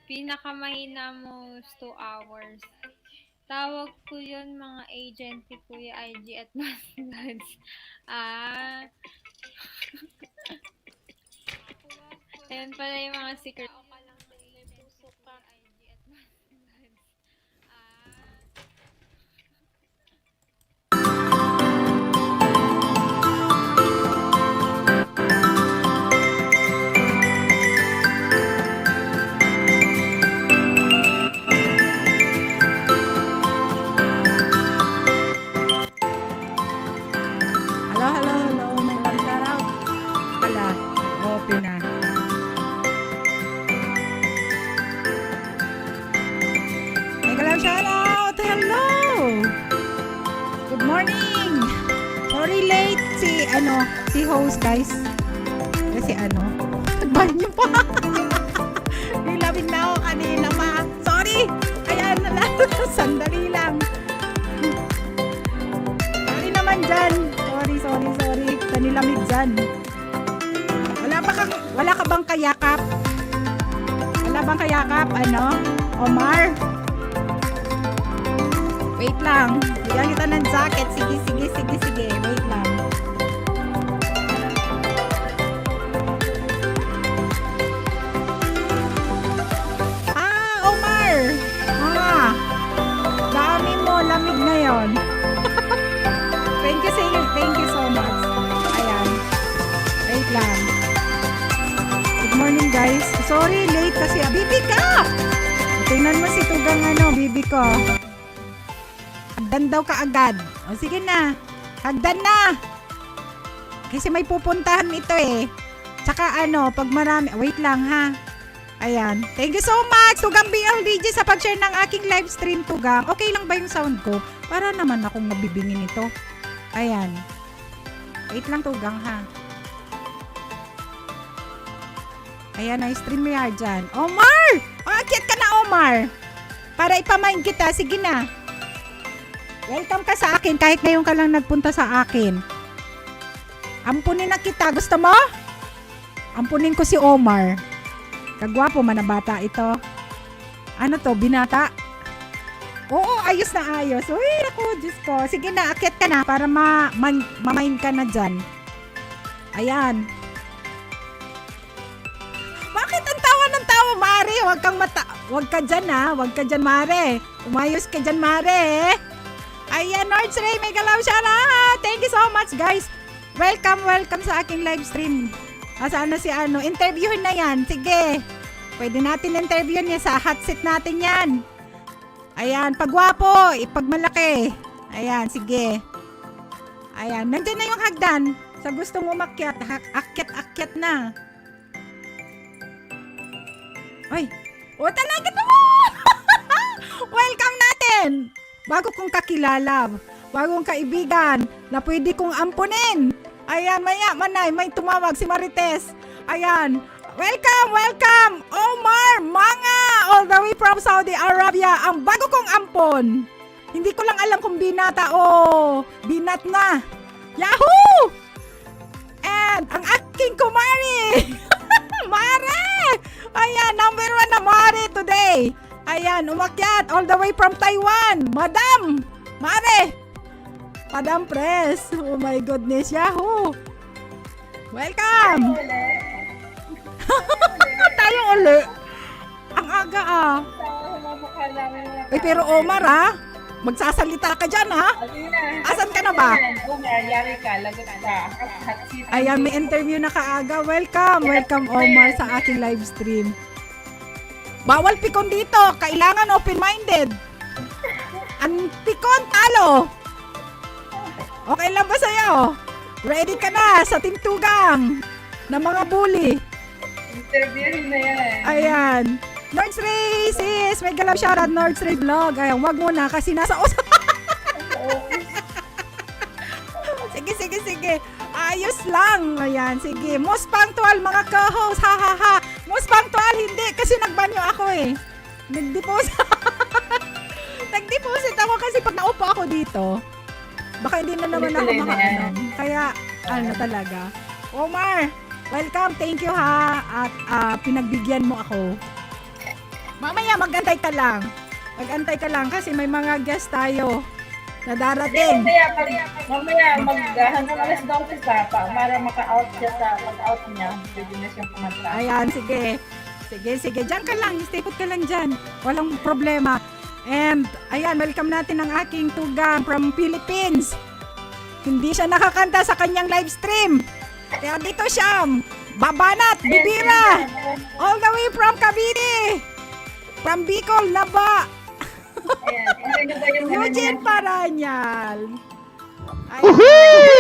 Pinakamahina mo 2 hours. Tawag ko yun mga agent ni Kuya IG at Maslods. Ah, ayun pala yung mga secret. Tao ka lang din, may puso ka. IG at Maslods. Ah, Hello, hello, hello. May pag-shoutout. Pala, open na. May galang shoutout. Hello! Good morning! Sorry late si host guys. Kasi nagbanyo pa. Nilamig na ako kanina pa. Sorry! Ayan na lang. Sandali lang. Sorry naman dyan. Sorry. Sa nilamig dyan. Wala ka bang kayakap? Wala bang kayakap? Omar? Wait lang. Bigyan kita ng jacket. Sige. Wait lang. Omar! Dami mo. Lamig ngayon. Thank you so much. Ayan. Wait lang. Good morning guys. Sorry, late kasi. Bibi ka! Tingnan mo si Tugang bibi ko. Hagdan daw ka agad. O sige na. Hagdan na. Kasi may pupuntahan ito eh. Tsaka pag marami. Wait lang ha. Ayan. Thank you so much, Tugang BLDG sa pag-share ng aking live stream, Tugang. Okay lang ba yung sound ko? Para naman akong mabibingin ito. Ayan. Wait lang, Tugang ha. Ayan, na-stream mo yan dyan. Omar! Akyat ka na, Omar! Para ipamain kita. Sige na. Welcome ka sa akin kahit ngayon ka lang nagpunta sa akin. Ampunin na kita. Gusto mo? Ampunin ko si Omar. Kagwapo, manabata ito. Ano to? Binata? Oo, ayos na ayos. Uy, ako, Diyos ko. Sige na, akyat ka na para mamain ka na dyan. Ayan. Bakit ang tawa ng tawa, Mare? Huwag ka dyan, ha? Huwag ka dyan, Mare. Umayos ka dyan, Mare. Ayan, Nordstray, may galaw siya lahat. Thank you so much, guys. Welcome sa aking live stream. Saan na si interviewin na yan. Sige. Pwede natin interviewin niya sa hot seat natin yan. Ayan, pagwapo, ipagmalaki. Ayan, sige. Ayan, nandiyan na yung hagdan. Sa gustong umakyat, akyat na. Ay, talaga naman! Welcome natin! Bago kong kakilala, bagong kaibigan na pwede kong ampunin. Ayan, manay, may tumawag si Marites. Ayan, welcome, Omar Manga, all the way from Saudi Arabia, ang bago kong ampon. Hindi ko lang alam kung binata o binat na. Yahoo! And ang aking kumari, Mare! Ayan, number 1 na Mare today. Ayan, umakyat all the way from Taiwan. Madam! Mare! Madam Press. Oh my goodness, Yahoo! Welcome! Tayo uli. Ang aga pero Omar magsasalita ka dyan Asan ka na ba? Yari ka, lagot ka. Ayan, may interview na kaaga. Welcome Omar sa aking live stream. Bawal pikon dito. Kailangan open-minded. Ang pikon, talo. Okay lang ba sa'yo? Ready ka na sa Team Tugang na mga bully. Interviewin na yan. Ayan. Nordstray, sis. May galaw shoutout Nordstray vlog. Ayan, wag muna kasi nasa usap. Sige. Ayos lang. Ayan, sige. Most punctual mga co-host. Ha. Most punctual, hindi. Kasi nagbanyo ako eh. Nag-deposit ako kasi pag naupo ako dito, baka hindi na naman ako Kaya, talaga. Omar, welcome. Thank you ha. At pinagbigyan mo ako. Mamaya magantay ka lang. Magantay ka lang kasi may mga guest tayo na darating. Mamaya, hanggang alas 12 para maka-out siya pag-out niya. Pwede na siyang kumanta. Ayan, sige. Sige. Diyan ka lang. Stay put ka lang dyan. Walang problema. And, ayan, welcome natin ang aking tugang from Philippines. Hindi siya nakakanta sa kanyang live stream. Kaya dito siya. Babanat, Bibira. All the way from Cavite. From Bicol, Naba. Ayan, ba yung Eugene Paranyal.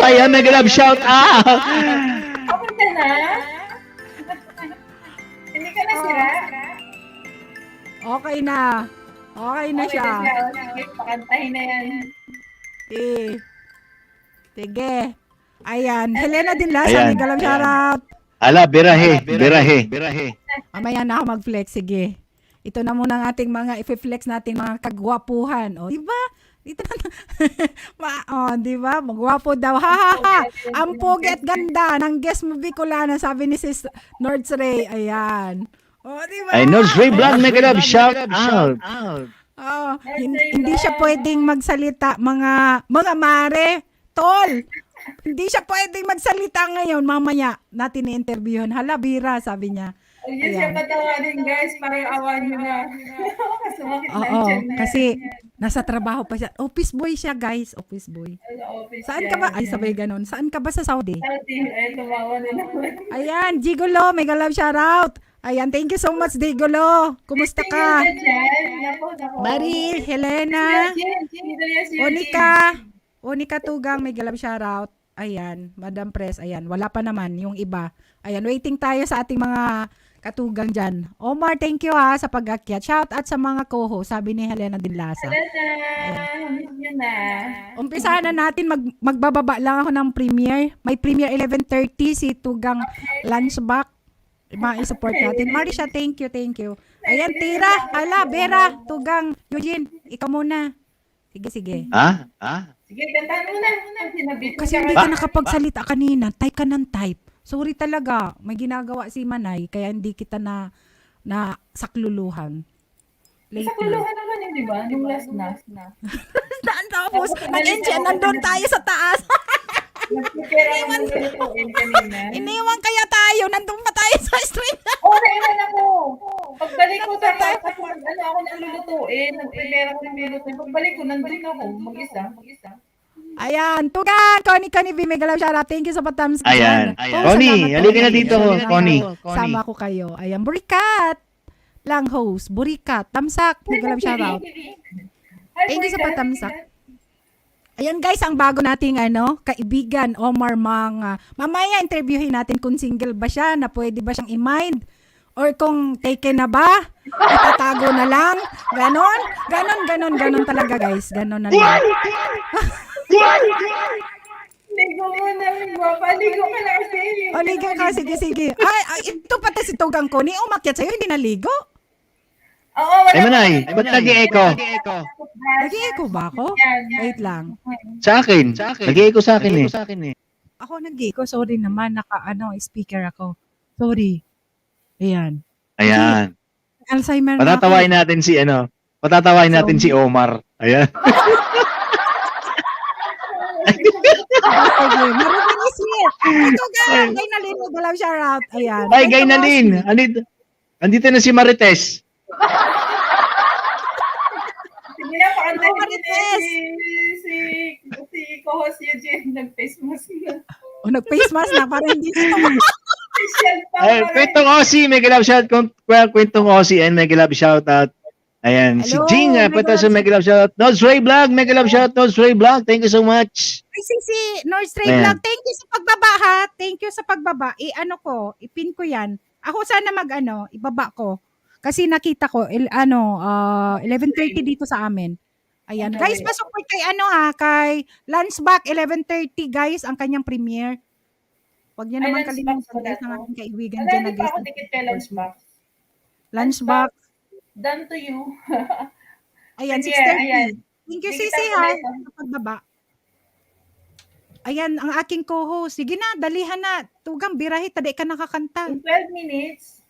Ayan, nag-love shout out. Okay ka na? Hindi ka na sira? Okay na. Okay na siya. Sige, pakantahin na yan. Sige. Ayan. Helena Dinlasa, Ayan. may galang shoutout. Ala, birahe. Mamaya na ako mag-flex. Sige. Ito na muna ang ating mga i-flex natin mga kagwapuhan. O, diba? Dito na. Diba? Magwapo daw. Ha. Ang pogi at ganda ng guest mo Bicolana, sabi ni Sis Nords Ray. Ayan. O, diba? Ay, Nords Ray Vlog, nag-love shout out. Oh, hindi siya pwedeng magsalita mga mare, tol. Hindi siya pwedeng magsalita ngayon. Mamaya natin i-interviewin. Hala, Bira, sabi niya. Ayun siya patawarin guys, para awan nyo na. Sumakit na Oo, dyan na. kasi nasa trabaho pa siya. Office boy siya, guys. Office boy. Saan ka ba? Ay, sabay ganun. Saan ka ba sa Saudi? Ay, tumawa na naman. Ayan, Gigolo, may galab shoutout. Ayan, thank you so much, Gigolo. Kumusta ka? Nako. Bari, Helena, Onika Tugang, may galab shoutout. Ayan, Madam Press, ayan. Wala pa naman yung iba. Ayan, waiting tayo sa ating mga katugang dyan. Omar, thank you sa pag-akyat. Shout out sa mga co-host, sabi ni Helena Dinlasa. Yun na. Umpisahan na natin, magbababa lang ako ng premiere. May premiere 11:30 si Tugang Lunchback. Mga i-support natin. Marisha, thank you. Ayan, Tira, Hala, Vera, Tugang, Eugene, ikaw muna. Sige. Ha? Sige, kantahan mo na. Kasi hindi ka nakapagsalita kanina. Type ka ng type. Sorry talaga. May ginagawa si Manay, kaya hindi kita na sakluluhan. Sa kuluhan naman yun, di ba? Yung last na. Tapos, nandun tayo sa taas. Nagpipera ko ng lutuin kanina. Iniwan kaya tayo. Nandun pa tayo sa stream. Oo, naiwan ako. Pagbalik ko sa ako nang lulutuin. Nagpipera ko ng lulutuin. Pagbalik ko, nandun ako. Mag-isa. Ayan, Tugan, Connie B, may galaw shoutout. Thank you sa patams. Ayan. Connie, halika na dito, Connie. Sama ko kayo. Ayan, Burikat. Lang host, Burikat. Tamsak, may galaw shoutout. Thank you sa patamsak. Ayan guys, ang bago nating kaibigan, Omar Manga. Mamaya interviewin natin kung single ba siya, na pwede ba siyang i-mind. Or kung taken na ba, itatago na lang. Ganon talaga guys. Ganon na lang. Ligo mo na, ligo ka na kasi. O, ligo ka. Sige. Ay, ito pati si Tugang ko. Ni umakyat sa'yo, hindi naligo? Oo, wala. Ay, Manay, ba't nag-e-echo? Nag-i-echo ba ako? Wait lang. Sa akin. Nag-e-echo sa akin eh. Ako nag-i-echo. Sorry naman. Speaker ako. Sorry. Ayan. Alzheimer na ako. Patatawain natin si Omar. Ayan. Marunong isip. Ito ka. Gay na lin. Magalaw shoutout. Ayan. Ay, Gaynalin. Andito na si Marites. Sige na, pakantahin mo Marites. si co-host Eugene. Nag-face mask na. O, nag-face mask na. Para hindi ito. Ay, Kwentong Aussie, may galab shout out. Kwentong Aussie and may galab shout out. Ayan, si Hello, Jing, pwede sa may galab shout out. Nods Ray Vlog, may galab shout out. Nods Ray Vlog, thank you so much. Ay, si North Stray Ayan. Vlog. Thank you sa pagbaba ha. Thank you sa pagbaba. Ipin ko yan. Ako sana ibaba ko. Kasi nakita ko, 11:30 dito sa amin. Ayan. Okay. Guys, pa-support kay kay Lunchback, 11:30 guys, ang kanyang premiere. Huwag niyo naman Lunchback kalimutan pala guys to. ng ating kaibigan Wala, dyan. hindi pa ako dikit kay Lunchbox. Lunchback. Done to you. Ayan, Sige, 6:30. ayan. Thank you, Dikitan Sisi ko ha. na ito. Sa pagbaba. Ayan, ang aking co-host. Sige na, dalihan na. Tugang, birahi, taday ka nakakanta. In 12 minutes,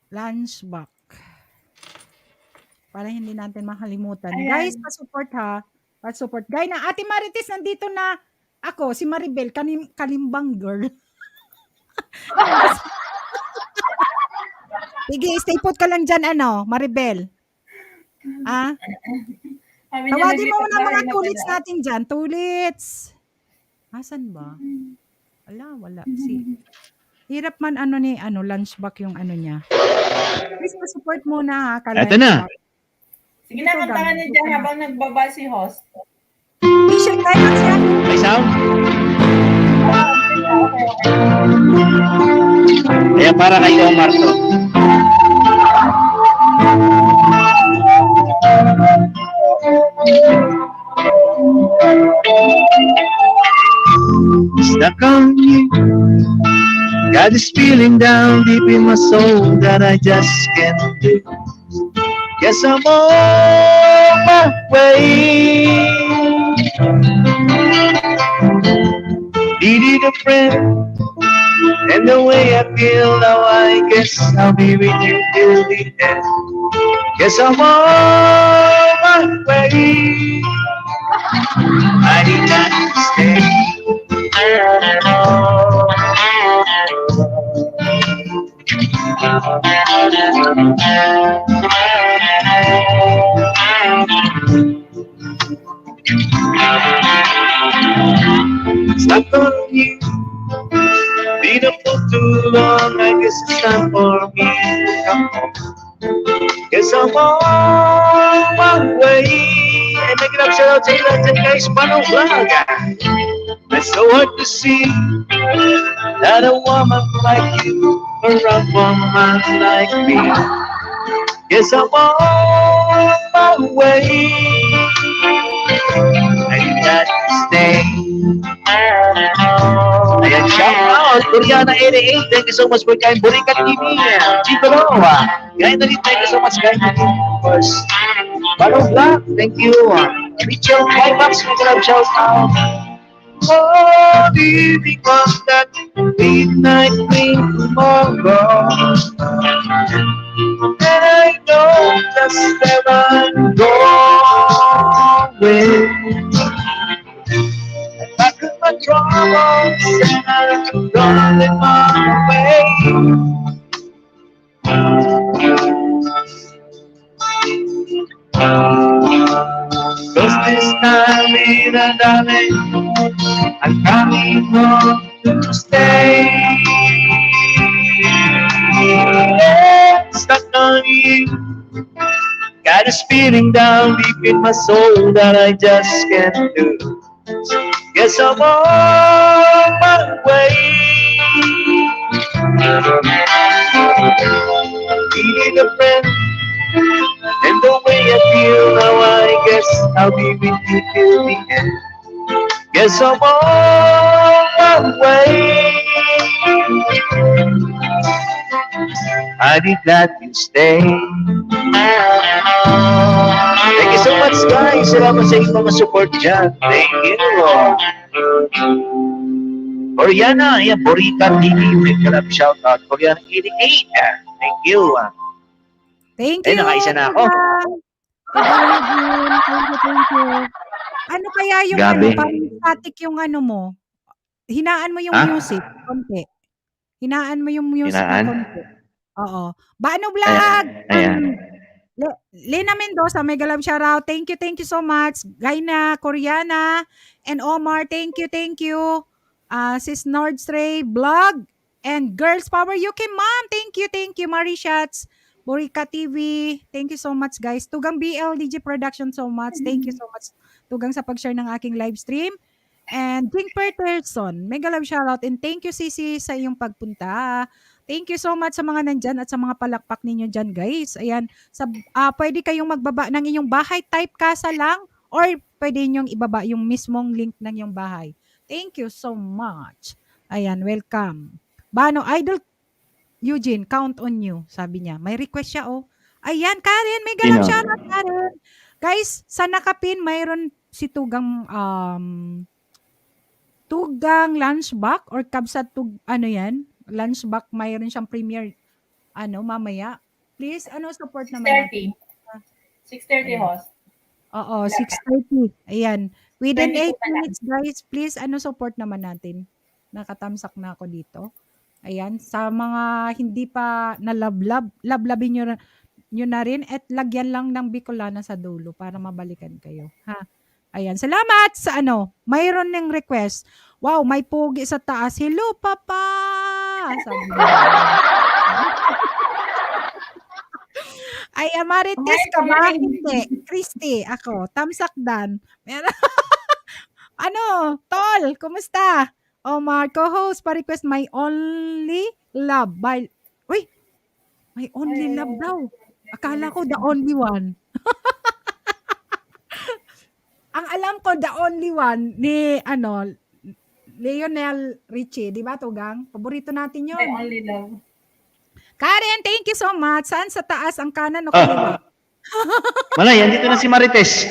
Lunchbox. Para hindi natin makalimutan. Ayan. Guys, pa-support ha. Pa-support. Guys, na Ate Marites, nandito na ako, si Maribel, kalimbang girl. Sige, stay put ka lang dyan, Maribel. Ah, Sabi niya, tawagin mo naglipat na mga bahay na tulits pala. natin dyan. Tulits. Asan ba? Wala. Hirap man lunchbox yung niya. Please pa-support muna ha. Eto na. Sige na, kantahan niya dyan habang nagbaba si host. T-shirt tayo siya. May sound? Okay. Kaya para kay Omar to. Stuck on you. Got this feeling down deep in my soul that I just can't do. Guess I'm on my way. Needed a friend, and the way I feel now, I guess I'll be with you till the end. Guess I'm on my way. I need not stay. Stuck on you. Been up for too long. I guess it's time for me to come home. Guess I'm on my way. And make it up, shout out to you lahat guys, paano vlog? It's so hard to see that a woman like you or a woman like me. Guess I'm on my way. I got to stay. Ayan, shout out, Koreana 88. Thank you so much for kain Burikat TV. Chitoro. Kain na rin, thank you so much kain TV. Of course. Paano vlog? Thank you. Richard Climax, may grab shout out. Oh, living on that midnight train tomorrow. And I know just where I'm going. Back in my troubles, and I'm running my way. Cause this time, little darling, I'm coming home to stay. Yeah, stuck on you. Got this feeling down deep in my soul that I just can't do. Guess I'm on my way. Needing a friend, and the way I feel now, I guess I'll be with you till the end. Guess I'm on my way. I'd be glad you stay. Thank you so much guys. Salamat sa inyong mga support dyan. Thank you. Koreana, ayan, Burikat TV. May kalab shout out. Koreana 88. Thank you. Thank Ay, you. nakaisa na ako. Thank you. Ano kaya yung Gabi. parang static yung mo? Hinaan mo yung Ha? music, konti. Hinaan mo yung music Hinaan? na konti. Oo. Bano Vlog! Ayan. Lena Mendoza, mega love shoutout. Thank you so much. Gaina, Koreana, and Omar, thank you. Sis Nordstray, Vlog, and Girls Power UK, Ma'am, thank you. Marie Shots, Borika TV, thank you so much guys. Tugang BLDG Production so much. Thank you so much. Tugang sa pag-share ng aking live stream. And Jing Peterson, mega love shoutout. And thank you Sisi sa iyong pagpunta. Thank you so much sa mga nandyan at sa mga palakpak ninyo dyan guys. Ayan, pwede kayong magbaba ng inyong bahay, type casa lang, or pwede nyong ibaba yung mismong link ng iyong bahay. Thank you so much. Ayan, welcome. Bano, Idol Eugene, count on you, sabi niya. May request siya, oh. Ayan, Karen, may ganap siya na, Karen. Guys, sa nakapin, mayroon si Tugang lunchbox or kabsat yan? Lunchbox, mayroon siyang premier mamaya. Please, support naman natin. 6:30 host. Oo, 6:30. Ayan. Within 8 22 pa lang. minutes, guys, please, support naman natin. Nakatamsak na ako dito. Ayan. Sa mga hindi pa nalablab, lablabin nyo na rin at lagyan lang ng Bicolana sa dulo para mabalikan kayo. Ha? Ayan. Salamat sa mayroon ng request. Wow, may pogi sa taas. Hello, Papa! Sabi niya. Ay, Marites ka ba? Hindi. Christy, ako. Tamsakdan. Meron. Tol, kumusta? Omar, co-host, pa-request My Only Love by... Uy, My Only Love daw. Akala ko The Only One. Ang alam ko, The Only One ni, Lionel Richie. Di ba, Tugang? Paborito natin yun. My only love. Karen, thank you so much. Saan sa taas ang kanan o kaliwa? Malay, andito na si Marites.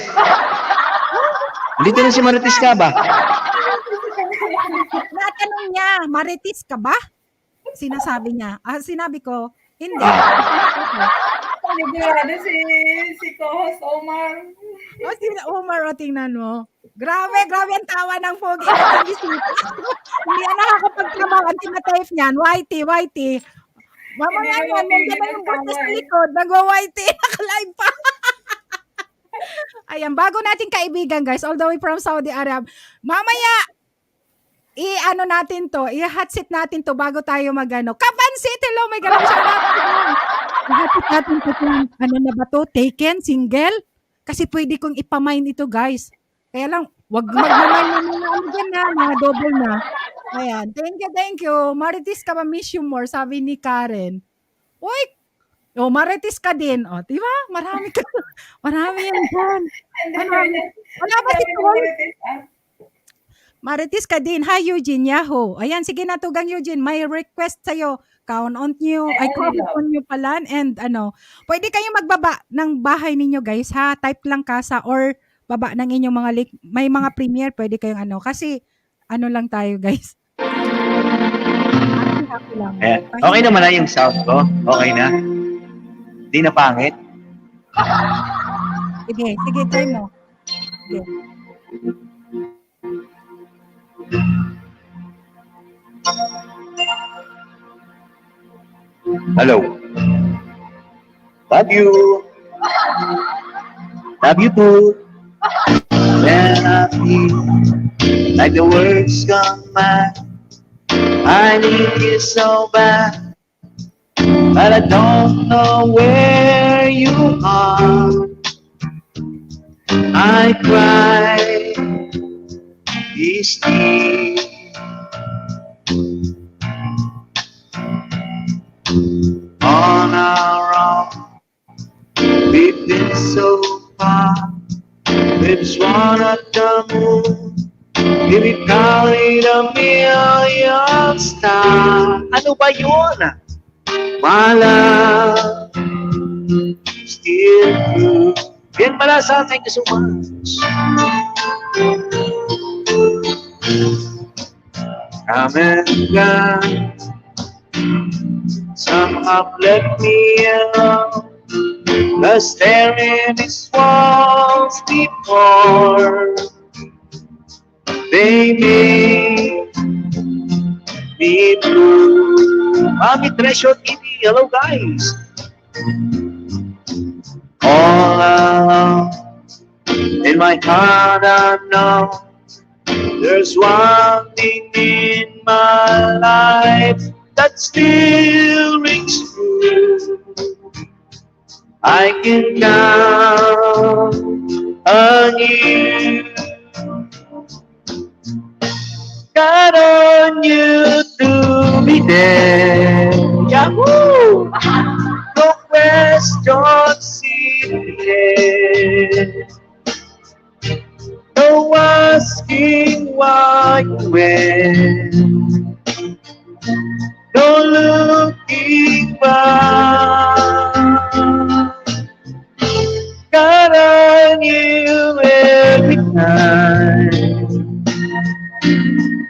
Andito na si Marites ka ba? Natanong niya, Marites ka ba? Sinasabi niya. Sinabi ko, hindi. Panigurado si co-host Omar. Si Omar, tingnan mo. Grabe ang tawa ng Pogi. Hindi yan nakakapagtrabaho. Ang tinatype niyan, Whitey. Mamaya yan, nandiyan na yung basta sa likod. Nagwa-Whitey, naka-live pa. Ayan, bago natin kaibigan, guys, all the way from Saudi Arabia. Mamaya, natin to, i-hot seat natin to bago tayo Kapansit, hello, may ganun siya natin. I-hot seat natin to kung na ba to, taken, single. Kasi pwede kong ipamain ito, guys. Kaya lang, wag magmamain na mga double na. Ayan, thank you. Marites ka ba, miss you more, sabi ni Karen. Uy, Marites ka din. Di ba? Marami yan dyan. Wala ba si Paul? Marites ka din. Hi, Eugene. Yahoo. Ayan, sige na, Tugang Eugene. May request sa'yo. Comment on nyo pala. And pwede kayong magbaba ng bahay ninyo, guys, ha? Type lang kasa or baba ng inyong mga link. May mga premiere, pwede kayong Kasi, lang tayo, guys. Happy lang. Okay naman na yung sound ko. Okay na. Di na pangit. Sige, try mo. Sige. Hello. Love you. Love you too. When I feel like the words come back, I need you so bad, but I don't know where you are. I cry these tears on our own. We've been so far. It's one at the moon. Give it carried a million stars. Ano ba yun? My love still true. Bien Malasa, thank you so much. Come and gone. Some have left me alone. The staring is walls before they made me blue. Mami Treasure TV, hello guys. All alone in my heart I know there's one thing in my life that still rings true. I can count on you. Count on you to be there. Yahoo! No questions in no asking why you went. No looking back. Count on you every time.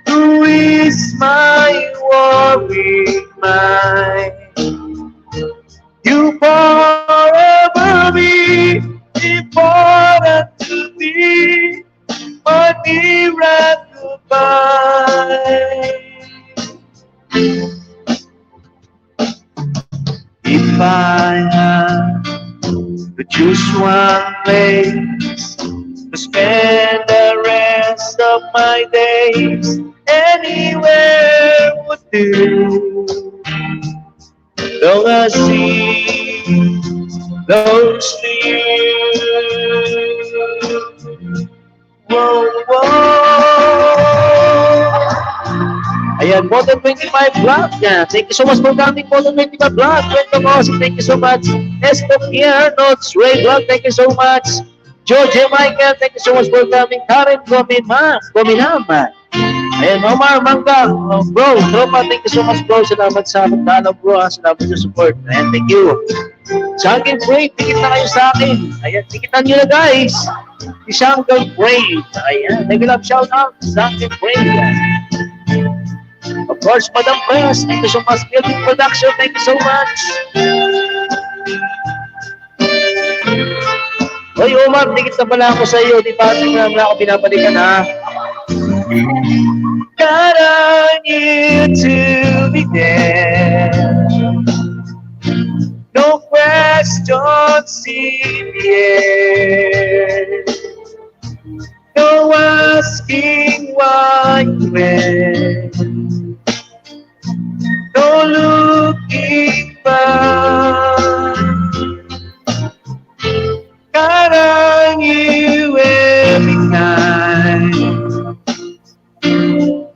Who is my worried mind? if I had to choose one place to spend the rest of my days, anywhere would do. Long as sea close to you. Whoa, whoa. Ayan, more than 25 vlog yan. Thank you so much for coming. More than 25 vlog. Thank you so much. Estok here, Notes Ray vlog. Thank you so much. George Michael, thank you so much for coming. Karen Gominama. Ayan, Omar Mangga. Bro, tropa, thank you so much, bro. Salamat sa pagdalaw, bro. Salamat sa support. Ayan, thank you. Jungle Brave, tikit na kayo sa akin. Ayan, tikitan nyo na, guys. Si Jungle Brave. Ayan, nag-love shout out. Jungle Brave. Of course, Madam Press, thank you so much. Building Production, thank you so much. Hoy, Omar, tikit na pala ako sa iyo. Di ba, tingnan na ako binabalikan, ha? God, I need to be there. No questions in the air. No asking why, when. No looking back. God, I knew every time.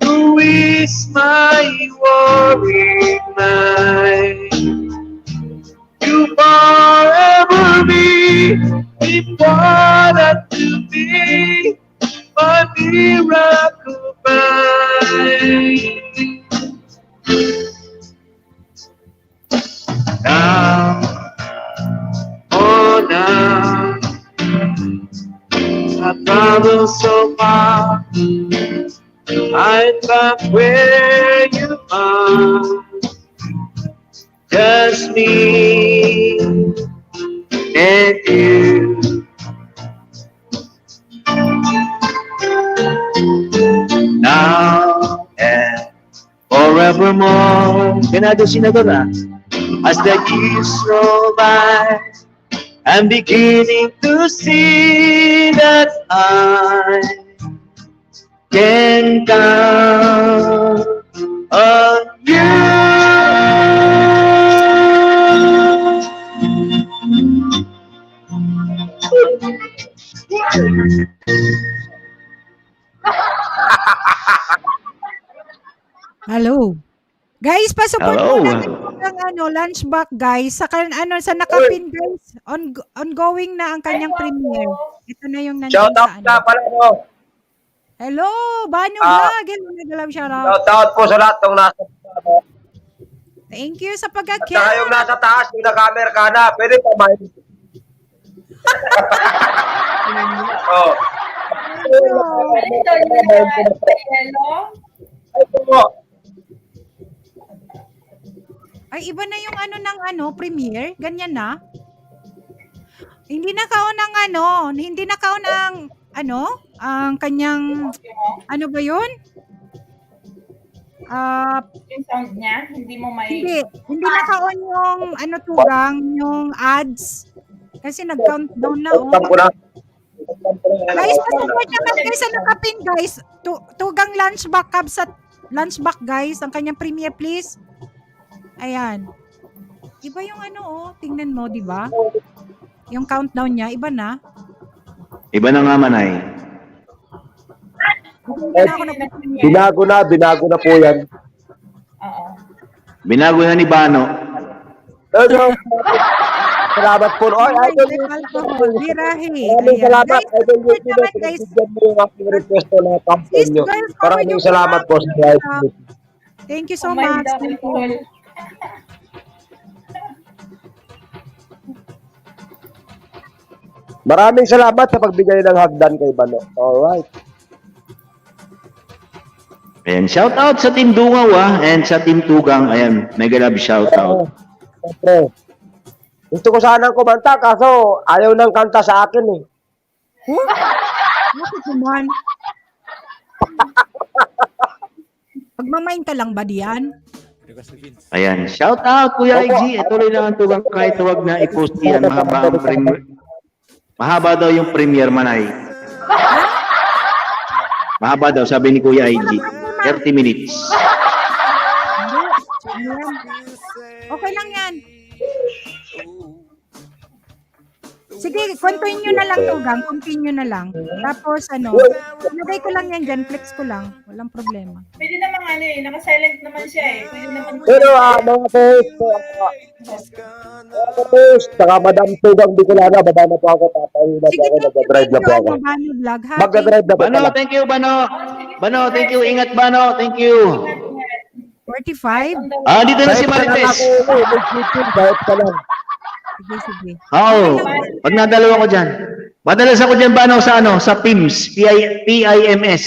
Who is my worried mind? You forever be important to me, my miracle mind. Now, oh now, I travel so far, I'm back where you are. Just me and you. Now and forevermore. Ganado sinadora. As the years roll by, I'm beginning to see that I can count on you. Hello. Guys, pasupport Hello. mo natin ang lunch back, guys. Sa sa nakapin, guys. Ongoing na ang kanyang premiere. Ito na yung nandiyan Shout out sa na pala mo. Hello, Banyo Ah. Vlog. Hello, nagalam shout out. Shout out po sa lahat ng nasa taas. Thank you sa Saka yung pag-akyat. nasa taas, yung naka-Amerikana, pwede pa ba? Oh. Ito yung yellow. Ay, po. Ay, iba na yung premiere. Ganyan na. Hindi na kaon ang kanyang, ano ba yun? Yung sound niya, hindi mo may... Hindi na kaon yung, tugang, yung ads. Kasi nag-countdown na, oh. Utang ko na. Guys, pasupport naman guys sa nakapin, guys. Tugang lunch back, guys. Ang kanyang premiere, please. Ayan. Iba yung tingnan mo, di ba? Yung countdown niya, iba na. Iba na nga, Manay. Hindi na ako nag-premiere. Binago na po yan. Oo. Binago na ni Bano. Salamat po. Oy, idol. Alcohol, birahe. Maraming Ayan. salamat. Guys, Idol support YouTube. naman, guys. Pinagsigyan mo yung aking request na nakampan nyo. Guys, Maraming salamat po sa guys. Thank you so Oh my much. God, Thank you. cool. Maraming salamat sa pagbigay ng hagdan kay Bano. Alright. Ayan, shout out sa Team Dungaw, and sa Team Tugang. Ayan, mega love shout out. Siyempre. Gusto ko sanang kumanta kaso ayaw ng kanta sa akin eh. Bakit naman? Magmamain ka lang ba diyan? Ayan. Shout out, Kuya IG. Ituloy lang ang tugang kahit huwag na i-post yan. Mahaba ang premiere. Mahaba daw yung premiere, Manay. Mahaba daw, sabi ni Kuya IG. 30 minutes. Hindi. Ayan. Okay lang yan. Sige, continue na lang, Tugang. Continue na lang. Tapos, ilagay ko lang yan dyan. Flex ko lang. Walang problema. Pwede naman naka-silent naman siya eh. Pwede naman. Pero mga post, saka Madam Tugang Bicolana, baba na po ako, papahila po Sige, ako, nag-drive na po ako. Bano Vlog, ha? Mag-drive na po Bano, pala. thank you, Bano. Bano, thank you. Ingat, Bano. Thank you. 45? Dito na si Marites. Kahit ka lang. Sige. Oo. Pag nadalawa ko dyan. Madalas ako dyan, Bano, sa Sa PIMS. PIMS.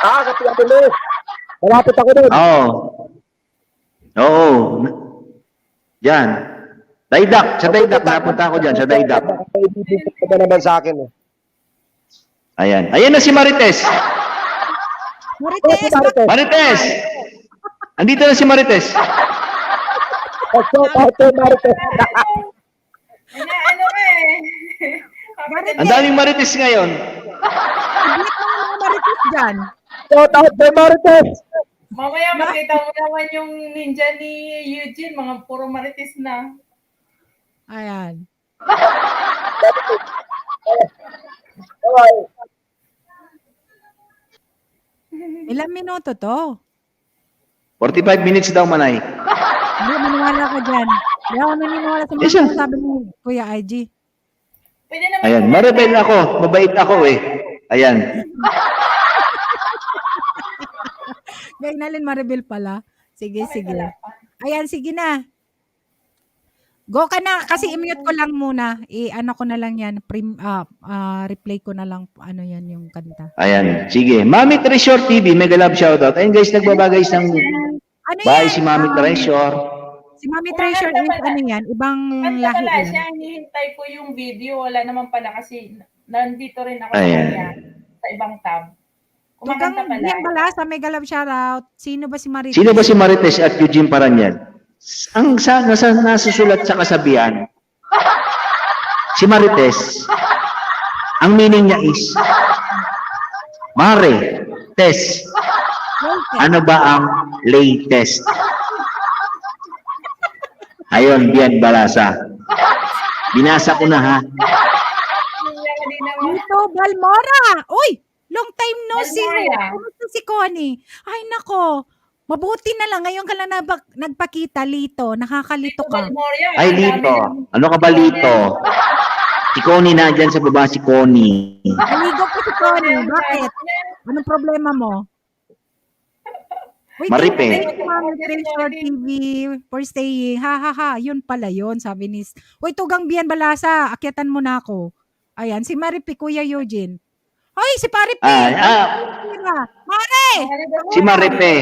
Kasi ako na. Malapit ako doon. Oo. Diyan. Daydak. Sa Daydak. Napunta ako dyan. Sa Daydak. Nakakaibibig ka naman sa akin. Ayan. Ayan na si Marites. Marites, Marites! Andito na si Marites. Marites. Ang daming Marites ngayon. Ibig mo mga Marites dyan. Shout out kay Marites. Mamaya makita mo naman yung ninja ni Eugene, mga puro marites na. Ayan. Ilang minuto to? 45 minutes daw, Manay. Hindi, maniwala ka dyan. Hindi ako naniniwala sa Yes, mga sir. sinasabi ni Kuya IG. Pwede naman. Ayan. Maribel ako. Mabait ako eh. Ayan. Gainalin Maribel pala. Sige. Ayan, sige na. Go ka na. Kasi i-mute ko lang muna. I-ano ko na lang yan. Replay ko na lang yan yung kanta. Ayan. Sige. Mami Treasure TV. Mega love shoutout. Ayun guys, nagbabagay ng Ano bye yan? si Mami Treasure. Si Mami Treasure is ano yan? Ibang Kanta lahi pala yan. siya, hinihintay ko yung video. Wala naman pala kasi nandito rin ako sa Ayan. kanya sa ibang tab. Tugang Kumakanta pala. yan pala sa Mega Love Shoutout. Sino ba si Marites? Sino ba si Marites at Eugene Paranyan? Ang nasusulat sa kasabihan, si Marites, ang meaning niya is, Mare, Tess, ano ba ang latest? Ayon, Bian Balasa. Binasa ko na ha. Ito, Balmora! Uy! Long time no see mo. Balmora. Kumusta si Connie? Ay, nako. Mabuti na lang. Ngayon ka lang nagpakita, Lito. Nakakalito ka. Ay, Lito. Ano ka ba, Lito? Si Connie na dyan sa baba, si Connie. Naligo ko si Connie. Bakit? Anong problema mo? Uy, Maripe. thank you, Mami Treasure TV for staying. Ha. Yun pala yun, sabi ni... Uy, Tugang Bian Balasa. Akyatan mo na ako. Ayan, si Maripe, Kuya Eugene. Ay, si Paripe! Mare! Si Maripe.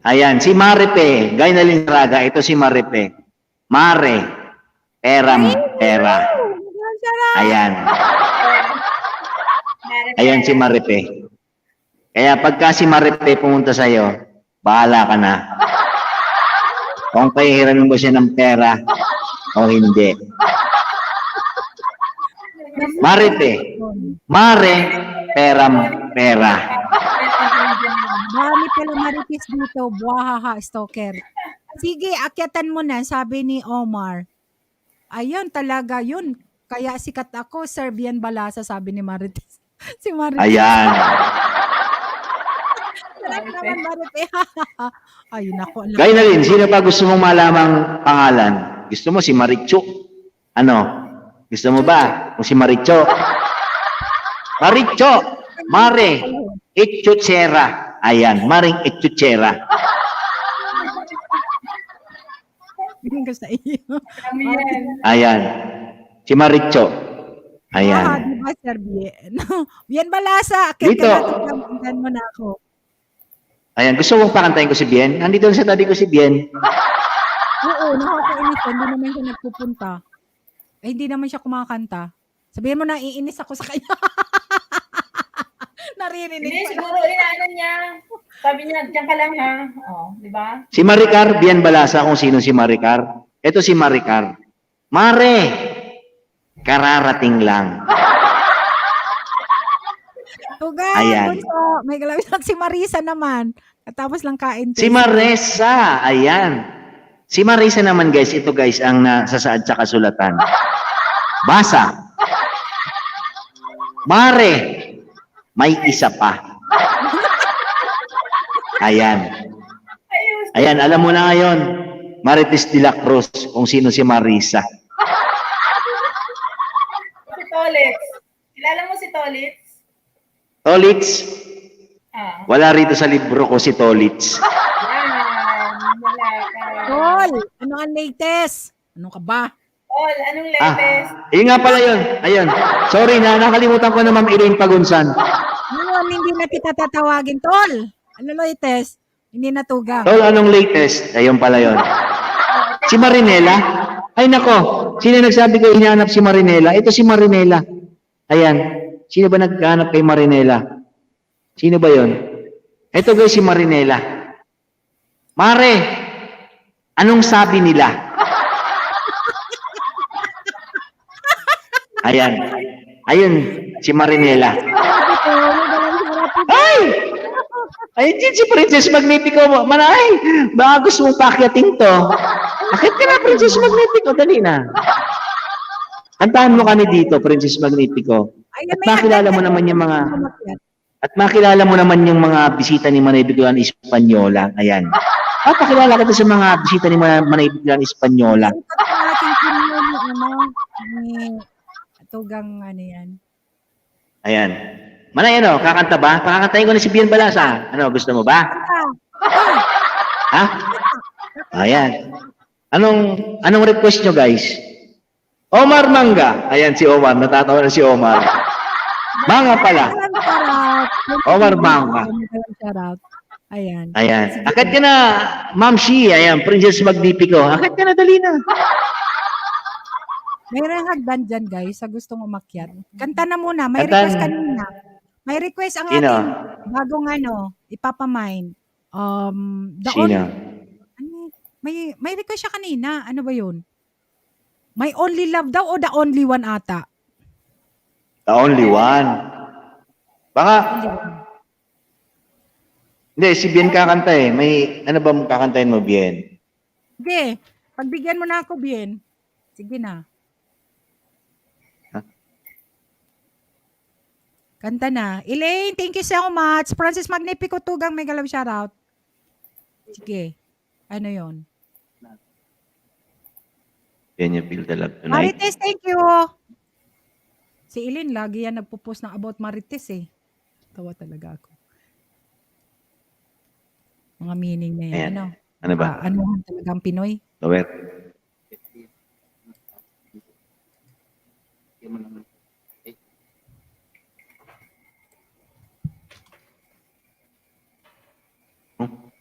Ayan, si Maripe. Gaya na Raga, ito si Maripe. Mare. Peram. Pera. Ayan. Ayan si Maripe. Kaya pagka si Maripe pumunta sa'yo, bahala ka na. Kung pahihiramin mo siya ng pera o hindi. Maripe. Mare. Peram. Pera. Dami pala marites dito. Buhahaha, stalker. Sige, akyatan mo na, sabi ni Omar. Ayun, talaga yun. Kaya sikat ako, Serbian Balasa, sabi ni Marites. Si Marites. Ayan. Sarap naman, Marites. Ayun ako. Gaya na rin, sino pa gusto mong malamang pangalan? Gusto mo si Maricho? Ano? Gusto mo ba? Kung si Maricho? Maricho! Mare! Echuchera. Ayan, Maring Echuchera. Hindi sa iyo. Ayan. Si Maricho. Ayan. Diba, Serbian? Bien Balasa, akyat Dito. ka na. Tingnan mo na ako. Ayan, gusto mong pakantayin ko si Bien? Nandito sa tabi ko si Bien. Oo, nakakainis. Hindi naman siya nagpupunta. Hindi naman siya kumakanta. Sabihin mo na, iinis ako sa kanya. naririnig Hindi, pala. siguro inaano niya. Sabi niya, diyan ka lang ha. Oh, di ba? Si Maricar, Bian Balasa kung sino si Maricar. Ito si Maricar. Mare, kararating lang. Tugan, Ayan. bunso. May galawin lang si Marisa naman. Tapos lang kain. Si Marisa, ayan. Si Marisa naman guys, ito guys ang nasasaad sa kasulatan. Basa. Mare, may isa pa. Ayan. Ayos. Ayan, alam mo na ngayon, Marites de la Cruz, kung sino si Marisa. Si Tolitz. Kilala mo si Tolitz? Tolitz, Ah. wala rito sa libro ko si Tolitz. Yan. Wala ka. Tol, ano ang latest? Ano ka ba? Tol, anong latest? Yun nga pala yun. Ayun. Sorry na, nakalimutan ko na Ma'am Elaine Pagunsan. Ngayon, hindi na kita tatawagin, Tol. Ano latest? Hindi na tugang. Tol, anong latest? Ayun pala yun. Si Marinela? Ay nako, sino nagsabi ko hinahanap si Marinela? Ito si Marinela. Ayan. Sino ba naghahanap kay Marinela? Sino ba yun? Ito guys si Marinela. Mare, anong sabi nila? Ayan. Ayun, si Marinela. Ay! Ayun din si Princess Magnifico. Manay, baka gusto mong pakyating to. Akit ka na, Princess Magnifico. Dali na. Kantahan mo kami dito, Princess Magnifico. Ayan, At makilala mo naman yung mga bisita ni Manay Biglan Espanyola. Ayan. At pakilala kita sa mga bisita ni Manay Biglan Espanyola. Ito ang ating pinyo ni tugang ano yan. Ayan. Manay, ano, kakanta ba? Pakakantahin ko na si Bian Balasa. Ano, gusto mo ba? Ha? Ayan. Anong request nyo, guys? Omar Manga. Ayan si Omar. Natatawa na si Omar. Manga pala. Omar Manga. Ayan. Ayan. Akit ka na, Ma'am Shi. Ayan, Princess Magnifico. Akit ka na, dali na. Mayroong hagdan dyan, guys, sa gustong umakyat. Kanta na muna. May Kanta. request kanina. May request ang Sino? ating bagong ipapamind. Sino? May request siya kanina. Ano ba yun? May only love daw o the only one ata? The only one. Baka, hindi, si Bien kakanta eh. May, ano ba mong kakantahin mo, Bien? Sige, pagbigyan mo na ako, Bien. Sige na. Kanta na. Elaine, thank you so much. Francis Magnifico Tugang, may galaw shoutout. Sige. Ano yon? Can you feel the love tonight? Marites, thank you. Si Elaine, lagi yan nagpo-post ng about Marites eh. Tawa talaga ako. Mga meaning na yan. Ayan. Ano? Ano ba? Ano talagang Pinoy? Lowet.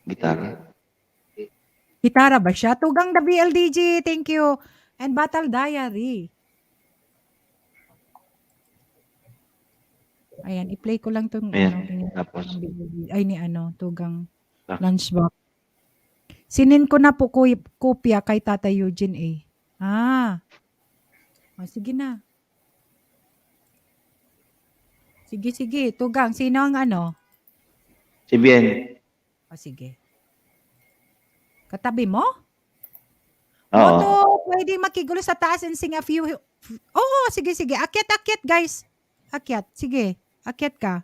Gitara. Gitara ba siya? Tugang the BLDG, thank you. And Battle Diary. Ayan, i-play ko lang itong Ayan, tapos? ay ni Tugang Ah. Lunchbox. Sinin ko na po kopya kay Tata Eugene eh. Sige na. Sige, Tugang. Sino ang Si Bien. Sige. Katabi mo? Oo. Moto, pwede makigulo sa taas and sing a few. Sige. Akyat, guys. Akyat, sige. Akyat ka.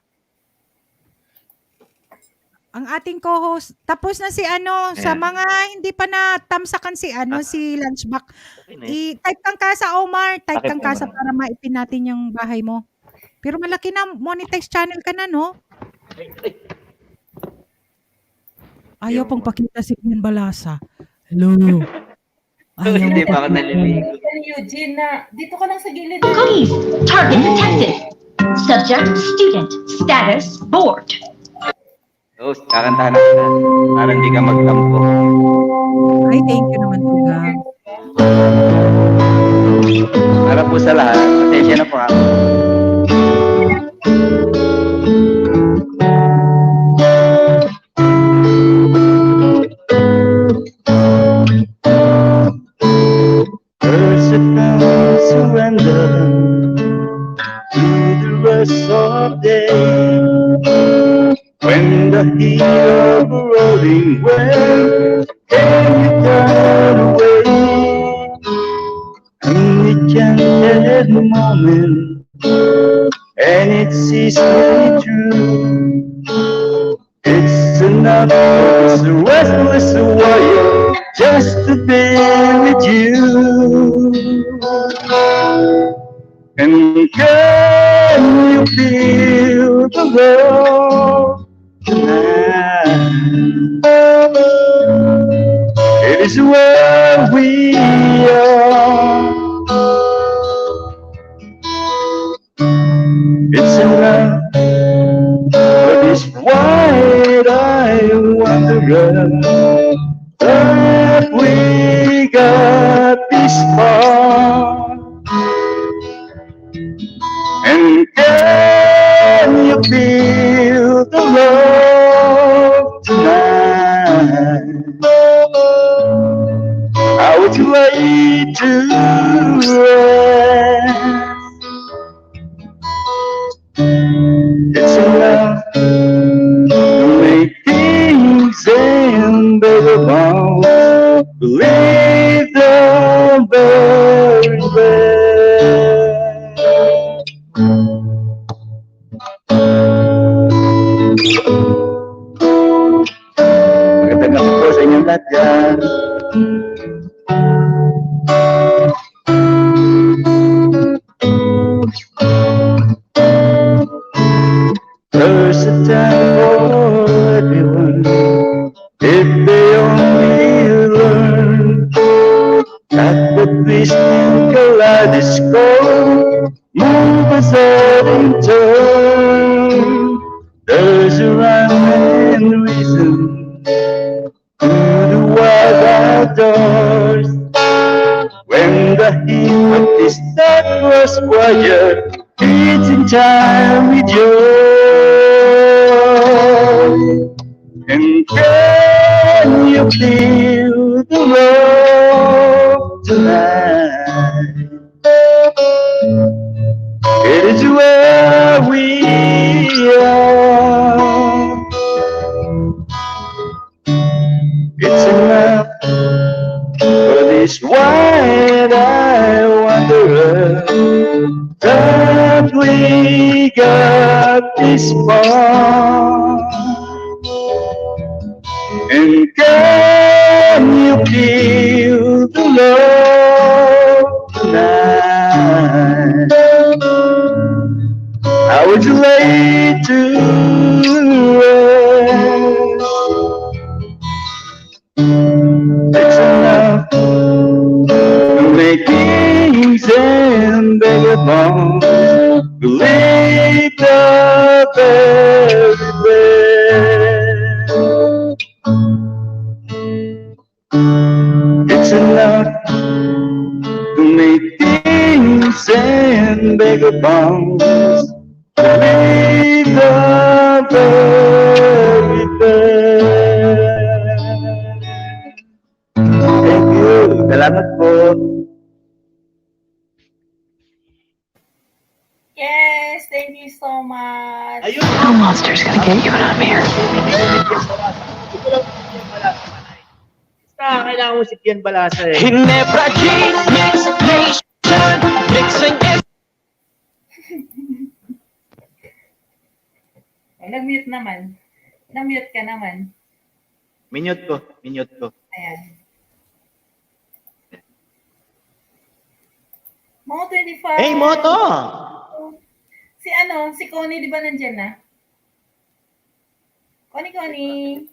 Ang ating co-host, tapos na si sa Ayan. mga hindi pa na tamsakan si si Lunchbox. I-type kang kasa, Omar. Type Bakit kang kasa Omar? para maipin natin yung bahay mo. Pero malaki na, monetize channel ka na, no? Ayaw pang pakita si Ian Balasa. Hello. Ayaw Hindi mo pa ako naliligo. Yan, Eugene na. Dito ka lang sa gilid. Police. Target detected. Subject, student. Status, bored. Oo, kakantahan na kita. Para hindi ka magtampo. Ay, thank you naman, Tugang. Para po sa lahat. Pasensya na po ha. can you turn away? Only just at the moment, and it's easily true. It's enough for this restless warrior just to be with you. And can you feel the love tonight? It is where we are. It's enough for this wide-eyed wanderer that we got this far. And can you feel the love tonight? How would you like to rest? It's enough to make things and better bones. Believe the very best. Magandang gabi po sa inyong lahat dyan. There's a time for everyone if they only learn that the twisting kaleidoscope move us out in turn. There's a rhyme and reason to the wild outdoors when the heat of this dark was quiet. It's in time with you. And can you feel the love tonight? It is where we are. It's enough for this wide-eyed wanderer that we got this far. And can you feel the love tonight? How would you like to rest? It's enough to make kings and beggar bones believe the very best. It's enough to make kings and beggar bones believe the very best. Thank you. Salamat po. Yes, thank you so much. Ayun. No monster's gonna get you when I'm here. Basta kailangan mo si Pian Balasa eh. Ginebra Cheese Mix Nation, mixing it. Oh, nag-mute naman. Na-mute ka naman. Minute ko. Ayan. Mo 25. Hey, Moto! Si Connie, di ba nandyan na? Connie.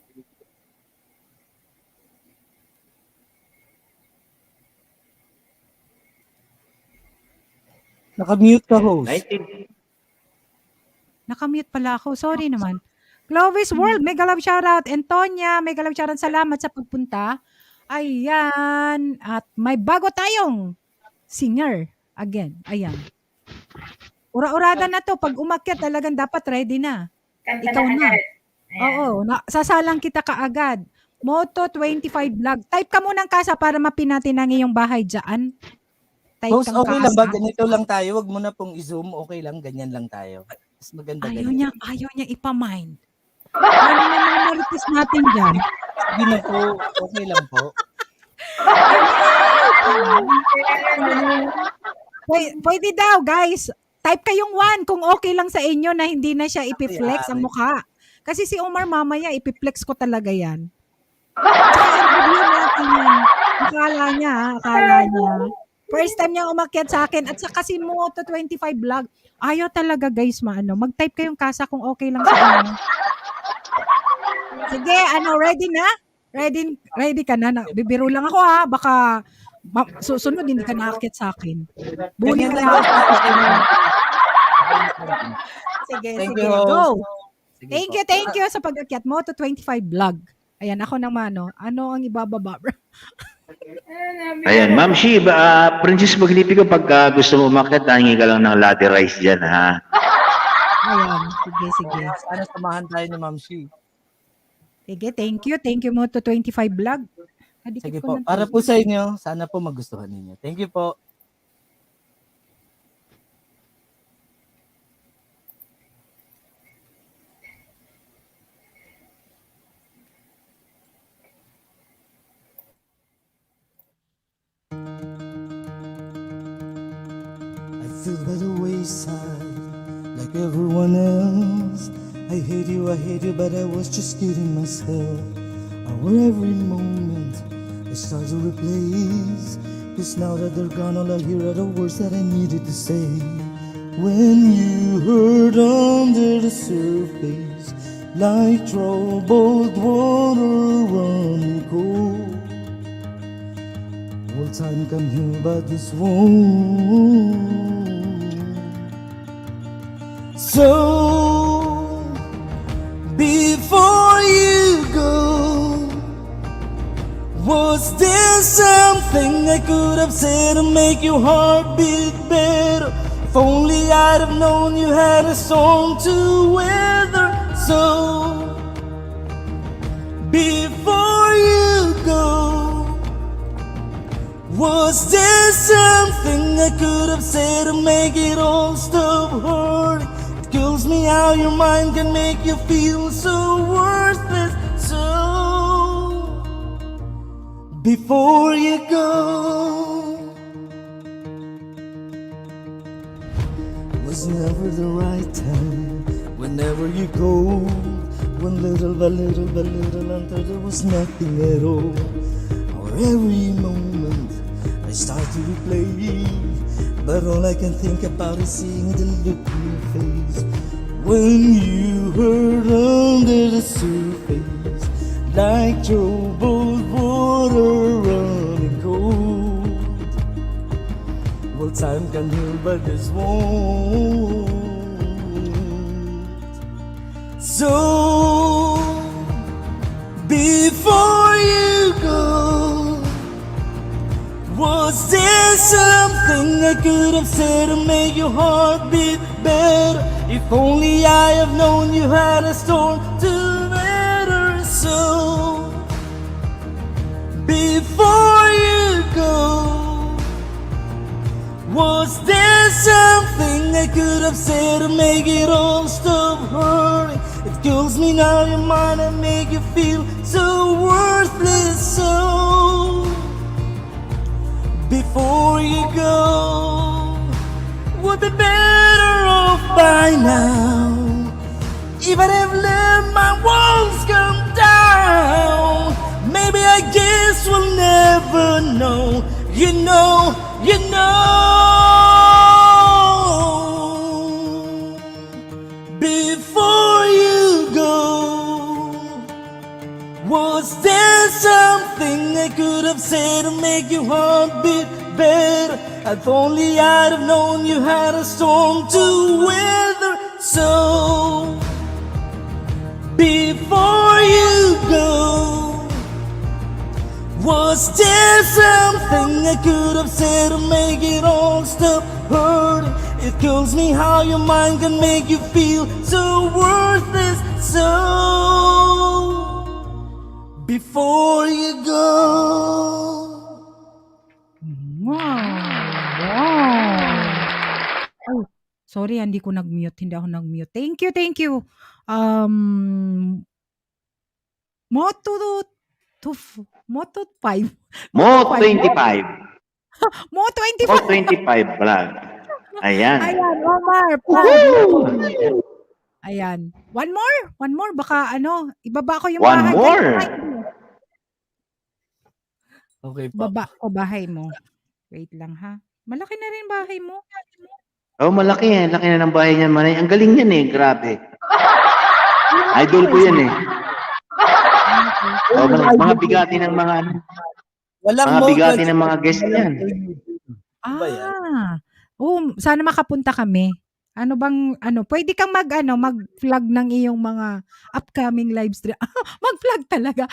Nakamute ka, host. 19. Nakamute pala ako. Sorry naman. Clovis World, mega love shoutout. Antonia, mega love shoutout. Salamat sa pagpunta. Ayan. At may bago tayong singer. Again. Ayan. Ura-urada na to. Pag umakyat, talagang dapat ready na. Kanta Ikaw na na. agad. Ayan. Oo. Sasalang kita kaagad. Moto 25 vlog. Type ka munang kasa para mapinatin ang iyong bahay dyan. Type Host, kang okay lang ba? kasa. Ganito lang tayo. Wag mo na pong i-zoom. Okay lang. Ganyan lang tayo. Mas maganda Ayaw ganyan. niya ipamind. Ano na mga marites natin dyan? Sige na po. Okay lang po. Pwede daw, guys. Type kayong 1 kung okay lang sa inyo na hindi na siya ipiflex ang mukha. Kasi si Omar mamaya ipiflex ko talaga yan. Tsaka interview natin yan. Akala niya. First time niya umakyat sa akin at saka si Moto 25 vlog. Ayaw talaga guys mag-type kayong kasa kung okay lang sa inyo. Sige, ready na? Ready ka na? Bibiro lang ako ha, baka susunod hindi ka naakyat sa akin. Bully ka na. Sige, Thank sige, you, go. host. Sige Thank you sa pag-akyat mo to 25 vlog. Ayan, ako naman, ano ang ibababa, bro? Ayan, Ma'am Shi, Princess Magnifico, pag gusto mo umakyat, hingi ka lang ng latte rice dyan, ha? Ayan, sige. Sana samahan tayo ni Ma'am Shi. Sige, thank you. Thank you mo to 25 vlog. Adikit Sige ko po. na to. Para po sa inyo, sana po magustuhan ninyo. Thank you po. I feel by the wayside like everyone else. I hate you, but I was just kidding myself. Our every moment I start to replace. Cause now that they're gone, all I hear are the words that I needed to say. When you hurt under the surface, like troubled water running cold. All time can heal, but this won't. So, before you go, was there something I could have said to make your heart beat better? If only I'd have known you had a storm to weather. So, before you go, was there something I could have said to make it all stop hurting? It kills me how your mind can make you feel so worthless. So, before you go, was never the right time. Whenever you go, one little by little by little until there was nothing at all. Or every moment I start to replay, but all I can think about is seeing the look in your face. When you hurt under the surface, like troubled water running cold. Well, time can heal, but this won't. So, before you go, was there something I could have said to make your heart beat better? If only I have known you had a storm to weather. So, before you go, was there something I could have said to make it all stop hurting? It kills me now, your mind, and make you feel so worthless. So, before you go, would be better off by now. Even if let my walls come down, maybe I guess we'll never know. You know. Before you go, was there something I could have said to make your heart beat better? If only I'd have known you had a storm to weather. So, before you go, was there something I could have said to make it all stop hurting? It kills me how your mind can make you feel so worthless. So, before you go. Wow. Oh, sorry, hindi ako nag-mute. Thank you. Moto Moto 5. Mo Moto 5. 25. Mo Mo 25. 25 vlog. Ayan. Ayan, Omar. Pag. Ayan. One more? One more? Baka ano, ibaba ko yung One bahay. more. Guys, Okay po. baba ko bahay mo. Wait lang ha. Malaki na rin bahay mo. Oh, malaki eh. Laki na ng bahay niyan, Manay. Ang galing yan eh. Grabe. Idol ko yan eh. Oh, mga bigati ng mga ano. Walang Mga mo bigati ng 25, mga guest walang yan. Ba yan? Sana makapunta kami. Ano bang pwede kang mag-vlog ng iyong mga upcoming live stream. Mag-vlog talaga.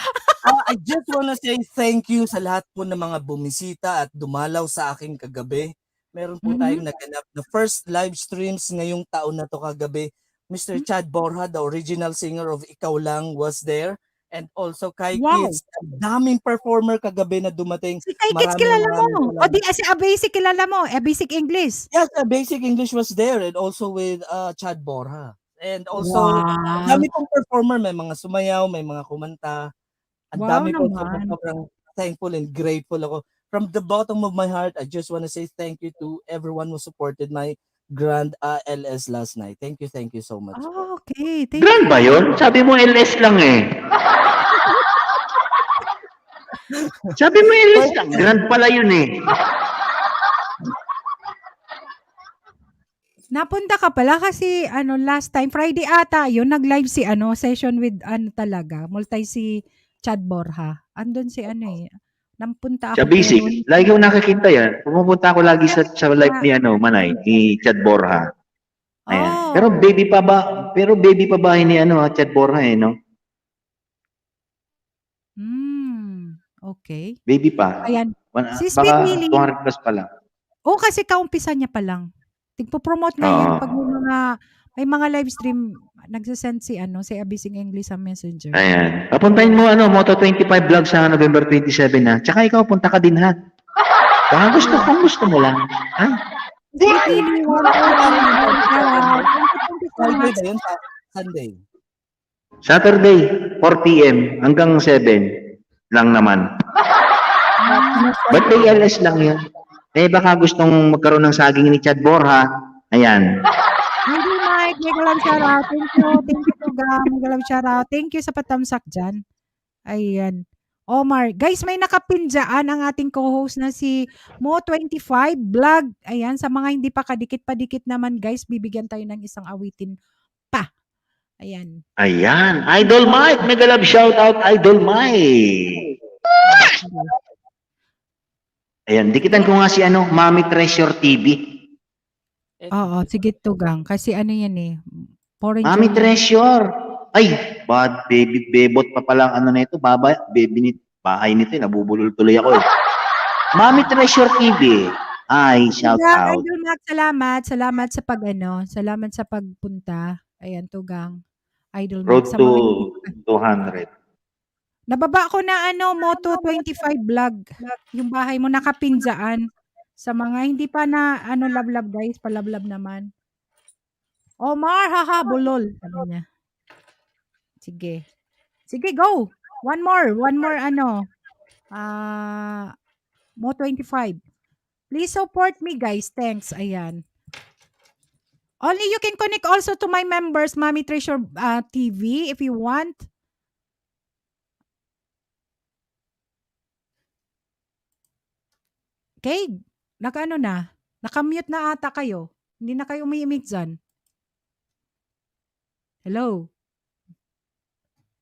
I just wanna say thank you sa lahat po ng mga bumisita at dumalaw sa akin kagabi. Meron po tayong naganap na first live streams ngayong taon na to kagabi. Mr. Chad Borja, the original singer of Ikaw Lang, was there. And also Kai Wow. Kids. Ang daming performer kagabi na dumating. Si Kai Kids Maraming kilala mo. salamat. O di si Basic kilala mo. Basic English. Yes, Basic English was there and also with Chad Borja. And also, ang Wow. dami pong performer. May mga sumayaw, may mga kumanta. Ang Wow dami po. naman. Sobrang thankful and grateful ako. From the bottom of my heart, I just want to say thank you to everyone who supported my grand LS last night. Thank you so much. Okay. Thank Grand you. ba yun? Sabi mo LS lang eh. Sabi mo LS lang. Grand pala yun eh. Napunta ka pala kasi last time Friday ata yun nag-live si session with talaga multi si Chad Borja. Andun si Napunta Sa ako basic. pero Lagi ko nakikita yan. Pumupunta ako lagi sa live ni Manay, ni Chad Borja. Ayan. Pero baby pa ba ni Chad Borja eh, no? Okay. Baby pa. Ayan. Si Sweet Baka Willie. 200 plus pa lang. Kasi kaumpisa niya pa lang. Tigpo-promote na yan pag may mga live stream nagsasend si Abising English sa Messenger. Ayan. Papuntahin mo Moto 25 vlog sa November 27 na. Tsaka ikaw punta ka din ha. Baka gusto mo lang. Ha? Sweet Willie, Friday ba yun? Sunday. Saturday, 4 p.m. hanggang 7 lang naman. Birthday LS lang yun. Baka gustong magkaroon ng saging ni Chad Borja. Ayan. Hindi, Mike. Megalang shoutout. Thank you. Thank you, Tugam. Megalang shoutout. Thank you sa patamsak dyan. Ayan. Omar. Guys, may nakapin dyan ang ating co-host na si Mo25 Vlog. Ayan. Sa mga hindi pa kadikit-padikit naman, guys, bibigyan tayo ng isang awitin pa. Ayan. Ayan. Idol Mike. Mega love shoutout, Idol Mike. Ayan. Dikitan ko nga si Mami Treasure TV. Oo, sige Tugang. Kasi yan eh. Mami Treasure. Ay, bad baby bebot pa pala nito. Bahay nito. Nabubulol tuloy ako eh. Mami Treasure TV. Ay, shout out. Idol Mac, salamat. Salamat sa salamat sa pagpunta. Ayan, Tugang. Idol Road Mac. Sa to mga 200. Nababa ko na Moto 25 vlog. Yung bahay mo nakapinjaan. Sa mga hindi pa na love guys, palablab naman. Omar, haha, bulol. Sabi niya. Sige. Sige, go. One more Mo 25. Please support me guys. Thanks. Ayan. Only you can connect also to my members, Mami Treasure TV if you want. Okay, nakamute na ata kayo. Hindi na kayo umiimik dyan. Hello?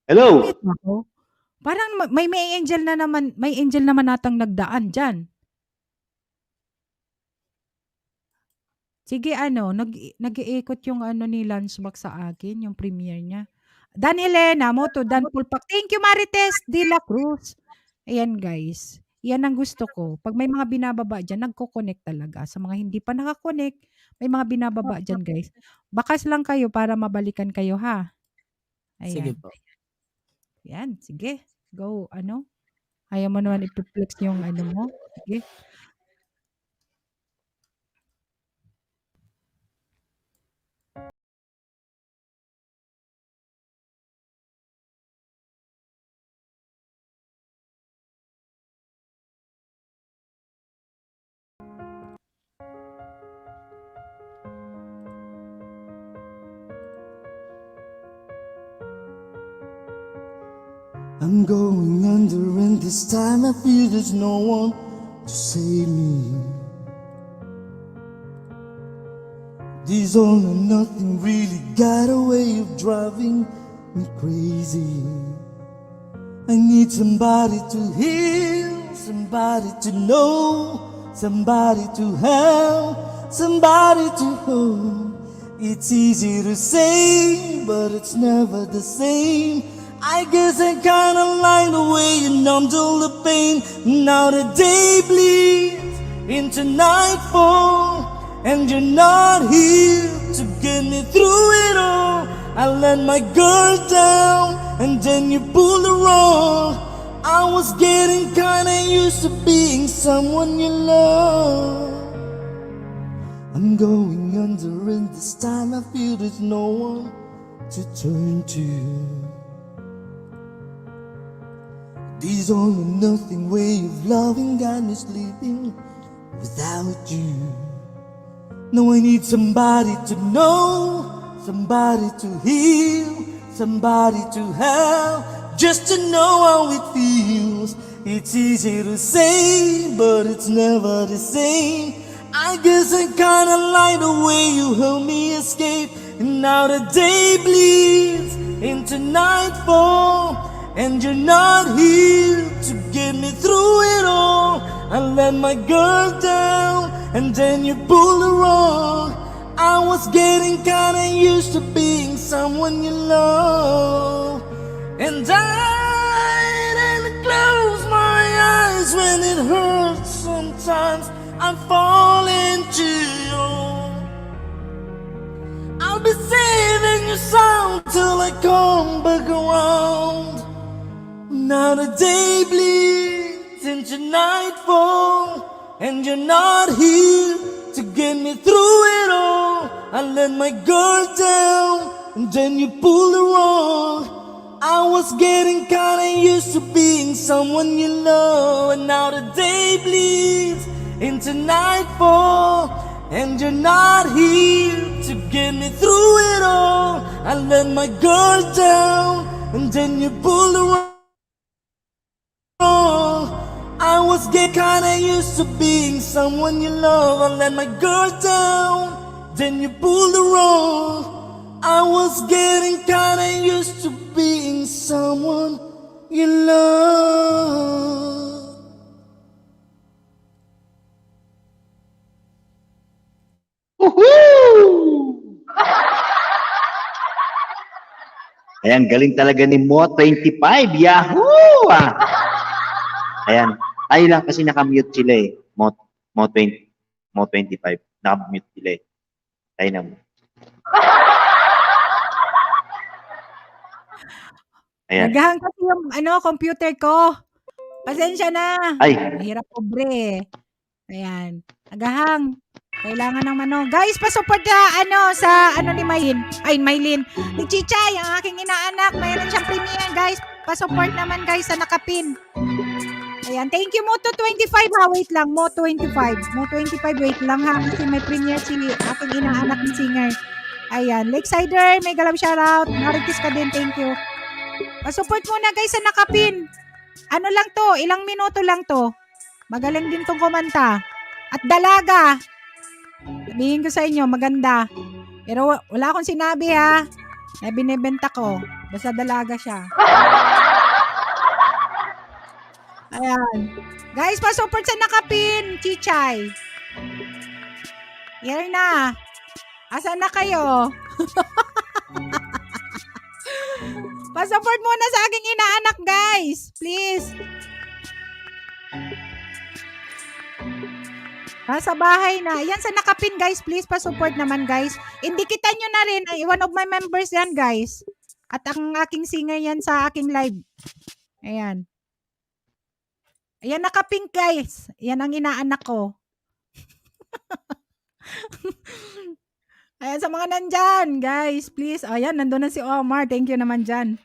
Hello? Nakamute na ako? Parang may angel naman natang nagdaan dyan. Sige, nag-iikot yung ni Lunchbox sa akin, yung premiere niya. Dan Helena, Moto, Dan Pulpak. Thank you, Marites de la Cruz. Ayan, guys. Yan ang gusto ko. Pag may mga binababa dyan, nagko-connect talaga. Sa mga hindi pa nakakonect, may mga binababa dyan, guys. Bakas lang kayo para mabalikan kayo, ha? Ayan. Sige po. Yan, sige. Go, Ayaw mo naman ipiplex yung mo. Sige. I'm going under, and this time I feel there's no one to save me. This all or nothing really got a way of driving me crazy. I need somebody to heal, somebody to know, somebody to help, somebody to hold. It's easy to say, but it's never the same. I guess I kinda like the way you numbed all the pain. Now the day bleeds into nightfall, and you're not here to get me through it all. I let my guard down, and then you pulled the rug. I was getting kinda used to being someone you love. I'm going under, and this time I feel there's no one to turn to. This all or nothing way of loving got me sleeping without you. Now I need somebody to know, somebody to heal, somebody to help, just to know how it feels. It's easy to say, but it's never the same. I guess I kinda like the way you help me escape. And now the day bleeds into nightfall, and you're not here to get me through it all. I let my guard down, and then you pulled the rug. I was getting kinda used to being someone you love. And I didn't close my eyes when it hurts. Sometimes I fall into you. I'll be saving your sound till I come back around. Now the day bleeds into nightfall, and you're not here to get me through it all. I let my guard down, and then you pulled the rug. I was getting kinda used to being someone you love. And now the day bleeds into nightfall, and you're not here to get me through it all. I let my guard down, and then you pulled the rug. I was getting kinda used to being someone you love. I let my guard down, then you pulled the rug. I was getting kinda used to being someone you love. Ayan, galing talaga ni Mo25. Yahoo! Ayan, tayo lang kasi nakamute sila eh. Mo25. Nakamute sila eh. Tayo na mo. Ayan. Nagahang kasi yung computer ko. Pasensya na. Ay, Mahirap pobre. Ayan. Nagahang. Kailangan ng Guys, pa-support sa ni Maylin. Ay, Maylin. Ni Chichay, ang aking inaanak. Mayroon siyang premiere, guys. Pa-support naman, guys, sa nakapin. Ayan. Thank you, Moto25 ha. Wait lang. Moto25, wait lang ha. Kasi may premiere si aking inaanak ng singer. Ayan. Lakesider, may galab shoutout. Maritis ka din. Thank you. Pa-support muna, guys, sa nakapin. Ano lang to? Ilang minuto lang to. Magaling din tong kumanta. At dalaga. Sabihin ko sa inyo, maganda. Pero wala akong sinabi ha. Na binibenta ko. Basta dalaga siya. Ayan. Guys, pa-support sa nakapin. Chichay. Yan na. Asan na kayo? Pa-support muna sa aking inaanak, guys. Please. Sa bahay na. Yan sa nakapin, guys. Please, pa-support naman, guys. Indikitan nyo na rin. One of my members yan, guys. At ang aking singer yan sa aking live. Ayan. Ayan, nakapin, guys. Yan ang inaanak ko. Ayan, sa mga nandyan, guys. Please. Ayan, nandun na si Omar. Thank you naman dyan.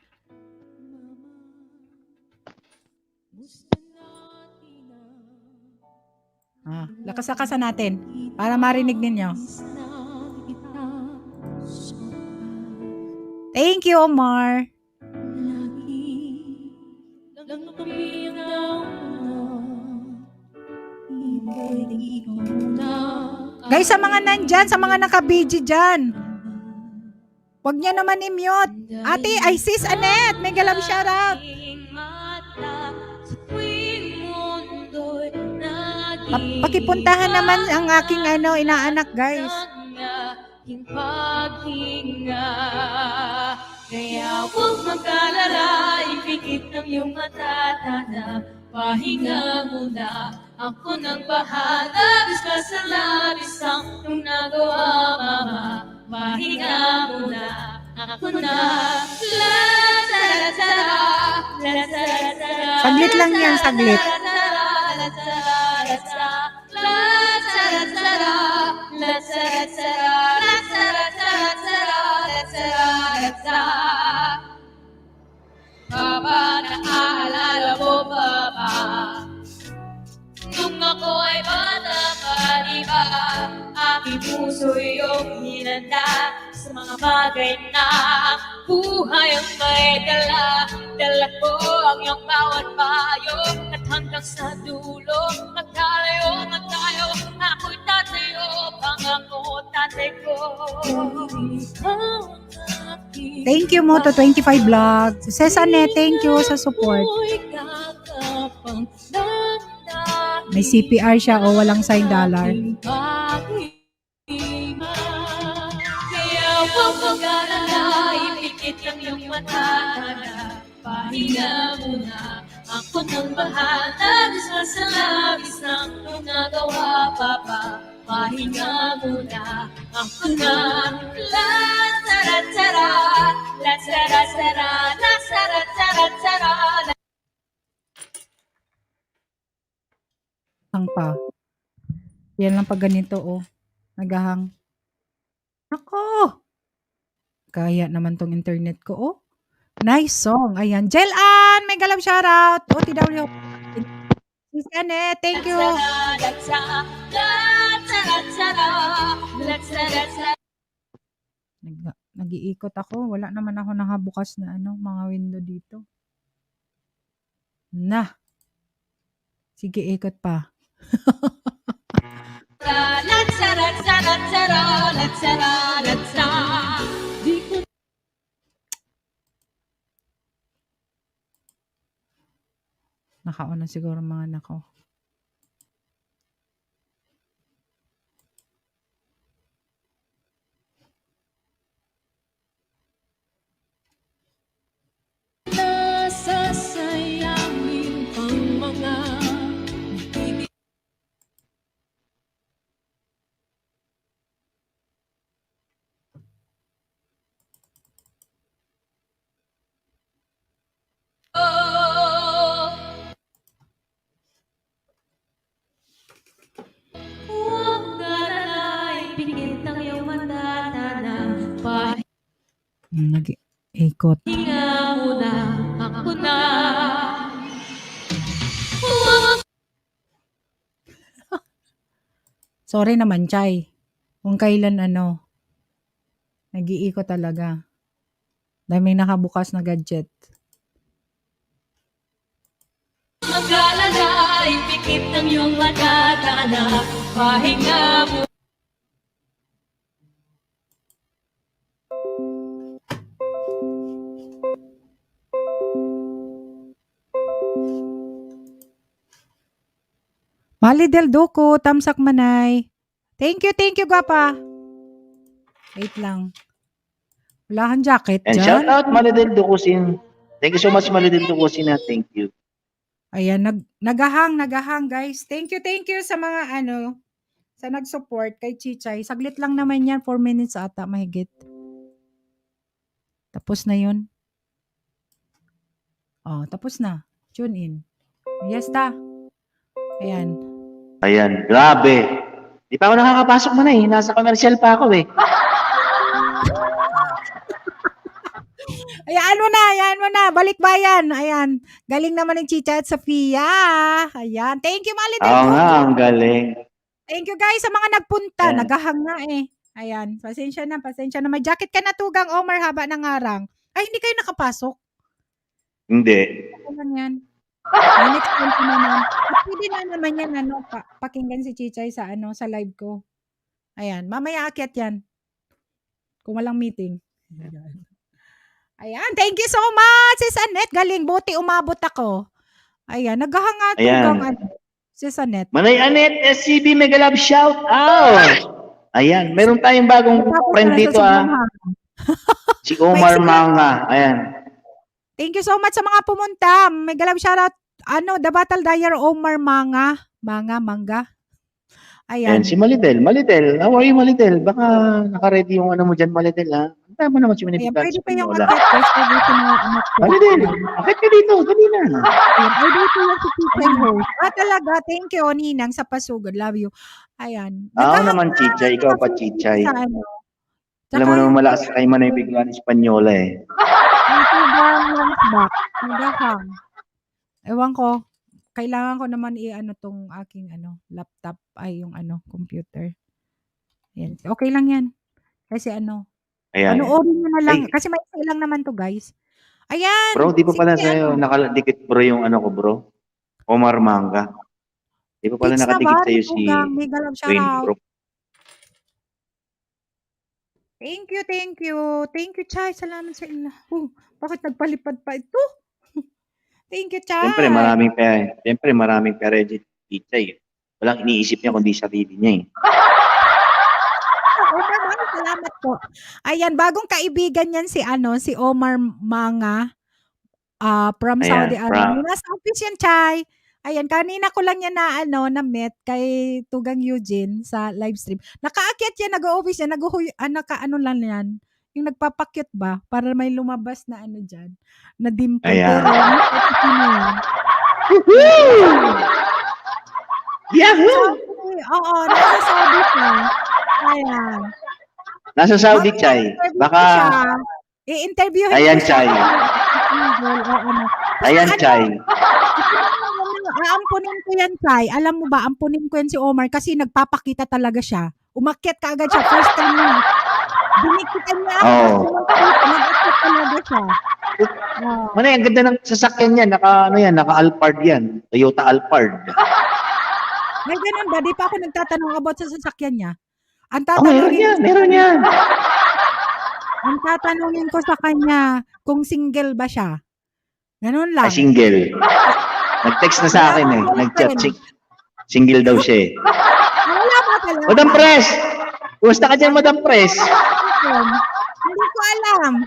Lakas-lakasan natin para marinig ninyo. Thank you, Omar. Guys, sa mga nandyan, sa mga naka-BG dyan, huwag niya naman i-mute. Ate, ay sis Annette, may galam shoutout. Pakipuntahan naman ang aking inaanak, guys. Kaya huwag mag-alala, ipikit ng iyong mata, tana, pahinga muna. Ako nang bahala, bis ka sa labis ang iyong nagawa, mama. Pahinga muna, ako na. Saglit lang yan, saglit. Baba, naaalala mo ba ba? Nung ako ay bata pa, di ba? Aking puso iyong hinanda sa mga bagay na buhay ang may dala. Dala ko ang iyong bawat payo at hanggang sa dulo magkalayo man tayo. Ako'y tatayo, pangako tatay ko. Thank you mo to 25 vlog. Sis Annette, thank you sa support. May CPR siya o walang sign dollar. Kaya huwag mag-alala, ipikit ang iyong mata, pahinga muna. Ako nang bahala, isa sa labis ng iyong nagawa, papa. Pahinga muna, ako na. La-tara-tara, la-tara-tara, la-tara-tara-tara. Hang pa. Yan lang pag ganito, oh. Nagahang. Ako! Kaya naman tong internet ko, oh. Nice song. Ayan. Jelan! May galam shoutout. OTW. Sis Annette, thank you. Nag-iikot ako. Wala naman ako nakabukas na mga window dito. Na. Sige, ikot pa. Naka-on na siguro mga anak ko. Nasasayangin ang mga Nag-ikot. muna, ako na. Sorry naman, Chay. Kung kailan nag-iikot talaga. Dahil may nakabukas na gadget. Mag-alala, ipikit ng iyong mata, tana, pahinga mo. Mali del Duco, Tamsak Manay. Thank you, Gwapa. Wait lang. Wala kang jacket And dyan. shout out Maridel Ducusin. Thank you so much Maridel Ducusin. Thank you. Ayan, nagahang guys. Thank you sa mga sa nag-support kay Chichay. Saglit lang naman yan, 4 minutes ata mahigit. Tapos na yun. Oh, tapos na. Tune in. Yes ta. Ayan. Ayan, grabe. Di pa ako nakakapasok man eh. Nasa commercial pa ako eh. Ayan mo na. Balik bayan. Ayan. Galing naman ng Chicha at Sofia. Ayan. Thank you, Mali. Oo nga, ang galing. Thank you guys sa mga nagpunta. Ayan. Nagahang na eh. Ayan. Pasensya na. May jacket ka na tugang, Omar, haba ng arang. Ay, hindi kayo nakapasok. Hindi. Ano yan? Ay, next time ko naman. At pwede na naman yan, pakinggan si Chichay sa, sa live ko. Ayan, mamaya akyat yan. Kung walang meeting. Ayan, thank you so much, Sis Annette. Galing, buti umabot ako. Ayan, naghahangat Ayan. Sis Annette. Manay Anet, SCB Mega Love shout out. Ayan, meron tayong bagong Tapos friend na dito sa ah. sobrang hangin. Si Omar May Manga. Ayan. Thank you so much sa mga pumunta. Mega love shoutout. The Battle Dyer Omar Manga. Manga. Ayan, Ayan. si Malitel. Malitel, how are you, Malitel? Baka naka-ready yung ano mo dyan, Malitel, ha? Ang tama naman si Ayan, Malitel. pwede pa yung akyat guys. Pwede sa mga anak ko. Malitel, akit ka dito, dali na. Ayan, ay dito yung si Chichay host. Talaga, thank you, Ninang, sa pasugod. Love you. Ayan. Ako naman, Chichay, ikaw pa, Chichay. Sa Alam mo naman malakas kay Manay bigla ng Espanyola eh. Nagahang. Ewan ko. Kailangan ko naman tong aking laptop ay yung computer. Yan. Okay lang yan. Kasi Ayan. panoorin nyo na lang. Ay. Kasi may isa lang naman to guys. Ayan. Bro, di pa pala Sige, sa'yo nakadikit bro yung ko bro. Omar Manga. Di pa pala Thanks nakadikit naman, sa'yo si Tugang. Mega love Wayne shoutout. bro. Thank you. Thank you, Chay. Salamat sa inyo. Bakit nagpalipad pa ito? Thank you, Chay. Siyempre maraming pera dyan, Chichay. Walang iniisip niya kundi sarili niya eh. Oo naman, salamat po. Ayan, bagong kaibigan yan si Omar Manga from Ayan, Saudi Arabia. Nasa office yan, Chay. Ayan, kanina ko lang yan na-met kay Tugang Eugene sa live stream. Nakaakyat yan, nag-office yan, lang yan. Yung nagpapakyut ba para may lumabas na dyan, na dimple. Ayan. Pero, nasa yan. Yahoo! Oo, nasa Saudi pa. Ayan. Nasa Saudi, Chay. Baka, I-interviewin ayan, ko siya. Chay. Ayan, Chay. Aampunin ko yan, Chay. Alam mo ba, ampunin ko yan si Omar kasi nagpapakita talaga siya. Umakyat ka agad siya. First time niya. Binikitan niya ako. Oo. Nag-akyat talaga siya. Manay, ang ganda ng sasakyan niya. Naka Alphard yan. Toyota Alphard. May ganun ba? Di pa ako nagtatanong about sa sasakyan niya. Ang Meron yan. Ang tatanungin ko sa kanya, kung single ba siya. Ganun lang. Single. Nag-text na sa akin eh. Nag-chat. Single daw siya eh. Wala ba talaga? Madam Pres! Kumusta ka dyan, Madam Pres? Hindi ko alam.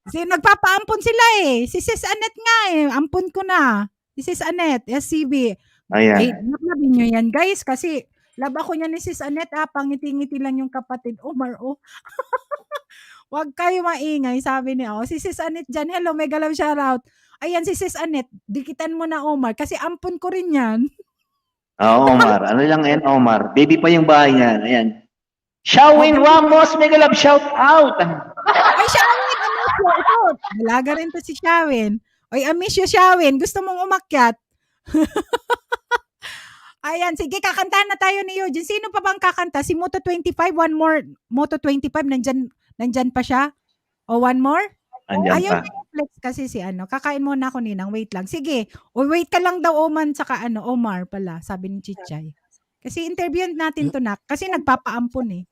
Kasi nagpapaampon sila eh. Si Sis Annette nga eh. Ampon ko na. Si Sis Annette, SCB. Ayan. Eh, naklabi nyo yan guys. Kasi laba ko niya ni Sis Annette pangiti-ngiti lang yung kapatid. Omar, Huwag kayo maingay, sabi niya. Si Sis Annette dyan. Hello, mega love shoutout. Ayan si Sis Annette. Dikitan mo na Omar. Kasi ampon ko rin yan. Oo, Omar. Ano lang yan, Omar? Baby pa yung bahay niya. Ayan. Shawin Ramos, mega love shout out. Ay, Shawin, amiss you. Ito, dalaga rin to si Shawin. Oy, amiss you, Shawin. Gusto mong umakyat? Ayan, sige, kakantahan na tayo ni Eugene. Sino pa bang kakanta? Si Moto25, one more. Moto25, nandyan pa siya? O one more? Andyan Ayaw pa. niya flex kasi si kakain muna ako Ninang, wait lang. Sige, wait ka lang daw Oman, saka Omar pala, sabi ni Chichay. Kasi interview natin to nak, kasi nagpapaampon eh.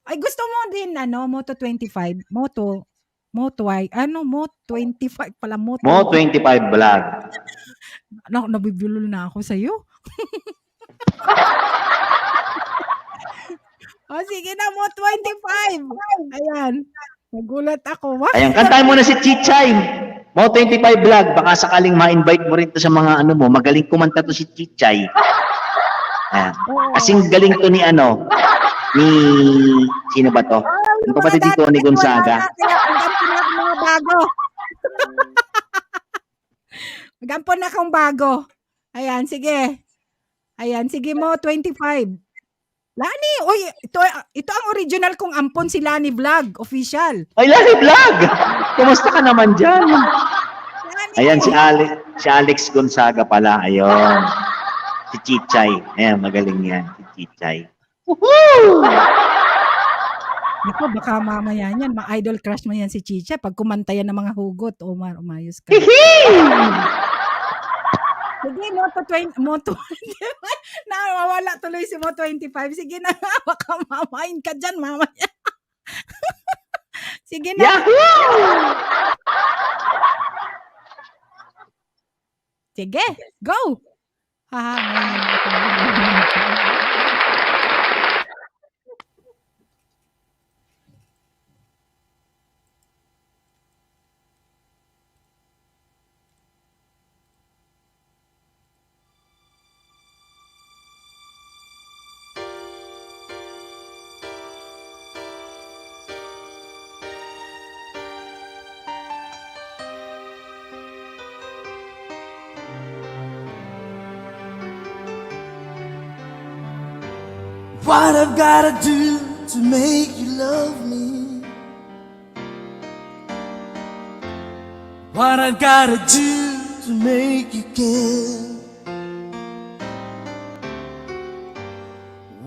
Ay, gusto mo din, Moto25, Moto25 pala, Mo 25 vlog. Nabibulol na ako sa'yo. Sige na, Moto25. Ayan. Nagulat ako. Ayan, kantahin mo na si Chichay. Mo 25 vlog. Baka sakaling ma-invite mo rin to sa mga mo. Magaling kumanta to si Chichay. Ayan. Kasing galing to ni sino ba to? Yung kapatid dito ni Gonzaga. Magampon na akong bago. Ayan, sige. Ayan, sige mo, 25. Lani, ito ang original kong ampon si Lani Vlog, official. Ay, Lani Vlog! Kumusta ka naman dyan? Ayan, si Alex Gonzaga pala. Ayun. Si Chichay. Ayan, magaling yan. Si Chichay. Woohoo! Naku, baka mamaya yan. Ma-idol crush mo yan si Chicha. Pag kumanta yan ng mga hugot, Omar, umayos ka. Sige, Moto 25. Nawawala tuloy si Moto 25. Sige na nga, baka mamain ka dyan, mamaya. Sige na. Yahoo! Sige, go! Hahangayin natin. What I've gotta do to make you love me? What I've gotta do to make you care?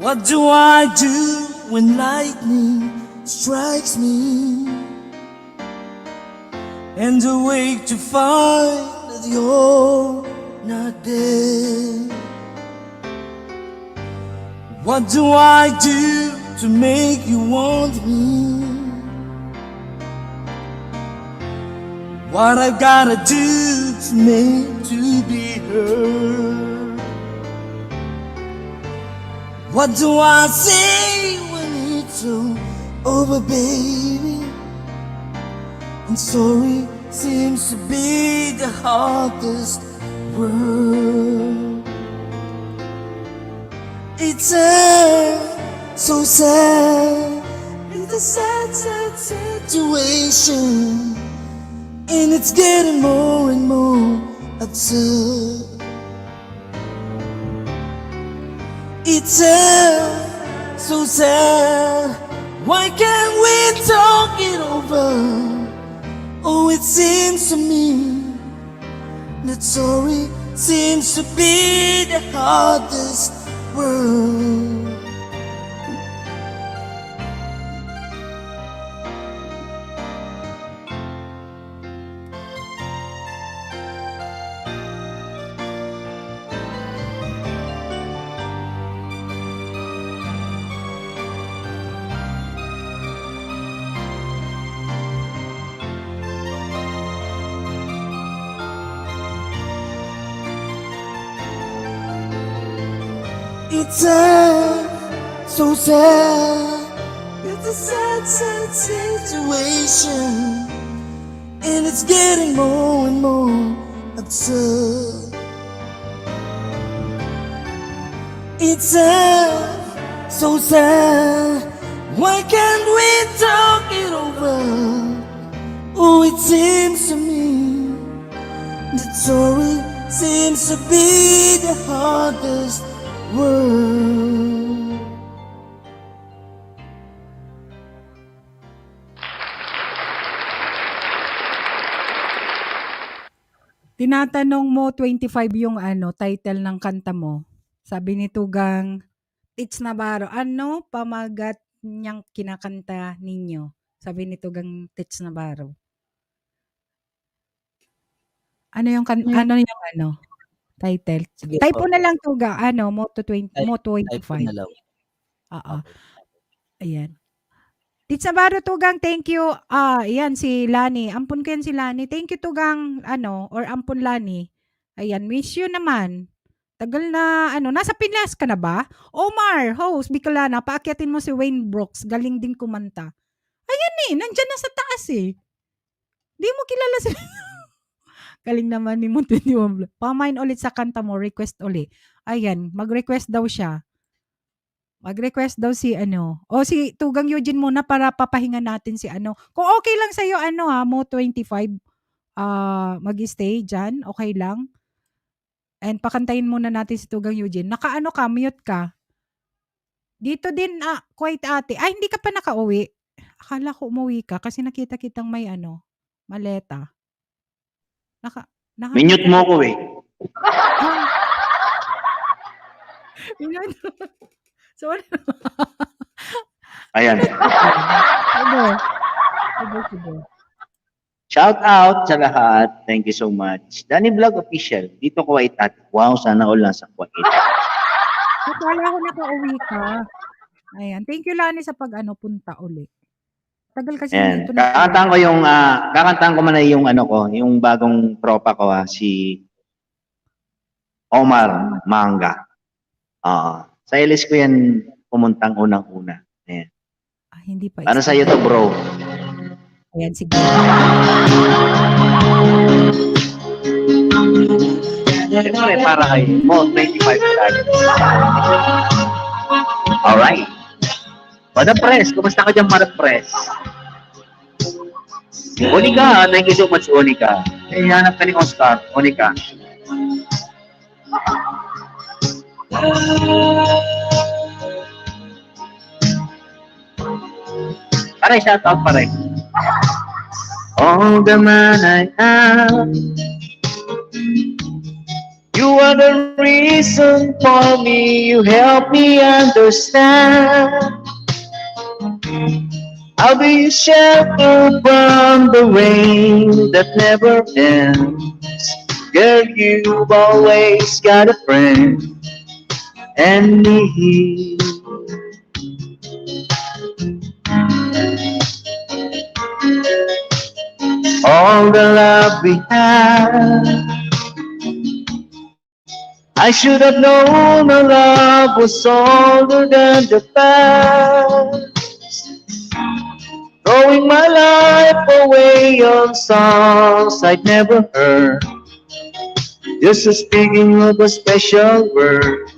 What do I do when lightning strikes me and awake to find that you're not there? What do I do to make you want me? What I've gotta do to make to be heard? What do I say when it's all over, baby? And sorry seems to be the hardest word. It's so sad. It's a sad, sad situation, and it's getting more and more absurd. It's so sad. Why can't we talk it over? Oh, it seems to me that sorry seems to be the hardest word. It's so sad. It's a sad, sad situation, and it's getting more and more absurd. It's so sad. Why can't we talk it over? Oh, it seems to me that sorry seems to be the hardest word. Tinatanong mo 25 yung title ng kanta mo. Sabi ni Tugang Tits Navarro, ano pamagat niyang kinakanta ninyo? Sabi ni Tugang Tits Navarro. Ano yung title? Sige Type po. mo na lang Tuga, Moto 20, Moto Type ko 25. na lang. Oo. Ayan. Tits Navarro, Tugang, thank you. Ayan si Lani. Ampun ko yan si Lani. Thank you, Tugang, or Ampun Lani. Ayan, miss you naman. Tagal na, nasa Pinas ka na ba? Omar, host, Bicolana, paakyatin mo si Wayne Brooks. Galing din kumanta. Ayan nandyan na sa taas eh. Di mo kilala si... Galing naman ni Moon 21. Pamain ulit sa kanta mo, request ulit. Ayan, mag-request daw siya. Mag-request daw si si Tugang Eugene muna para papahinga natin si Kung okay lang sa'yo, Mo 25, mag-stay dyan, okay lang. And pakantayin muna natin si Tugang Eugene. Ka, mute ka. Dito din, quite ate. Ay, hindi ka pa nakauwi. Akala ko umuwi ka kasi nakita kitang may maleta. Minute mo ko eh. Sorry. Ayan. Sige. Shout out sa lahat. Thank you so much. Danny Vlog Official. Dito Kuwait at wow, sana all lang sa Kuwait. Akala ko nakauwi ka. Ayan. Thank you, Lani, sa punta uli. Tagal kasi Ayan. dito na. Kakantahan ko man na yung yung bagong tropa ko si Omar Manga. Sa LS ko yan pumuntang unang-una. Ayan. Hindi pa. Para sa iyo to, bro. Ayan, sige. Siyempre, para kay mo, 25 tayo. Alright. Madam Press, kumusta ka dyan, Madam Press? Onika, thank you so much, Onika. Hanap ka ni Oscar, Onika. Pare, shout out pare. All the man I am, you are the reason for me, you help me understand. I'll be your shelter from the rain that never ends. Girl, you've always got a friend and me. All the love we had, I should have known our love was older than the past. Throwing my life away on songs I'd never heard, just speaking of a special word.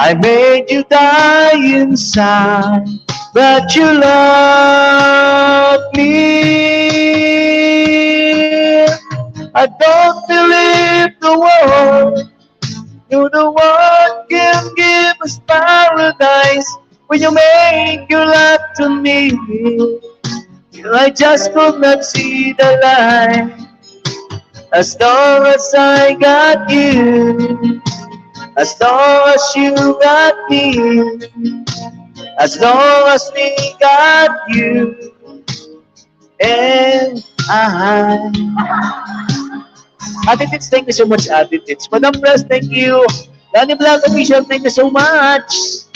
I made you die inside, but you love me. I don't believe the world, you're the one can give us paradise. When you make your love to me, I just could not see the light. As long as I got you, as long as you got me, as long as we got you and I. Attitudes, thank you so much, Attitudes. Madam Press, thank you. Danny Vlog Official, thank you so much.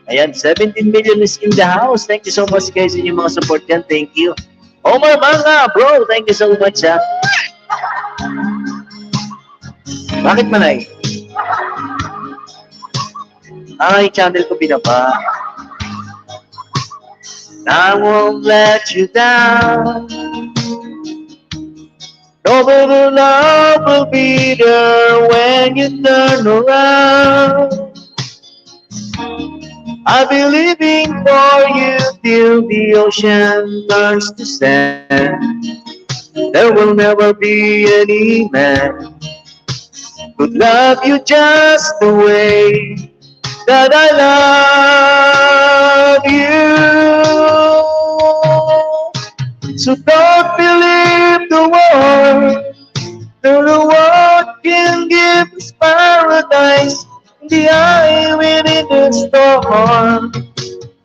Ayan, 17 million is in the house. Thank you so much, guys, sa inyong mga support yan. Thank you. Omar Manga, bro, thank you so much, ha. Bakit manay? Ay, channel ko binaba. I won't let you down. No better love will be there when you turn around. I'll be living for you till the ocean turns to sand. There will never be any man who'd love you just the way that I love you. So don't believe the world, no one can give us paradise. The eye within the storm,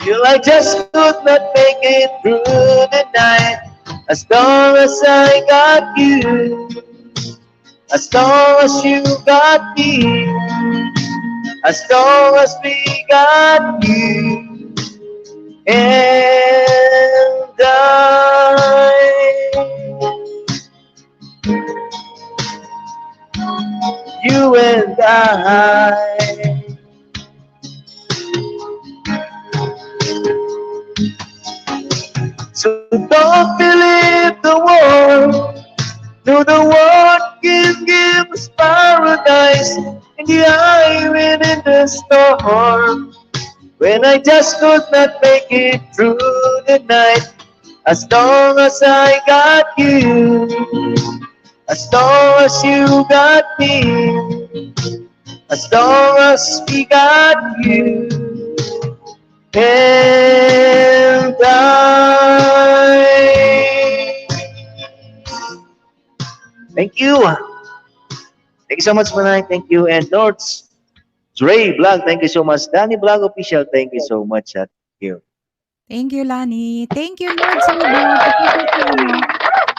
till I just could not make it through the night. As long as I got you, as long as you got me, as long as we got you and I. You and I. So don't believe the world, no, the world can give us paradise in the eye within the storm. When I just could not make it through the night, as long as I got you, as long as you got me, as long as we got you and I. Thank you. Thank you so much, Manay. Thank you. And Lords, Dre Vlog, thank you so much. Danny Vlog Official, thank you so much. Thank you. Thank you, Lani. Thank you, Lord Silva.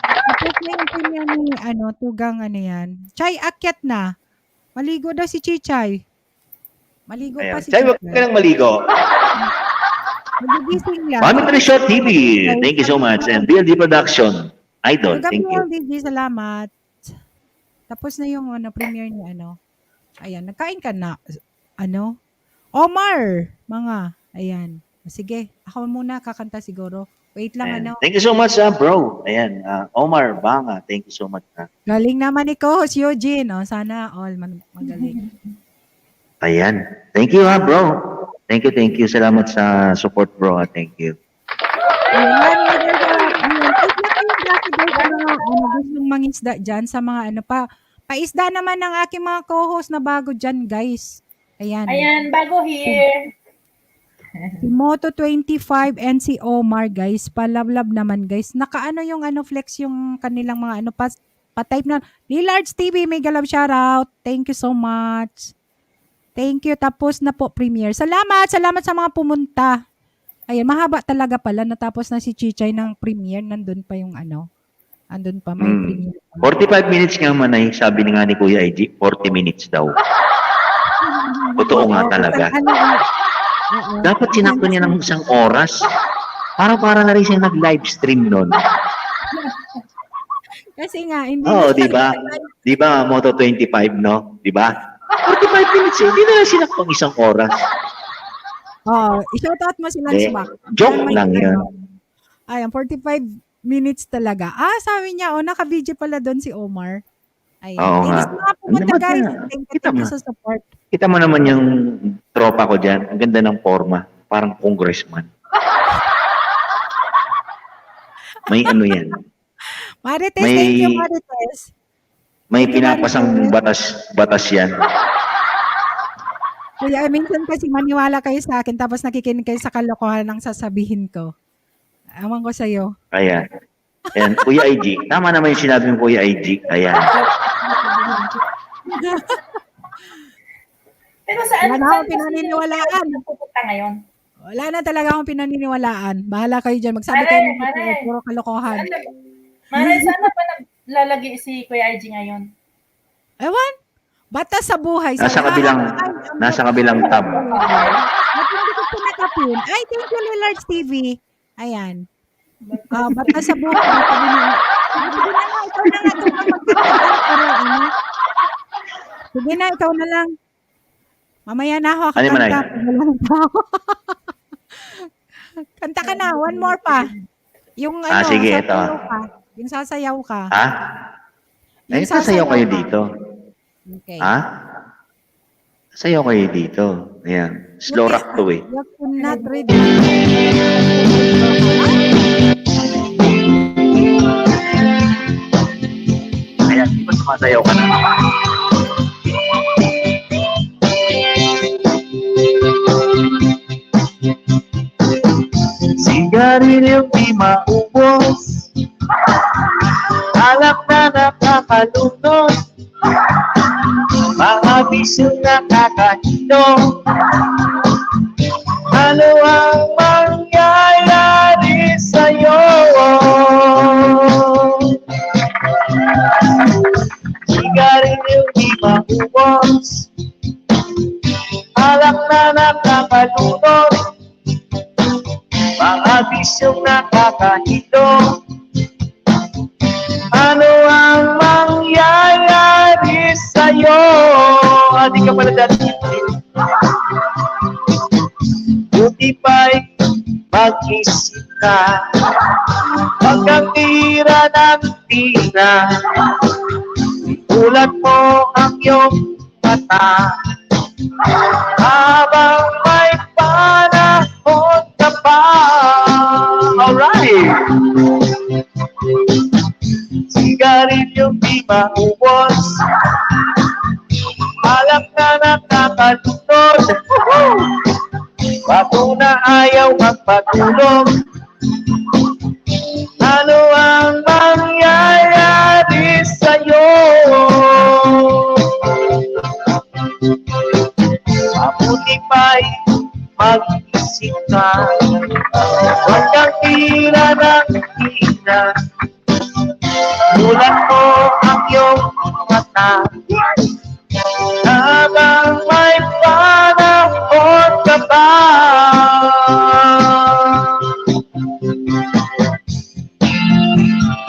Tapos na yung premiere ni, Tugang, yan. Chay, akyat na. Maligo daw si Chichay. Maligo pa Ayan. si Chay, wag ka Chichay. nang maligo. Magigising lang. Mami Trisha TV, thank you so much. And BLD Production, Idol, Tugang thank you. PLDG, salamat. Tapos na yung premiere ni Ayan, nagkain ka na. Omar, mga. Ayan. Sige, ako muna kakanta siguro. Wait lang, Ayan. Thank you so much, bro. Ayan, Omar Banga, thank you so much. Galing naman ni co-host Eugene. Sana all magaling. Ayan. Thank you, bro. Thank you. Salamat sa support, bro. Thank you. Ayan, gustong mangisda dyan sa mga paisda naman ng aking mga co-host na bago dyan, guys. Ayan. Ayan, bago here. Si Moto25 and si Omar, guys. Palablab naman, guys. Nakaano yung flex yung kanilang mga pa-type na. Lillards TV, may galab shoutout. Thank you so much. Thank you. Tapos na po premiere. Salamat sa mga pumunta. Ayan, mahaba talaga pala. Natapos na si Chichay ng premiere. Nandun pa yung andun pa, may premiere. 45 minutes nga manay, sabi nga ni Kuya IG, 40 minutes daw. Totoo nga talaga. Dapat sinakto niya ng isang oras. Para na rin siya nag-live stream nun. Kasi nga, hindi Di ba? Di ba, Moto25, no? Di ba? 45 minutes hindi na lang sinaktong isang oras. I-shoutout mo sila Hindi. Smack. Joke lang yun. Ayan, 45 minutes talaga. Sabi niya, naka-video pala doon si Omar. Ayan. Oo nga. Sa mga pumunta, Naman guys. na. Thank Kita you mo. sa support. Kita mo naman yung tropa ko dyan. Ang ganda ng forma. Parang congressman. May yan. Marites, May- thank you, Marites. May pinapasang batas yan. Kuya, minsan kasi maniwala kayo sa akin tapos nakikinig kayo sa kalokohan ng sasabihin ko. Ewan ko sa'yo. Ayan. Ayan, Kuya IG. Tama naman yung sinabi ng Kuya IG. Ayan. Pero saan? Wala na akong pinaniniwalaan. Pupunta ngayon? Wala na talaga akong pinaniniwalaan. Bahala kayo dyan. Magsabi kayo ng puro kalokohan. Maray, saan na pa naglalagay si Kuya IG ngayon? Ewan. Bata sa buhay. Nasa kabilang tab. At hindi ko pinakapin. Ay, thank you, Lillards TV. Ayan. Bata sa buhay. Sige na, ikaw na lang. Mamaya na ako Ano man ay? Kanta ka na. One more pa. Yung sige, sasayaw ito. ka. Yung sasayaw ka. Ha? Ay, sasayaw kayo dito. Okay. Ha? Sayaw kayo dito. Ayan. Slow rock to eh. You cannot read. Ayan, di ba sumasayaw ka na? Sigarilyong di maubos, alak na nakakalunod, mga bisyong nakakahilo. Ano ang mangyayari sa'yo? Sigarilyong di maubos, alak na nakakalunod, mga bisyong nakakahilo. Ano ang mangyayari sa'yo? Di ka pala dati. Buti pa'y mag-isip ka, wag kang tira ng tira. Ulat mo ang iyong mata, habang may panahon ka pa. Alright! Sigarilyong di maubos, alak na nakakalunod, bago na ayaw magpatulog. Ano ang mangyayari sa'yo? Mabuti pa'y mag-isip ka. Huwag kang tira ng tira. Mulat mo ang iyong mata. Habang may panahon ka pa.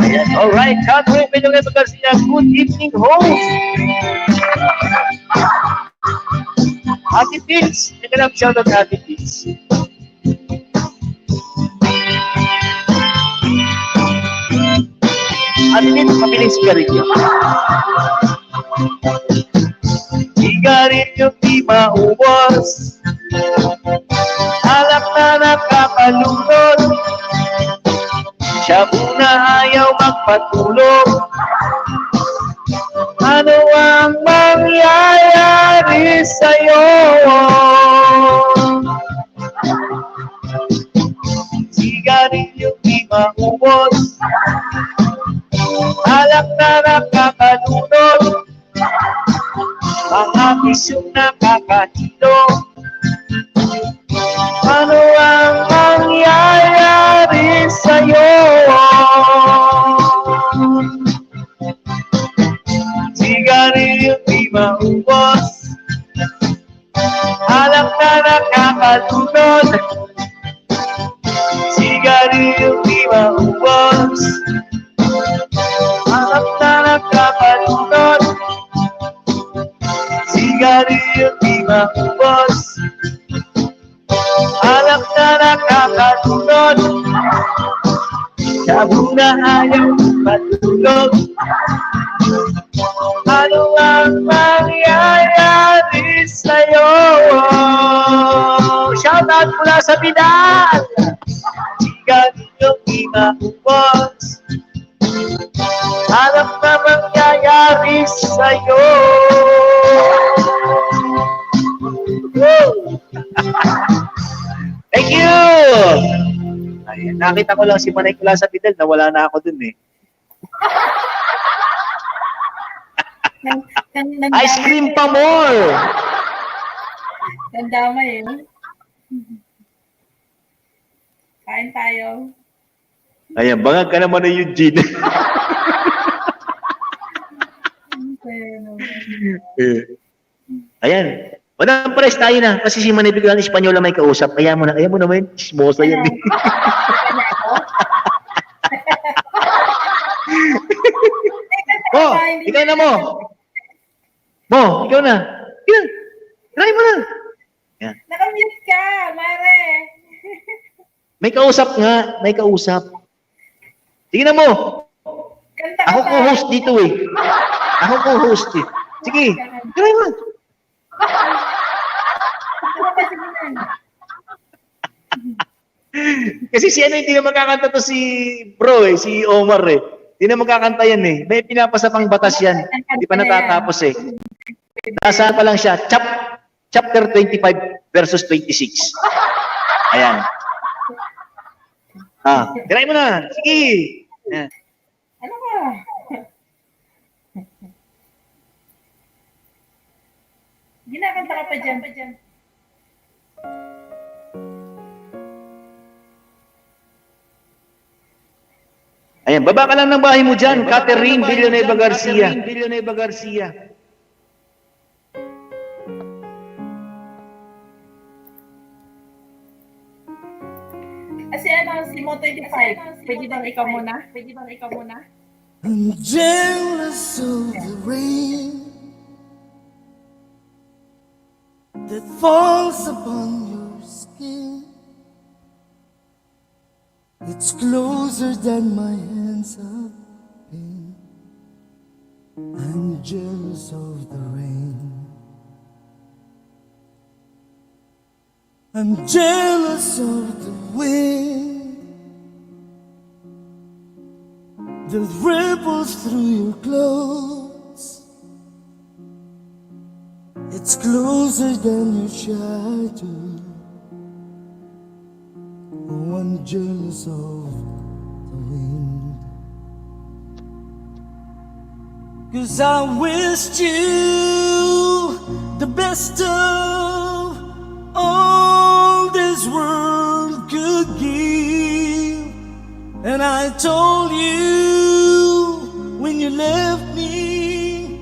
Ayan, alright, Catherine Villanueva Garcia, good evening, host. Ate Pits, hindi ka lang shout out Ate Pits. Ate Pits, mabiling sigarilyo. Sigarilyo di maubos, alak na nakakalunod, siya muna ayaw magpatulog. Ano ang mangyayari sa'yo? Sigarilyo di maubos, alak na nakakalunod, mga bisyong nakakahilo. Ano ang mangyayari sa'yo? Sigarilyo di maubos, alak na nakakalunod. Sigarilyo di maubos, alak na nakakalunod. Sigarilyo di maubos, alak na nakakalunod. Siya muna ayaw matulog. Ano ang mangyayari sa'yo? Shout out mula sa Pinal! Sigarilyo di maubos, alam na mangyayari sa'yo. Woo! Thank you! Ayan, nakita ko lang si Manay Kula sa Fidel, nawala na ako dun eh. Ice cream pa more! Nandamay eh. Kain tayo. Ayan, bangag ka naman na Eugene. Ayan. Walang price tayo na. Kasi si Manay biglang Espanyol may kausap. Kaya mo naman, chismosa yan. Mo, ikaw na mo. Mo, ikaw na. Yan. Try mo na. Yan. Nakamute ka, Mare. May kausap nga. May kausap. Sige na mo. Kanta ka Ako pa. co-host dito eh. Ako co-host eh. Sige. Try mo. Kasi si ano, hindi na magkakanta to si bro eh, si Omar eh. Hindi na magkakanta yan eh. May pinapasapang batas yan. Hindi pa natatapos eh. Nasa pa lang siya, chapter 25 versus 26. Ayan. Try mo na. Sige. Ayan. Ano ba? Ginakanta ka pa dyan. Ayan, baba ka lang ng bahay mo dyan, Catherine Villanueva Garcia. Kasi ano, si Mo25, pwede bang ikaw muna? I'm jealous of the rain that falls upon your skin. It's closer than my hands have been. I'm jealous of the rain. I'm jealous of the wind that ripples through your clothes. It's closer than your shadow. Oh, I'm jealous of the wind. 'Cause I wished you the best of all this world could give. And I told you when you left me,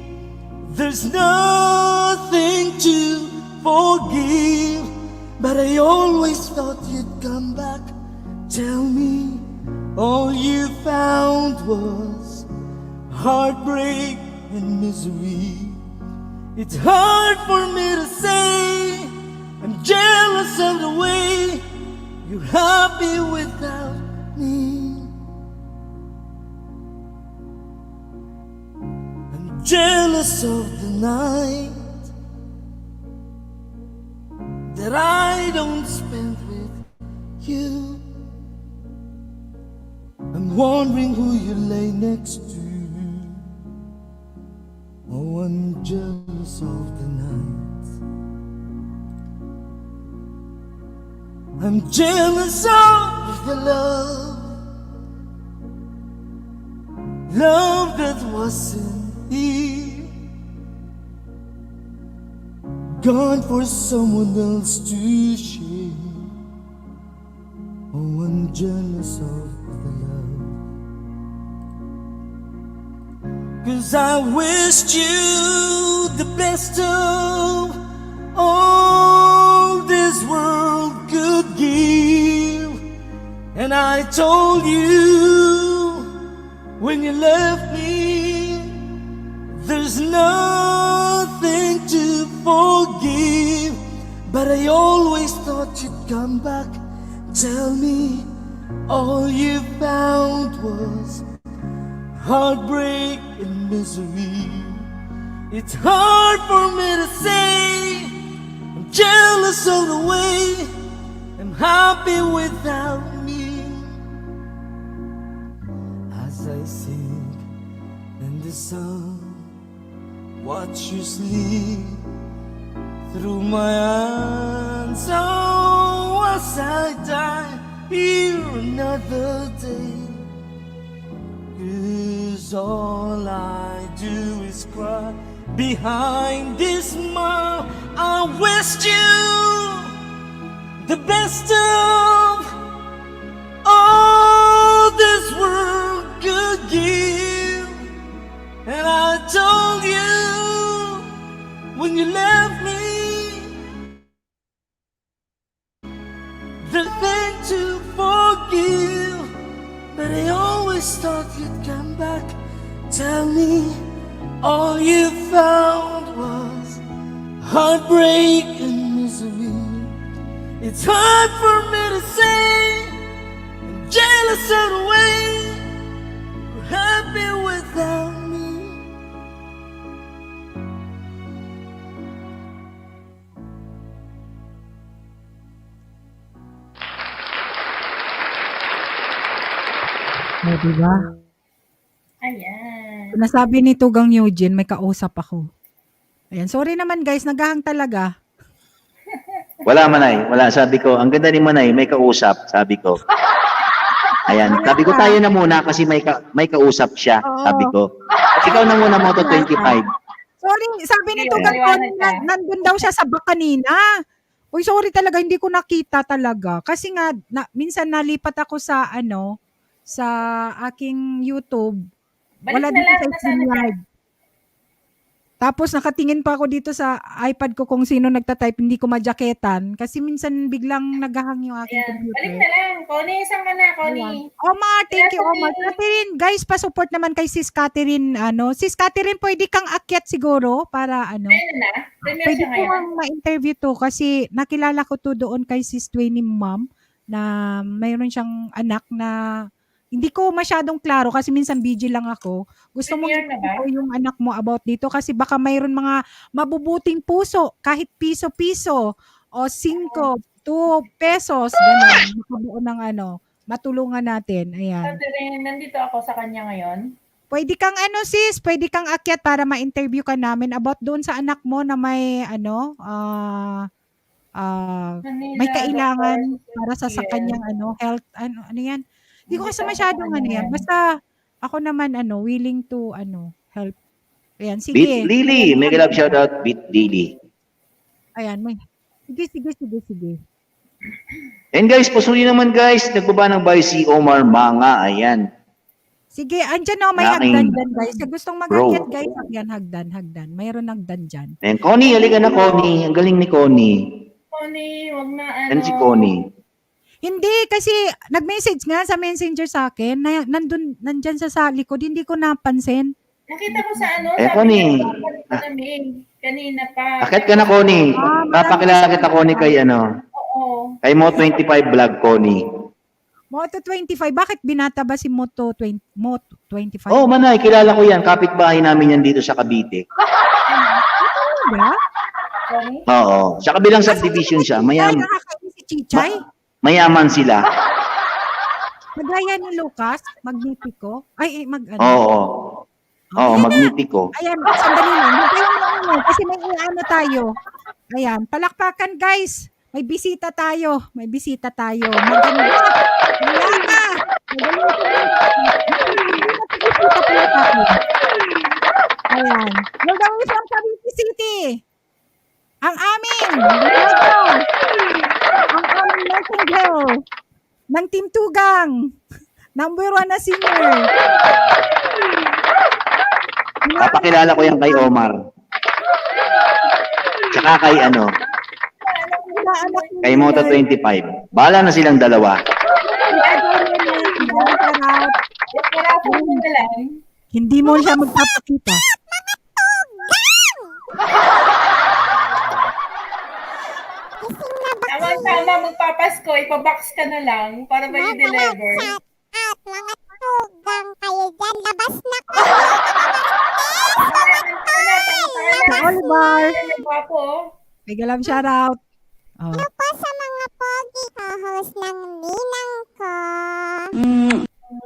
there's nothing to forgive. But I always thought you'd come back. Tell me, all you found was heartbreak and misery. It's hard for me to say I'm jealous of the way you're happy without me. I'm jealous of the night that I don't spend with you. I'm wondering who you lay next to. Oh, I'm jealous of the night. I'm jealous of the love that wasn't here, gone for someone else to share. Oh, I'm jealous of the love. 'Cause I wished you the best of all this world could give. And I told you when you left me, there's nothing to forgive. But I always thought you'd come back. Tell me, all you found was heartbreak and misery. It's hard for me to say I'm jealous of the way I'm happy without me. As I sing in the sun, watch you sleep through my hands. Oh, as I die here another day, 'cause all I do is cry behind this smile. I wished you the best of all this world could give. And I told you when you left me, the thing to forgive. But I always thought you'd come back. Tell me, all you found was heartbreak and misery. It's hard for me to say I'm jealous of the way you're happy without me. O, diba? Ayan. Nasabi ni Tugang Eugene, may kausap ako. Ayan, sorry naman guys, naghahang talaga. Wala, Manay. Wala. Sabi ko, ang ganda ni Manay, may kausap. Sabi ko. Ayan. Sabi ko, tayo na muna kasi may kausap siya. Oo. Sabi ko. Ikaw na muna, Moto 25. Sorry, sabi ni Sige, Tugang maliwanag ka. nandun daw siya sa bak kanina. Uy, sorry talaga, hindi ko nakita talaga. Kasi nga, minsan nalipat ako sa sa aking YouTube. Balik Wala na dito lang, sa nasaan stream ka? live. Tapos nakatingin pa ako dito sa iPad ko kung sino nagta-type, hindi ko majaketan. Kasi minsan biglang naghahang yung aking Ayan. computer. Balik na lang. Connie, saan ka na, Connie? Omar, thank you, Yes, Omar. okay. Catherine, guys, pa-support naman kay Sis Catherine. Sis Catherine, pwede kang akyat siguro para Ayun na. Premier pwede siya ko ngayon. kang ma-interview to kasi nakilala ko to doon kay Sis Twainy Ma'am na mayroon siyang anak na hindi ko masyadong klaro kasi minsan busy lang ako. Gusto mong Premier na ba? i-interview yung anak mo about dito kasi baka mayroon mga mabubuting puso kahit piso-piso o 5, 2 pesos, gano'n. Makabuo ng matulungan natin. Ayan. Catherine, nandito ako sa kanya ngayon. Pwede kang sis, pwede kang akyat para ma-interview ka namin about doon sa anak mo na may Manila, may kailangan Dr. para sa Cecile. kanyang health, ano yan. Hindi ko kasi Nandito ako masyadong sa kanya. Basta ako naman willing to help. Ayan, Beat sige. Lily. May love shoutout. Beat Lily. Ayan, may. Sige. And guys, pasuli naman guys, nagbaba ng bahay si Omar Manga. Ayan. Sige, andyan o, may Aking hagdan dyan, guys. Sa gustong bro. mag-akyat, guys, yan, hagdan. Mayroon hagdan dyan. Ayan, Connie, halika na Connie. Ang galing ni Connie. Connie, wag na Yan si Connie. Hindi, kasi nag-message nga sa messenger sa akin, na nandyan sa likod, hindi ko napansin. Nakita ko sa ano, Eh, sabi Connie. niya, babalik ko namin. Kanina pa. Akit ka na Connie. Papakilala kita Connie kay ano. Oo. Kay Mo25 Vlog Connie. Moto 25, bakit binata ba si Moto 25? Oh, manay, kilala ko yan. Kapitbahay namin yan dito sa Cavite. Diba? Connie? Oo. Sa kabilang subdivision siya. Ay, nakakain si Chichay. Mayaman sila. Magaya ni Lucas, Magnifico. Ay, ano. Oo. Oo, Magnifico. Ayan, sandali lang. Hintayin mo ano, kasi may ano tayo. Ayan, palakpakan guys. May bisita tayo. Maganda. Wala ka. Ayan. Welcome from Cavite City. Ang aming nightingale ng Team Tugang. Number 1 na singer. Papakilala ko yan kay Omar. Tsaka kay ano, kay Moto25. Bahala na silang dalawa. Hindi mo siya magpapakita. Tama, magpapasko, ipabox ka na lang para ba i-deliver? At mga tugang kayo dyan, labas na ko! Sa Oliver. Gwapo. Mega love shoutout. Oh. Ano po sa mga pogi co-host ng ninang ko?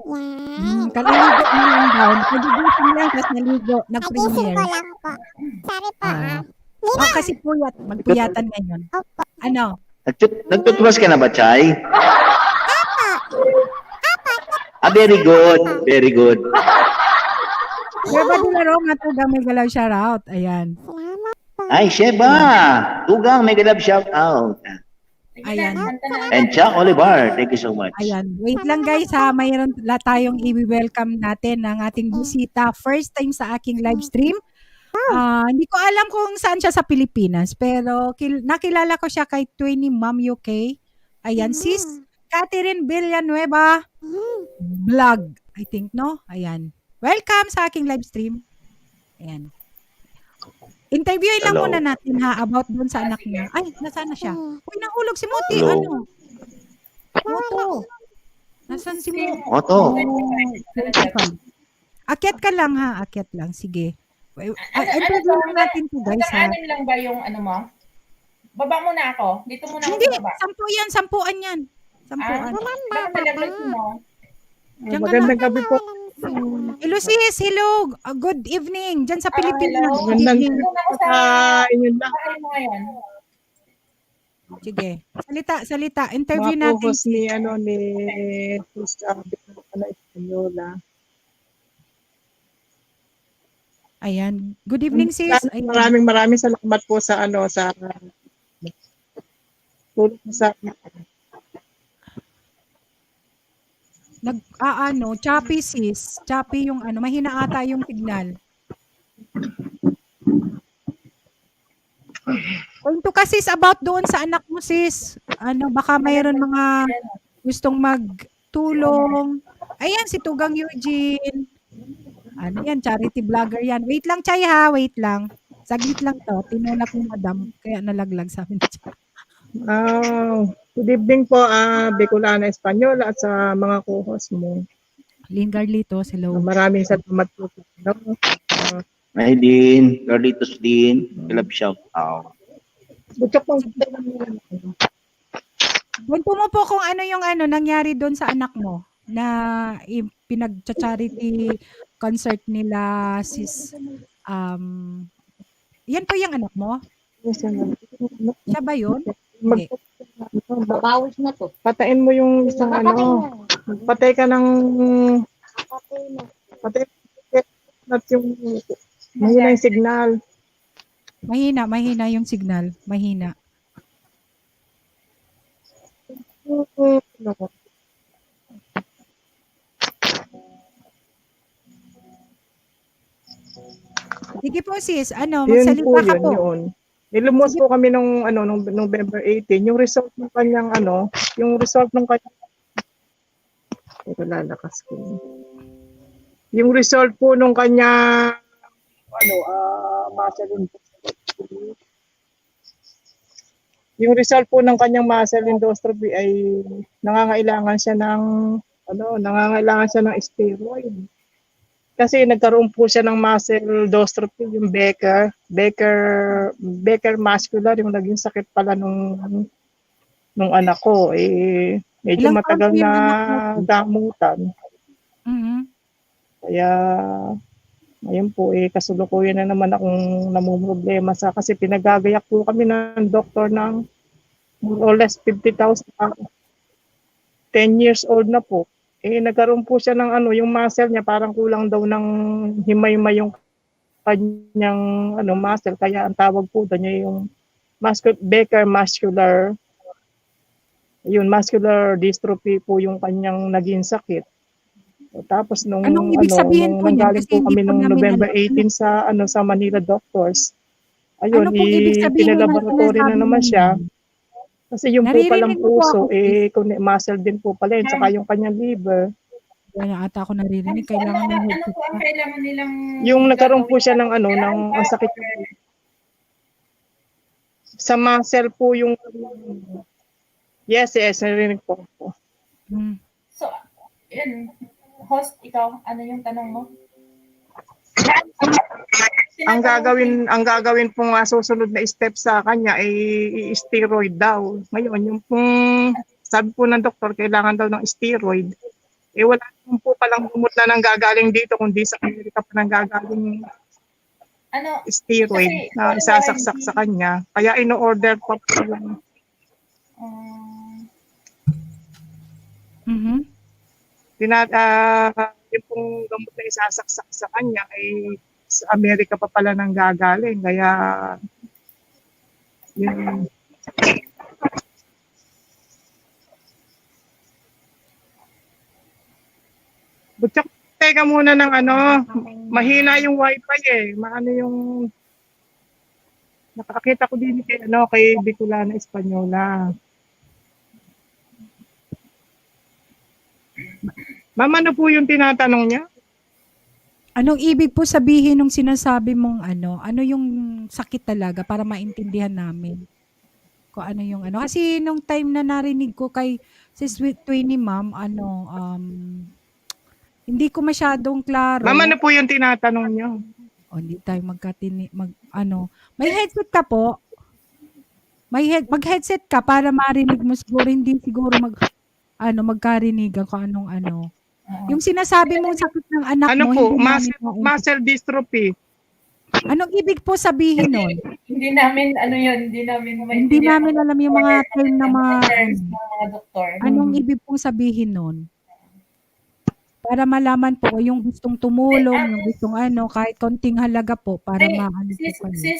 Yan. Kaliligo mo lang daw. Nagigising lang, tapos naligo. Nagising Nag-premiere. ko lang po. Sorry po Kasi puyat. Magpuyatan ngayon. Opo. Ano? Nagtutubas ka na ba, Chay? Very good. Very good. Sheba Dilaro, matugang mega love shoutout. Ayan. Salamat po. Ay, Sheba! Tugang, mega love shout out. Ayan. And Chuck Oliver, thank you so much. Ayan. Wait lang guys ha. Mayroon tayong i-welcome natin ng ating bisita. First time sa aking live stream. Hindi ko alam kung saan siya sa Pilipinas. Pero nakilala ko siya kay Twinny Mom UK. Ayan. Sis Catherine Villanueva vlog. I think, no? Ayan. Welcome sa aking live stream. Ayan. Interviewin lang Hello. muna natin ha about doon sa anak niya. Ay, nasaan na siya? Uy, nahulog si Muti. Hello. Ano? Moto. Nasaan si Moto? Oto. Akyat ka lang ha. Akyat lang. Sige. Interviewin natin to guys ha. Anim lang ba yung ano mo? Baba muna ako. Dito muna ako Hindi. baba. Sampuan yan. Sampuan. Baka malaglag mo. Diyan ka lang. gabi po. Hello sis. Hello. Good evening. Diyan sa Pilipinas. hello. Good evening. Doon ako sa inyo lang. bahay mo ngayon. Sige. Salita. Interview natin. ni Espanyola. Ayan. Good evening sis. Ayan. Maraming salamat po sa tulong sa Choppy sis. Choppy yung mahina ata yung signal. Kwento ka sis about doon sa anak mo sis. Baka mayroon mga gustong magtulong. Ayan, si Tugang Eugene. Yan, charity vlogger yan. Wait lang, Chay ha, wait lang. Saglit lang to. Tinulak ni madam, kaya nalaglag sa amin. good evening po, Bicolana Espanyola at sa mga co-host mo. Lynn Garlitos, hello. Maraming salamat po. Hi, Dean. Carlitos Dean. Love shout out. Kwento mo po kung ano yung nangyari doon sa anak mo na pinag-charity concert nila sis. Yan po yung anak mo? Siya ba yun? Hindi. Babawas na to. Patain mo yung isang patay ka ng patay yung mahina yung signal. Mahina yung signal. Mahina. Sige po sis, ano, Yun po, magsalita ka yun, po. yun. Nilumos po kami nung November 18, yung result ng kanyang yung result ng kanyang ito lalakas ko. Yung result po nung kanyang muscle endoscopy. Yung result po ng kanyang muscle endoscopy ay nangangailangan siya ng steroid. Kasi nagkaroon po siya ng muscle dystrophy, yung Becker muscular, yung naging sakit pala nung anak ko. Medyo Ilang taon matagal po yung na anak mo? gamutan. Mhm. Kaya, ayun po, kasulukuyan na naman akong namumroblema kasi pinagagayak po kami ng doktor ng more or less 50,000. 10 years old na po. Nagkaroon po siya ng yung muscle niya, parang kulang daw ng himay-may yung kanyang muscle. Kaya ang tawag po doon niya yung Becker muscular. Yun, muscular dystrophy po yung kanyang naging sakit. Tapos nung Anong ibig sabihin po niyan? nanggaling Kasi po hindi kami po nung namin November alam. 18 sa Manila Doctors. Ayun, Ano pong ibig sabihin ng pinalaboratory na sinasabi naman ninyo? siya. Kasi yung po palang Naririnig mo po puso, ako, sis. muscle din po pala yun, saka yung kanyang liver. Wala ata ako naririnig. Ano Kailangan ng po headset ang pa. kailangan nilang Yung nagkaroon po siya ng gagawin? ng ang sakit sa muscle po yung yes, narinig po. Hmm. So, yun. Host, ikaw, ano yung tanong mo? Ang gagawin pong susunod na step sa kanya ay steroid daw. Ngayon, yung pong sabi po ng doktor, kailangan daw ng steroid. Wala naman po palang humot na nang gagaling dito, kundi sa Amerika pa nang gagaling steroid kasi, na isasaksak sa kanya. Kaya ino-order pa po yung Mhm. yung pong gamot na isasaksak sa kanya ay sa Amerika pa pala nang gagaling. Kaya yun. Butsak, teka muna ng mahina yung wifi Maano yung nakakita ko din kay Bicolana Espanyola. Ma'am, ano po yung tinatanong niya? Anong ibig po sabihin nung sinasabi mong ano yung sakit talaga para maintindihan namin? Kung ano yung Kasi nung time na narinig ko kay si Sweet Twinnie, ma'am, hindi ko masyadong klaro. Ma'am, ano po yung tinatanong niyo? Hindi tayo may headset ka po? Mag-headset ka para marinig mo siguro, hindi siguro magkarinigan kung anong. Yung sinasabi mong sakit ng anak Ano mo, po? hindi namin Muscle dystrophy. Anong ibig po sabihin nun? Hindi namin, hindi namin Hindi namin alam yung mga term na terms ng mga doktor. Anong ibig pong sabihin nun? Para malaman po kung yung gustong tumulong, yung gustong kahit konting halaga po para maano po kayo. Sis,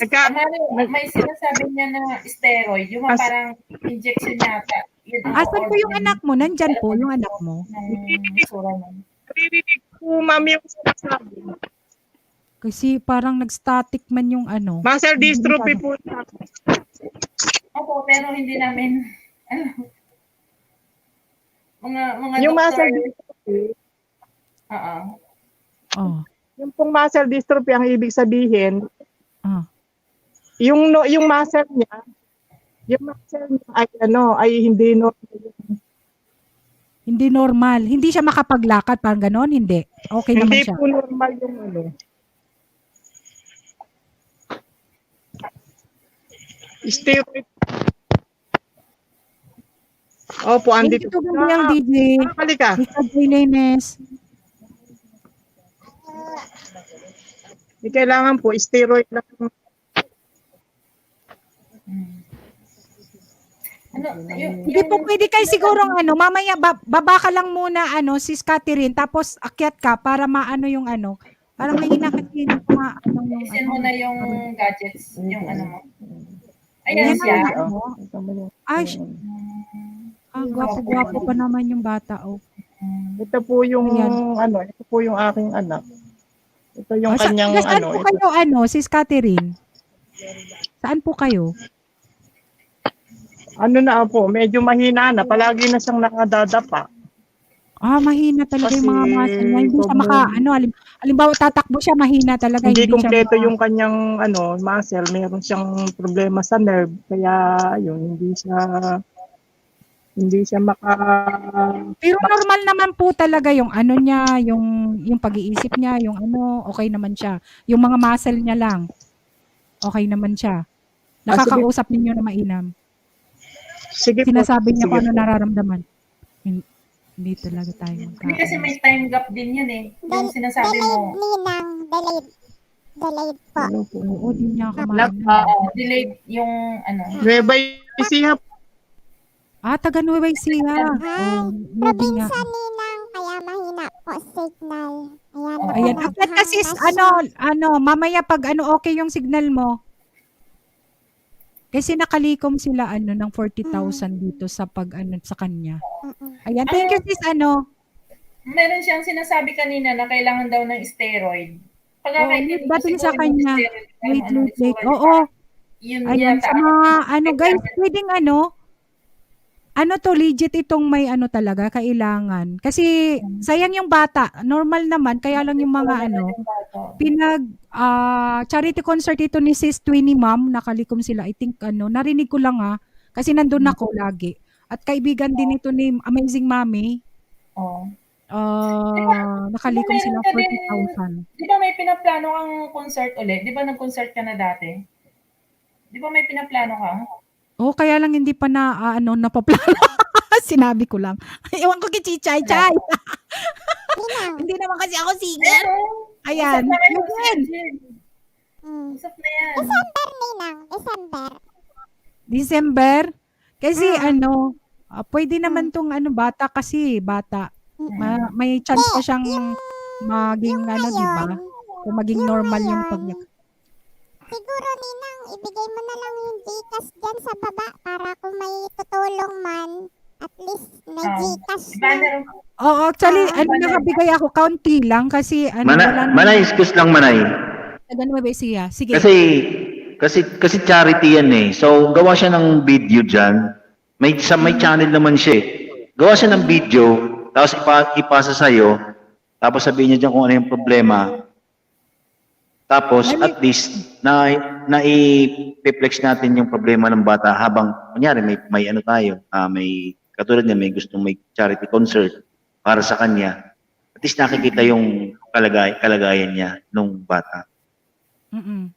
may sinasabi niya na steroid, yung parang injection yata. Asan po yung anak mo? Nandyan po yung anak mo? Naririnig po, ma'am, yung sinasabi. Kasi parang nag-static man yung Muscle dystrophy po. Opo, pero hindi namin, mga Yung doktor. muscle dystrophy, yung pong muscle dystrophy, ang ibig sabihin, yung muscle niya, ay hindi normal. Hindi normal. Hindi siya makapaglakad, parang ganon, hindi. Okay naman Hindi siya. po normal yung steroid. Opo, andito. Thank you to yung DJ. Halika. Mr. Jaylenes. Kailangan po, steroid lang. Hindi po pwede kayo sigurong mamaya baba ka lang muna sis Catherine, tapos akyat ka para maano yung parang mahina kasi yung Isin mo na yung gadgets, yung mo. Ayan Yan siya. Ay, Gwapo-gwapo pa naman yung bata, oh. Ito po yung Ayan. ito po yung aking anak. Ito yung Sa kanyang saan po ito. kayo Sis Catherine? Saan po kayo? Na po, medyo mahina na. Palagi na siyang nakadadapa. Mahina talaga yung mga Kasi muscle niya. Hindi siya halimbawa tatakbo siya, mahina talaga. Hindi siya kompleto yung kanyang muscle. Meron siyang problema sa nerve. Kaya yun, hindi siya Pero normal naman po talaga yung niya, yung pag-iisip niya, okay naman siya. Yung mga muscle niya lang, okay naman siya. Nakakausap ninyo na mainam. Sige po. Sinasabi niya Sige kung ano po. nararamdaman. Hindi talaga tayo Hindi kasi may time gap din yun eh. Yung sinasabi mo. Delayed po. Oo, di niya ako Delayed yung Nueva Ecija. Taga Nueva Ecija. Probinsya Ninang, kaya mahina po signal. Ayan. After kasi, mamaya pag okay yung signal mo, kasi nakalikom sila ng 40,000 dito sa sa kanya. Ayan, thank you sis Meron siyang sinasabi kanina na kailangan daw ng steroid. Dating sa kanya. Wait. Oo. Yun Ayan, yata. sa mga guys, pwedeng legit itong may talaga, kailangan. Kasi, sayang yung bata. Normal naman, kaya lang yung mga charity concert ito ni Sis Twinnie Ma'am, nakalikom sila. I think, narinig ko lang kasi nandun ako lagi. At kaibigan din ito ni Amazing Mommy. Nakalikom sila 40,000. Di ba may pinaplano kang concert ulit? Di ba nag-concert ka na dati? Di ba may pinaplano ka? Kaya lang hindi pa napaplano. Sinabi ko lang. Ewan ko kay Chichay. Hindi naman kasi ako singer. Ayan. Usap na yan. December, Ninang. December. December? Kasi pwede naman tong bata kasi, bata. May chance pa siyang maging di ba? Kung maging normal yung pagyak. Siguro, Ninang, ibigay mo na lang yung Gcash dyan sa baba para kung may tutulong man, at least may Gcash na. Oo, actually, nakabigay ako, kaunti lang kasi Manay, excuse lang Manay. Nueva Ecija. Sige. Kasi charity yan eh. So, gawa siya ng video dyan. May channel naman siya eh. Gawa siya ng video, tapos ipasa sa'yo, tapos sabihin niya dyan kung ano yung problema. Tapos, at least, i-flex natin yung problema ng bata habang, kunyari, may tayo, may, katulad niya, may gustong may charity concert para sa kanya. At least nakikita yung kalagayan niya nung bata. Yun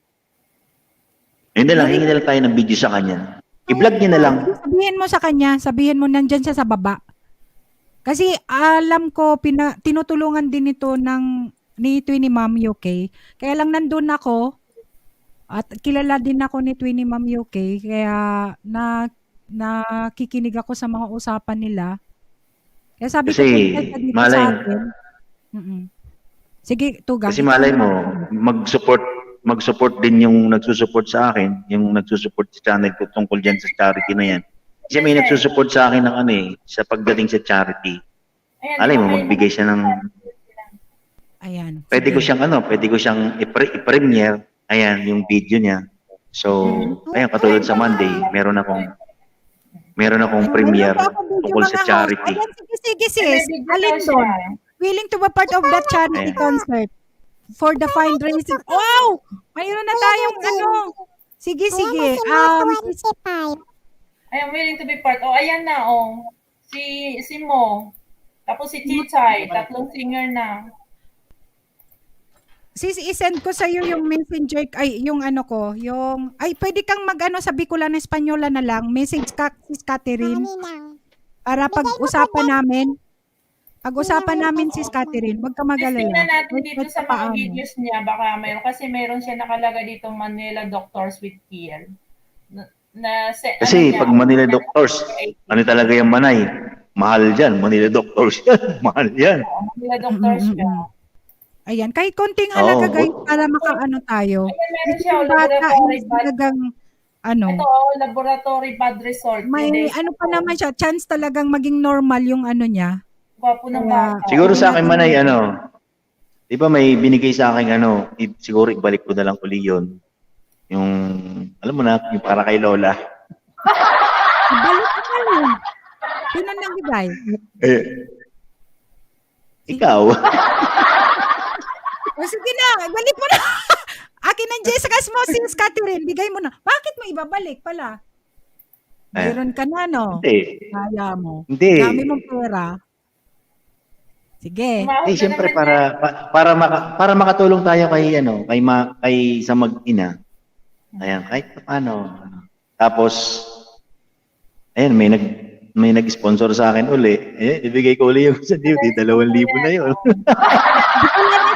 na lang, hingi na lang tayo ng video sa kanya. I-vlog niya na lang. Sabihin mo sa kanya, sabihin mo nandyan siya sa baba. Kasi alam ko, tinutulungan din ito ni Twinnie Ma'am UK. Kaya lang nandun ako, at kilala din ako ni Twinnie Ma'am UK, kaya nakikinig ako sa mga usapan nila. Kaya sabi ko, punta dito sa atin. Sige, Tuga. Kasi malay mo, mag-support din yung nagsusupport sa akin, yung nagsusupport sa channel ko tungkol dyan sa charity na yan. Kasi may nagsusupport sa akin ng sa pagdating sa charity. Alay mo, magbigay siya ng... Ayan. Pwede ko siyang i-premiere. Ayan, yung video niya. So, ayan, katulad sa Monday, meron akong premiere tungkol sa charity. Ayan, sige sis. Alin doon? Willing to be part of that charity concert for the fundraising. Wow! Mayroon na tayong Sige. I am willing to be part. Ayan na, Si Mo. Tapos si Chichay. 3 singer na. Sis, isend ko sa'yo yung messenger, pwede kang sa Bicolano Espanyola na lang, message ka, Sis Catherine, para pag-usapan namin, Sis Catherine, wag ka mag-alala. Tingnan natin dito sa mga videos niya, baka kasi meron siya nakalaga dito, Manila Doctors with PL. Kasi pag Manila Doctors, talaga yung Manay? Mahal dyan, Manila Doctors yan, mahal yan. Manila Doctors siya. Ayan, kahit konting halaga guys, para tayo. Meron siya, Yung bata is talagang Ano? Ito, laboratory bad result. May ano pa naman siya, chance talagang maging normal yung ano niya. Gwapo ng Kaya, bata. Siguro sa akin, natin- Manay, di ba may binigay sa akin, siguro ibalik ko na lang uli yun. Yung, alam mo na, yung para kay Lola. Balik ka na lang. Sino nagbigay? Eh, ikaw. O sige na, balik mo na. Akin ng Jessica Sis Catherine, bigay mo na. Bakit mo ibabalik pala? Meron ka na, no? Hindi. Kaya mo. Hindi. Dami mong pera. Sige. Eh, siyempre para makatulong tayo kay sa mag-ina. Ayan, kahit paano. Tapos ayan, may nag-sponsor sa akin uli. Eh, ibigay ko uli yung sa duty, 2,000 na 'yon.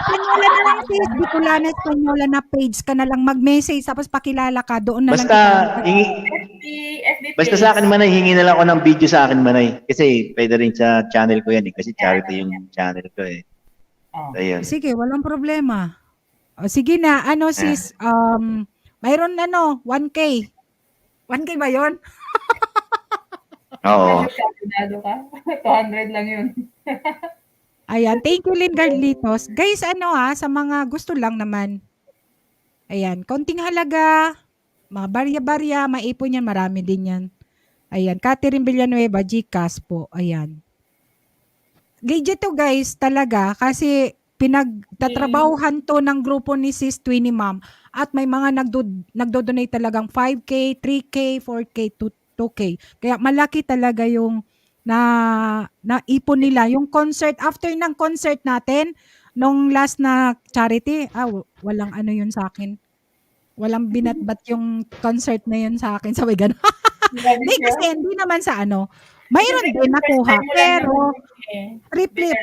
Bicolana na lang, sis. Bicolana Espanyola na page ka na lang. Mag-message, tapos pakilala ka. Doon na Basta lang. basta sa akin, Manay, hingi na lang ako ng video sa akin, Manay. Kasi pwede rin sa channel ko yan, kasi charity yung channel ko eh. Ayun. Sige, walang problema. O, sige na, sis, mayroon 1K. 1K ba yun? Oo. Pinado ka? 200 lang yun. Ayan, thank you, Lynn Garlitos. Guys, sa mga gusto lang naman. Ayan, konting halaga, mga barya-barya, maipon yan, marami din yan. Ayan, Catherine Villanueva, GCash po. Ayan. Legit to guys, talaga, kasi pinagtatrabahuhan to ng grupo ni Sis Twinnie Ma'am at may mga nagdo-donate talagang 5K, 3K, 4K, 2K. Kaya malaki talaga yung naipon nila. Yung concert, after ng concert natin, nung last na charity, walang yun sa akin. Walang binatbat yung concert na yun sa akin. Sabi gano'n. Hindi kasi hindi naman sa mayroon din nakuha. Pero triple,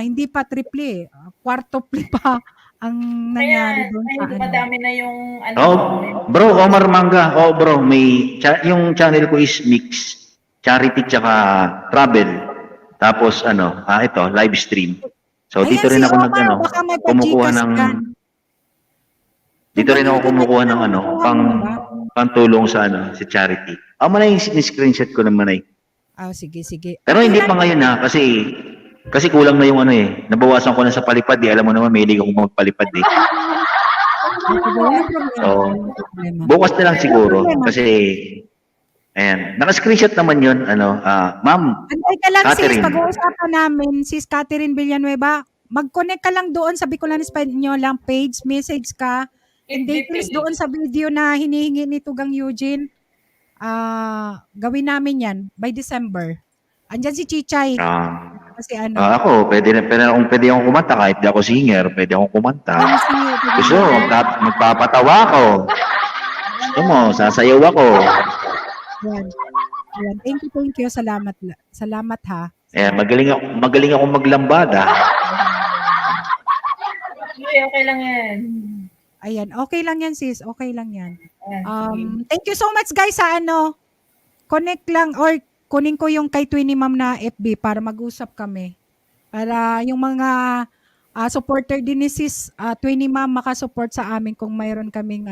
hindi pa triple. Quartuple pa ang nangyari doon sa Madami na yung Bro, Omar Manga. Bro, yung channel ko is mix. Charity tsaka travel. Tapos ito, live stream. So Ayan, dito rin si ako Omar, baka may kumukuha pa-Gcash ng yan. dito rin ako kumukuha ng pantulong sa sa charity. Manay, screenshot ko naman ay. Sige. Pero hindi pa ngayon kasi kulang na yung nabawasan ko na sa palipad Alam mo naman, mahilig ako magpalipad So, bukas na lang siguro kasi ayan, naka-screenshot naman yun, ma'am. Antay ka lang, Catherine. sis, pag-uusapan namin, sis Catherine Villanueva, mag-connect ka lang doon sa Bicolana Espanyola page, message ka, and details doon sa video na hinihingi ni Tugang Eugene. Gawin namin yan by December. Andyan si Chichay. Kasi Ako, pwede akong kumanta kahit di ako singer, pwede akong kumanta. Gusto, magpapatawa ako. Gusto mo, sasayaw ako. Ayan. Thank you. Salamat ha. Ayan, magaling ako maglambada. Okay lang yan. Ayan, okay lang yan sis, okay lang yan. Thank you so much guys sa connect lang or kunin ko yung kay Twinnie Ma'am na FB para mag-usap kami. Para yung mga supporter din ni sis Twinnie Ma'am makasupport sa amin kung mayroon kaming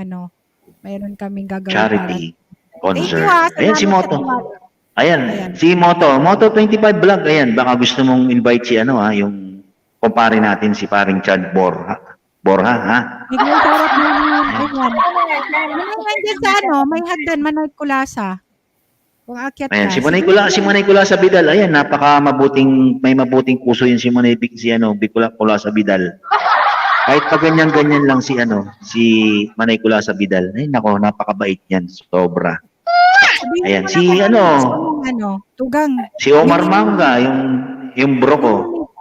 gagawin. Charity concert. Thank you Ayan si Moto. Ayan, si Moto 25 vlog. Ayan, baka gusto mong invite si yung kumpare natin si paring Chad Borja, ha? Biglang sarap mo yun. Nandiyan sa may hagdan, Manay Kulasa. Kung akyat ka. Ayan, si Manay Kulasa Vidal. Ayan, may mabuting puso yun si Manay Kulasa Vidal. Kahit pa ganyan-ganyan lang si Manay Kulasa Vidal. Ay, nako, napakabait yan. Sobra. Ayan, Tugang. Si Omar Manga, yung bro ko.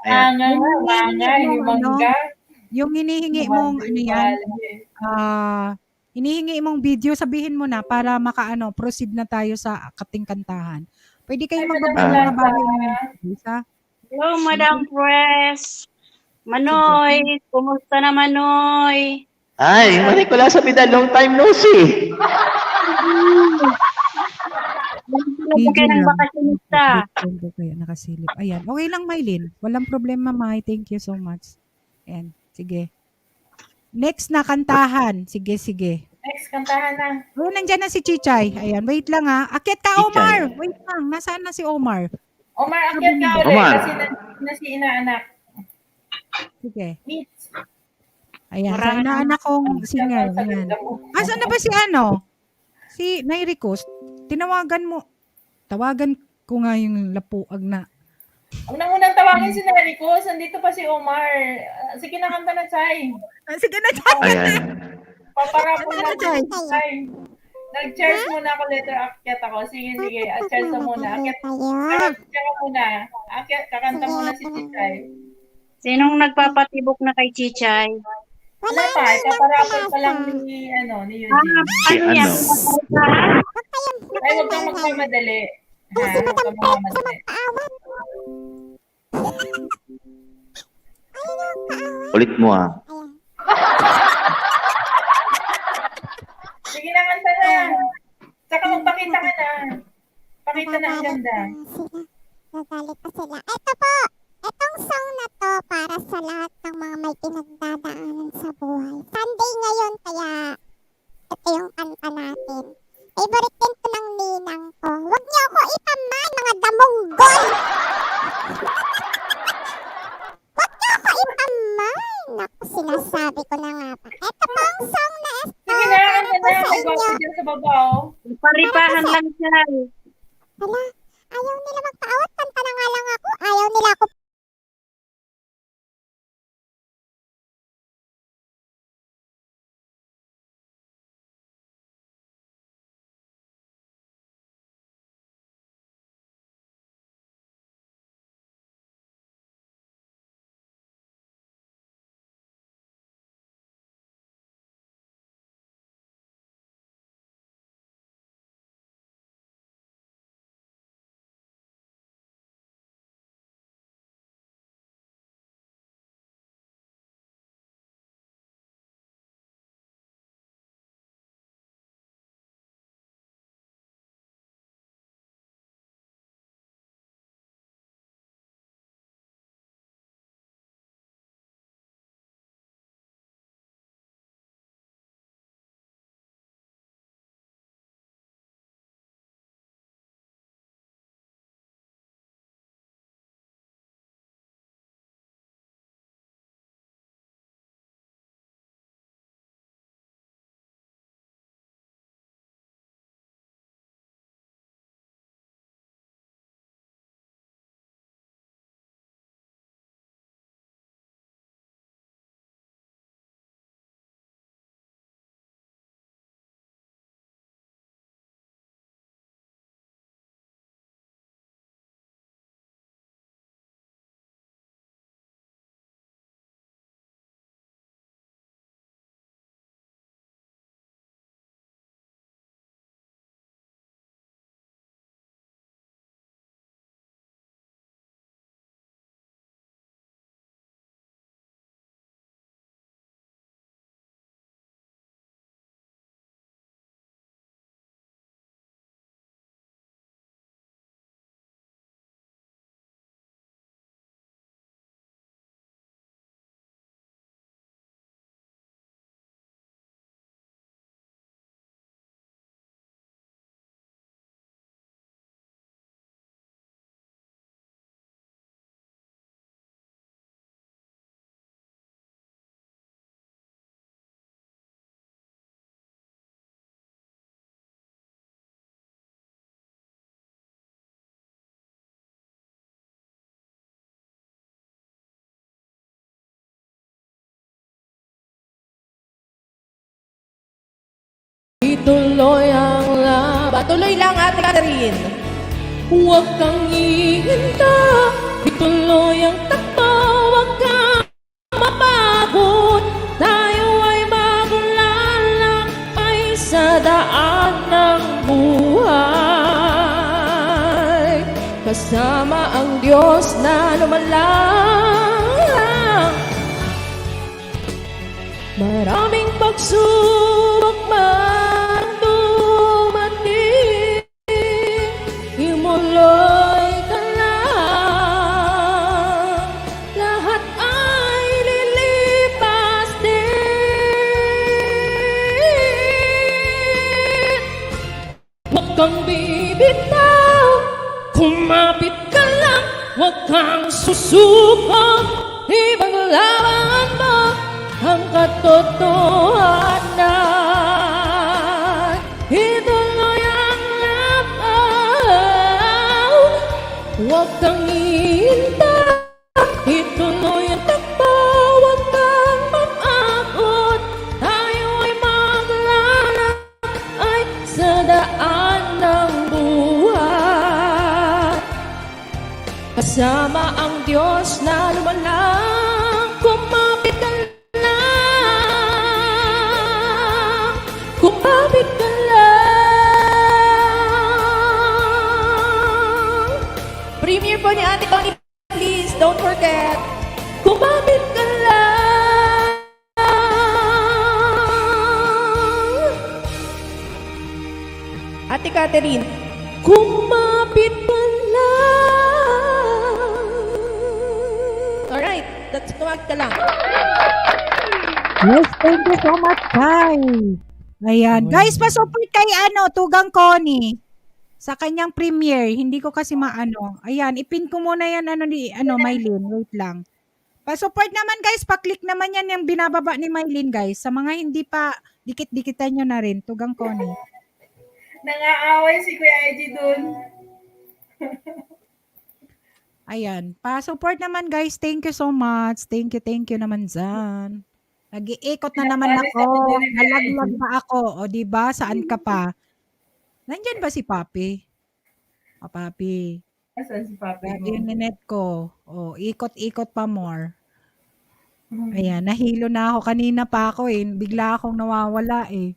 Ayan. Yung hinihingi mong hinihingi mong video, sabihin mo na para proceed na tayo sa kating kantahan. Pwede kayong magbabalik na bahay na Hello, Madam Press. Manoy, kumusta na Manoy? Ay, Manay Kulasa Vidal, long time no see. Kaya ng bakasyonista. Kaya nakasilip. Ayan, okay lang Maylin. Walang problema, May. Thank you so much. Ayan, sige. Next na kantahan. Sige. Next, kantahan na. Oh, nandyan na si Chichay. Ayan, wait lang ha. Akyat ka, Chichay. Omar. Wait lang. Nasaan na si Omar? Omar, akyat ka ulit Omar. kasi na si inaanak. Sige. Meet. Ayan, sa inaanak kong singer. Ayan. Asan na ba si ano? Si Nairicos. Tinawagan mo. Tawagan ko nga yung lapuag na. Unang-unang tawagin si Nericos. Nandito pa si Omar. Sige na, kanta na, Chay. Sige na, Chay. Ayan. Paparapon Kanta na, natin, Chay. Chay. Nag-cheers muna ako later, akyat ako. Sige. Cheers ka muna. Akyat ka muna. Akyat, kakanta muna si Chay. Sinong nagpapatibok na kay Chichay? Wala pa, ipaparapon pa lang ni Eugene. Si ano? Ay, huwag kang magmamadali. Ha, huwag kang magmamadali. Ulit mo ah. Sige na, kanta na. Saka magpakita ka na. Pakita na ang ganda. Nagalit pa sila. Ito po, itong song na to para sa lahat ng mga may pinagdadaanan sa buhay. Sunday ngayon, kaya ito yung kanta natin. Favorite din to ng ninang ko. Huwag niyo ako ipaman, mga damonggol! Huwag niyo ako ipaman! Naku, sinasabi ko na nga pa. Ito po ang song na Sige na, kanta na. May gwapo dyan sa baba, oh. Paripahan lang siya. Hala, ayaw nila magpaawat. Kanta na nga lang ako. Ayaw nila ako. Ituloy ang laban. Tuloy lang, Ate Catherine. Huwag kang ihinta. Ituloy ang takbo. Huwag kang mapagod. Tayo ay maglalakbay sa daan ng buhay. Kasama ang Diyos na lumalang. Maraming pagsubok man dumating, imuloy ka lang, lahat ay lilipas din. huwag kang bibitaw. Kumapit ka lang, huwag kang susuko. Ipaglaban mo ang katotohanan. Ituloy ang labaw, huwag kang hihintay. Ituloy ang takbo, huwag kang mag-akot. Tayo ay maglalakay sa daan ng buhay. Kasama ang Diyos na lumalang, kumapit ka lang, kumapit ka lang. Premiere po ni Ate Tony, please don't forget, kumapit ka lang. Ate Catherine, kumapit ka lang. Alright, that's kumapit ka lang. Yes, thank you so much, Kai. Ayan. Guys, pa-support kay Tugang Connie. Sa kanyang premiere, hindi ko kasi maano. Ayan, ipin ko muna yan, Mylene. Wait lang. Pa-support naman, guys. Pa-click naman yan yung binababa ni Mylene, guys. Sa mga hindi pa, dikit-dikitan nyo na rin. Tugang Connie. Nangaaway si Kuya IG dun. Ayan. Pa-support naman, guys. Thank you so much. Thank you naman dyan. Nag-iikot na naman ako. Nalaglag pa ako. O, diba? Saan ka pa? Nandyan ba si Papi? O, Papi. Asan si Papi mo? Yung ninet ko. O, ikot-ikot pa more. Ayan, nahilo na ako. Kanina pa ako eh. Bigla akong nawawala eh.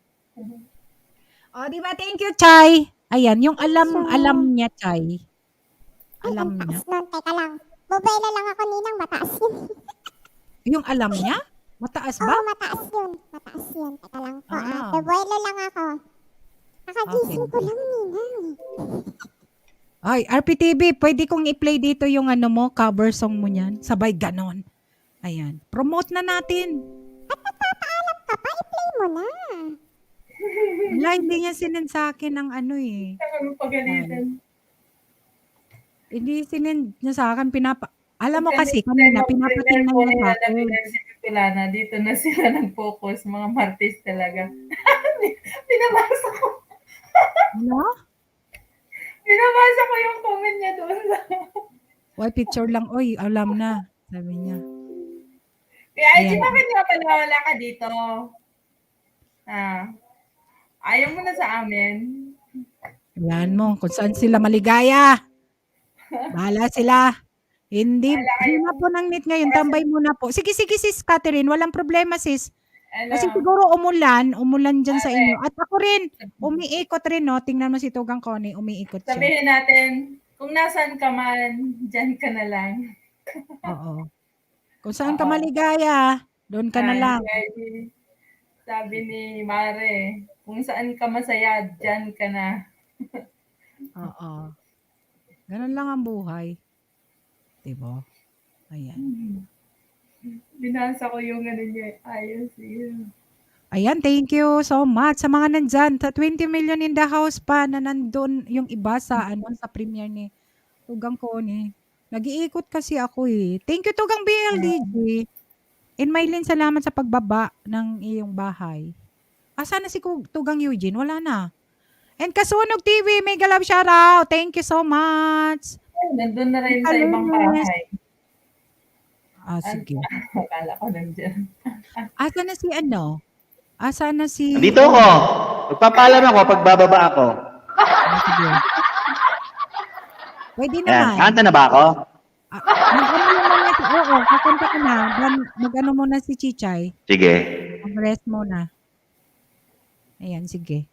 O, diba? Thank you, Chay. Ayan, yung alam niya, Chay. Alam niya. Teka lang. Bubela lang ako ninang mataas yun. Yung alam niya? Mataas ba? Oo, mataas yun. Mataas yun. Teka lang po. Bubela lang ako. Nakagising ko lang ninang. Ay, RPTV, pwede kong i-play dito yung cover song mo niyan. Sabay ganon. Ayan. Promote na natin. At nagpapaalam ka pa, i-play mo na. Wala, hindi niya sinend sa akin ng eh. Pagalitan. Hindi sinend niya sa akin. Alam mo kasi, kanina, pinapatingnan niya sa akin. Dito na sila nag-focus. Mga martis talaga. Pinabasa ko. Ano? Binabasa ko yung comment niya doon. Why picture lang? Oy, alam na. Sabi niya. Kaya, Aji, bakit nga pala wala ka dito? Ayaw mo na sa amin. Yan mo, kung saan sila maligaya. Bahala sila. Hindi na po ng meet ngayon. Tambay muna po. Sige, sis Catherine. Walang problema, sis. Kasi siguro umulan dyan sa inyo. At ako rin, umiikot rin, no? Tingnan mo si Tugang Connie, umiikot siya. Sabihin natin, kung nasaan ka man, dyan ka na lang. Oo. Kung saan ka maligaya, doon ka na lang. Sabi ni Mare, kung saan ka masaya, dyan ka na. Oo. Ganun lang ang buhay. Diba? Ayan. Binasa ko yung niya. Ayos yun. Ayan, thank you so much sa mga nandyan. Sa 20 million in the house pa na nandun yung iba sa sa premiere ni Tugang Connie. Nag-iikot kasi ako eh. Thank you Tugang BLDG. And Mylene, salamat sa pagbaba ng iyong bahay. Asa na si Tugang Eugene? Wala na. And Kasunog TV, mega love shoutout. Thank you so much. Nandun na rin sa ibang bahay. Sige. Akala ko nandyan. Asa na si Asa na si... Dito ako. Magpapaalam ako pag bababa ako. Sige. Pwede Ayan. naman. Kanta na ba ako? Kakanta ka na. Mag-ano muna si Chichay. Sige. Mag-rest muna. Ayan, sige.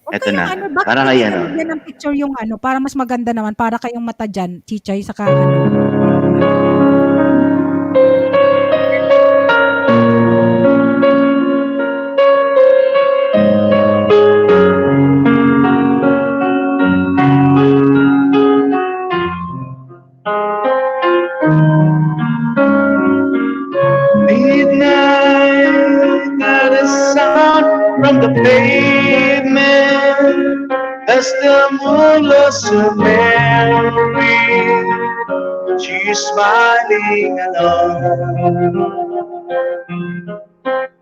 Ito na. Bakit Para kayo, ano? yan ang picture yung para mas maganda naman, para kayong mata dyan, Chichay, saka Midnight, got a sound from the pavement. as the moon lost her memory, she's smiling alone.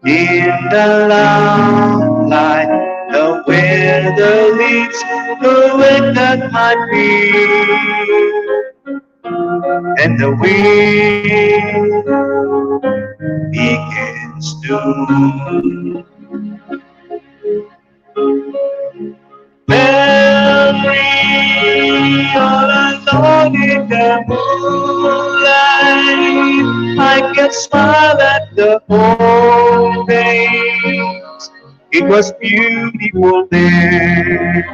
In the lamplight, the weather leaves the wind that might be, and the wind begins to memory all alone in the moonlight. I can smile at the old days. It was beautiful then.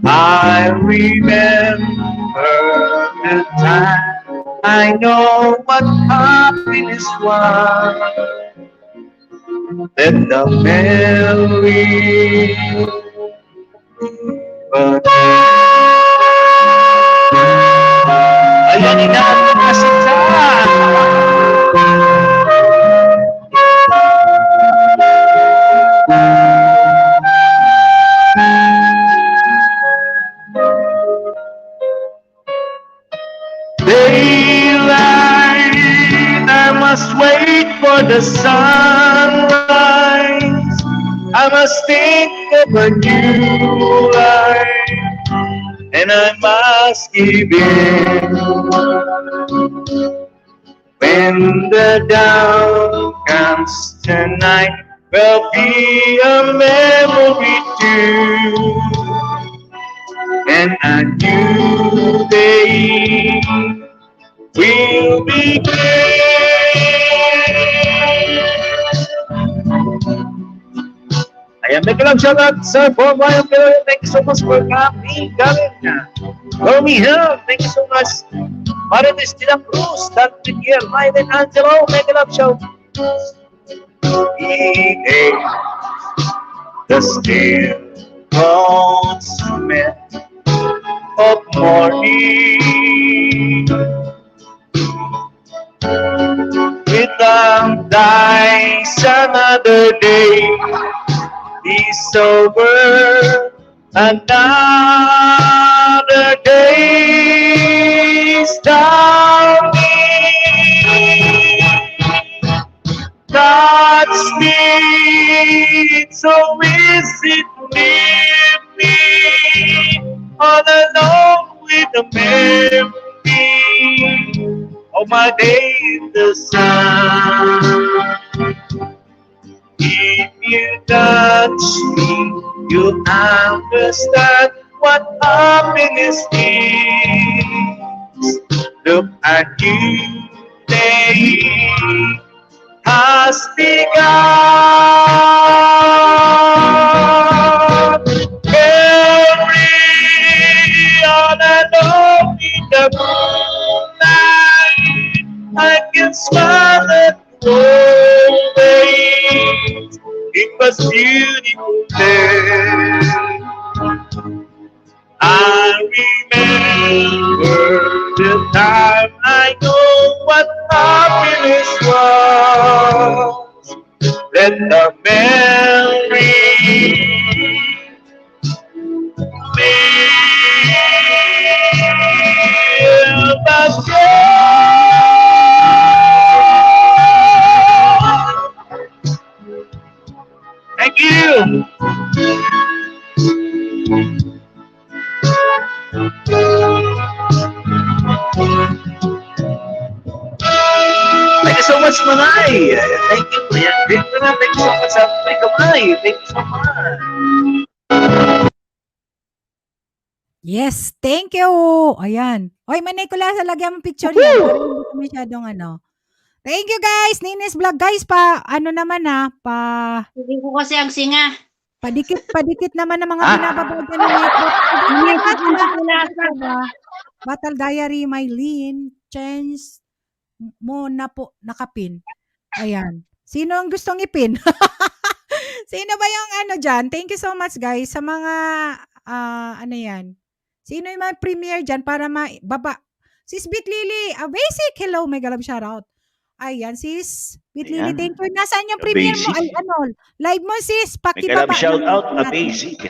I remember the time. I know what happiness was. Let the memory but ayan, inaanto na si Cha. Daylight, I must wait for the sunrise. I must think of a new life, and I must give in. When the dawn comes tonight, will be a memory too, and a new day will begin. Ayan, make a love shout out sa Fort Wayne, Pinoy. Thank you so much for coming. Romy Hill, thank you so much. Marites de la Cruz, Dr. Pierre, Myden Angelo, make a love shout. The still cold smell of morning without dies another day is over, another day is dawning. Touch me, so easy to leave me all alone with the memory of my day in the sun. If you touch me, you understand what happiness is. Look at you, day has begun. Every on and on in the moonlight, I can smile at the face. It was beautiful then. I remember the time. I know what happiness was. Let the memory feel the joy. Thank you. Thank you so much, Manay. Thank you. Thank you so much, Manay. Thank you so much. Yes, thank you. Ayan. Oy, Manay ko lang sa lagyan mong picture yan. Para hindi ko masyadong ano. Thank you guys. Nines Vlog guys pa. Ano naman Hindi ko kasi ang singa. Padikit naman ng mga binababag na Battle Diary, Mylene, Chance mo na po nakapin. Ayan. Sino ang gustong ipin? Sino ba yung ano dyan? Thank you so much guys sa mga ano yan. Sino yung mga premiere dyan para mababa? Sis Bit Lily, basic. Hello, mega love shoutout. Ayan, sis. Bit Lily, thank you. Nasaan yung premiere mo? Ay, ano? Live mo, sis. Make a love Pakibaba. shout out, a basic.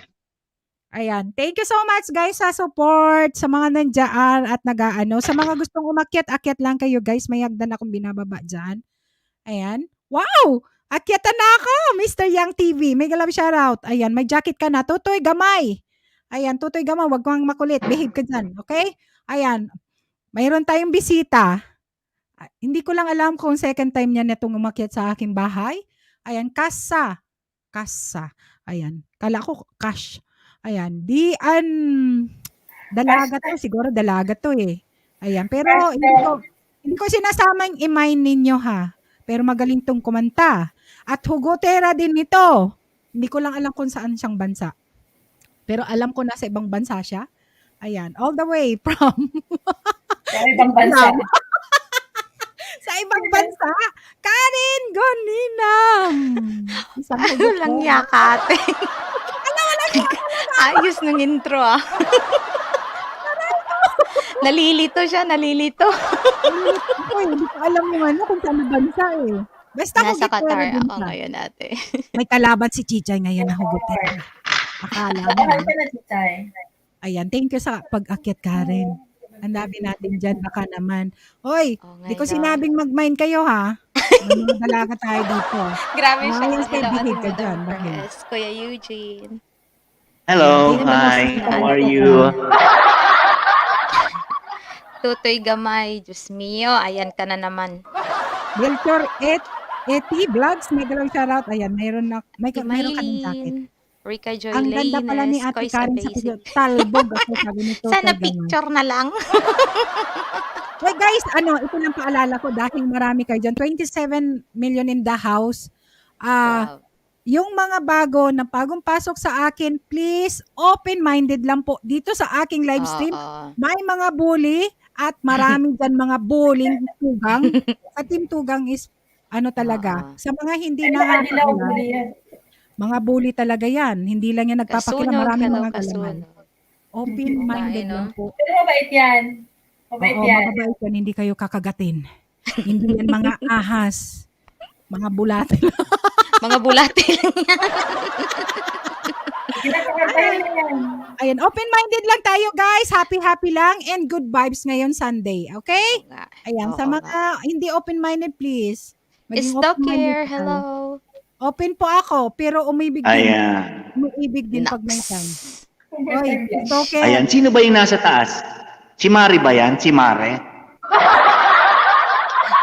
Ayan. Thank you so much guys sa support, sa mga nandiyan at nag-aano. Sa mga gustong umakyat, akyat lang kayo guys. May hagdan akong binababa dyan. Ayan. Wow! Akyatan na ako, Mr. Yang TV. May galab shoutout. Ayan, may jacket ka na. Tutoy Gamay. Ayan, Tutoy Gamay. Huwag kang makulit. Behave ka dyan. Okay? Ayan. Mayroon tayong bisita. Hindi ko lang alam kung second time niya netong umakyat sa aking bahay. Ayan, Kasa. Ayan. Kala ko Cash. Ayan. Dalaga to. Siguro dalaga to eh. Ayan. Pero hindi ko sinasamang i-mine ninyo ha. Pero magaling tong kumanta. At hugotera din nito. Hindi ko lang alam kung saan siyang bansa. Pero alam ko nasa ibang bansa siya. Ayan. All the way from Sa ibang bansa. sa ibang bansa. Karen Goninam. Isang hugot Walang ko. yakate. Ayos ng intro ah. Nalilito siya, nalilito. Hindi ko alam yung ano kung saan bansa eh. Basta Nasa hugotera Qatar din ako siya. ngayon ate. May kalaban si Chichay ngayon na hugotera. Akala mo. Mahal ka na, Chichay. Ayan, thank you sa pag-akyat, Karen. Ang dami natin dyan, baka naman. Hoy, di ko sinabing mag-mine kayo ha. May mga dalaga tayo dito. Grabe siya. Ayos kayo, Hello, behave ka Ate dyan. Madam Bakit? Perez. Kuya Eugene. Hello, Hindi naman hi, kasi how ano are ko you? Tutoy Gamay. Diyos mio, ayan ka na naman. Belchor Eti Vlogs, may galaw shoutout. Ayan, mayroon ka ng jacket. Maylin. Rika Joy Ang ganda pala ni Laines. Ate Koy sa Karen sa basic. video. Talbog ako, sabi nito. Sana picture na lang. Hey guys, ito lang paalala ko dahil marami kayo dyan. 27 million in the house. Wow. Yung mga bago na bagong pasok sa akin, please, open-minded lang po. Dito sa aking live stream, may mga bully at marami dyan mga bullying tugang. Sa Team Tugang is, talaga. Sa mga hindi na mga bully talaga yan. Hindi lang yan nagpapakila. Kasunog, Marami hello, mga galaman. Open-minded lang po. Pero mabait yan. Mabait Oo, yan. mababait yan. Hindi kayo kakagatin. Hindi yan mga ahas. Mga bulatil. Mga bulatil lang yan. Ayan, open-minded lang tayo guys. Happy-happy lang and good vibes ngayon Sunday. Okay? Ayan, sa mga hindi open-minded please. Is maging Doc open-minded here? tayo. Hello. Open po ako, pero umibig din. Ayan. Umibig din pag may time. Oy, okay. Ayan, sino ba yung nasa taas? Si Mari ba yan? Si Mare?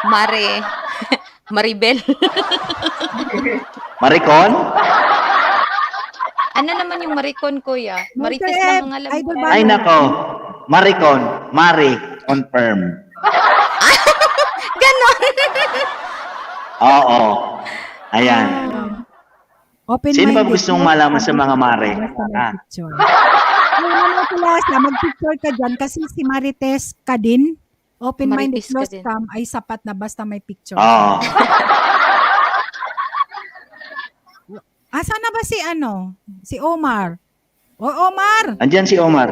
Mare. Maribel. Maricon? Ano naman yung Maricon, kuya? Marites lang ang alam ko. Ay nako, Maricon, Mari, confirm. Ganon. Oo. Ayan. Open-minded. Sino ba gustong malaman sa mga Mare? Picture. Mag-picture ka dyan kasi si Marites ka din. Open-minded Marites ka close din. cam ay sapat na basta may picture. Oo. Asa na ba si Omar? O Omar! Andyan si Omar.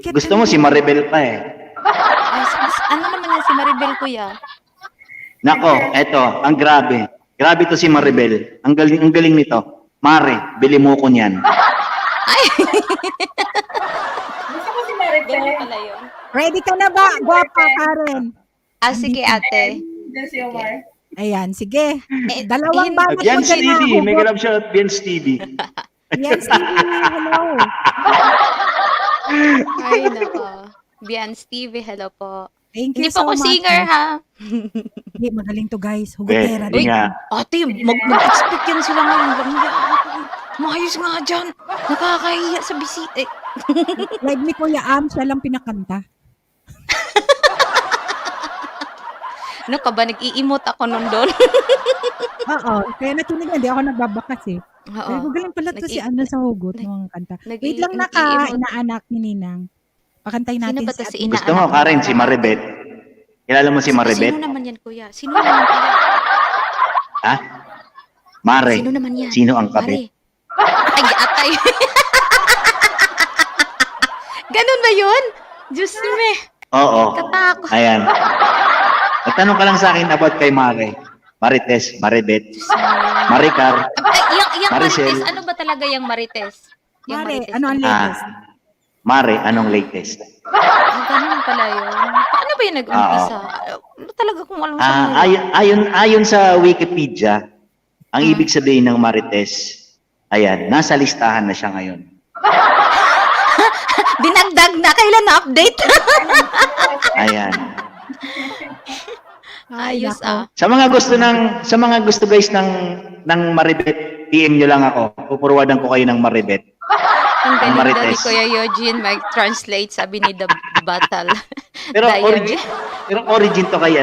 Gusto mo si Maribel pa eh. Ano naman yan si Maribel, kuya? Nako, eto, ang grabe. Grabe to si Maribel. Ang galing nito. Mare, bili mo ko niyan. Gusto ko si Maribel. Ganyan pala yun. Ready ka na ba? Gwapa, Karen. Sige, ate. Diyan si Omar. Ayan, sige. Dalawang bago Bian ko dyan Stevie. na May hugot. galap siya. Bian Stevie. Bian Stevie, hello. Ay, nako. Bian Stevie, hello po. Thank you Hindi pa so ako much. singer, ha? Hindi, magaling to guys. Hugotera. Pwede nga. Ate, mag-expect yan sila ngayon. Maayos nga dyan. Nakakahiya sa bisita. Like ni Kuya Am, siya lang pinakanta. Ano ka ba? Nag-i-emote ako nun doon. Oo, kaya nakinig hindi ako nagbabakas eh. Oo. Pero magaling pala to si Ana sa hugot ng mga kanta. Wait lang nag-i-emote. inaanak ni Ninang. Pakantay natin Sino ba to si Ate. Gusto mo, Karen, si Maribel? Kilala mo si Maribel? Sino naman yan, kuya? Sino naman yan, kuya? Ha? Mare. Sino naman yan? Sino ang kabit? Ay, atay. Ganun ba yun? Diyos me. Oo. Katakot. Ayan. Nagtanong ka lang sa akin about kay Mare. Marites, Maribet, Maricar, Yung Maricel. Marites, ano ba talaga yung Marites? Yung Mare, Marites ano ang na- latest? Mare, anong latest? Ganun pala yun. Paano ba yung nag-umpisa? Ano talaga kung alam sa Ayon sa Wikipedia, ang ibig sabihin ng Marites, ayan, nasa listahan na siya ngayon. Dinagdag na, kailan na-update? Ayan. Ayos Sa mga gusto guys ng Maribet, PM nyo lang ako. Pupuruwadan ko kayo ng Maribet. Ang galing daw ni Marites. Kuya Eugene mag-translate, sabi ni The Battle. Pero Diary. origin to kay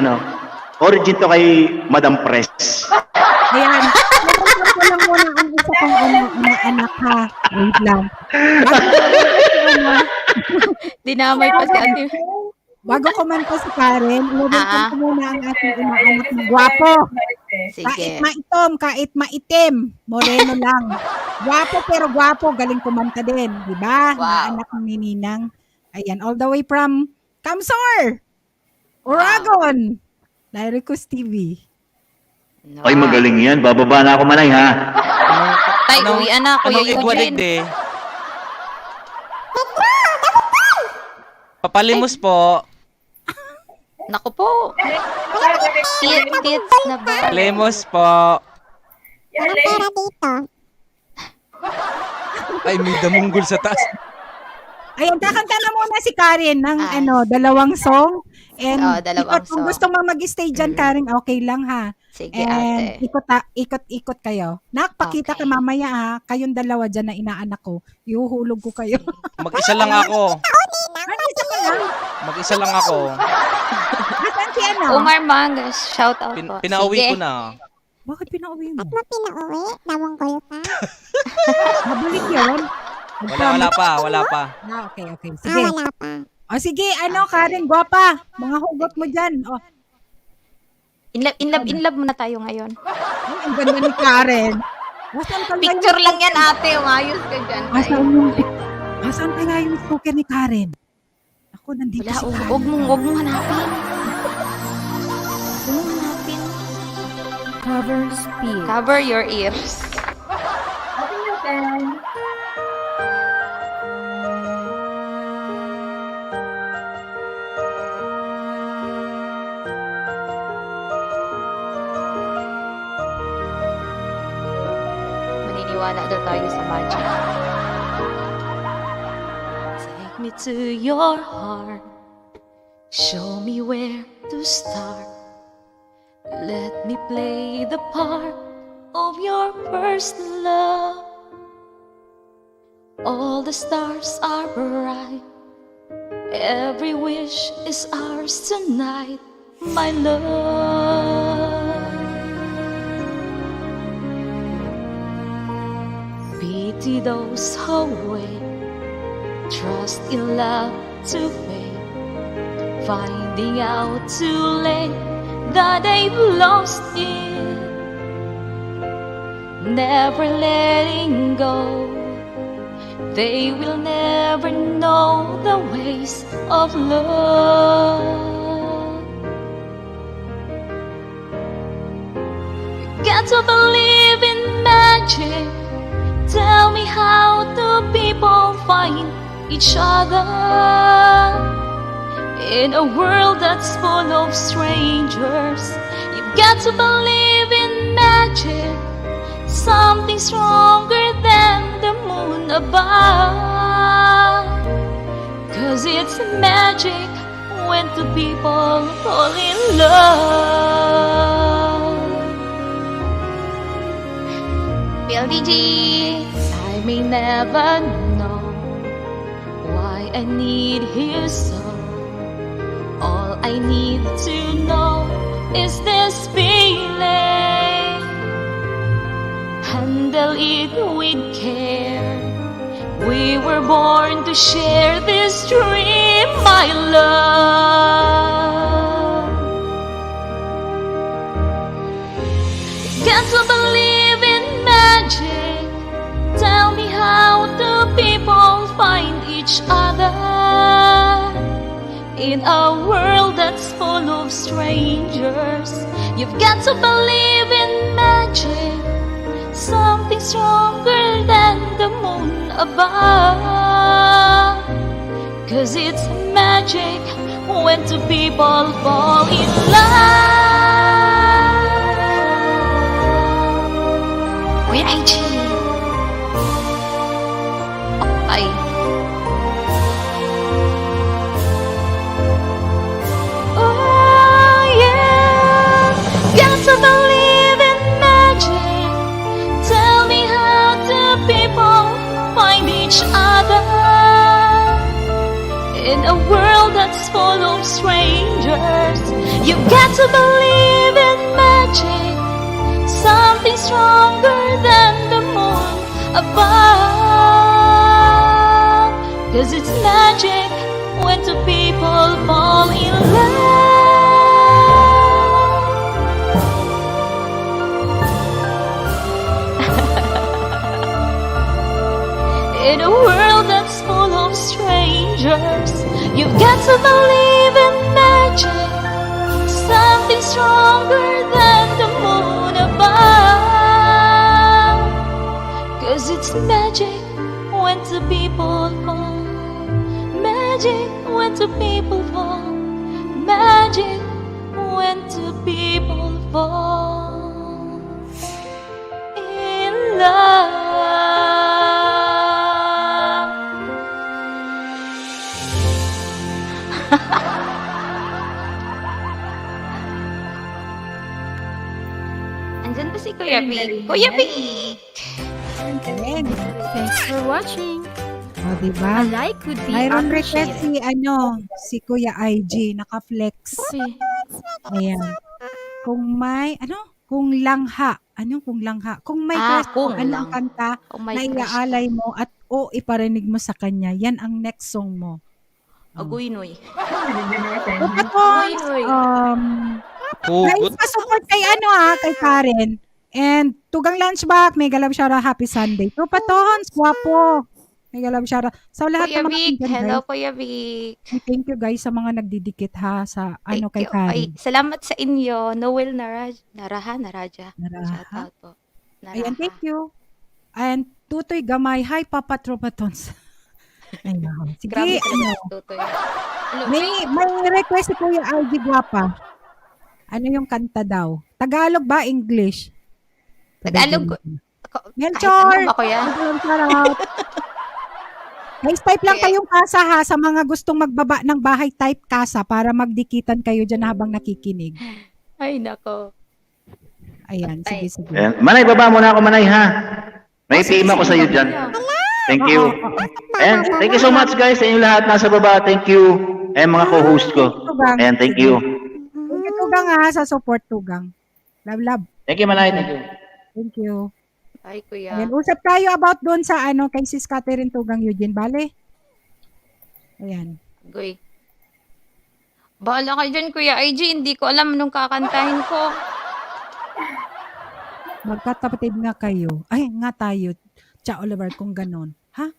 origin to kay Madam Press. Ayan. Nagpapalala ko lang muna ang isa kong anak ha. Wait lang. Dinamay pa si ate. Bago ko man po si Karen, welcome ko muna ang ating inaanak na gwapo. Kahit Sige. maitom, kahit maitim, moreno lang. Gwapo pero gwapo, galing kumanta din, di ba? Wow. Anak ni Ninang. Ayan, all the way from Kamsor, Oragon, Lyricus TV. Ay, magaling yan. Bababa na ako manay, ha? Tay, uwian na, Kuya Anong igwalig Eugene. de? Papalimos po. Naku po. Tits na ba? Palimos po. Walang pera dito. Ay, may damunggol sa taas. Ayan, kakanta na muna si Karen ng dalawang song. And dalawang kung song. gusto mo mag-stay dyan, Karen, okay lang ha. Sige, And ate. ikot-ikot kayo. Nakpakita ka mamaya ha. Kayong dalawa dyan na inaanak ko. Ihuhulog ko kayo. Mag-isa lang ako. Isa ka lang. Mag-isa lang ako. Asan si ano? Umar Mangas, shout out po. Pinauwi Sige. ko na. Bakit pinauwi mo? Ba't mo pinauwi? Namunggol ka? Mabalik yun. Wala pa. Okay. Sige. Wala pa. O sige, Karen, gwapa. Mga hugot mo dyan. O, In love muna tayo ngayon. ay, ang ganda ni Karen. Asan ka Picture lang yan, ate. Umayos ka dyan. Asan kaya yung speaker ni Karen? Ako, nandito Wala, si Karen. huwag mong hanapin. Huwag mong hanapin. Cover your ears. Open your pen. Maniniwala daw tayo sa magic. Take me to your heart. Show me where to start. Let me play the part of your first love. All the stars are bright. Every wish is ours tonight, my love. Pity those who wait, trust in love to fade, finding out too late that they've lost it, never letting go. They will never know the ways of love. Got to believe in magic. Tell me how do people find each other in a world that's full of strangers? You've got to believe in magic, something stronger than the moon above. 'Cause it's magic when two people fall in love. PLDG, I may never know why I need you so. All I need to know is this feeling. Handle it with care. We were born to share this dream, my love. Got to believe in magic. Tell me how do people find each other in a world that's full of strangers? You've got to believe in magic, something stronger than the moon above. 'Cause it's magic when two people fall in love. Kuya IG. Ay. Oh yeah, got to believe in magic. Tell me how do people find each other in a world that's full of strangers? You've got to believe in magic, something stronger than the moon above. 'Cause it's magic when two people fall in love. In a world that's full of strangers, you've got to believe in magic, something stronger than the moon above. 'Cause it's magic when two people fall. Magic when two people fall. Magic when two people fall in love. Andyan ba si Kuya Vic? Kuya Vic! Galing. Thanks for watching. O, diba? A like would be Mayroon request appreciated. si Kuya IG, naka-flex. Ayan. Kung may, kung langha. Kung langha? Kung may crush kung anong lang. kanta Kung may na crush iaalay mo at iparinig mo sa kanya, yan ang next song mo. Agoy noy. Tapos, guys, Hugot. pa-support kay kay Karen. And Tugang Lunchback, may galab siya Happy Sunday. Tropa Tons, guwapo. May galab siya sa lahat Kuya ng mga Vic, kaibigan, hello guys. Kuya Vic. Thank you guys sa mga nagdidikit sa Thank kay you. Karen. Ay, salamat sa inyo. Noel Naraja. Naraha. Shout out po. Ayan, thank you. And Tutoy Gamay, hi Papa Tropa Tons. Ayun. Sige, Grabe talaga si Tutoy. may request si Kuya RG Guapa. Ano yung kanta daw? Tagalog ba? English? Tagalog. Melchor! Kahit ano ba, Kuya? Shoutout. Guys, type lang kayong kasa sa mga gustong magbaba ng bahay, type kasa para magdikitan kayo dyan habang nakikinig. Ay, nako. Ayan, sige. Ayan. Manay, baba muna ako, Manay, ha? May team ako sa'yo dyan. Thank you. Ayan, thank you so much, guys. Sa inyo lahat nasa baba. Thank you. Ayan, mga co-host ko. Ayan, thank you. Thank you, Tugang, sa support, Tugang. Love. Thank you, Manay. Thank you. Thank you. Ay, Kuya. Ayan, usap tayo about doon sa kay Sis Catherine Tugang Eugene, bale? Ayan. Goy. Bahala ka dyan, Kuya IG. Hindi ko alam anong kakantahin ko. Magkatapatid nga kayo. Ay, nga tayo. Cha Oliver, kung ganon. Ha?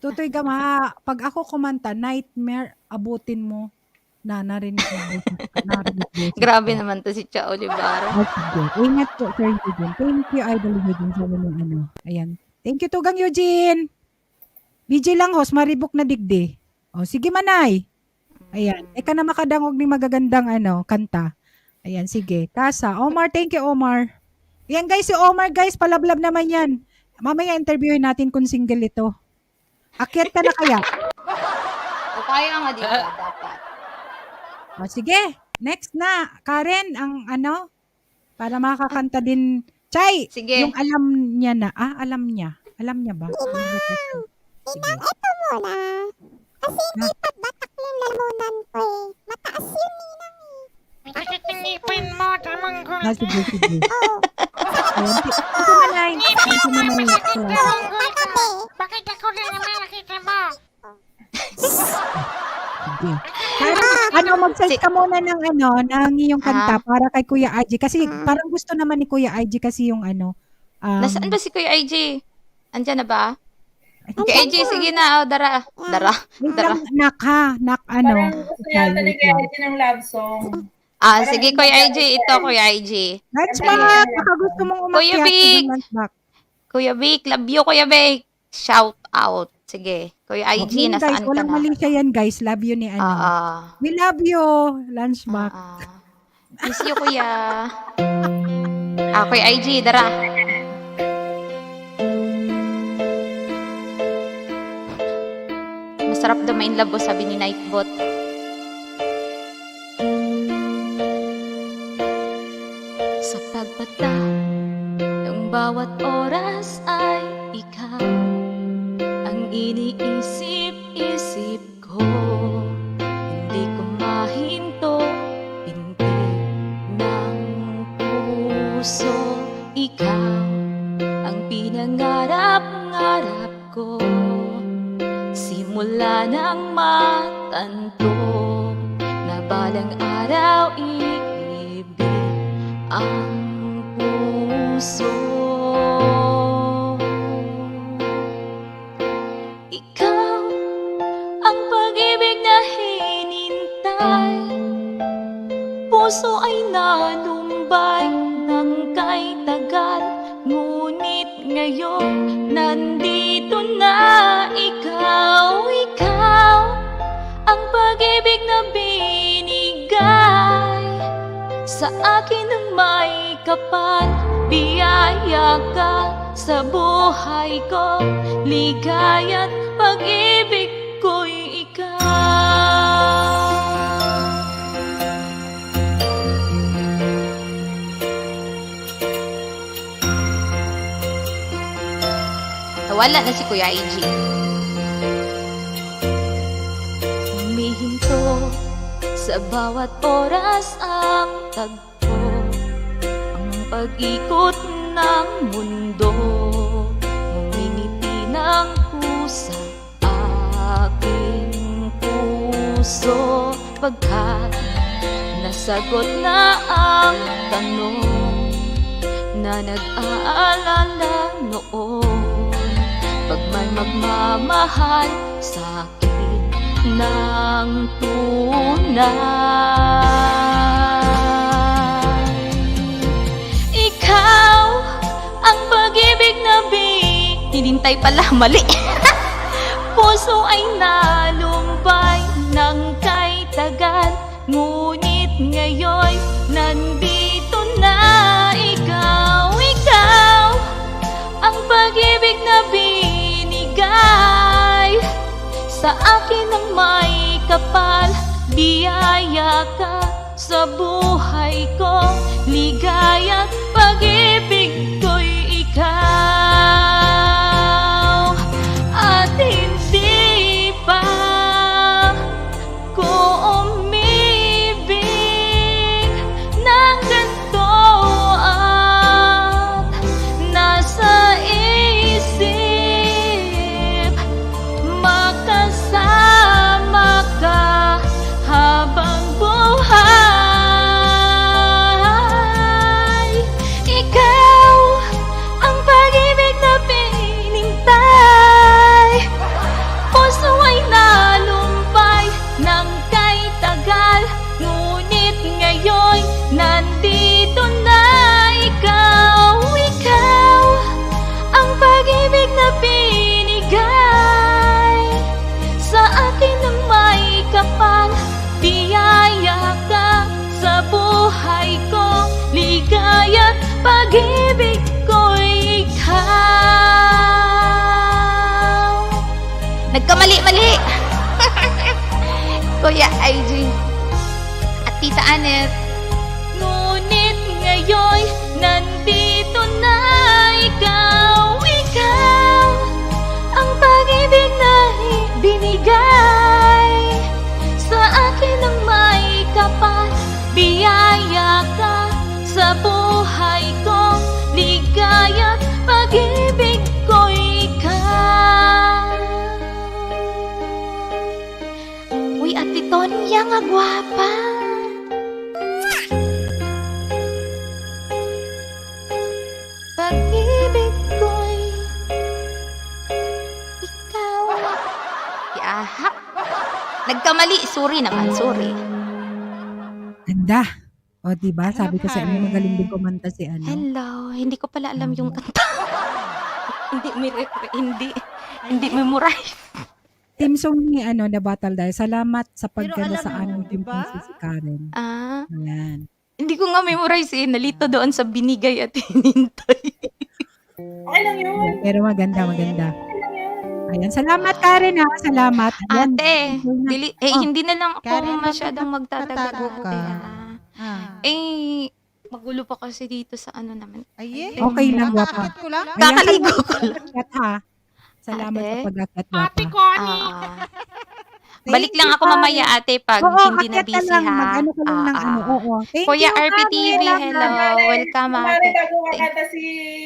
Tutoy Gama, pag ako kumanta, Nightmare, abutin mo na narinig mo. Grabe naman to si Cha Oliver. Sige. Ingat po, Sir Eugene. Thank you, Idol Eugene. Sabi mo Ayan. Thank you, Tugang Eugene. BJ lang, host. Maribok na digdi. O, sige, Manay. Ayan. Eka na makadangog ni magagandang kanta. Ayan, sige. Kasa. Omar, thank you, Omar. Ayan, guys, si Omar, guys, palablab naman yan. Mamaya interviewin natin kung single ito. Akyat ka na kaya? O kaya nga dito, dapat. O, sige. Next na. Karen, ang para makakanta din. Chay, Sige. yung alam niya na. Alam niya. Alam niya ba? Sige. Ito muna. Kasi hindi batak yung lamunan ko eh. Mataas yun ninang eh. Bakit yung ngipin mo, Tamanggol? Sige. Oo. Ayan. Ito Manay. Ito Manay. Bakit ako rin naman nakita mo? Sige. Mag-search ka muna ng ng iyong kanta para kay Kuya IG. Kasi parang gusto naman ni Kuya IG kasi yung Nasaan ba si Kuya IG? Andyan na ba? Kuya IG, sige na. Dara. Nak. Parang gusto yata ni Kuya IG ng love song. Sige Kuya IG. Ito Kuya IG. Lunchback! Baka gusto mong umakyat. Kuya Vic! Kuya Vic, love you Kuya Vic. Shout out. Sige. Kuya IG, Yun, guys, nasaan ka walang na? mali siya yan, guys. Love you ni ano. We love you, Lunchbox. Miss you, kuya. Kuya IG, dara. Masarap daw main labo, sabi ni Nightbot. Sa pagbata ng bawat oras ay ikaw ang iniisip-isip ko. Hindi ko mahinto, pinti ng puso. Ikaw ang pinangarap-ngarap ko. Simula nang matanto na balang araw iibig ang puso. Ikaw ang pag-ibig na hinintay. Puso ay nalumbay ng kay tagal. Ngunit ngayon nandito na ikaw. Ikaw ang pag-ibig na binigay sa akin ng may kapal. Biyaya ka sa buhay ko, ligaya't pag-ibig ko'y ikaw. Nawala na si Kuya IG. Humihinto sa bawat oras ang tagpo, ang pag-ikot ng mundo. Humingiti ng pusa aking puso, pagkat nasagot na ang tanong na nag-aalala noon. Pag may magmamahal sa'kin ng tunay, ikaw ang pag-ibig na hinintay pala, mali. Puso ay nalumbay ng kay tagal, ngunit ngayon nandito na ikaw. Ikaw ang pag-ibig na binigay sa akin ng may kapal. Biyaya ka sa buhay ko, ligaya't pag-ibig ko'y ikaw. At hindi pa ko umibig ng ganito, at nasa isip makasama ka habang buhay. Ikaw ang pag-ibig na pinintay. Puso ay nalumpay ng kay tagal, ngunit ngayon nandito na ikaw. Ikaw ang pag-ibig na binigay sa akin ng may kapal. Biyaya ka sa buhay ko, ligaya't pag-ibig ko'y ikaw. Nagkamali-mali. Kuya IG at Tita Anet. Ngunit ngayon nandito na ikaw. Ikaw ang pag-ibig na binigay sa akin ng may kapal. Biyaya ka sa buhay ko, ligaya't pag-ibig ko'y ikaw. Uy, Ate Tonya nga gwapa. Pag-ibig ko'y ikaw. Yahak. Nagkamali. Sorry naman, sorry. Ganda. O, diba? Sabi ko sa inyo, magaling din kumanta si ano. Hello. Hindi ko pala alam yung kanta. Hindi, hindi. Hindi memorize. Team song ni na battle dahil salamat sa pagkano alam sa mo, aming team diba? si Karen. Ah, Ayan. hindi ko nga memorize eh. Nalito doon sa binigay at hinintay. Okay lang yun. Pero maganda. Ayan, salamat Karen ha. Salamat. Ayan. Ate, Oh, hindi na lang ako Karen, masyadong magtatago magtatago. ka. Ah. Eh, magulo pa kasi dito sa ano naman. Ay, Okay lang, gwapa. Kakakit ko lang. Ayan, Kakaligo salamat ko sa pag-akyat, ha. Salamat Ate? sa pag-akyat, gwapa. Ate Connie. Balik lang you, ako mamaya ate pag Oo, hindi na akyat ka busy lang. ha. Mag-ano ka lang ng ano. Oo. Thank Kuya you, RPTV, Karen. hello. Welcome Mare, ate. bago kakanta si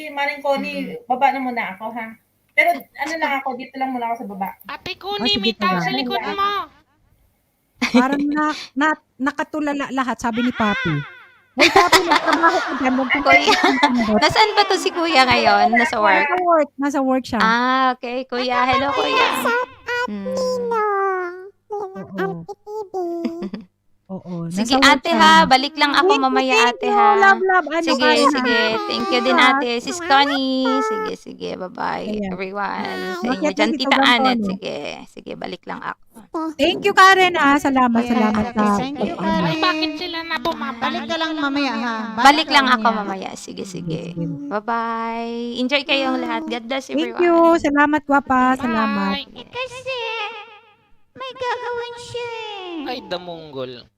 Maring Connie, baba na muna ako, ha? Pero ano lang ako, dito lang muna ako sa baba. Ate Connie, sige, may tao sa tara. likod mo. Parang nakatulala lahat, sabi ni Papi. Hey, Papi, nagtrabaho ka dyan. Huwag kang Kuya, kakandot. nasaan ba to si Kuya ngayon? Nasa work? Nasa work siya. Ah, okay. Kuya, hello Kuya. Oo. Sige nasa work ate siya. ha, balik lang ako mamaya Thank ate you. ha. Love. Ano, Sige, Karen, ha? sige. Thank you din ate. Sis Connie. Sige. Bye-bye Ayan. everyone. Sa inyo Bakit dyan, na si Tita Tobang Anet. Tono? Sige, balik lang ako. Thank you, Karen, ha. Salamat Yes, sa okay, thank you, pag-ano. Ay, bakit sila na bumabalik? Balik ka lang mamaya, ha? Balik lang ka ako mamaya. Sige. Bye-bye. Enjoy kayong lahat. God bless Thank everyone. you. Salamat, gwapa. Salamat. Kasi, may gagawin siya eh. Ay, damunggol.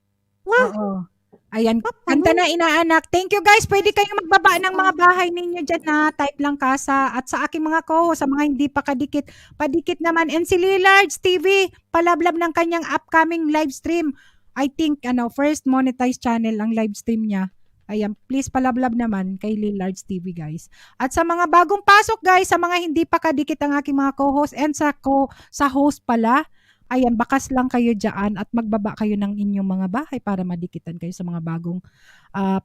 Oo. Ayan, kanta na inaanak. Thank you guys. Pwede kayong magbaba ng mga bahay ninyo dyan na type lang kasa. At sa aking mga sa mga hindi pa kadikit, padikit naman. And si Lillards TV, palablab ng kanyang upcoming live stream. I think, first monetized channel ang live stream niya. Ayan, please palablab naman kay Lillards TV guys. At sa mga bagong pasok guys, sa mga hindi pa kadikit ang aking mga co-host and sa host pala, ayan, bakas lang kayo dyan at magbaba kayo ng inyong mga bahay para madikitan kayo sa mga bagong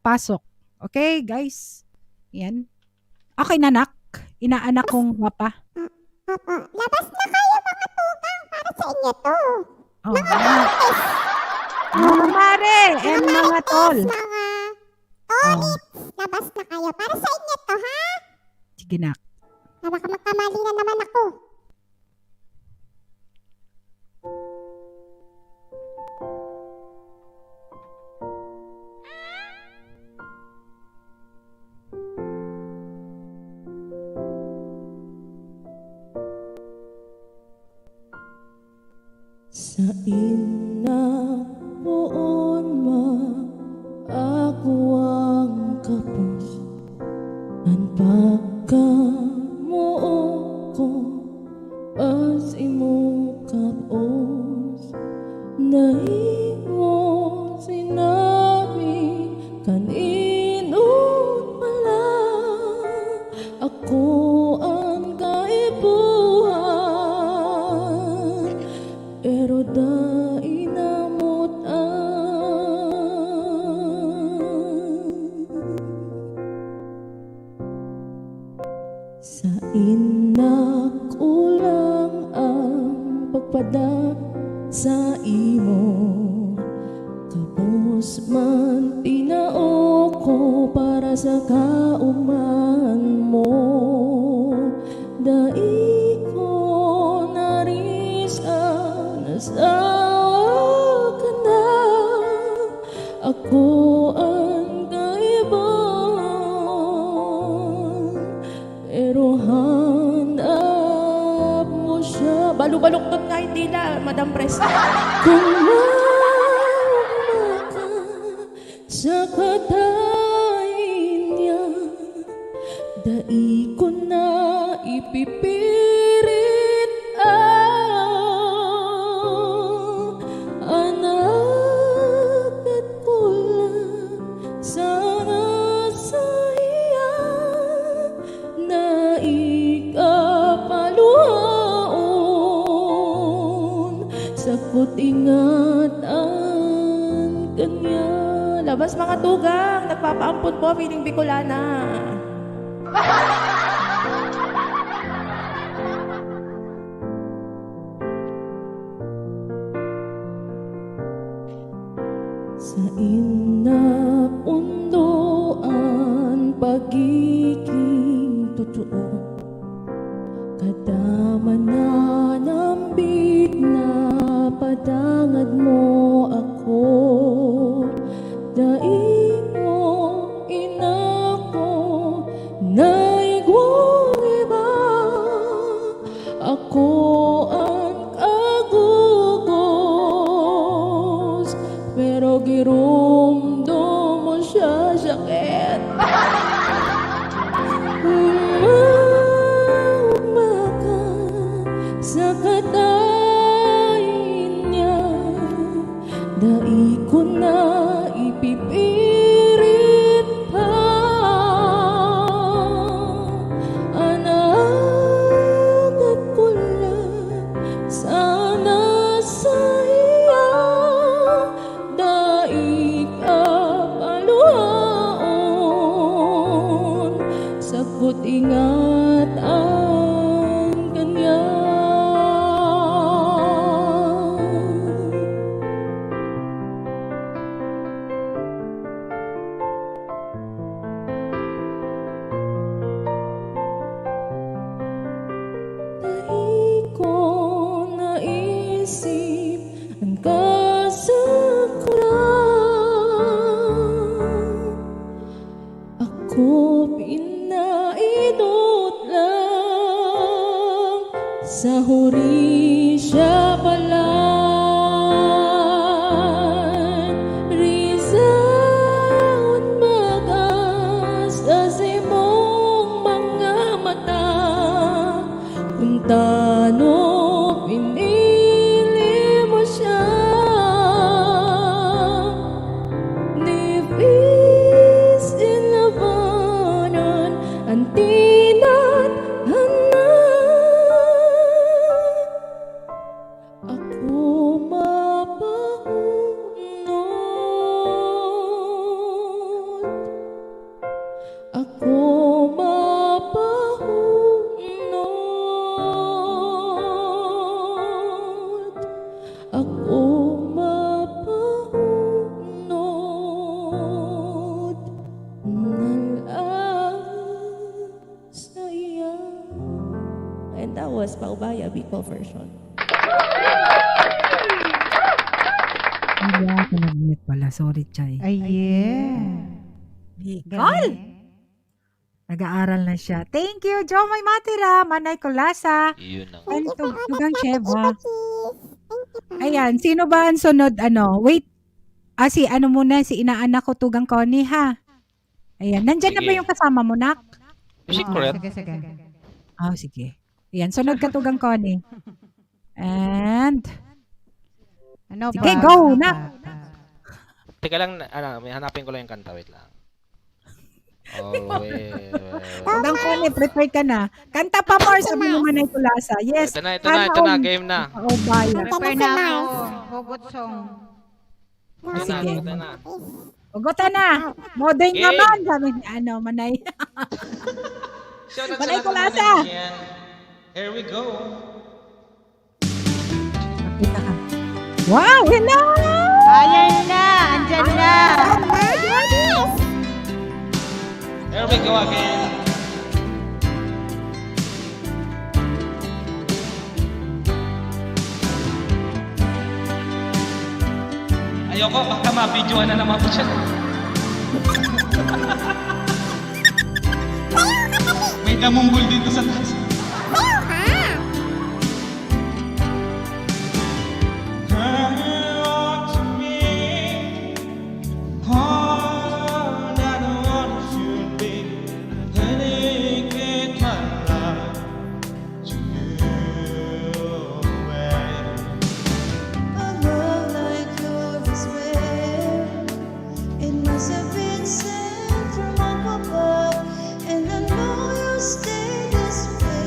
pasok. Okay, guys? Yan. Okay na, nak? Inaanak kong gwapa. Labas na kayo mga tugang para sa inyo to. Oh, mga mare and mga tol. Mga tolits, labas na kayo para sa inyo to, ha? Sige, nak. Baka magkamali na naman ako. Sa ina poon ma ako ang kapos ang pagkamuo ko as imo kapos na imo sinabi kanino pala ako ang kaibuhan pero dai namot sa inak ulang ang pagpadak sa imo kapos man tinao ko para sa kauman mo dai ko narisa nasawa ka na ako ang kaiban pero hanap mo siya balubaluktot nga hindi na Madam Pres kung mauma ka sa katayin niya dai ko na ipipirit anak at kulang sana sa iya na ikapaluhaon sakot ingatan kanya labas mga tugang nagpapaampun po feeling Bicolana. Sa inap undoan pagiging totoo kadama na dain niya, dai ko na ipipirit pa. Anagat ko lang sana sa iya, dai ka paluhaon, sakot ingat ang kanya. Di ko naisip ang kasakuran, ako pinaidot lang sa huri siya palan. Rizaon magastas imong mga mata, kung tano pinili mo siya. Nipis ilabanan ang tinat ako mapahunod, ako mapahunod, ako mapahunod nalang sa iya. And that was Paubaya Bicol version. Hindi ako nag-mute pala. Sorry, Chay. Ay, yeah. Bicol! Nag-aaral na siya. Thank you, Jomay Matira, Manay Kulasa, Yun na. and Tugang Sheva. Ayan, sino ba ang sunod? Wait. Si muna, si inaanak ko, Tugang Connie, ha? Ayan, nandyan na ba Sige. yung kasama mo, nak? Secret. Sige. Sige. Ayan, sunod ka, Tugang Connie. And, Ano sige, ba? go, nak. Teka lang, may hanapin ko lang yung kanta. Wait lang. Always. Tugang Connie, prepare ka na. Kanta pa more, sabi mo Manay Kulasa. Yes. Ito na, game na. Paubaya. Prepare na ako. Hugot song. Sige. Ito na. Ugutan na. Modern Game. naman, sabi ni Manay. Manay Kulasa. Here we go. Kita ka. Wow, hello! Ayan na! Andyan na! Here we go again. Ayoko, baka ma-videoan na naman po siya. May damunggol dito sa taas. Stay this way.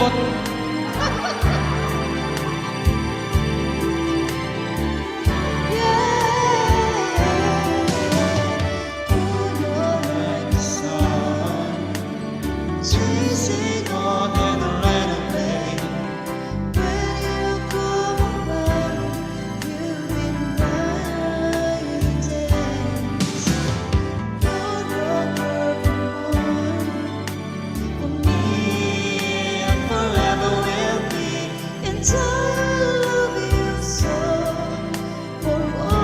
malambot. Chasing on and ran away. When you come around, you remind days. You're the perfect one for me, and forever will be. And I love you so for always.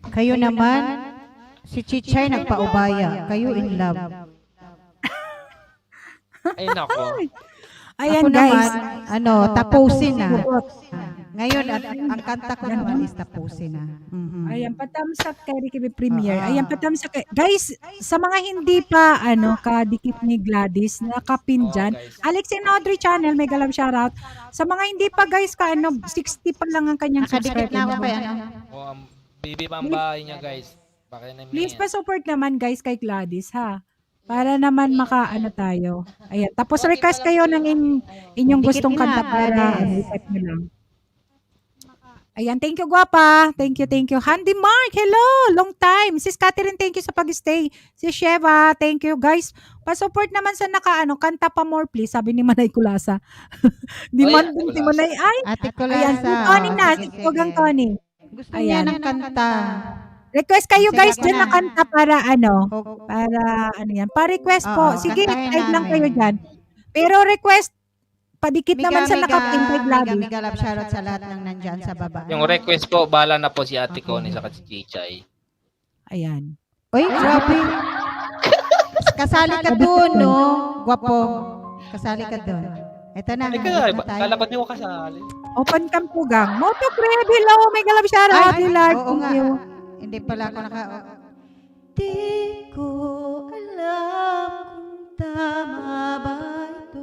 Kayo naman, si Chichay nagpaubaya. Kayo in love. Ay, nako. Ayan, Ako guys. naman, tapusin na. Ngayon, ang kanta ko naman is tapusin na. Ayan, patamsak kay Ricky B. Premier. Ayan, patamsak kay... Guys, sa mga hindi pa, kadikit ni Gladys, nakapin dyan, Alex and Audrey channel, mega love shoutout. Sa mga hindi pa, guys, 60 pa lang ang kanyang Nakadikit na ako subscriber. kay O, ang bibi pa ang bahay niya, guys. Bakit na Please pa-support naman, guys, kay Gladys, ha? Para naman tayo. Ayan, tapos request kayo ng inyong Dikit gustong na, kanta para Gladys. request nyo lang. Ayan, thank you, guwapa. Thank you. Handy Mark, hello. Long time. Sis Catherine, thank you sa pag-stay. Si Sheva, thank you. Guys, pa-support naman sa kanta pa more, please. Sabi ni Manay Kulasa. Demanding si Manay. Ay, Ate ayan, Kulasa. si Connie na. Si Tugang Connie. Gusto niya ng kanta. Request kayo, Sige, guys, ako dyan na. na kanta para yan. Pa-request po. Oo, Sige, kantahin type lang namin. kayo dyan. Pero request, padikit naman sa nakapin kay Gladys. Miga love shoutout sa lahat ng nandyan sa baba. Yung request po, bahala na po si Ate Connie sa si Chichay. Ayan. Uy, grabe. Kasali ka doon, no? Gwapo. Kasali ka doon. Ito na. Ay, kala ba't niyo ko kasali? Open cam po, gang. Moto Crib, hello. Mega love shoutout. Ay, Lillard, oo thank nga. you. Hindi pala ako Di ko alam kung tama ba ito.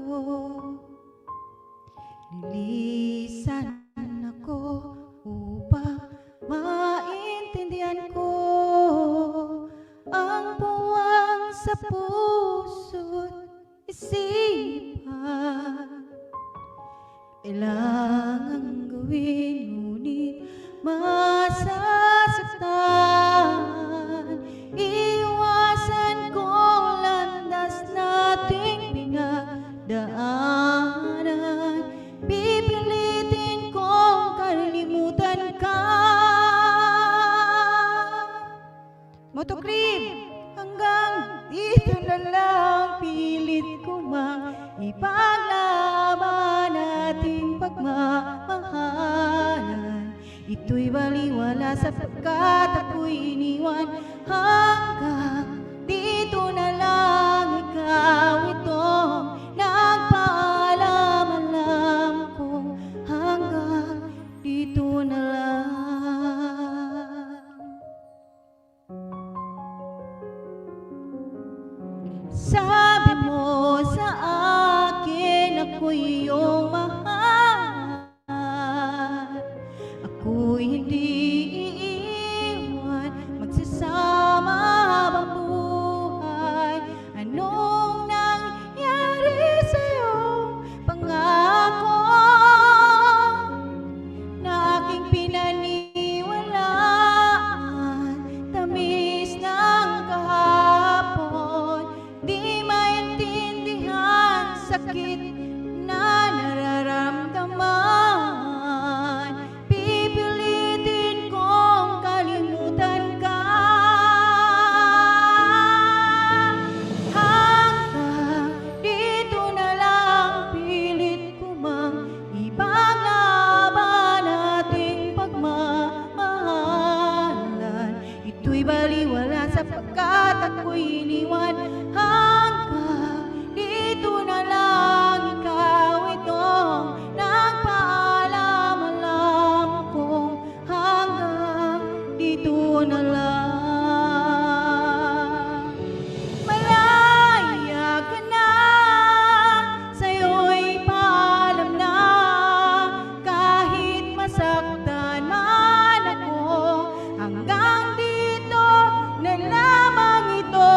Lilisan ako upang maintindihan ko ang buwang sa puso't isipan. Kailangang gawin, ngunit masasaktan. Iwasan ko landas nating pinagdaanan. Pipilitin kong kalimutan ka. Motocrib, hanggang dito na lang pilit ko mang ipaglaban ating pagmamahalan. Ito'y baliwala sapagkat ako'y iniwan. Hanggang dito na lang, ikaw itong nagpaalam-alam ko. Hanggang dito na lang. Sabi mo sa akin ako'y iyong mahal. Ako'y hindi iiwan, magsasama habang buhay. Anong nangyari sa'yo? Pangako na aking pinaniwalaan. Tamis ng kahapon, di man sapagkat ako'y iniwan. Hanggang dito na lang, ikaw itong nagpaalam. Alam kong hanggang dito na lang. Malaya ka na, sa'yo'y paalam na. Kahit masaktan man ako, hanggang dito na lamang ito.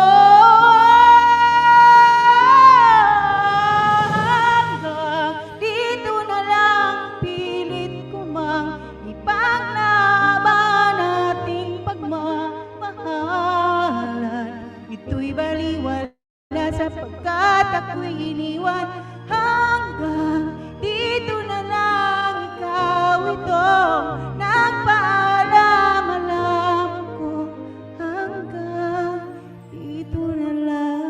Hanggang dito na lang, pilit ko mang ipaglaban ating pagmamahalan. Ito'y baliwala sapagkat ako'y iniwan. Hanggang dito na lang, ikaw itong nagpaalam. Alam ko hanggang dito na lang.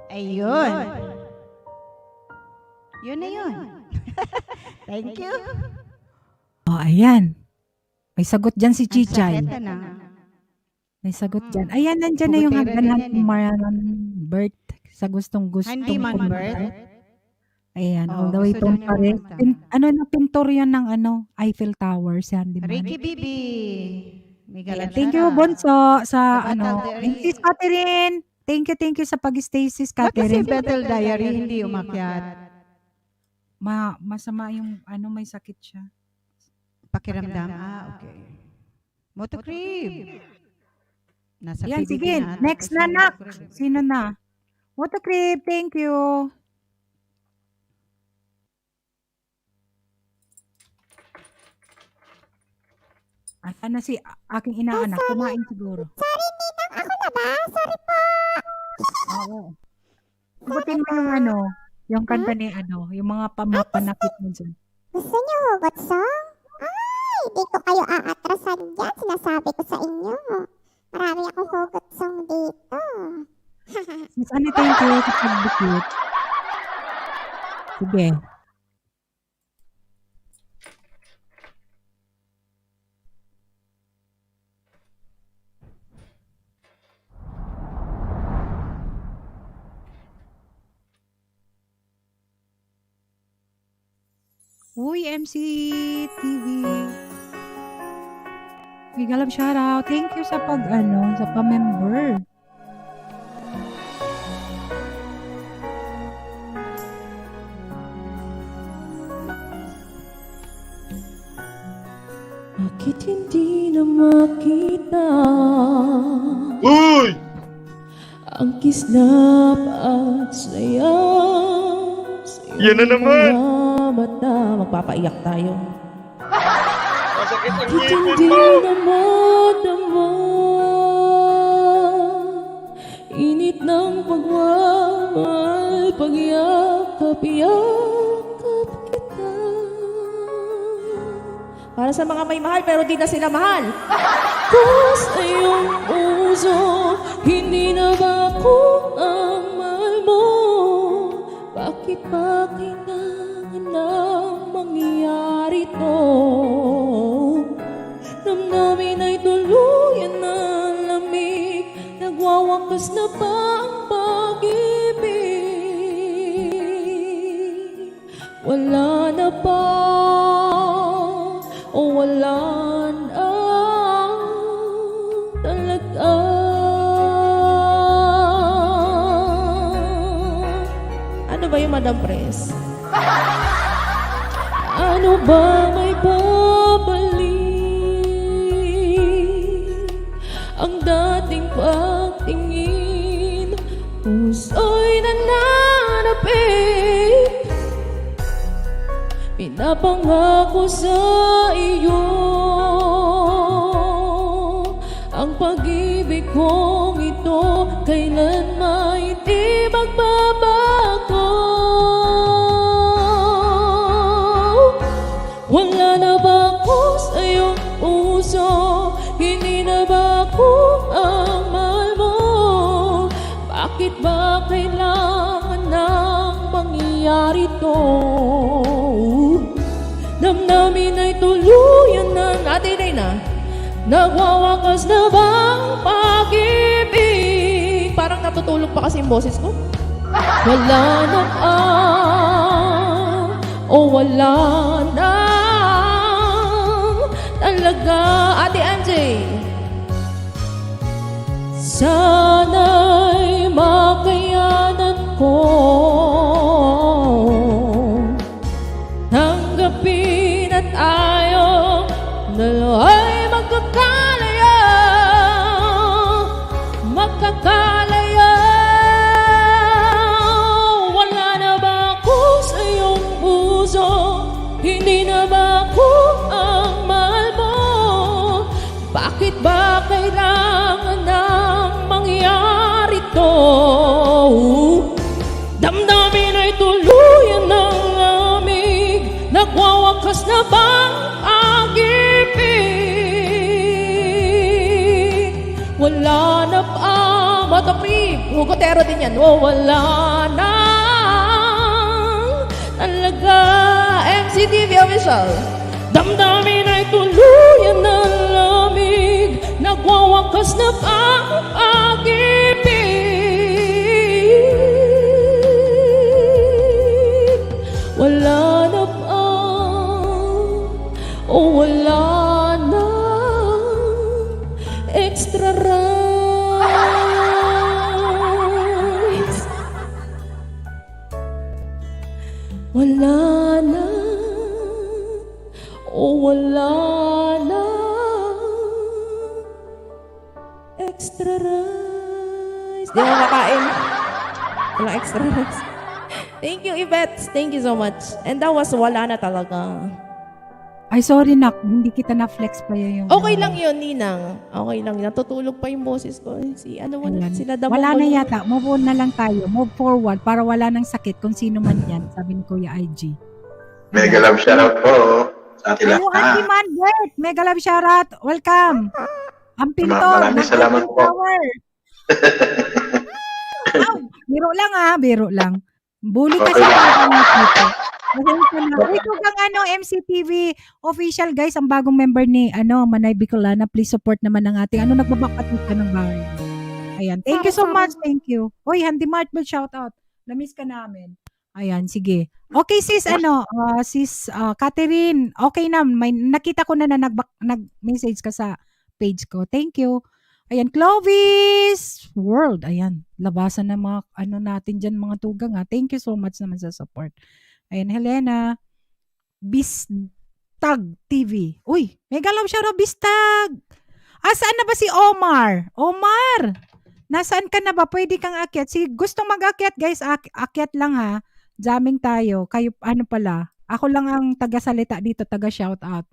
Ayun. Yun na yun. Thank you. Oh, ayan. May sagot dyan si Chichay. Eto na. May sagot dyan. Ayan, nandyan na yung Puputera hagdan na ng yan eh. Maran Bert sa gustong Hindi man kumanta. Bert. Ayan, all Oh, the way gusto from daw niya Paris. kumanta. Ano na, pintor yan ng Eiffel Tower, si Andy Man. Ricky Bibi. May galang Thank you, shout-out. Bunso, sa Battle and Diary. Sis Catherine. Thank you sa pag-stay, Sis Ba't kasi Catherine. Battle Diary hindi umakyat? Masama yung, may sakit siya. Pakiramdam. Okay. Motocrib. Nasa Yan, PBB sige. na ata Next to na, si nak. Motocrib. Sino na? Motocrib, thank you. Ano si aking inaanak? Kumain siguro. Sorry, Ninang. Ako na ba? Sorry po. Oo. Sagutin mo yung kanta ni yung mga pamapanakit mo dyan. Gusto niyo hugot song? Ay, di ko kayo aatrasan dyan. Sinasabi ko sa inyo. Marami akong hugot song dito. Sis, thank you sa pag-bukit. Sige. Uy, MC TV. Bigalab shoutout. Thank you sa sa pa-member. Bakit hindi na makita Uy! ang kislap at saya sa Yan na iyong naman! mga mata? Magpapaiyak tayo. Masakit ang Bakit ngipin hindi mo! na madama init ng pagmamahal, pagyakap-yakap kita? Para sa mga may mahal pero di na sila mahal. Basta iyong puso, hindi na ba ako ang mahal mo? Bakit ba kailangan nang mangyari to? Damdamin ay tuluyan na lamig, nagwawakas na ba ang pag-ibig? Wala na ba o wala na talaga? Ano ba yung Madam Pres? Ano ba may babalik ang dating pagtingin? Puso'y nananapit, pinapangako sa iyo ang pag-ibig kong ito kailanman hindi magbabago. Wala na ba ako sa iyong puso? Hindi na ba ako ang mahal mo? Bakit ba kailangan nang mangyari to? Damdamin ay tuluyan na Nagwawakas na bang pag-ibig? Parang natutulog pa kasi yung boses ko. Wala na wala na talaga. Ate MJ, sana'y makayanan ko tanggapin at ayaw dalawa'y magkakalaya. Wala na ba ako sa iyong puso? Hindi na ba ako ang mahal mo? Bakit ba kailangan nang mangyari to? Damdamin ay tuluyan ng lamig. Nagwawakas na bang pag-ibig? Wala na pa. Matapi, hugotero din yan. Wala na talaga. MCTV official. Damdamin ay tuluyan ng lamig. Nagwawakas na bang pag-ibig? Wala na pa. Wala na extra rice. Wala na. Wala na extra rice. Di mo makain. Wala extra rice. Thank you, Yvette. Thank you so much. And that was wala na talaga. Ay, sorry, Nak. Hindi kita na-flex pa yung... Okay lang yun, Ninang. Okay lang. Natutulog pa yung boses ko. Si ano mo na, sila Damong. Wala na yata. Move on na lang tayo. Move forward para wala nang sakit kung sino man yan. Sabi ni Kuya IG. Mega love shoutout po sa ating Hello, Auntie lahat. Manbert. Mega love shoutout. Welcome. Ang pintor. Maraming salamat po. Biro lang biro lang. Bully Okay kasi lang. Ito kang MCTV official guys, ang bagong member ni Manay Bicolana. Please support naman ng ating nagbabakatit ka ng bahay. Ayan. Thank you so much. Thank you. Oy, Handy Martbel shout out. Na-miss ka namin. Ayan, sige. Okay sis, sis Catherine, okay na. May nakita ko na nag-message ka sa page ko. Thank you. Ayan, Clovis World. Ayan, labasan na mga natin dyan, mga tugang Thank you so much naman sa support. Ayan, Helena. Bistag TV. Uy, mega love shoutout Bistag. Saan na ba si Omar? Omar, nasaan ka na ba? Pwede kang akyat. Gusto mag-akyat guys, akyat lang Jamming tayo. Kayo, pala? Ako lang ang taga-salita dito, taga-shoutout.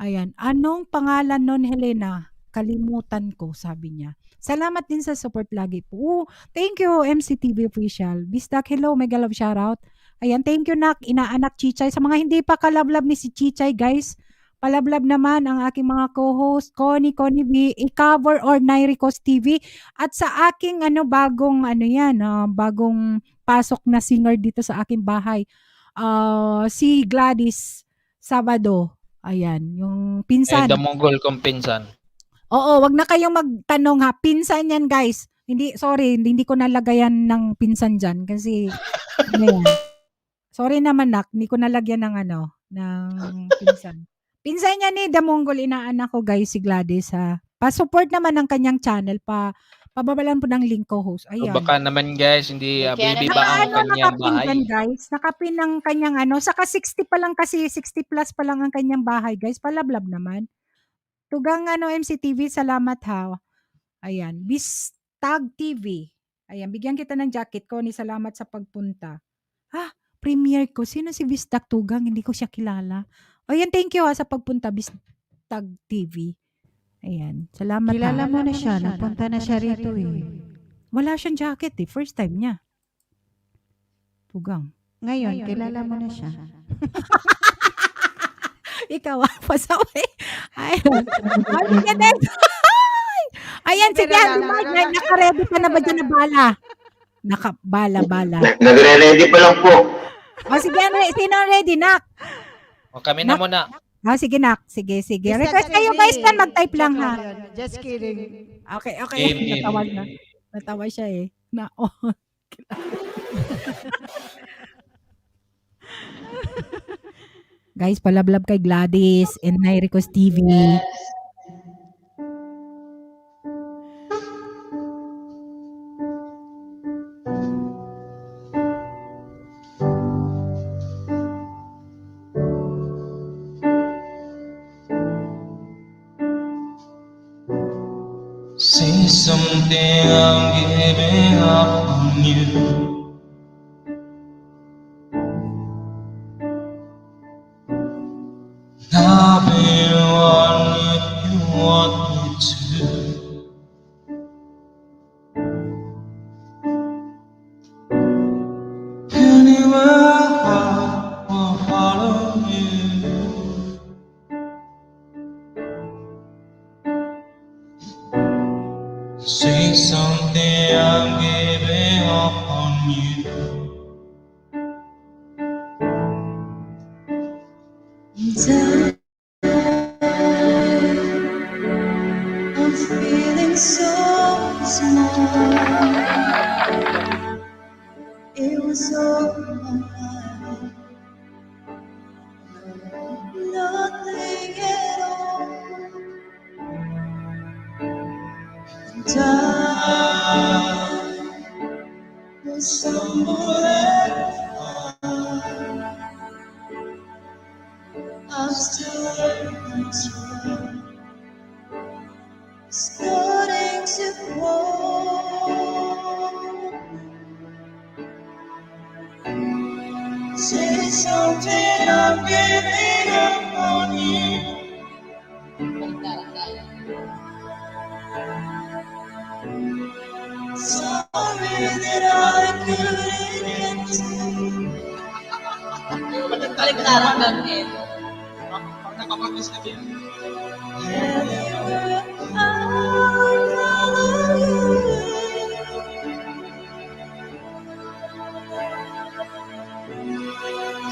Ayan, anong pangalan nun, Helena? Kalimutan ko, sabi niya. Salamat din sa support lagi po. Thank you, MCTV official. Bistak, hello, mega love shoutout. Ayan, thank you, Nak. Inaanak Chichay. Sa mga hindi pa kalablab ni si Chichay, guys, palablab naman ang aking mga co-host, Connie B, I-Cover or Nairicos TV. At sa aking bagong bagong pasok na singer dito sa aking bahay, si Gladys Sabado. Ayan, yung pinsan. Damonggol kong pinsan. Oo, wag na kayong magtanong pinsan yan guys. Hindi ko nalagayan ng pinsan dyan kasi yan. Sorry naman Nak, hindi ko nalagyan ng ng pinsan. Pinsan niya ni Damonggol, inaanak ko guys si Gladys Pa-support naman ng kanyang channel, pababalan po ng link ko host. Ayan. Baka naman guys, hindi baby ba ang kanyang bahay? Guys, nakapin ng kanyang saka 60 pa lang kasi, 60 plus pa lang ang kanyang bahay guys, palablab naman. Tugang MCTV, salamat Ayan, Bistag TV. Ayan, bigyan kita ng jacket ko, salamat sa pagpunta. Premiere ko. Sino si Bistag Tugang? Hindi ko siya kilala. Ayan, thank you sa pagpunta, Bistag TV. Ayan, salamat Kilala mo na siya, napunta na siya rito Wala siyang jacket First time niya. Tugang. Ngayon, kilala mo na siya. Ikaw pasaway. Ayan. Ayan, sige. Naka-ready ka na ba dyan na bala? Bala. Nagre-ready pa lang po. Sige, sino ready, Nak? O kami na muna. Sige nak. Sige. Mr. Request kayo Chubby, guys na mag-type lang joke ha. yun. Just kidding. Okay. Game. Natawa siya eh. Guys, palablab kay Gladys and Nay Request TV. Say something, I'm giving up on you. I've been wondering if you want me to. Anywhere I will follow you. Say something, I'm giving up on you. I'm feeling so small. It was all mine. Nothing at all. And I was somewhere. I'm still learning to run. Starting to fall. Say something, I'm giving up on you. Sorry that I couldn't get to you.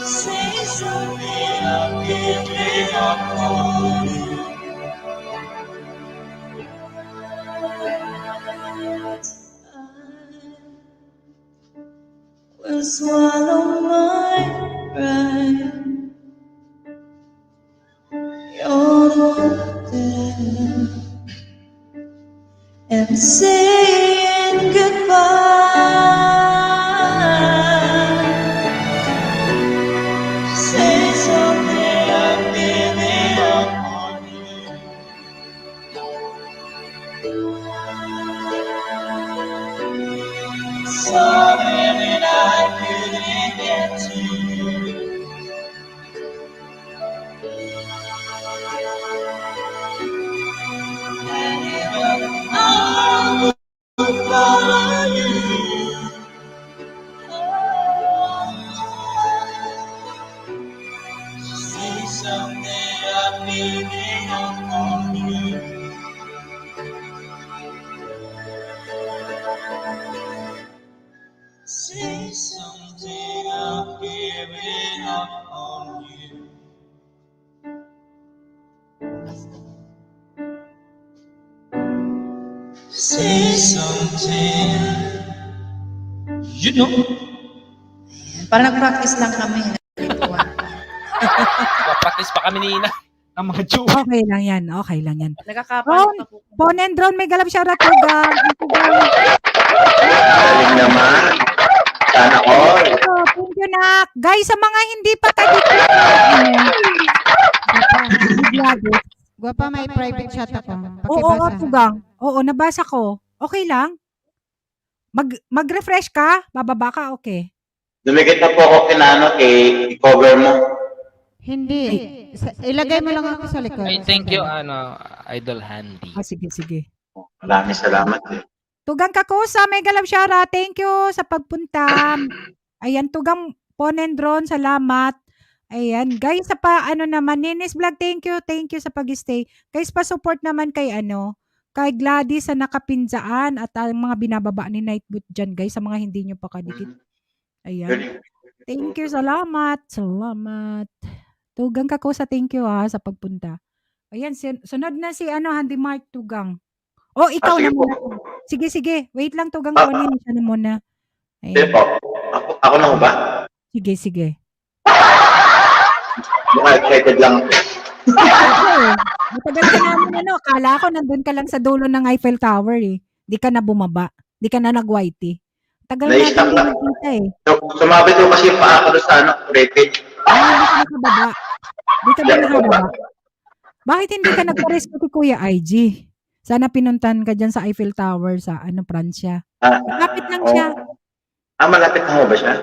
Say something, I'm giving up on you. I will swallow my pride. You're the one there. And saying goodbye. Say something, I'm giving up on you. Sorry that I couldn't get to you. I will follow you. Say something, I'm giving up on you. Say something, I'm giving up on you. Say something, you know. Parang nag-practice lang kami. Practice pa kami ni Ina. Ang mga joke. Okay lang yan. Nagkakapalit pa po. Pon and Drone, may galap shoutout po gang. Galing naman. Sana all. Thank you nak. Guys, sa mga hindi pa Guwapa, may private chat ako. Oo, Pakibasa. Tugang. Oo, nabasa ko. Okay lang? Mag-refresh ka? Bababa ka? Okay. Dumikit na po ako kinano, i-cover mo. Hindi. Ilagay mo lang ako sa likod. Ay, thank you, Idol Handy. Sige. Maraming salamat eh. Tugang Kakusa, may galap shoutout. Thank you sa pagpunta. Ayan, Tugang Pon and Drone, salamat. Ayan, guys, sa naman, Ninis Vlog, thank you sa pag-stay. Guys, pa-support naman kay kay Gladys sa nakapinjaan at ang mga binababa ni Nightboot dyan, guys, sa mga hindi nyo pa kadikit. Ayan. Thank you, salamat. Tugang ka ko sa thank you sa pagpunta. Ayan, sunod na si Handy Mark Tugang. Oh, ikaw sige na po. muna. Sige. Wait lang Tugang, Ah, kunin siya na muna. Hindi Ayan. po. Ako na ho ba? Sige. Mukha excited lang ako. Matagal ka namin akala ko nandun ka lang sa dulo ng Eiffel Tower eh. Di ka na bumaba. Di ka na nag-whitey. Tagal natin Na-stuck na. nakita eh. Sumabit ko kasi yung paa ko sa rated. Hindi ka nakababa. Di ka ba nakababa? Bakit hindi ka nagpa-rescue kay Kuya IG? Sana pinuntan ka dyan sa Eiffel Tower sa Pransya. Malapit lang siya. Malapit na ho ba siya?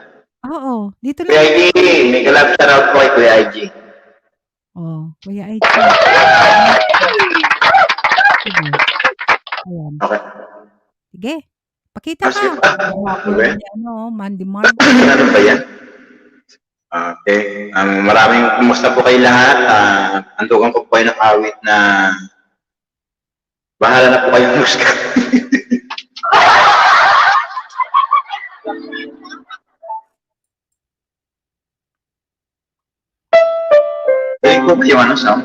Oo. Dito Kuya lang. IG, may kalab shout out po kay Kuya IG. Oh, Kuya IG. Sige. Ayan. Okay. Sige. Pakita ka. Okay. Mandy Mark. Ano ba yan? Okay. Maraming kumusta po kayo lahat. Andukan ko po kayo ng awit na bahala na po kayong musika. Pwede ko ba yung sound?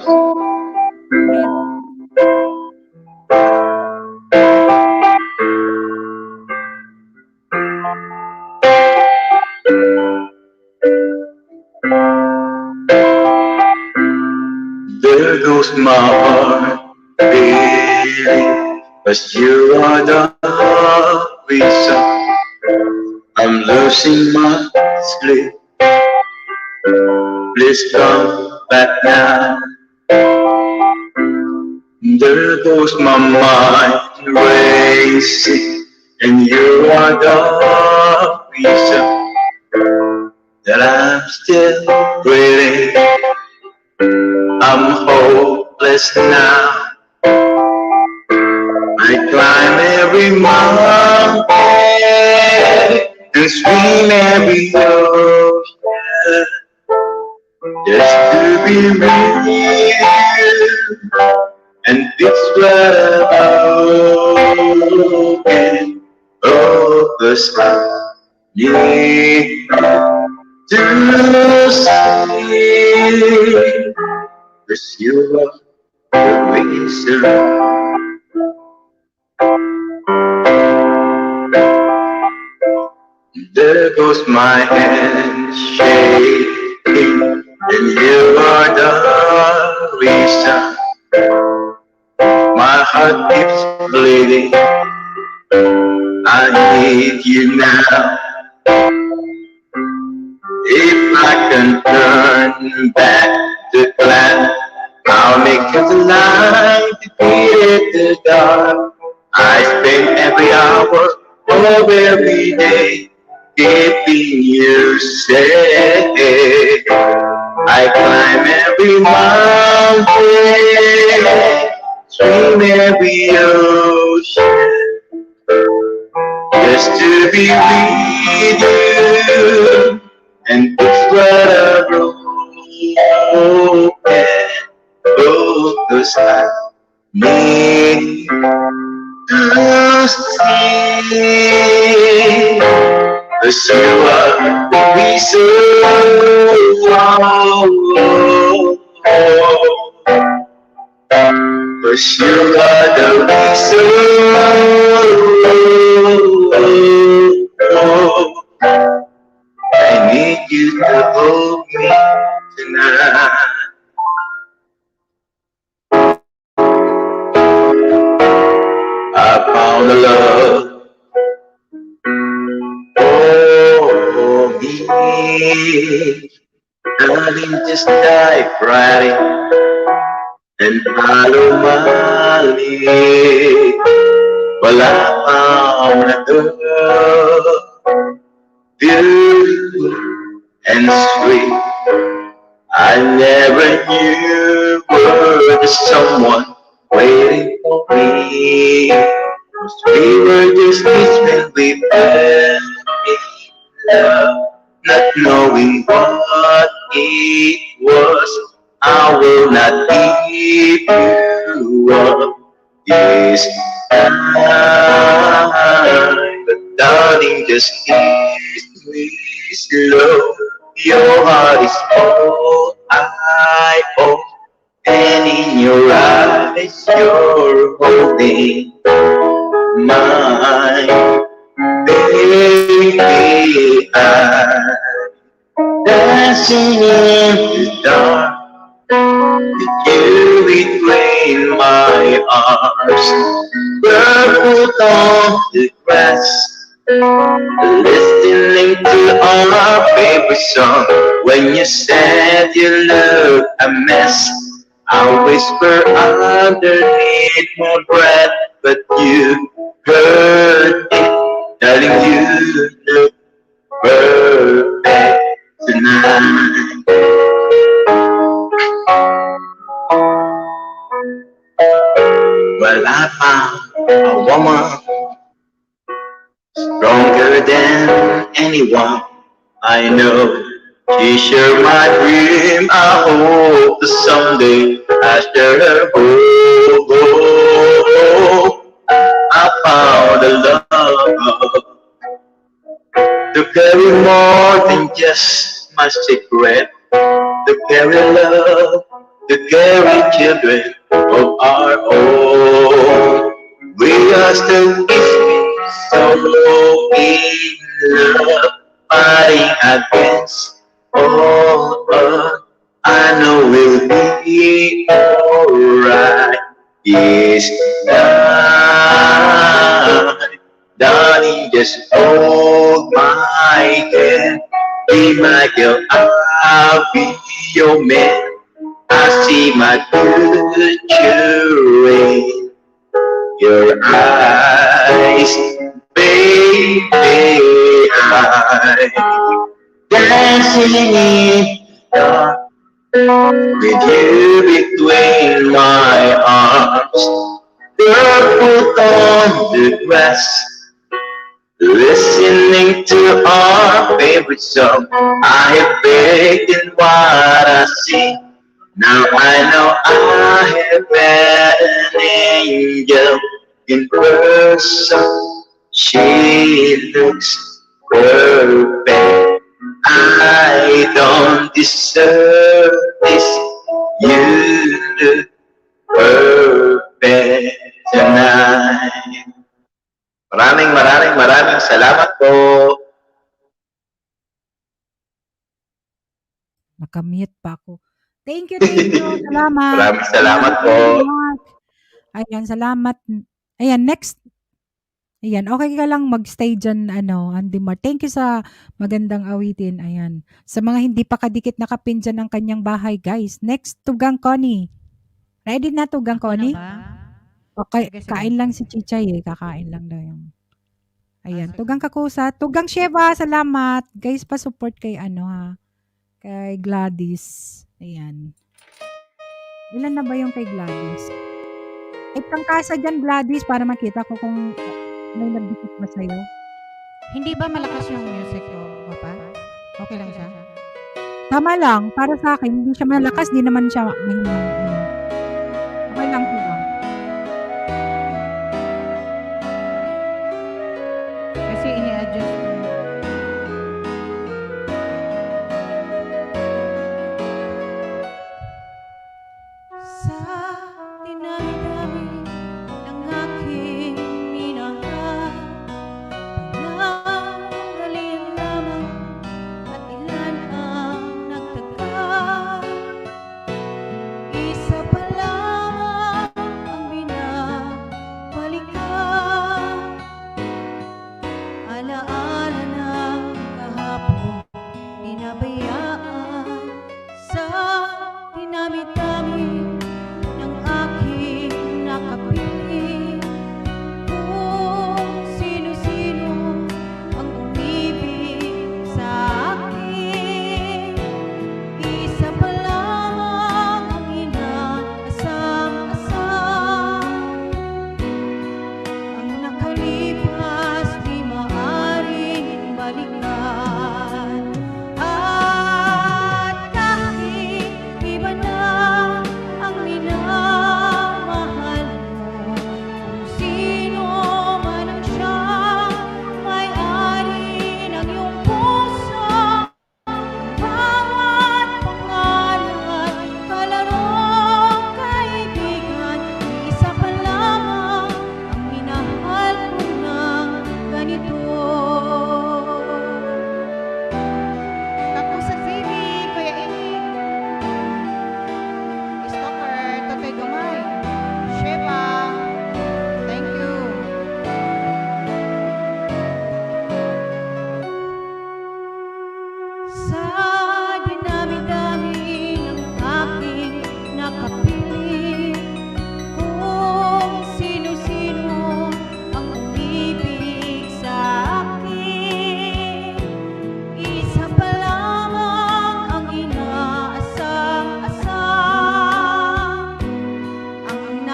There goes my heart, baby, but you are the reason I'm losing my sleep. Please come back now. There goes my mind racing, and you are the reason that I'm still breathing. I'm hopeless now. I climb every mountain and swim every ocean just to be with you. And it's what I'm looking for the sky. Need to see. 'Cause you are the reason. There goes my hand shaking, and you are the reason. My heart keeps bleeding. I need you now. If I can turn back the clock, I'll make the light defeat the dark. I spend every hour of every day keeping you safe. I climb every mountain, swim every ocean, just to be with you. And it's what I broken, focus I need to see. 'Cause you are the reason. 'Cause you are the reason. I need you to hold me tonight. I found a love for me. Darling, just dive right in and follow my lead. Well, I found a girl, beautiful and sweet. I never knew was someone waiting for me. 'Cause we were just kids when we fell in love, not knowing what it was. I will not give you up this time, but darling, just kiss me slow. Your heart is all I my own, and in your eyes you're holding mine. Baby, I'm dancing in the dark with you between my arms, barefoot on the grass, listening to our favorite song. When you said you look a mess, I whisper underneath my breath, but you heard it, telling you look perfect tonight. Well, I found a woman stronger than anyone I know. She shared my dream. I hope that someday I share her hope. I found a love to carry more than just my secret, to carry love, to carry children of our own. We are still so in love, fighting against all odds. I know we'll be alright. Yes, darling, just hold my hand. Be my girl, I'll be your man. I see my future in your eyes, baby. I'm dancing in the dark with you between my arms, barefoot on the grass, listening to our favorite song. I have faith in what I see. Now I know I have met an angel in person. She looks perfect. I don't deserve this. You look perfect tonight. Maraming salamat po. Nakamute pa ako. Thank you. Salamat. Maraming salamat po. Ayan, salamat. Ayan, next. Ayan, okay ka lang magstay dyan, Andy Mar. Thank you sa magandang awitin. Ayan. Sa mga hindi pa kadikit nakapin dyan ng kanyang bahay, guys. Next, Tugang Connie. Ready na, Tugang Connie? Okay, kain lang si Chichay Kakain lang daw yung. Ayan, Tugang Kakusa. Tugang Sheva, salamat. Guys, pa-support kay kay Gladys. Ayan. Ilan na ba yung kay Gladys? Tangkasa dyan, Gladys, para makita ko kung may nagdikit ba sa'yo. Hindi ba malakas yung music ko, Papa? Okay lang siya? Tama lang. Para sa akin, hindi siya malakas. Di naman siya mahina. Okay lang po lang. Kasi ini-adjust ko. Sa dinami-dami ng aking minahal, panandalian lamang at ilan ang nagtagal.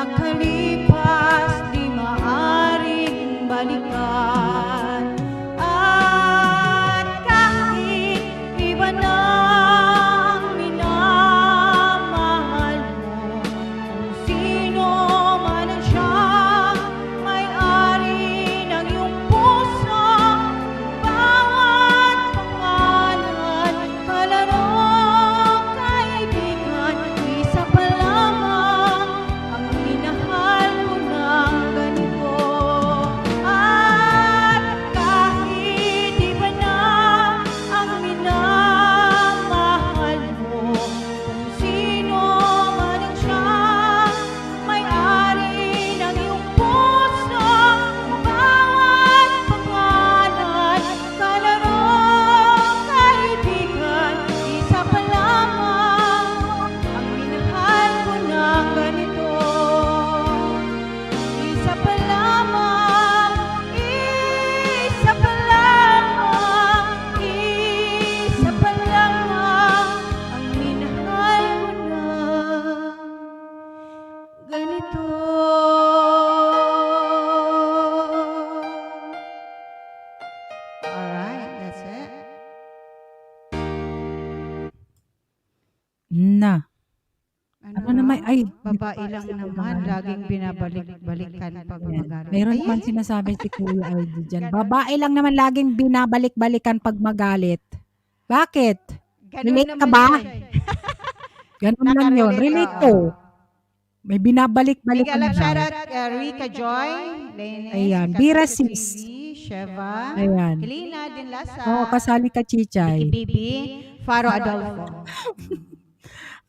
nakalipas di maaring balikan. At kahit iba na ang minamahal mo, kung sino man ang siyang may-ari ng iyong puso, bawat pangalan, kalarong kaibigan, isa pa lamang ang minahal mo ng ganito. At kahit iba na ang minamahal mo, kung sino man ang siyang may-ari ng iyong puso, bawat pangalan, kalarong kaibigan, isa pa lamang ang minahal mo ng ganito. Isa pa lamang, isa pa lamang, isa pa lamang ang minahal mo ng ganito. Alright, that's it. Na. Ano naman, ay, Babae lang naman, laging binabalik-balikan pag magalit. mayroon Ayan. naman sinasabi si Kuya ID dyan. Babae lang naman laging binabalik-balikan pag magalit. Bakit? Ganun Relate ka naman ba? yun. Ganun lang yun. Nakarelate, Relate oo. ko. May Big binabalik-balikan love, na. shoutout Rika Joy, Lenis, Ayan, Kaka Bira Sis, Sis. Sheva, Ayan. Helena Dinlasa, Oo, kasali ka, Chichay. Vicky Bibi, Faro Adolfo.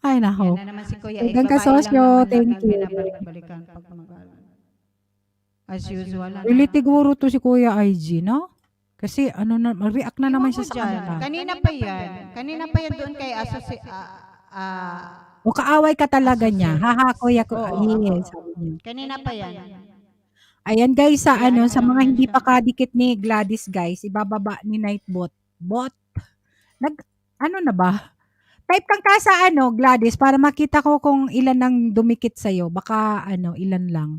Ay, nako. Yan na naman si Kuya. Hanggang Babae lang kasosyo, naman thank laging you. binabalik-balikan pag magalit. As usual. Ano? Relate siguro to si Kuya IG, no? Kasi ano na, mag-react na naman siya sa kanila. Kanina pa yan. Kanina pa yan doon kay O kaaway ka talaga niya. Haha, Kuya ko. Oo. Yes, sabi niya. Kanina pa yan. Ayan guys, sa ano, sa mga hindi pa kadikit ni Gladys guys, ibababa ni Nightbot. Ano na ba? Type kang ka sa ano, Gladys, para makita ko kung ilan ang dumikit sa'yo. Baka ano, ilan lang.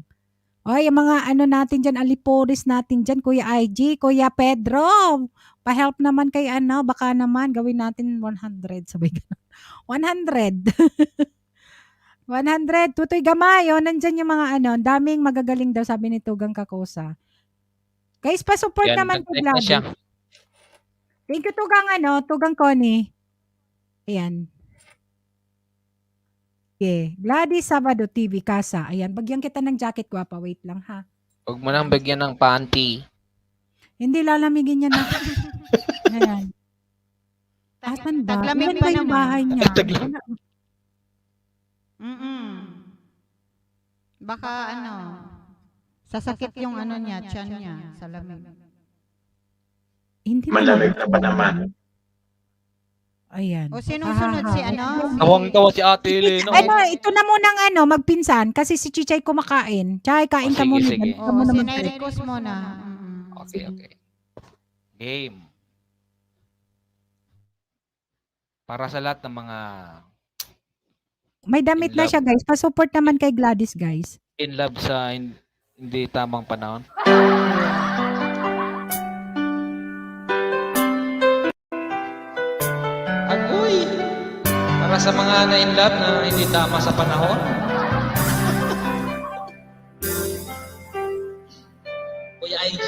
O, yung mga ano natin dyan, aliporis natin dyan, Kuya IG, Kuya Pedro. Pa-help naman kay ano, baka naman gawin natin 100. Sabay ganun. 100. 100. Tutoy Gamay, nandyan yung mga ano, ang daming magagaling daw, sabi ni Tugang Kakosa. Guys, pa-support Yan, naman kay nag-type na siya. Gladys. Thank you, Tugang Connie. Ayan. Okay. Gladys Sabado TV, Casa. Ayan. Bagyan kita ng jacket, guwapa. Wait lang, ha. Huwag mo nang bigyan ng panty. Hindi, lalamigin niya na. Ayan. Asan ba? Taglamig Ilan pa ba yung naman. bahay niya? Taglamig. Baka ano, sasakit yung ano niya, tiyan niya, sa lamig. Hindi Malamig na pa naman. Ayan. O sinusunod si ano? Tawang-tawa si Ate Elena. Ano, ito na munang ano, magpinsan kasi si Chichay kumakain. Chay, kain ka sige, muna. sige. Ka muna Si mag-break. Nairicos muna. Okay, okay. Game. Para sa lahat ng mga May damit In na love. siya, guys. Pa-support naman kay Gladys, guys. in love sa hindi tamang panahon. Agoy! Para sa mga na-in love na hindi tama sa panahon. Kuya IG.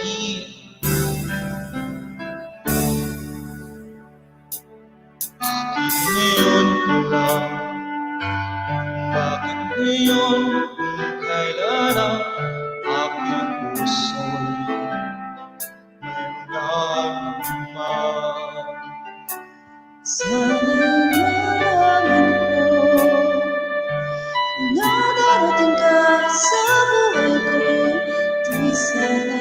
Ngayon ko lang, bakit ngayon kung kailan ang aking puso'y nagdamag. Sana nalaman ko na darating ka sa buhay ko, di sana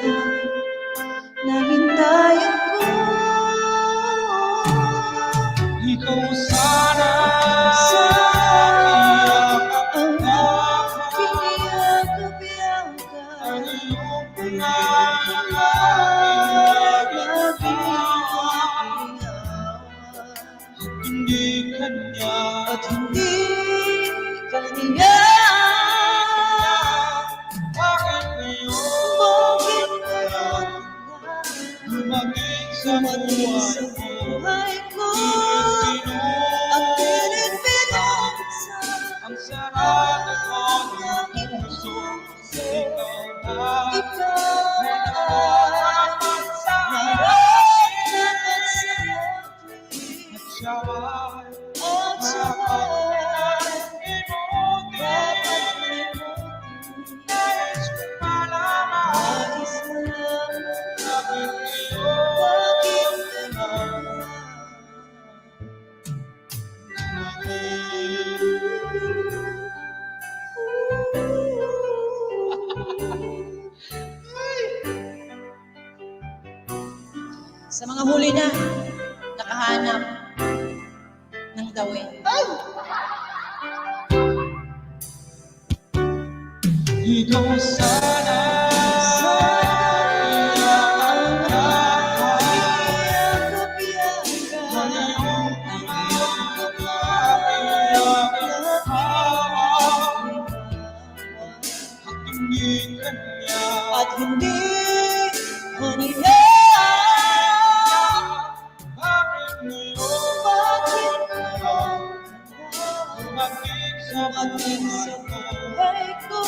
Sa mga huli na, nakahanap ng dawin. Ikaw sana at hindi maniya. Bakit sa buhay ko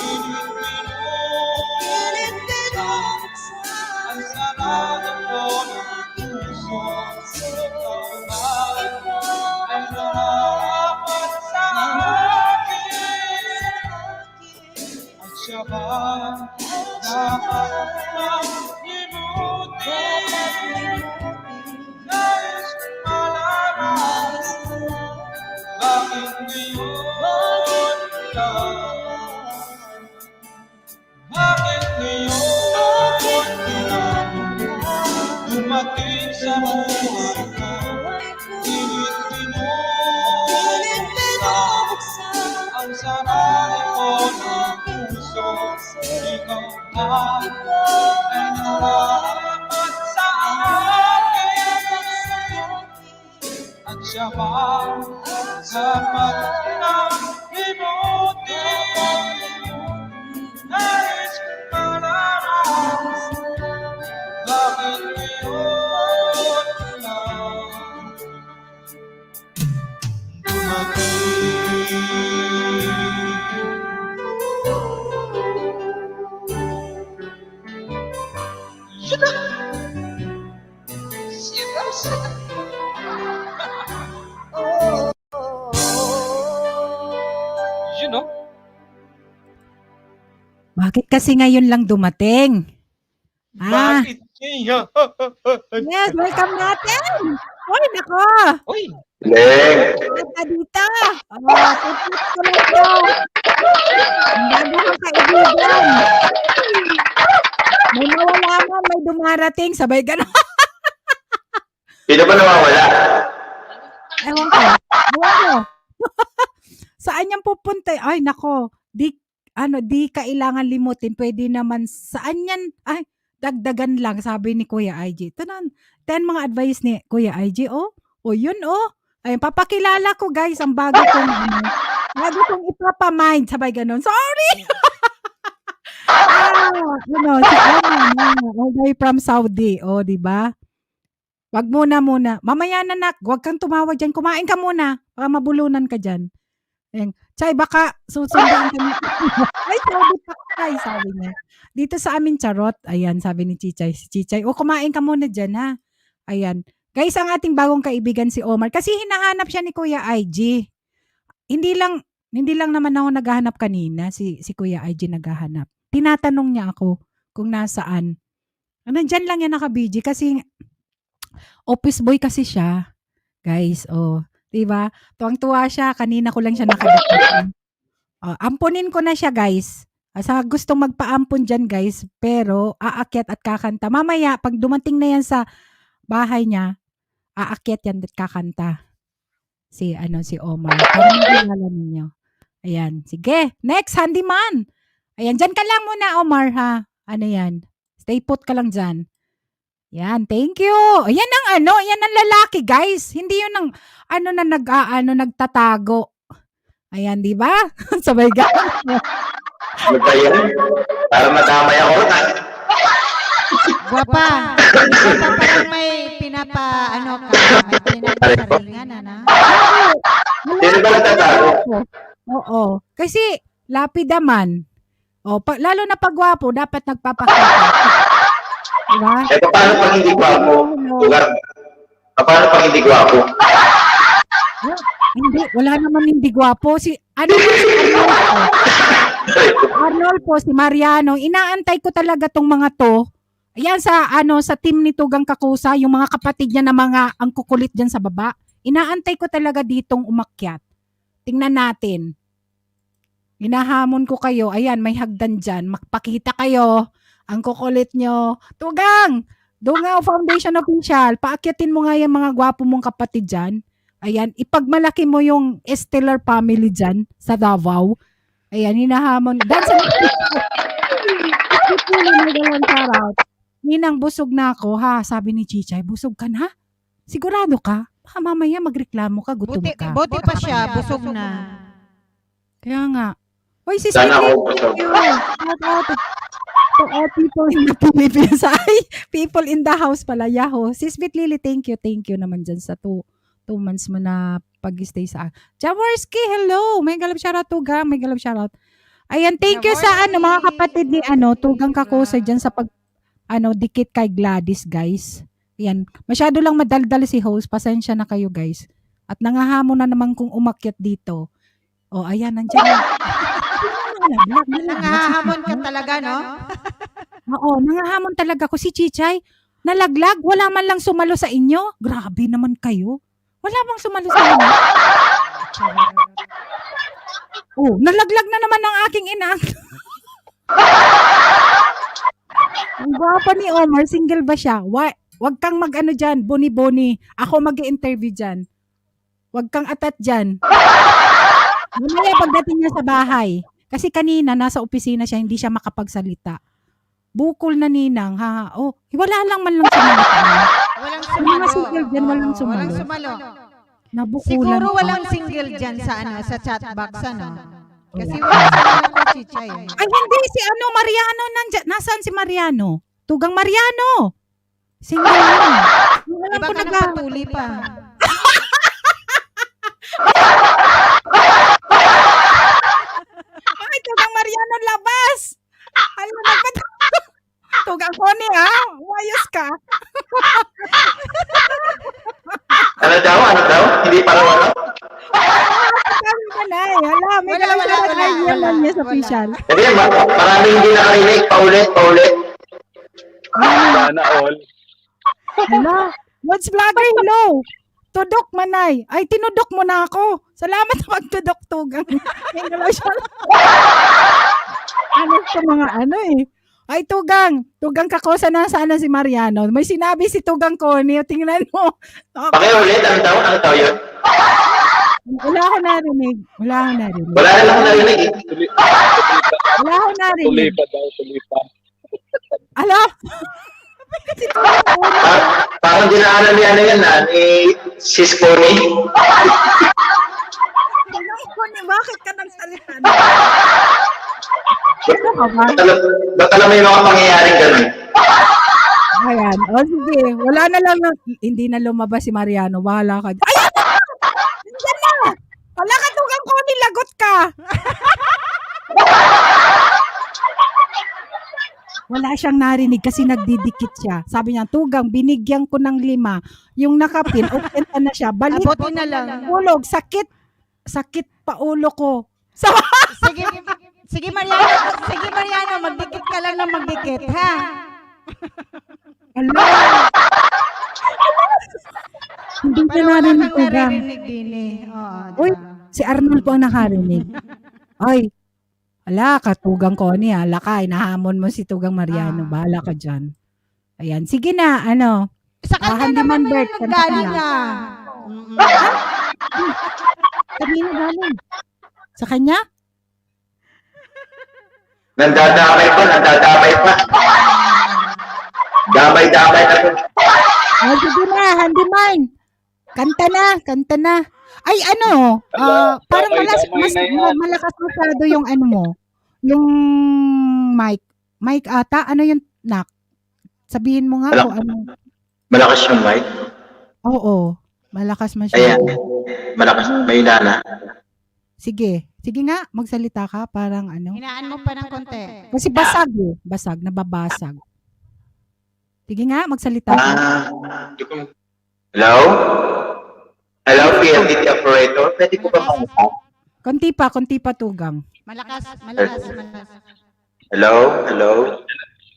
pilit pinuksan ang sarado ko ng puso. Ikaw ay narapat sa akin at siya ba dapat nang limutin? Nais malaman bakit ngayon lang? Bakit ngayon lang dumating sa buhay ko? Pilit pinuksan ang sarili ko ng puso. Ikaw ay narapat sa akin at siya ba dapat nang limutin? Nais kong malaman bakit ngayon lang Bakit kasi ngayon lang dumating? Ah, Bakit ngayon? yes, welcome natin. Uy, nako. Uy! Leng! Basta dito. Tupit ko lang ito. Ang bago kong kaibigan. May nawala mo, may dumarating. Sabay gano'n. Sino ba nawawala? Ewan ko. Ewan ko. Saan yan pupunta? Ay, nako. Di kailangan limutin. Pwede naman, saan yan? Ay, dagdagan lang, sabi ni Kuya IG. Tanan, 10 mga advice ni Kuya IG, oh. O, yun, oh. Ay, papakilala ko, guys, ang bago kong ipapamind. Sabay ganon. Sorry! Si all the way from Saudi. O, di ba? Wag muna. Mamaya na, nak. Wag kang tumawag dyan. Kumain ka muna. Para mabulunan ka dyan. Ayan. Chay, baka susundan ka na. Ay, sabi pa, Chay, sabi niya. Dito sa amin, charot. Ayan, sabi ni Chichay. Si Chichay, kumain ka muna dyan, ha? Ayan. Guys, ang ating bagong kaibigan si Omar. Kasi hinahanap siya ni Kuya IG. Hindi lang naman ako naghahanap kanina. Si Kuya IG naghahanap. Tinatanong niya ako kung nasaan. Nandyan lang yan naka-BG kasi office boy kasi siya. Guys, oh. Diba? Tuwang-tuwa siya. Kanina ko lang siya nakadating. Ampunin ko na siya, guys. Sa gustong magpaampon dyan, guys. Pero, aakyat at kakanta. Mamaya, pag dumating na yan sa bahay niya, aakyat yan at kakanta. Si Omar. Parang nalala ninyo. Ayan. Sige. Next, handyman. Ayan. Dyan ka lang muna, Omar, ha? Ano yan? Stay put ka lang dyan. Yan, thank you. Yan ang yan ang lalaki, guys. Hindi yun ang nagtatago. Ayan, di ba? Sabay guys. Ano ba yan? Para madamay ako. Guwapa. Guwapa parang may may pinapasaringan, ana. Sino ba nagtatago? Oo. Kasi, lapida man. O, lalo na pag gwapo, dapat nagpapakita. Diba? Eh, paano pag hindi gwapo? Hello. Lugar. Paano pag hindi gwapo? Oh, hindi, wala naman hindi gwapo. Si Arnolfo, si Mariano, inaantay ko talaga tong mga to. Ayan sa team ni Tugang Kakusa, yung mga kapatid niya na mga ang kukulit diyan sa baba. Inaantay ko talaga ditong umakyat. Tingnan natin. Hinahamon ko kayo. Ayan, may hagdan diyan. Makpakita kayo. Ang kukulit nyo. Tugang! Dungaw Foundation Official, paakyatin mo nga yung mga gwapo mong kapatid diyan. Ayan, ipagmalaki mo yung Estelar family diyan sa Davao. Ayan, hinahamon. Dance Ninang, busog na ako, ha? Sabi ni Chichay, busog ka na? Sigurado ka? Baka mamaya magreklamo ka, gutom ka. Buti pa siya, busog na. Kaya nga. Hoy, sis Sana Lily, ako busog. shout out to all people in the Philippines. Ay, people in the house pala. Yahoo. Sis Bit Lily, thank you naman dyan sa 2 months mo na pag-stay sa Jaworski, hello. May galap shoutout, Tugang. May galap shoutout. Ayan, thank you sa mga kapatid ni Tugang Kakusa dyan sa dikit kay Gladys, guys. Ayan, masyado lang madaldal si host. Pasensya na kayo, guys. At nangahamon na naman kung umakyat dito. O, ayan, nandiyan na. Nangahamon ka talaga, no? Oo, nangahamon talaga ko. Si Chichay, nalaglag. Wala man lang sumalo sa inyo. Grabe naman kayo. Wala bang sumalo sa inyo? Oh, nalaglag na naman ang aking ina. Ang gwapa ni Omar, single ba siya? Wag kang mag-ano dyan, boni-boni. Ako mag-i-interview dyan. Wag kang atat dyan. Mamaya pagdating niya sa bahay. Kasi kanina, nasa opisina siya, hindi siya makapagsalita. Bukol na ninang, ha? Oh, wala lang man lang sumalo. Walang Yung sumalo. mga single dyan, walang Oo, sumalo. walang sumalo. Nabukulan Siguro ko. walang single dyan sa chat box, ano? Kasi walang sumalo ko, Chichay. Ay, hindi. Si Mariano, nasaan si Mariano? Tugang Mariano. Single yun. Alam Iba ko ka na ng patuli pa. Ay, Tugang Mariano, labas! Alam na pa. Tugang Connie, ha? Wayos ka. Ano daw? Hindi para wala? Sabi ka na eh. Hala, may Wala. niya sa official. Hindi, maraming hindi nakarinig. Paulit. Sana all. Hala, Lods Vlogger, hello. Tudok manay. Ay, tinudok mo na ako. Salamat sa pagtudok, Tugang. Ano sa mga eh. Ay, Tugang Kakusa, nasaan na si Mariano? May sinabi si Tugang Connie. Tingnan mo. Pakiulit, ano daw yun? Wala ako narinig. Wala na lang narinig eh. Wala ako narinig. Tulipa. Ala? Parang dinaanan ni yan ni Sis Connie. Tugang Connie, bakit ka nagsalita? Ba't alam mo yung mga pangyayaring ganun? Ayan. O sige. Wala na lang. Hindi na lumabas si Mariano. Bahala ka. Ayan na! Ayan na! Wala ka, Tugang Connie. Lagot ka. Wala siyang narinig kasi nagdidikit siya. Sabi niya, Tugang, binigyan ko ng 5. Yung nakapin, upenta na siya. Balik. Abutin na lang. Ulog. Sakit pa ulo ko. Sige, Mariano, magdikit ka lang na magdikit, ha? Ala. Hindi ka Pero wala narinig, kang Tugang. naririnig din eh. Oo, Uy, si Arnold po ang nakarinig. Ay, ala ka, Tugang Connie, ala ka, inahamon mo si Tugang Mariano. Bahala ka dyan. Ayan, sige na, Sa kanya naman Handyman Bert, na kanta galing na. na. Kanina galing. Sa kanya? Nandadamay pa. Damay-damay na po. Ay, sige na, Handyman. Kanta na. Ay, parang malakas masyado yung mo. Yung mic. Mic ata, ano yung nak? Sabihin mo nga kung ano. Malakas yung mic. Oo, malakas masyado. Ayan. Malakas. May nana. Sige. Sige nga, magsalita ka. Parang ano. Hinaan mo pa ng konti. Kasi basag eh. Basag, nababasag. Sige nga, magsalita ka. Hello? Hello, PLDT operator. Pwede ko ba makuha? Konti pa tugang. Malakas. Hello? Hello?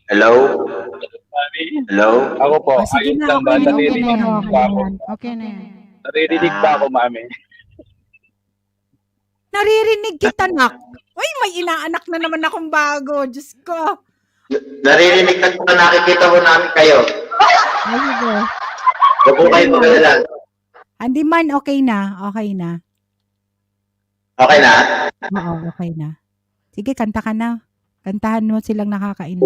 Hello? Hello? Ako po, Sige ayun na, lang ba? okay na, Naririnig okay na. ba ako? Okay na yan. Naririnig ba ako, mami? Naririnig kita, nak. Uy, may inaanak na naman akong bago. Diyos ko. Naririnig at nakikita ko namin kayo. Ayun. Huwag po kayo magalala. Hindi man, okay na. Okay na. Okay na? Oo, okay na. Sige, kanta ka na. Kantahan mo silang nakakain.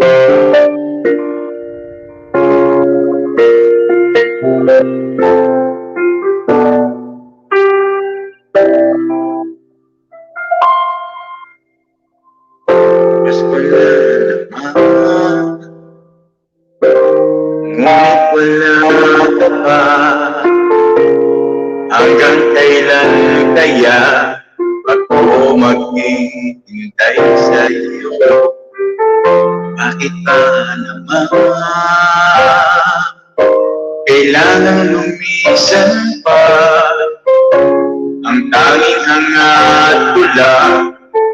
Pasko na naman, ngunit wala ka pa. Hanggang kailan kaya ako maghihintay sa iyo? Bakit ba naman kailangan lumisan pa? Ang tanging hangat ko lang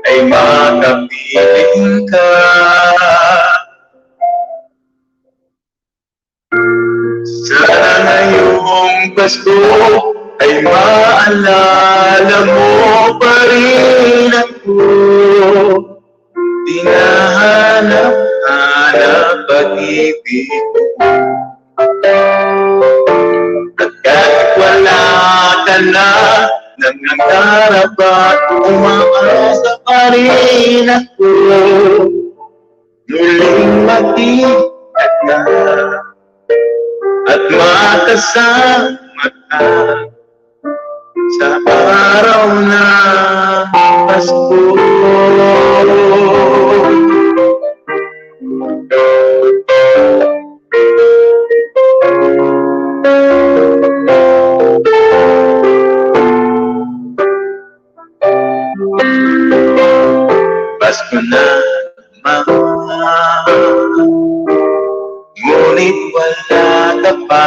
ay makapiling ka. Sana ngayong Pasko ay maalala mo pa rin ako. Hinahanap-hanap pag-ibig ko. At kahit wala ka na, nangangarap at umaasa pa rin ako. Muling makita ka at makasama ka sa araw na Pasko. Pasko na naman, ngunit wala ka pa.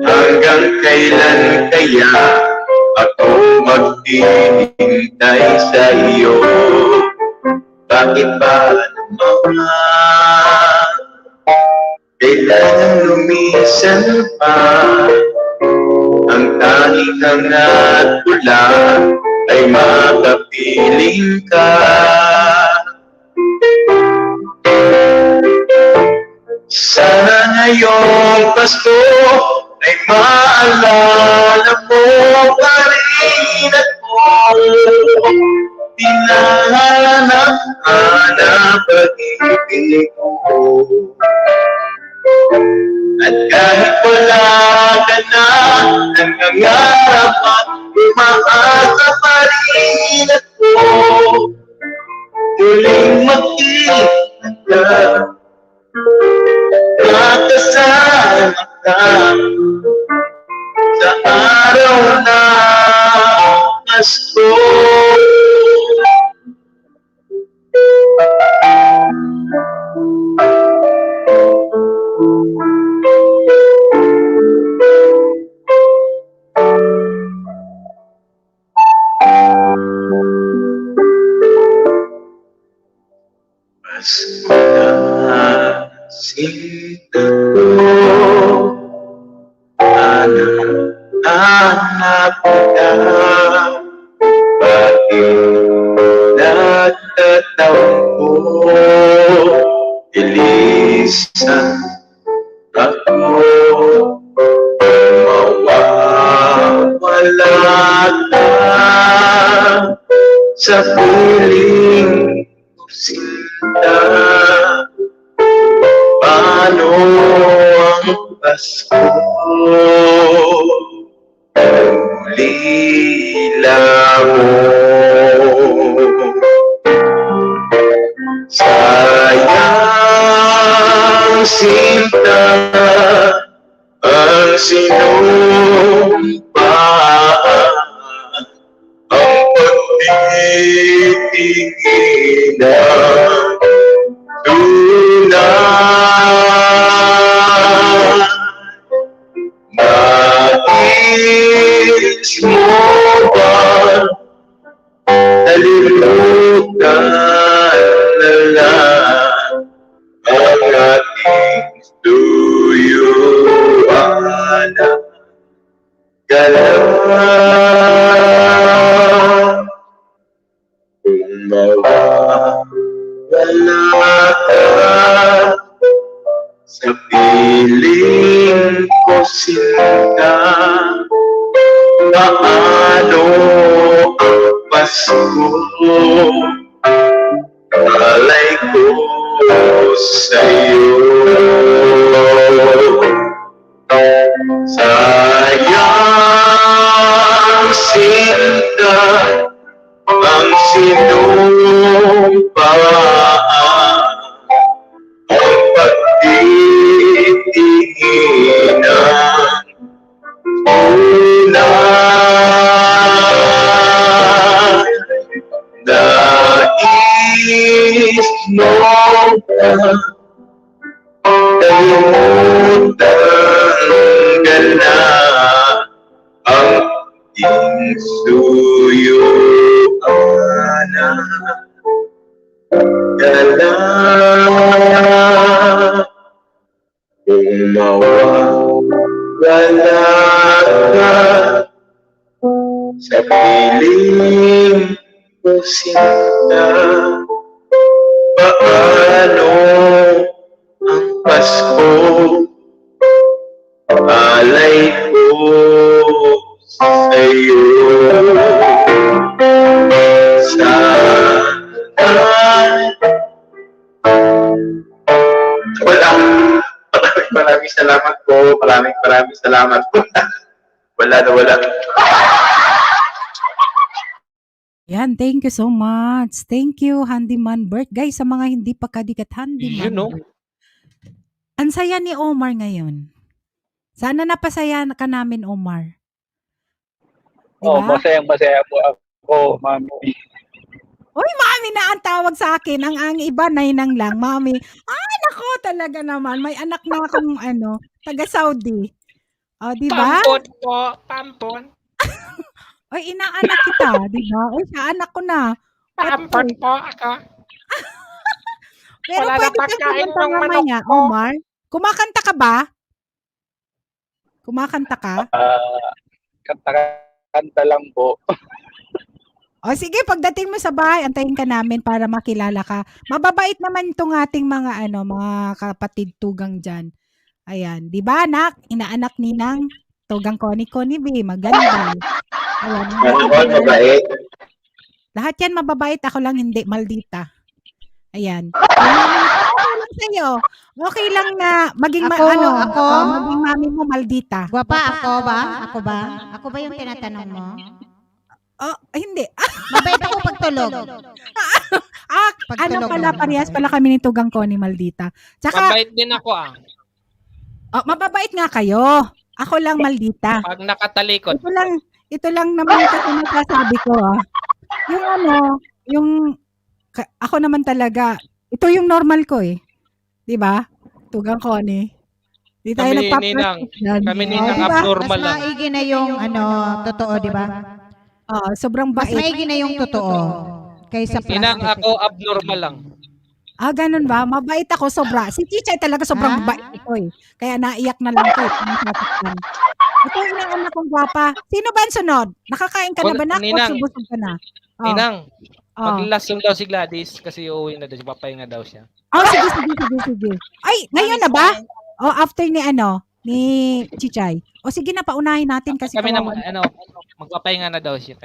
Hanggang kailan kaya ako maghihintay sa iyo? Bakit ba naman kailangan lumisan pa? Ang tanging hangat ko lang ay makapiling ka. Sana ngayong Pasko ay maalala mo pa rin ako. Hinahanap-hanap pag-ibig ko. At kahit wala ka na, nangangarap at umaasa pa rin ako. Muling makita ka, makasama ka sa araw na Pasko. Pasko na sinta ko, hanap ka. Bakit nagtatawag ko, ilisan ako? Mawawala ka sa piling ko, sinta. Paano ang Pasko? Ulila mo. Sayang sinta ang sinumpaan. wala ka sa piling ko sinta. Paano ang Pasko? Alay ko sa'yo. Sayang sinta ang sinumpaan, ang pagtitinginan. Una, nais mo ba kalimutan ka na ang insuyuan ka na? Kung mawawala ka sa piling ko sinta, paano ang Pasko? Alay ko sa'yo. Wala. Maraming salamat po. Maraming salamat po. Wala na wala. Yan, thank you so much. Thank you, Handyman Bert. Guys, sa mga hindi pa kadikat Handyman Yun, no? Bert. Ang saya ni Omar ngayon. Sana napasaya ka namin, Omar. Oh, Diba? masayang-masaya po ako, mami. Uy, mami na ang tawag sa akin. Ang iba, nainang lang. Mami, nako talaga naman. May anak na akong taga-Saudi. O, di ba? Pampon po, pampon. Uy, inaanak kita, di ba? Uy, sa anak ko na. Pampon po ako. Pero Wala na pwede ka pagkain kumanta ng manok mamaya, ko. Omar. Kumakanta ka ba? Kumakanta ka? Kanta lang po. O sige, pagdating mo sa bahay, antayin ka namin para makilala ka. Mababait naman itong ating mga mga kapatid tugang dyan. Ayan, di ba anak? Inaanak ni Nang tugang Connie B. Maganda. Ayan. Mabait. Lahat yan mababait, ako lang hindi, maldita. Ayan. Okay lang sa'yo. Okay lang na maging maging mami mo maldita. Guwapa, ako ba? Ako ba yung tinatanong mo? Oh, hindi. Mabait ako pagtulog. Ano pala, parehas pala kami ni Tugang Connie Maldita. Tsaka, Mabait din ako mababait nga kayo. Ako lang maldita. Pag nakatalikod. Ito lang naman kasi nasasabi ko ako naman talaga, ito yung normal ko eh. Di ba? Tugang Connie. Di tayo Kami ni Ninang abnormal mas lang. maigi na yung totoo, di ba? Sobrang Mas bait. maigi na yung totoo kaysa Ninang plastic. ako abnormal lang. Ganun ba? Mabait ako sobra. Si Chichay talaga sobrang bait ito eh. Kaya naiyak na lang ito eh. Ito yung anak kong gwapa. Sino ba ang sunod? Nakakain ka na ba na? O Ninang. subusog ka na? Ninang, maglasong daw si Gladys kasi uuwi na daw siya. Papahinga daw siya. Sige. Ay, ngayon na ba? After ni Chichay. Sige na, paunahin natin kasi Kami na, kawawa. magpapahinga na daw siya.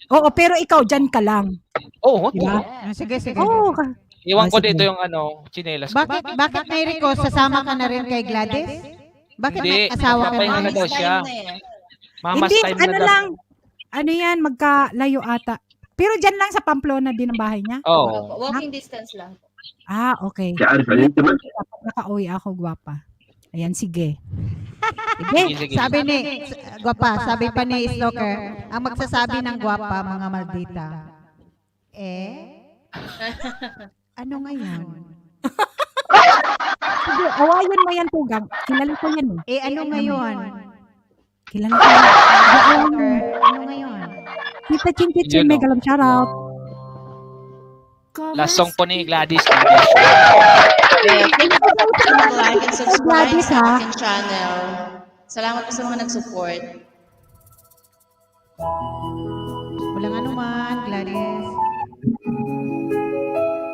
Oo, pero ikaw, dyan ka lang. Oo. Diba? Sige. Oo. Iwan ko sige. dito yung chinelas ko. Bakit Nairico, sasama ka na rin kay Gladys? Bakit Hindi, may asawa ka magpapahinga na? na daw siya. Mama's Hindi, time na daw. lang. Ano yan, magkalayo ata. Pero dyan lang sa Pamplona din ang bahay niya? Oo. Walking distance lang. Okay. Nakauwi ako, gwapa. Ayan, sige. Sige. Sabi pa ni Stoker, ang magsasabi ng gwapa, mga maldita. Ano ngayon? Sige, awayan mo yan, Tugang. Kilala ko yan eh. Ano ngayon? Kilala ko yan. Ano ngayon? Tita Chin, may galang shoutout. Last song po ni Gladys. Thank you po sa mag-like and subscribe Gladys, sa aking channel. Salamat po sa mga nag-support. Walang anuman, Gladys.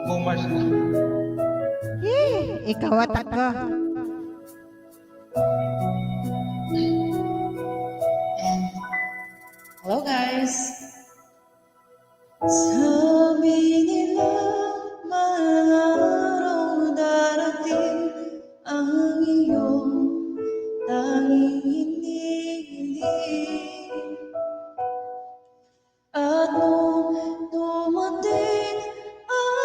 Boomer Ikaw at ako. Hello guys! Sabi nila mga araw darating ang iyong tanging hinihiling. At nung dumating ang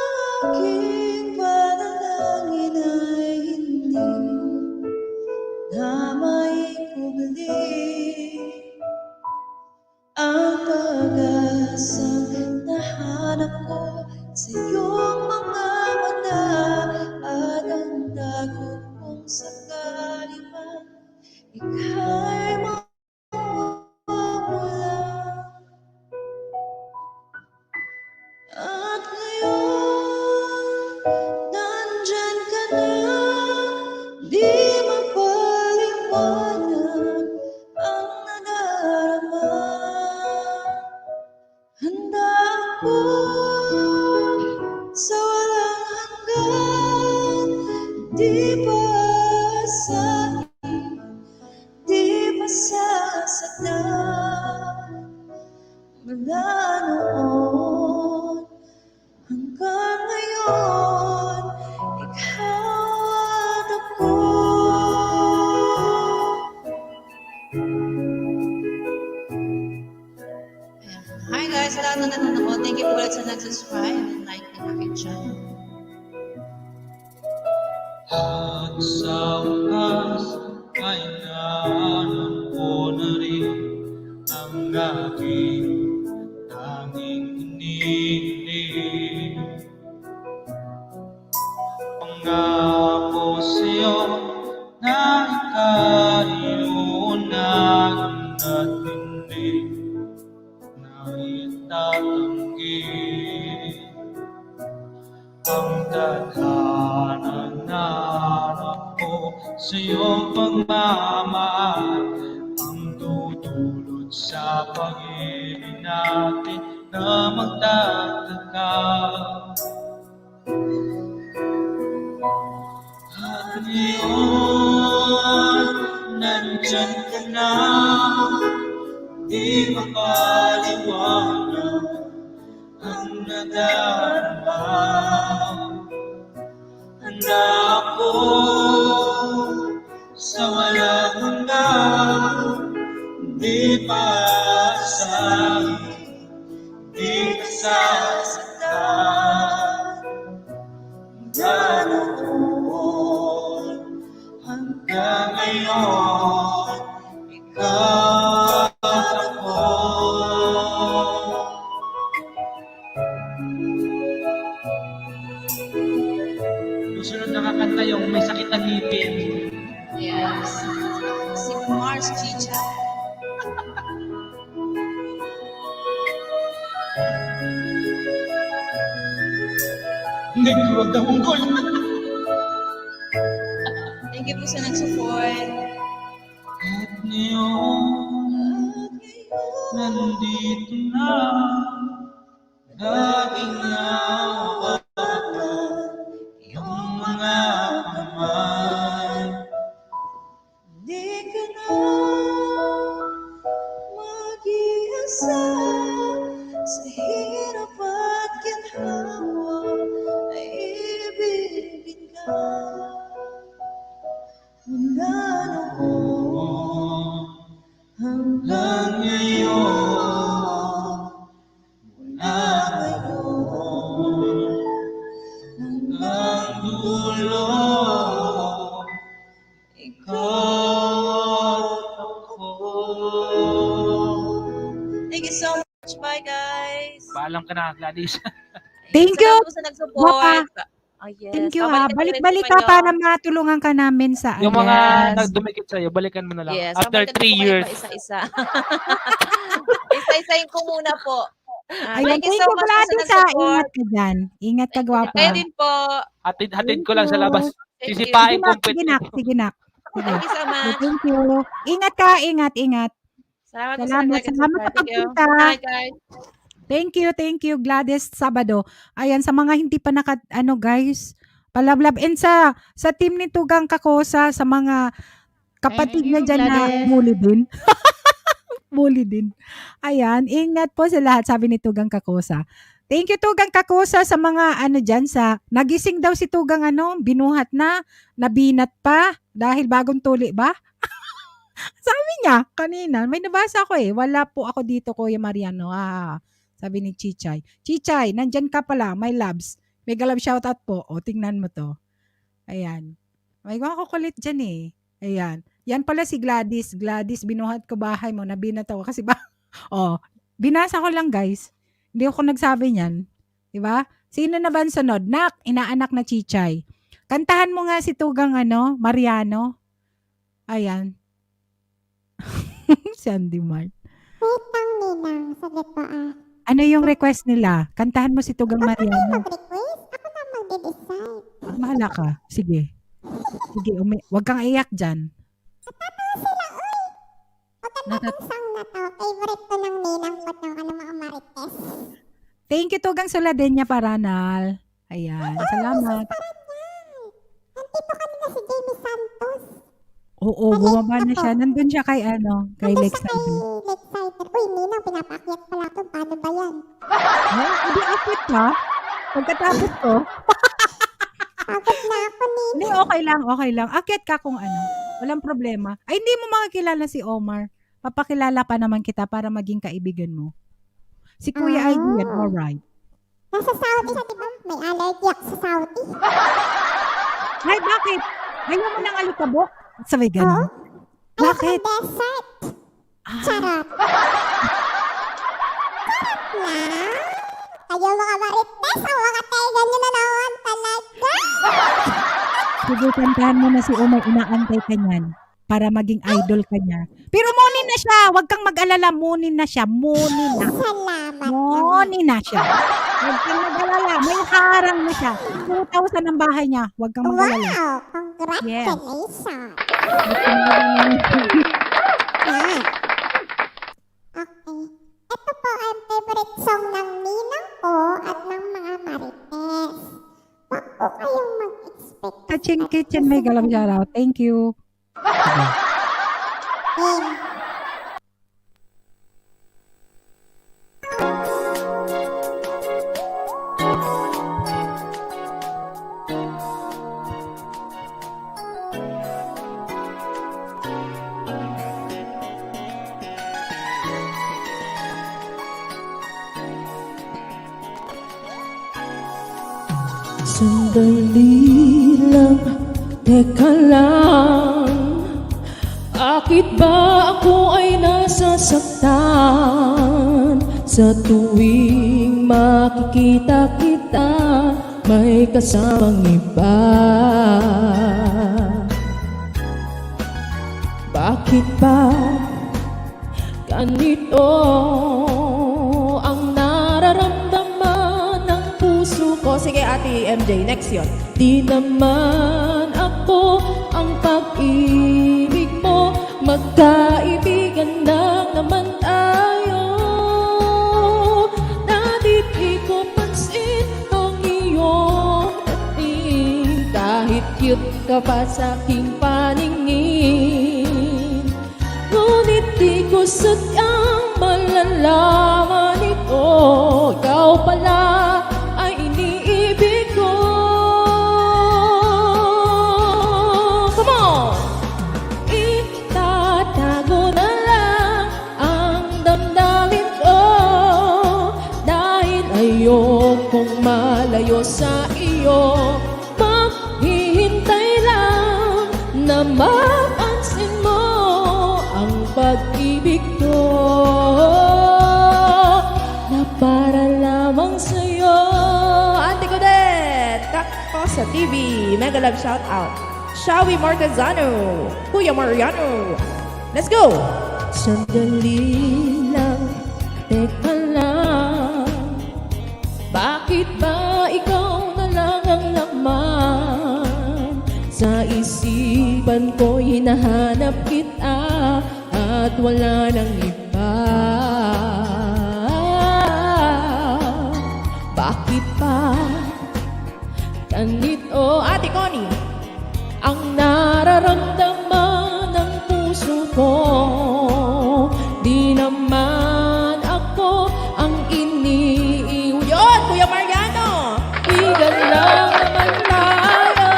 aking panalangin ay hindi na maikubli ang pag-asang nahanap ko sa iyong mga mata at ang takot kong sakali man ika'y mawawala. At ngayon, nandyan ka na, di mapaliwanag ang nadarama. Handa ako sa walang hanggan, di pa sakit, di pa sasaktan. Mula noon hanggang ngayon, ikaw at ako. Hi guys, lahat na nanonood. Thank you po ulit sa nag-subscribe and like ang aking channel. At sa wakas ay naanan ko na rin ang aking tanging hinihiling. Pangako sa'yo na ika'y uunahin at hindi na itatanggi ang tadhanang nanap ko sa'yo pagmamahal ang tutulot sa pag-ibig natin na magtatagap. At ngayon, nandyan ka na, di mapaliwanag ang nadarama. Handa ako sa walang hanggan, di pa sakit, di pa sasaktan. Hanggang noon, hanggang ngayon, ikaw at ako. Susunod na kakanta yung may sakit na ngipin. Yes. Si Mars Chicha. Negro daw ang gol. Thank you po sa nag-support. At ngayon, nandito na, laging nawawalan yung mga kamay. Di ka na mag-iasa sa hirap at ginhawa ay ibigin ka. Mula noon Hanggang ngayon, mula ngayon, hanggang dulo, ikaw at ako. Thank you so much. Bye, guys. Paalam ka na, Gladys. Thank you. Salamat po sa nag-support. Guwapa. Oh, yes. Thank you Babalik Balik-balik natin ka kayo. para matulungan ka namin sa Yung mga ayan. nagdumikit sa'yo, balikan mo na lang. Yes. After babalikan 3 po kayo years. pa isa-isa. Isa-isahin ko muna po. Ayan, Thank you thank so you, much po sa Gladys, ha. nag-support. Ingat ka dyan. Ingat ka, gwapa. Kayo din po. Hatid ko lang sa labas. Thank you. Sisipain Sige, kong Sige, nak. Sige, nak. Sige. Thank you so much. Thank you. Ingat ka, ingat. Salamat po sa Salamat. nag-support. Salamat sa Thank you. pagpunta. Bye, guys. Thank you, Gladys Sabado. Ayan, sa mga hindi pa guys, palablab. And sa team ni Tugang Kakosa, sa mga kapatid niya dyan na bully din. Bully din. Ayan, ingat po sa lahat, sabi ni Tugang Kakosa. Thank you, Tugang Kakosa, sa mga dyan sa, nagising daw si Tugang binuhat na, nabinat pa, dahil bagong tuli ba? Sabi niya, kanina, may nabasa ko wala po ako dito, Kuya Mariano. Sabi ni Chichay. Chichay, nandyan ka pala, my loves. May galab shoutout po. O, tingnan mo to. Ayan. May mga kukulit dyan Ayan. Yan pala si Gladys. Gladys, binuhat ko bahay mo. Nabinat ako kasi binasa ko lang guys. Hindi ako nagsabi niyan. Diba? Sino na ba ang sunod? Inaanak na Chichay. Kantahan mo nga si Tugang Mariano. Ayan. Si Andy Mart. Wait lang, Ninang. Saglit po Ano yung request nila? Kantahan mo si Tugang Mariano. mag-request? Ako na mag-decide. Mahala ka. Sige. Sige, wag kang iyak dyan. Natatawa sila, uy! Maganda tong song na to. Favorite to ng Ninang ko ng mga marites. Thank you, Tugang Soladenya Paranal. Ayan, salamat. Nandito kanina si Jamie Santos. Oo, bumaba na siya. Nandun siya kay Lakeside. Lakeside. Uy, Ninang, pinapakyat pala ito. Paano ba yan? Hindi akit ka. Pagkatapos ko. Pagod na ako, Ninang. Hindi, okay lang. Akit ka kung Walang problema. Ay, hindi mo makakilala si Omar. Papakilala pa naman kita para maging kaibigan mo. Si Kuya ID yan, alright. Nasa Saudi siya, di ba? May allergy ako sa Saudi. Ay, bakit? Ayaw mo ng alikabok? Sabi gano'n. Bakit? Ayaw ko ng desert. Charot. Charot lang. Kayo mga marites, ang mga taigan nyo na naman talaga. Sige, kantahan mo na si Omar, inaantay ka niyan para maging idol ka niya. Pero munin na siya, wag kang mag-alala, munin na siya, munin na. Salamat. Munin na siya. Wag kang mag-alala, may harang na siya. 2,000 ang bahay niya, wag kang mag-alala. Wow, congratulations. Okay. Ito po ang favorite song ng Ninang ko at ng mga marites. Wag po kayong mag-expect. Kaching Kitchen, may galang shoutout. Thank you. Sandali lang, teka lang. Bakit ba ako ay nasasaktan? Sa tuwing makikita kita, may kasamang iba. Bakit ba ganito ang nararamdaman ng puso ko? Sige, Ate MJ, next yun. Di naman ako ang pag-ibig mo, magkaibigan lang naman tayo. Dati di ko pansin ang iyong dating, kahit cute ka pa sa aking paningin. Ngunit di ko sadyang malalaman ito, ikaw pala ay iniibig ko. Come on! Itatago na lang ang damdamin ko, dahil ayokong malayo sa iyo. Maghihintay lang na mapansin mo ang pag-ibig ko, na para lamang sa'yo. Ate Godet, Kakosa TV, mega love shout out. Shawi Marquezano, Kuya Mariano. Let's go! Sandali lang, teka lang. Bakit ba ikaw na lang ang laman? Sa isipan ko hinahanap kita at wala nang iba. Bakit ba ganito, Ate Connie, ang nararamdaman ng puso ko? Di naman ako ang iniiwan. Yun, Kuya Mariano! Igan lang naman tayo.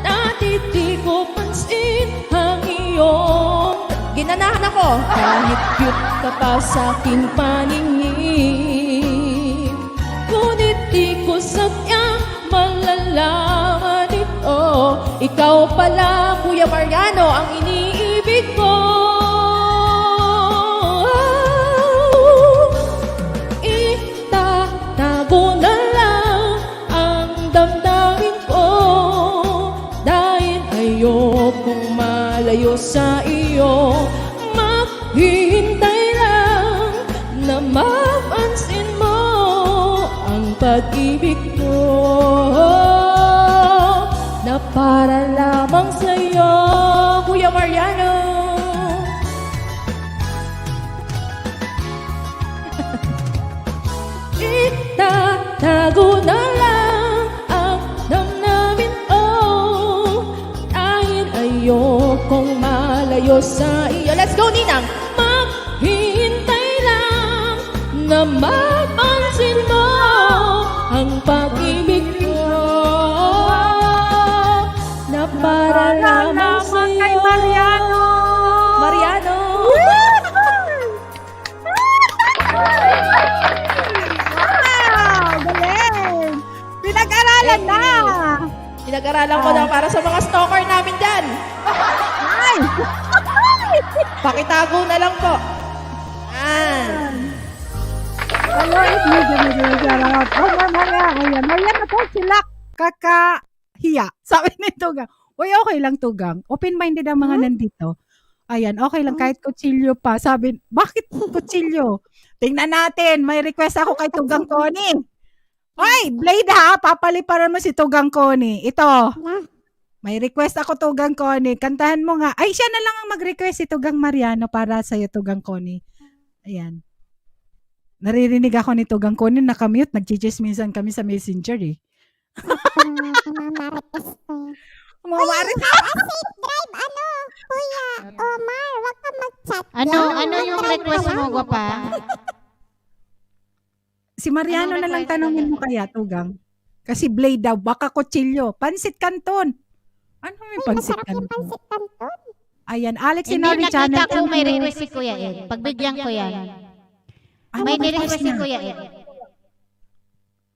Dati di ko pansin ang iyong ginanahan ako. Kahit cute ka pa sa aking paningin, ngunit di ko sadyang malalaman ito. Ikaw pala, Kuya Mariano, ang iniibig ko. Itatago na lang ang damdamin ko, dahil ayokong malayo sa iyo. Maghihintay lang na mapansin mo ang pag-ibig ko, na para lamang sa'yo, Kuya Mariano. Itatago na lang ang damdamin ko, dahil ayokong malayo sa iyo. Let's go, Ninang! Maghihintay lang na mapansin mo ang pag-ibig ko, na para lamang sa'yo. Kay Mariano! Mariano! Wow! Galing! Pinag-aralan na! Pinag-aralan ko na para sa mga stalker namin dyan. Ay! Pakitago na lang po. Hello, it's me, Jimmy. Oh, Maria. Ayan. Mariano to, sila kakahiya. Sabi ni Tugang. Uy, okay lang, Tugang. Open-minded ang mga nandito. Ayan, okay lang. Kahit kutsilyo pa. Sabi, bakit kutsilyo? Tingnan natin. May request ako kay Tugang Connie. Oy, Blade ha. Papaliparan mo si Tugang Connie. Ito. May request ako, Tugang Connie. Kantahan mo nga. Ay, siya na lang ang mag-request si Tugang Mariano para sa'yo, Tugang Connie. Ayan. Naririnig ako ni Tugang Connie, nakamute. Nag-chismisan kami sa messenger eh. Umawarin ka. Safe drive, Kuya Omar, wag ka mag-chat. Ano yung request mo, gwapa? Si Mariano na lang tanongin mo kaya, Tugang. Kasi Blade daw, baka kutsilyo. Pansit Canton. Ano yung pansit Canton? Ayan, Alex Hindi, Inori Channel. nakita ko may request si Kuya Ed. Pagbigyan ko yan. May request si Kuya Ed.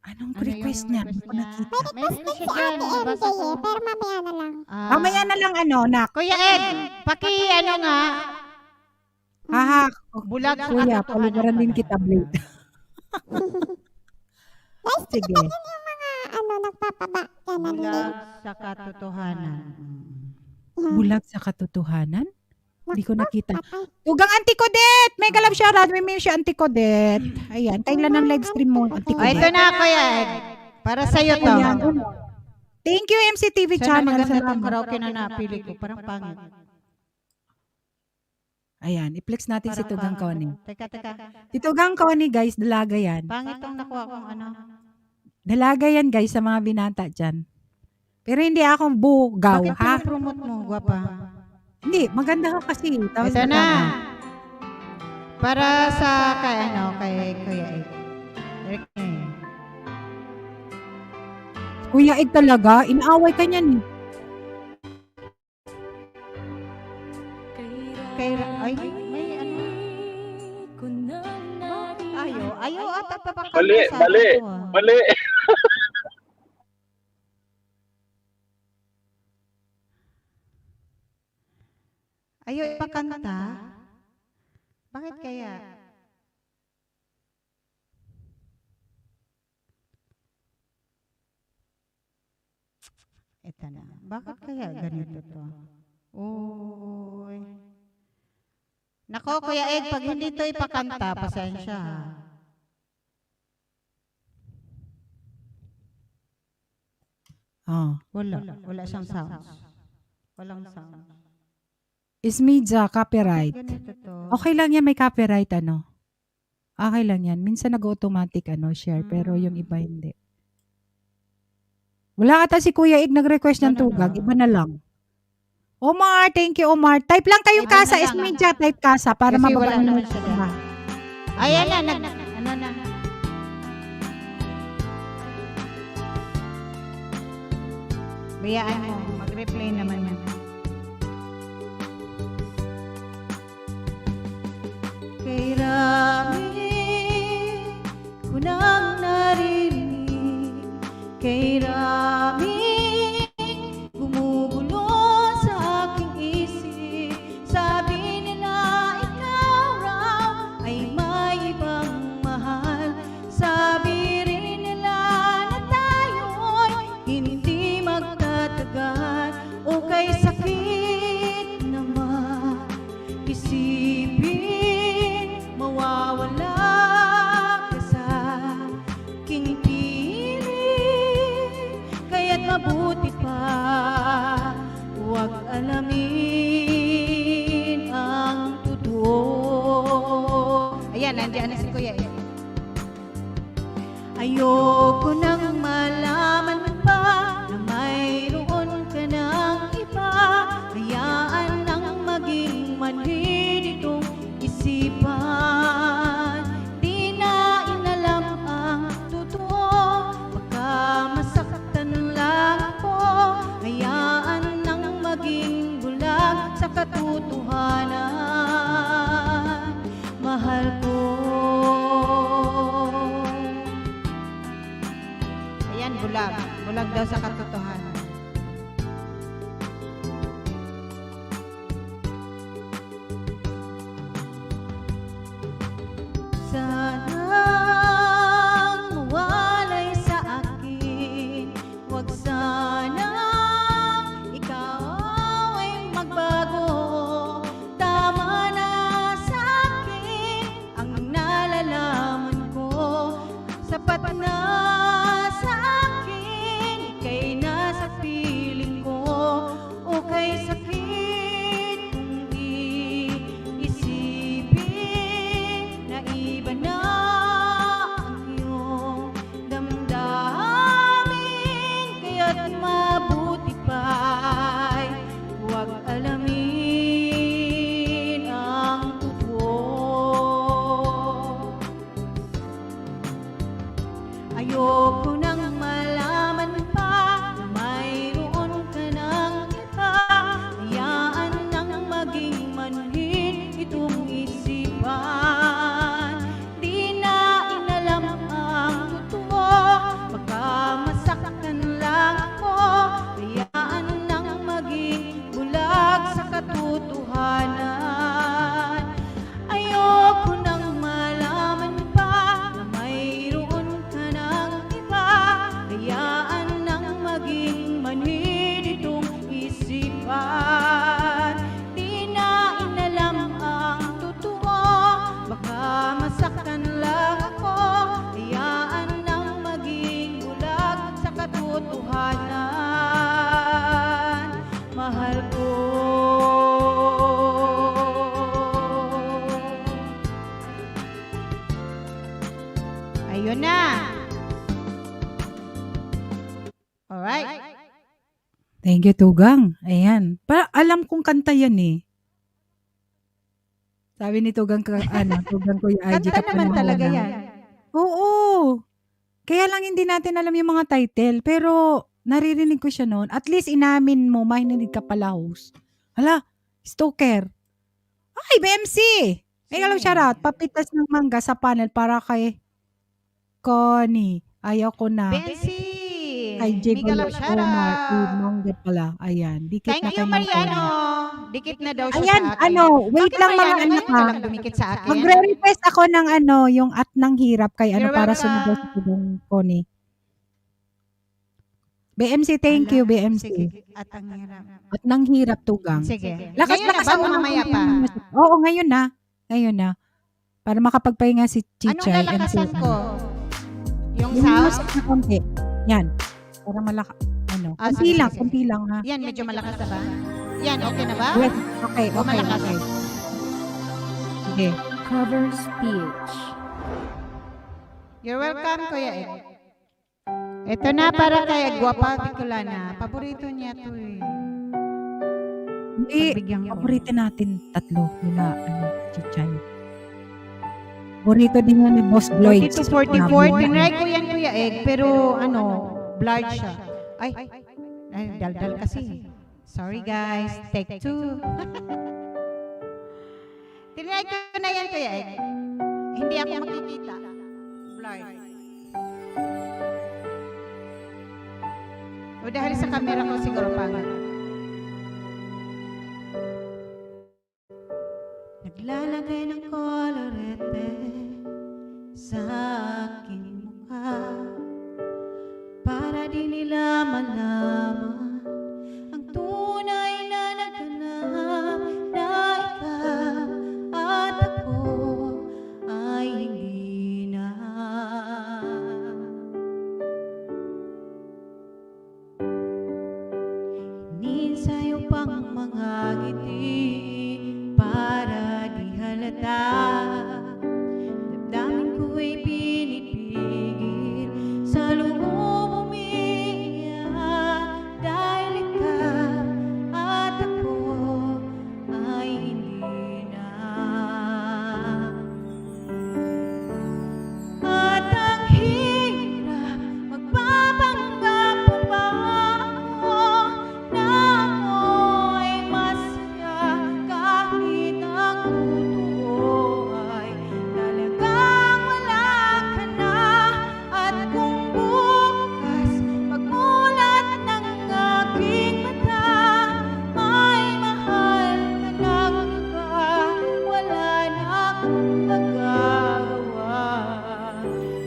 Anong request niya? Hindi ko nakita. May request siya dyan. Nabasa ko. Pero mamaya na lang. Mamaya na lang nak. Kuya Ed, ano nga? Haha. Bulag sa Kuya, katotohanan palibaran din pala. kita, Blade. Sige. Nagpapaba ka na Bulag sa katotohanan. Bulag sa katotohanan? Hindi ko nakita. Tugang Auntie Codet! May galab shoutout. May meme siya, Auntie Codet. Ayan. Kailan ang live stream mo, Auntie Codet? Ito na, Kuya Ed. Para sa'yo to. Ayan. Thank you, MCTV Sana channel. maganda itong Salamat. karaoke na napili ko. Parang pangit. Ayan. I-flex natin si Parang Tugang pangit. Connie. Teka. Si Tugang Connie, guys, dalaga yan. Pangit tong nakuha kong ano. Dalaga yan, guys, sa mga binata dyan. Pero hindi akong bugaw, Bakit ha? pinapromote mo, gwapa? Hindi, maganda ka kasi. Tapos Ito na. Para sa kay Kuya Ed. Kuya Ed talaga, inaaway ka niyan. Ay, may ano. Ayaw ata papakanta Mali, sa mali, akin to, ah. mali. Ayaw ipakanta? Bakit kaya? Ito na. Bakit kaya ganito to? Uy. Nako, Kuya Ed, pag hindi to ipakanta, pasensya ha. Oh. Wala siyang sounds. Walang sound. Ismidza, copyright. Ganito to. Okay lang yan, may copyright, ano? Okay lang yan. Minsan nag-automatic share, pero yung iba hindi. Wala ata si Kuya Ig nag-request ng tugag. Iba na lang. Omar, thank you, Omar. Type lang kayong Iba kasa, na lang. Esmedia. Type kasa para Kasi mababa wala yung naman siya iba. Ayan na, ano na. Bayaan mo, mag-replay naman yan. Kay Rami, ko nang naririnig. Kay Rami, gumugulo sa aking isip. Sabi nila ikaw raw ay may ibang mahal. Sabi rin nila na tayo'y hindi magtatagal. O kay sakit naman isipin, mawawala ka sa aking piling. Kaya't mabuti pa huwag alamin ang totoo. Ayan, nandiyan na si Kuya. Ayoko nang malaman pa na mayroon ka ng iba. Hayaan nang maging manhid itong isipan. Di na inalam ang totoo, baka masaktan lang ako. Hayaan nang maging bulag sa katotohanan. Mahal ko. Ayan, bulag. Bulag daw sa katotohanan. Sanang mawalay sa akin. Huwag sanang ikaw ay magbago. Tama na sa akin ang nalalaman ko. Sapat na sa akin, ika'y nasa piling ko. O kay sakit kung iisipin na iba na ang iyong damdamin. Kaya't mabuti pa'y huwag alamin ang totoo. Ayoko nang malaman pa na mayroon ka ng iba. Hayaan nang maging manhid itong isipan. Di na inalam ang totoo, baka masaktan lang ako. Hayaan nang maging bulag sa katotohanan. Ayoko nang malaman pa na mayroon ka ng iba. Hayaan nang maging manhid itong isipan. Di na inalam ang totoo, baka masaktan lang ako. Hayaan nang maging bulag sa katotohanan. Mahal ko. Ayun na. Alright. Thank you, Tugang. Ayan. Alam kong kanta yan eh. Sabi ni Tugang, Tugang ko yung IG. Kanta naman talaga yan. Oo. Kaya lang hindi natin alam yung mga title. Pero naririnig ko siya noon. At least inamin mo, mahinig ka pala host. Hala, stalker. Ay, BMC! Ay, alam shoutout. Papitas ng mangga sa panel para kay Connie. Ayaw ko na. Bensi! Kay J. Miguel Omar. Shara! Mangga pala. Ayan. Dikit Thank na you, kay Mariano! Dikit na daw siya Ayan, sa akin. wait Bakit, lang mga Mariano? anak Ngayon ka ha. lang dumikit sa akin? Magre-request ako ng yung at ng hirap kay You're para welcome. sunod sa Tugang Connie. BMC, thank you, BMC. Sige, at ang hirap. At ng hirap, Tugang. Sige. Lakas, Ngayon na lakas ba o ako mamaya pa? Oo, ngayon na. Ngayon na. Para makapagpahinga si Anong Chichay. lalakasan ko? Yung Yung sound? music na konti. Yan. Para konti sige, lang, sige. konti lang ha. Yan, medyo malakas na ba? Yan, okay na ba? Yes, okay, O okay, malakas? okay. Sige. Cover speech. You're welcome, Kuya Ed. Ito na para kay Guwapa Bicolana. Paborito niya to eh. Hindi, Pagbigyan ko. paborito natin tatlo. Nila, Chichan. Paborito din yan ni Boss Lloyd. 42-44. Tinry ko yan, Kuya Ed, pero blurred siya. Ay, daldal kasi. Sorry guys, take 2. Tinry ko na yan, Kuya Ed. Hindi ako makikita. Blurred. O dahil sa camera ko siguro pangit. Naglalagay ng kolorete sa aking mukha para di nila malaman ang tunay na naganap na ikaw at ako ay hindi na. Hinin sa'yo pang mga ngiti para di halata. Damdamin ko'y pinipigil sa loob umiiyak dahil ikaw at ako ay hindi na. At ang hirap magpapanggap pa ako na ako'y masaya kahit ang totoo ay talagang wala ka na. At kung bukas pagmulat ng aking mata ay mahal ka ng iba, wala na akong magagawa.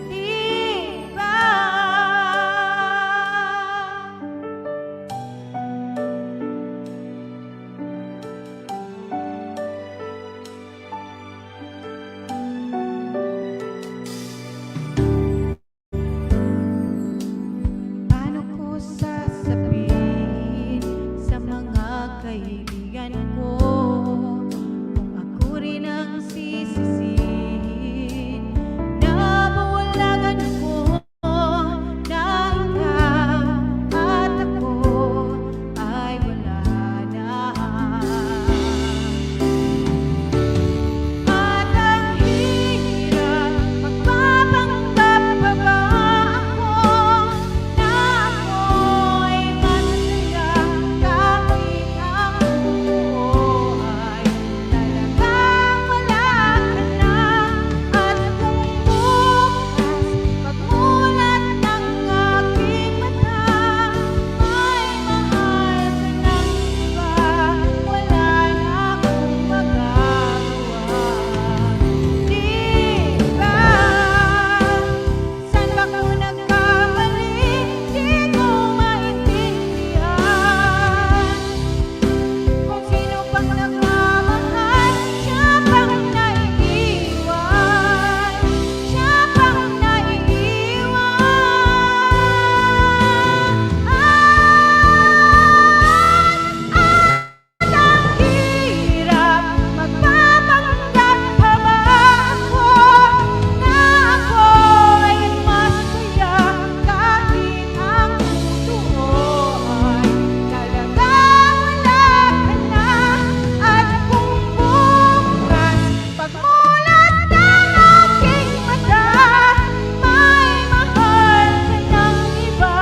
Diba? Paano ko sasabihin sa mga kaibigan ko kung ako rin ang sisisihin na mawalagan ko na ikaw at ako ay wala na. At ang hirap magpapanggap pa ba ako na ako'y masaya kahit ang totoo ay talagang wala ka na. At kung bukas pagmulat ng aking mata ay mahal ka ng iba, wala na akong magagawa. Diba? Saan ba ko nagkamali? Di ko maintindihan. Kung sino pang nagmamahal, siya pang naiiwan. Siya pang naiiwan. At ang hirap magpapanggap pa ba ako na ako'y masaya kahit ang totoo ay talagang wala ka na. At kung bukas pagmulat ng aking mata may mahal ka ng iba,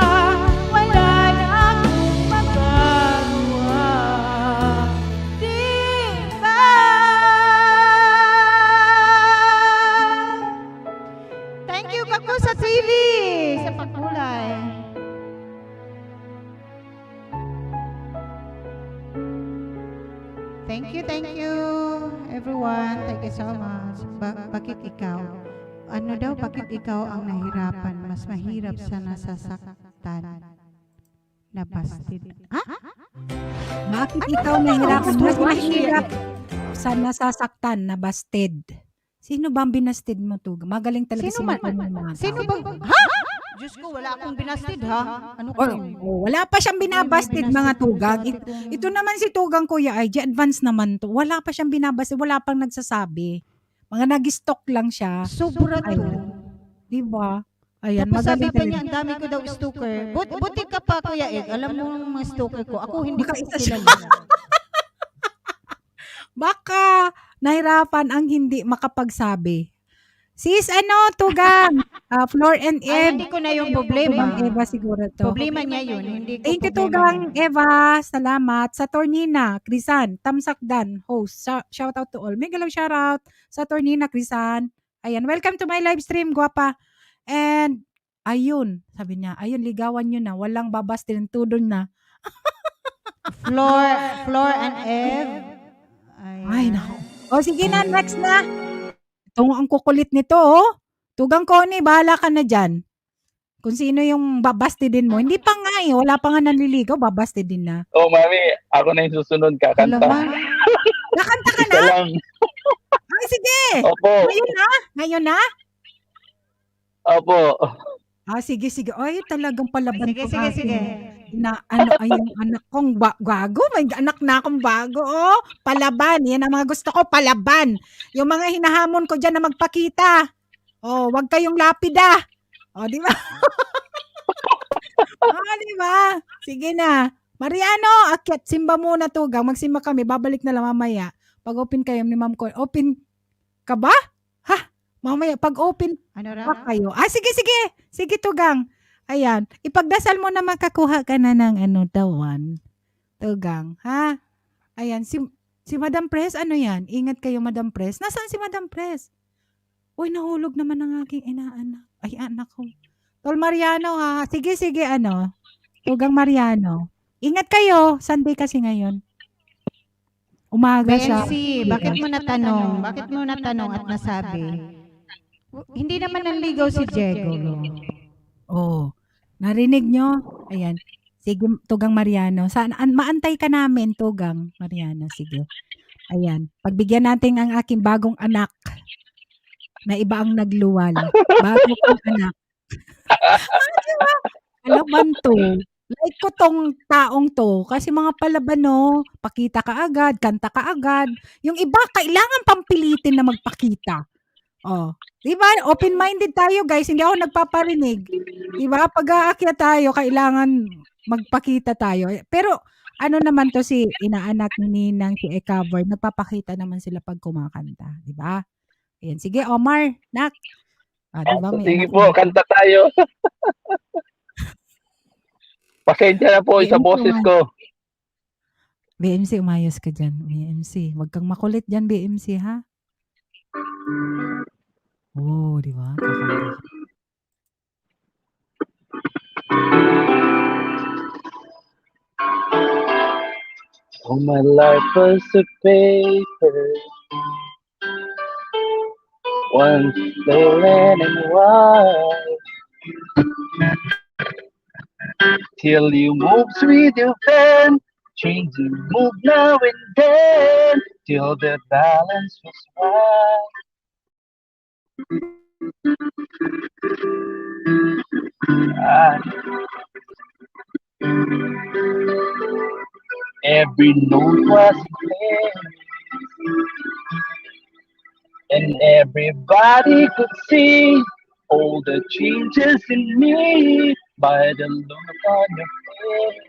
wala na akong magagawa. Diba? Thank you, Kakusa TV, sa pagkulay. Thank you, everyone. Thank you so much. Bakit ikaw? Ano daw, bakit ikaw ang nahirapan? Mas mahirap sa nasasaktan na busted. Ha? Bakit ikaw nahirapan? Mas mahirap sa nasasaktan na busted. Sino ba ang binasted mo to? Magaling talaga si Martin ng mga tao. Sino bang? Ha? Diyos ko, wala akong binasted ha? Ano ko? Wala pa siyang binabasted mga tugag. Ito naman si Tugang Kuya IG, advance naman to. Wala pa siyang binabasted, wala pang nagsasabi. Mga nag-stock lang siya. Sobra to. Di ba? Ayan, Tapos sabi magaling pa ka niya, rin. ang dami ko daw stalker. Buti ka pa, Kuya Ed. Alam mo ang mga stalker ko. Ako hindi ko Baka isa siya. kilala. Baka nahirapan ang hindi makapagsabi. Sis, Tugang, Flor and Ay, Eve. hindi ko na yung problema. Eva siguro to. Problema niya yun. Hindi ko Thank you, problema Tugang, yun. Eva. Salamat. Sa Tornina, Krisan, Tamsakdan, host. Shout out to all. Mega love shout out sa Tornina, Krisan. Ayan, welcome to my live stream, guwapa. And, ayun, sabi niya, ayun, ligawan nyo na. Walang babastin, tudon na. Flor and Eve. Ay, naku. O, sige na, next na. Ito ang kukulit nito, oh. Tugang Connie, bahala ka na dyan. Kung sino yung babastidin mo. Hindi pa nga eh. Wala pa nga nanliligaw, babastidin na. Oh, mami, ako na yung susunod kakanta. Nakanta ka Isa na? lang. Ay, sige. Opo. Ngayon na? Ngayon na? Opo. Sige. Ay, talagang palaban Sige, ko. sige. Na, ay, yung anak kong bago. May anak na akong bago, oh. Palaban. Yan ang mga gusto ko, palaban. Yung mga hinahamon ko dyan na magpakita. Oh, wag kayong lapida. Oh, di ba? Di ba? Sige na. Mariano, akyat, simba muna, Tugang. Magsimba kami, babalik na lang mamaya. Pag open kayo ni Ma'am Cor. Open ka ba? Ha? Mamaya, pag open pa kayo. Sige. Sige, Tugang. Ayan. Ipagdasal mo na makakuha ka na ng tawan. Tugang, ha? Ayan. Si Madam Pres, ano yan? Ingat kayo, Madam Pres. Nasaan si Madam Pres? Uy, nahulog naman ang aking inaanak. Ay, anak ko. Tol Mariano, ha? Sige, Tugang Mariano. Ingat kayo. Sunday kasi ngayon. Umaga siya. BNC, bakit mo natanong? Bakit mo natanong at nasabi? Hindi naman nanligaw si Diego. Oh, narinig nyo? Ayan. Sige, Tugang Mariano. Maantay ka namin, Tugang Mariano. Sige. Ayan. Pagbigyan natin ang aking bagong anak na iba ang nagluwal. Bago kong anak. Diba? Alaman to. Like ko tong taong to. Kasi mga palaban, no? Pakita ka agad, kanta ka agad. Yung iba, kailangan pampilitin na magpakita. Oh. Diba? Open-minded tayo, guys. Hindi ako nagpaparinig. Diba? Pag-aakyat tayo, kailangan magpakita tayo. Pero, ano naman to si inaanak ni Ninang, si E-cover, nagpapakita naman sila pag kumakanta. Diba? Ayan. Sige, Omar. Nak. Diba? Sige po, kanta tayo. Pasensya na po sa boses ko. BMC, umayos ka dyan. BMC. Huwag kang makulit dyan, BMC, ha? Oh, di ba? Kakanta. Oh, my life was a paper, once stolen and white, till you moved with your pen, changing move now and then, till the balance was right. Every note was clear, and everybody could see all the changes in me by the look on your face.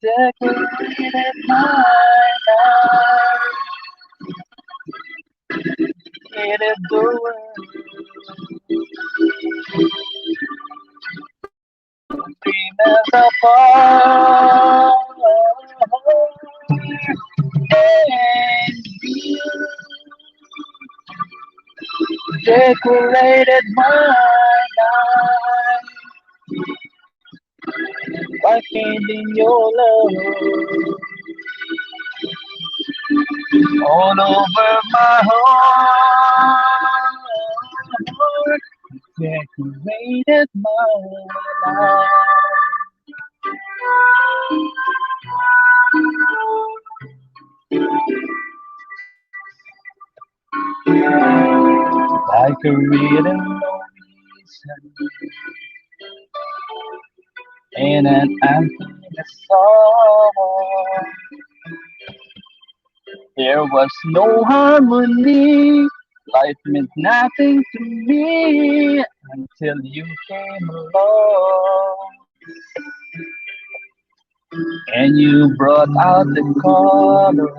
Decorated my life, created the world, dream as a fall, and you decorated my life by painting your love all over my heart, decorated my life. Like a rhythm and an anthem in a song, There was no harmony. Life meant nothing to me until you came along. And you brought out the colors,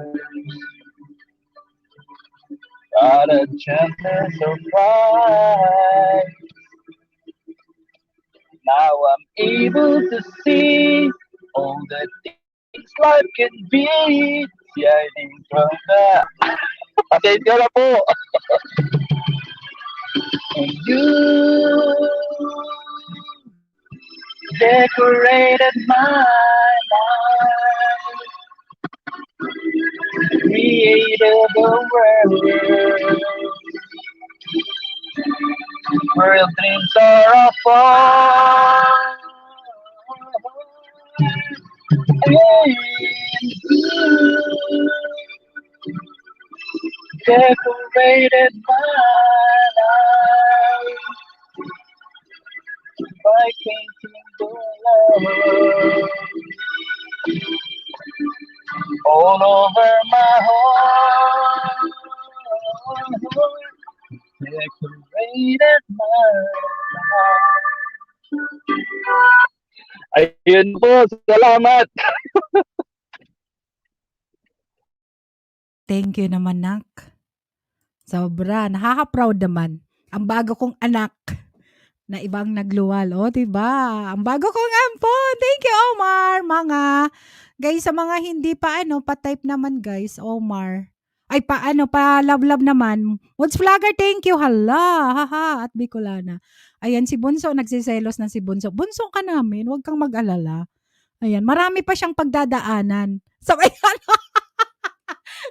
got a gentleness of pride. Now I'm able to see all the things life can be. Shining from the... Pasensya na po. And you decorated my life, created the world where dreams are apart. And you decorated my life by painting the love all over my heart. Decorated my life. Ayun po, salamat. Thank you naman, Nak. Sobra. Nakaka-proud naman. Ang bago kong anak na ibang nagluwal. O, diba? Ang bago kong ampon. Thank you, Omar. Mga, guys, sa mga hindi pa, pa-type naman, guys. Omar. Ay, pa-love-love naman. Woods Vlogger, thank you. Hala, haha, at Bicolana. Ayan, si Bunso, nagsiselos na si Bunso. Bunso ka namin, huwag kang mag-alala. Ayan, marami pa siyang pagdadaanan. Sabay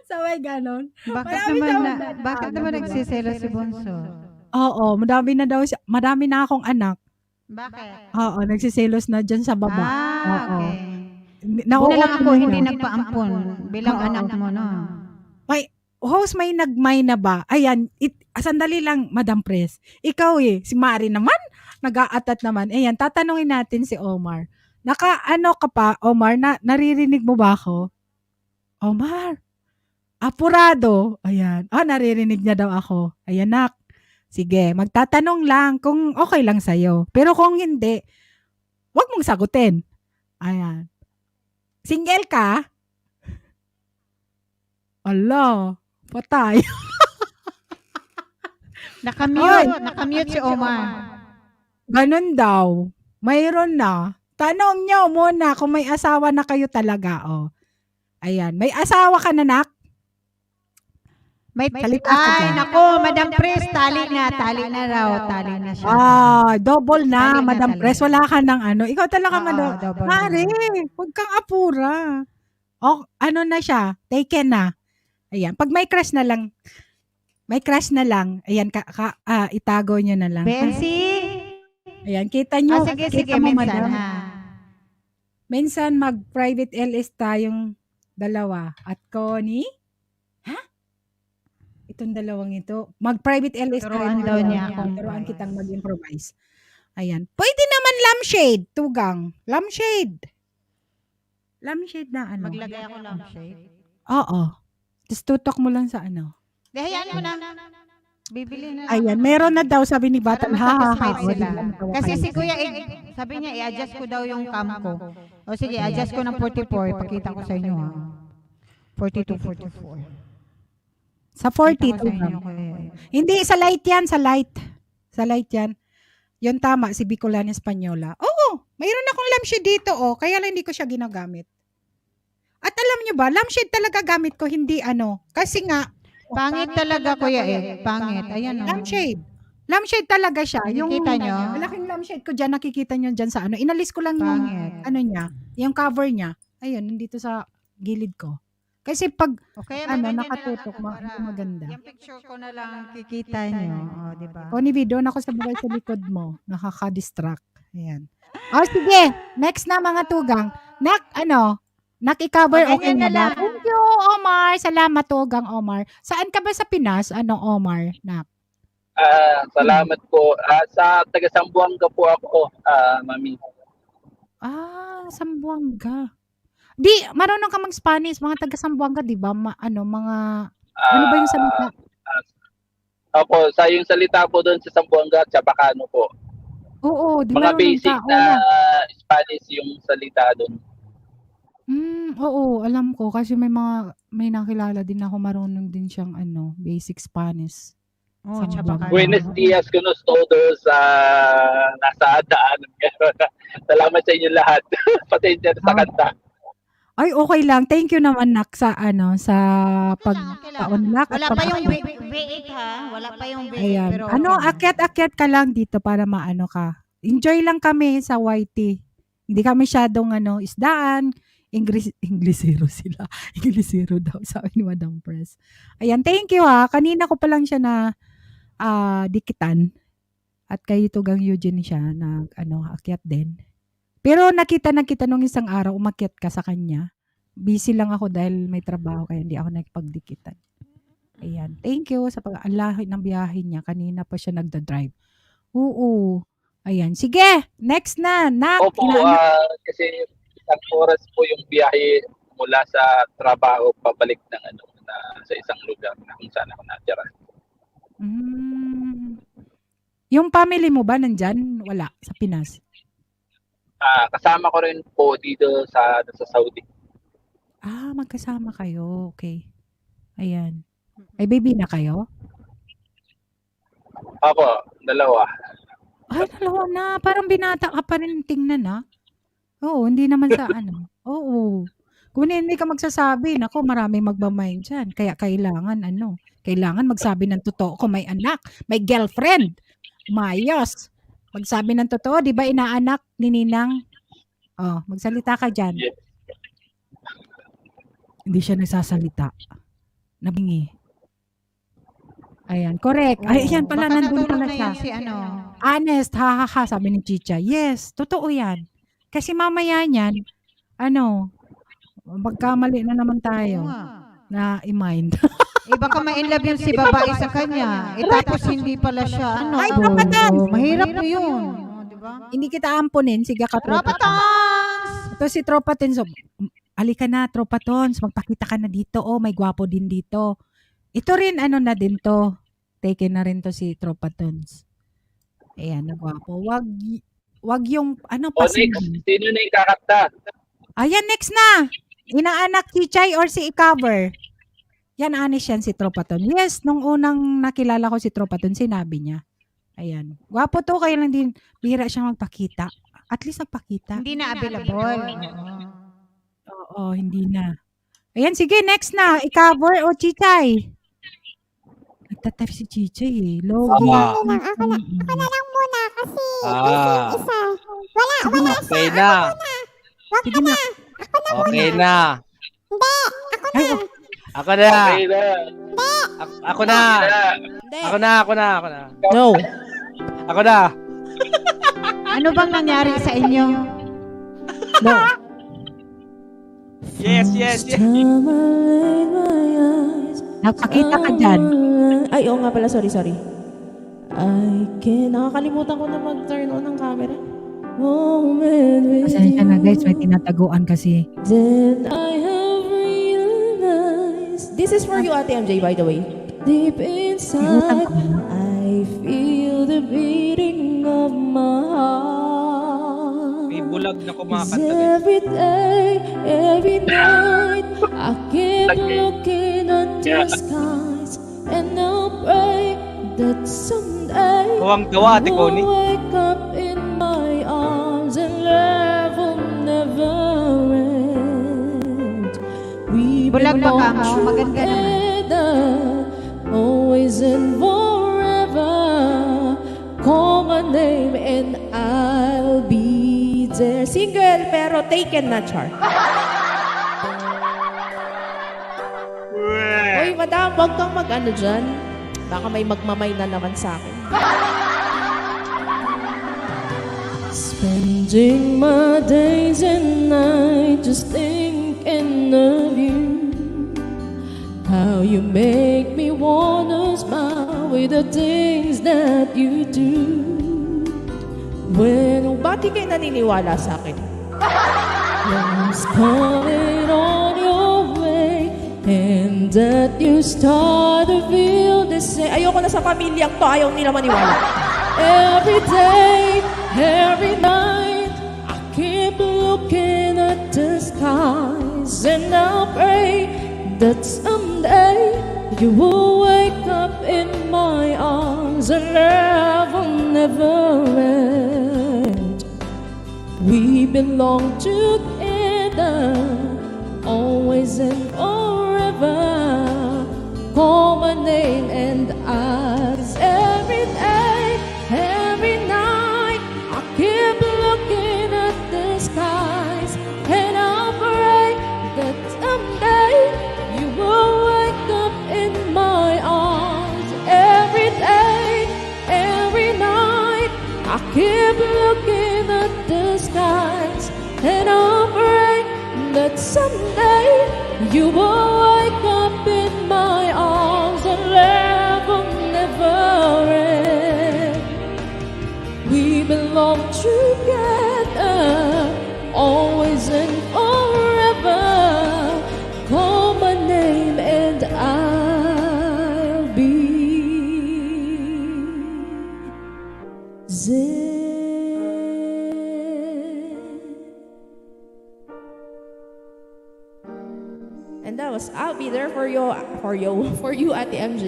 Sabay ganon. Bakit naman nagsiselos si Bunso? Oo, madami na daw siya. Madami na akong anak. Bakit? Oo, nagsiselos na dyan sa baba. Oo. Okay. Nakuha Lang ako ko hindi yun. nagpaampon bilang anak mo, no? Host, may nagmay na ba? Ayan, sandali lang, Madam Pres. Ikaw si Mari naman, nag-aatat naman. Ayan, tatanungin natin si Omar. Naka-ano ka pa, Omar, naririnig mo ba ako? Omar, apurado. Ayan, naririnig niya daw ako. Ayan, Nak. Sige, magtatanong lang kung okay lang sa'yo. Pero kung hindi, wag mong sagutin. Ayan. Single ka? Ala, patay. Nakamute si Omar. Ganun daw. Mayroon na. Tanong nyo muna kung may asawa na kayo talaga. Ayan. May asawa ka na, Nak? Nako, Madam Pres, tali na raw. Tali na siya. Double na, Tali na Madam talaga. Pres. Wala ka ng ano. Ikaw talaga, double Mari, huwag kang apura. Ano na siya? Taken na. Ayan. Pag may crush na lang, ayan, itago nyo na lang. Bensi? Ayan, kita nyo. Sige, kita mo, minsan, madam. ha? Minsan, mag-private LS tayong dalawa. At Connie? Itong dalawang ito. Mag-private LS Turuan daw niya akong Turuan kitang mag-improvise. Ayan. Pwede naman lampshade, tugang. Lampshade. Lampshade na ano. Maglagay ako lampshade. Oo. Tapos tutok mo lang sa ano. Hayaan mo na. Bibili na. Ayan, meron na daw, sabi ni Batang. Satisfied sila. Kasi si Kuya, sabi niya, i-adjust ko daw yung cam ko. O sige, adjust ko ng 44. Ipakita ko sa inyo, ha. 42, 44. Sa 42 lang. Hindi, sa light yan, sa light. Sa light yan. Yun tama, si Bicolana Espanyola. Oo, mayroon akong lampshade dito, kaya lang hindi ko siya ginagamit. At alam nyo ba, lampshade talaga gamit ko, hindi ano. Kasi nga, Pangit talaga, Kuya, Pangit. Ayan, o. lampshade. Lampshade talaga siya. Nakikita nyo? Malaking lampshade ko dyan, nakikita nyo dyan sa ano. Inalis ko lang yung, ano niya, yung cover niya. Ayun, nandito sa gilid ko. Kasi pag, nakatutok, maganda. Yung picture ko na lang kikita nyo. O, diba? Connie, doon ako sa bukay sa likod mo. Nakaka-distract. Ayan. Sige. Next na mga tugang. Naki-cover okay na ba? Thank you, Omar. Salamat, tugang Omar. Saan ka ba sa Pinas? Omar? Salamat po. Sa taga Sambuanga po ako, Mami. Sambuanga. Di, marunong ka mag-Spanish, mga taga Zamboanga, di ba? Ano ba yung salita? Opo, sa yung salita po doon sa Zamboanga at Chabacano po. Oo, di Mga marunong basic ka. na Oo. Spanish yung salita doon. Oo, alam ko kasi may nakilala din ako marunong din siyang basic Spanish. Oh, Zamboanga. Buenos dias, kunos todos, nasa daanan. Salamat sa inyo lahat. Pasensya sa kanta. Ay, okay lang. Thank you naman, Nak, sa pag-unlock. Wala pa yung B8 ha. Wala pa yung B8. Ayan. Pero, Akyat-akyat ka lang dito para maano ka. Enjoy lang kami sa YT. Hindi kami masyadong isdaan. Inglesero sila. Inglesero daw, sabi ni Madam Press. Ayan, thank you ha. Kanina ko pa lang siya na dikitan. At kay Tugang Eugene siya na akyat din. Pero nakita nung isang araw, umakyat ka sa kanya. Busy lang ako dahil may trabaho kaya hindi ako nagpagdikitan. Ayan. Thank you sa pag-alahin ng biyahe niya. Kanina pa siya nagda-drive. Oo. Ayan. Sige, next na. Opo, kasi isang oras po yung biyahe mula sa trabaho pabalik ng sa isang lugar na kung saan ako natira. Yung family mo ba nandyan? Wala, sa Pinas? Kasama ko rin po dito sa Saudi. Magkasama kayo. Okay. Ayan. Ay, baby na kayo? Opo, dalawa. Ay, dalawa na. Parang binata ka pa rin tingnan na. Oo, hindi naman sa Oo. Kung hindi ka magsasabi, nako, maraming magmamind dyan. Kaya kailangan magsabi ng totoo kung may anak, may girlfriend. Mayos. Magsabi ng totoo, di ba inaanak ni Ninang? Magsalita ka dyan. Yes. Hindi siya nagsasalita. Nabingi. Ayan, correct. Ay, yan pala, nandun pala siya. Si Honest, ha, sabi ni Chicha. Yes, totoo yan. Kasi mamaya niyan, magkamali na naman tayo na i-mind. baka ma-inlove yung si babae sa kanya. Tapos hindi pala siya, Ay, tropatons! mahirap yun. Hindi kita ampunin, sige ka tropatons! Ito si Tropatons. Halika na, Tropatons. Magpakita ka na dito. May gwapo din dito. Ito rin, na din to. Taken na rin to si Tropatons. Ayan, na gwapo. Wag yung, Next, sino na yung kakanta? Ayan, next na. Inaanak Chichay or si Ikaver? Yan, honest yan si Tropaton. Yes, nung unang nakilala ko si Tropaton, sinabi niya. Ayan. Gwapo to, kaya lang din, bihira siyang magpakita. At least nagpakita. Hindi na available. Oo, hindi na. Ayan, sige, next na. Ikaver o Chichay? Nagtatype si Chichay eh. Logi. Ako na lang muna kasi isa. Wala Okay na. Sige na. Okay na. Hindi, Ako na. Okay na. Ako na. Ako na. No. Ako na. Ano bang nangyari sa inyo? No. Yes. Nagpakita ka dyan. Ay, oo nga pala. Sorry. Nakakalimutan ko na mag-turn on ng camera. Pasensya na guys, may tinataguan kasi. Then I have realized. This is for you, Ate MJ, by the way. Deep inside, I feel the beating of my heart. May bulag na kumakanta. Every day, every night, I keep looking at the skies, and I'll pray that someday Tuwang-tuwa, Ate Connie. I'll wake up in my arms and love will never end. We Bulag ba belong ka mo? Maganda naman. together, always and forever. Call my name and I'll be there. Single pero taken na, Char. Uy, madam, wag kang mag-ano dyan. Baka may magmamay na naman sa akin. Spending my days and nights just thinking of you. How you make me wanna smile with the things that you do. When, ba't di kayo naniniwala sa akin? love's coming on your way, and that you start to feel the same. Ayoko na sa pamilyang to, ayaw nila maniwala. Every day, every night, I keep looking at the skies, and I pray that someday you will wake up in my arms and love will never end. We belong together, always and forever. Call my name and ask every day, every night. I keep looking at the skies, and I pray that someday you will wake up in my arms. Every day, every night, I keep looking at the skies, and I pray that someday you will wake up in my arms and love will never end. We belong together, always and forever. Call my name and I'll be there. And that was I'll be there for you, Ate MJ.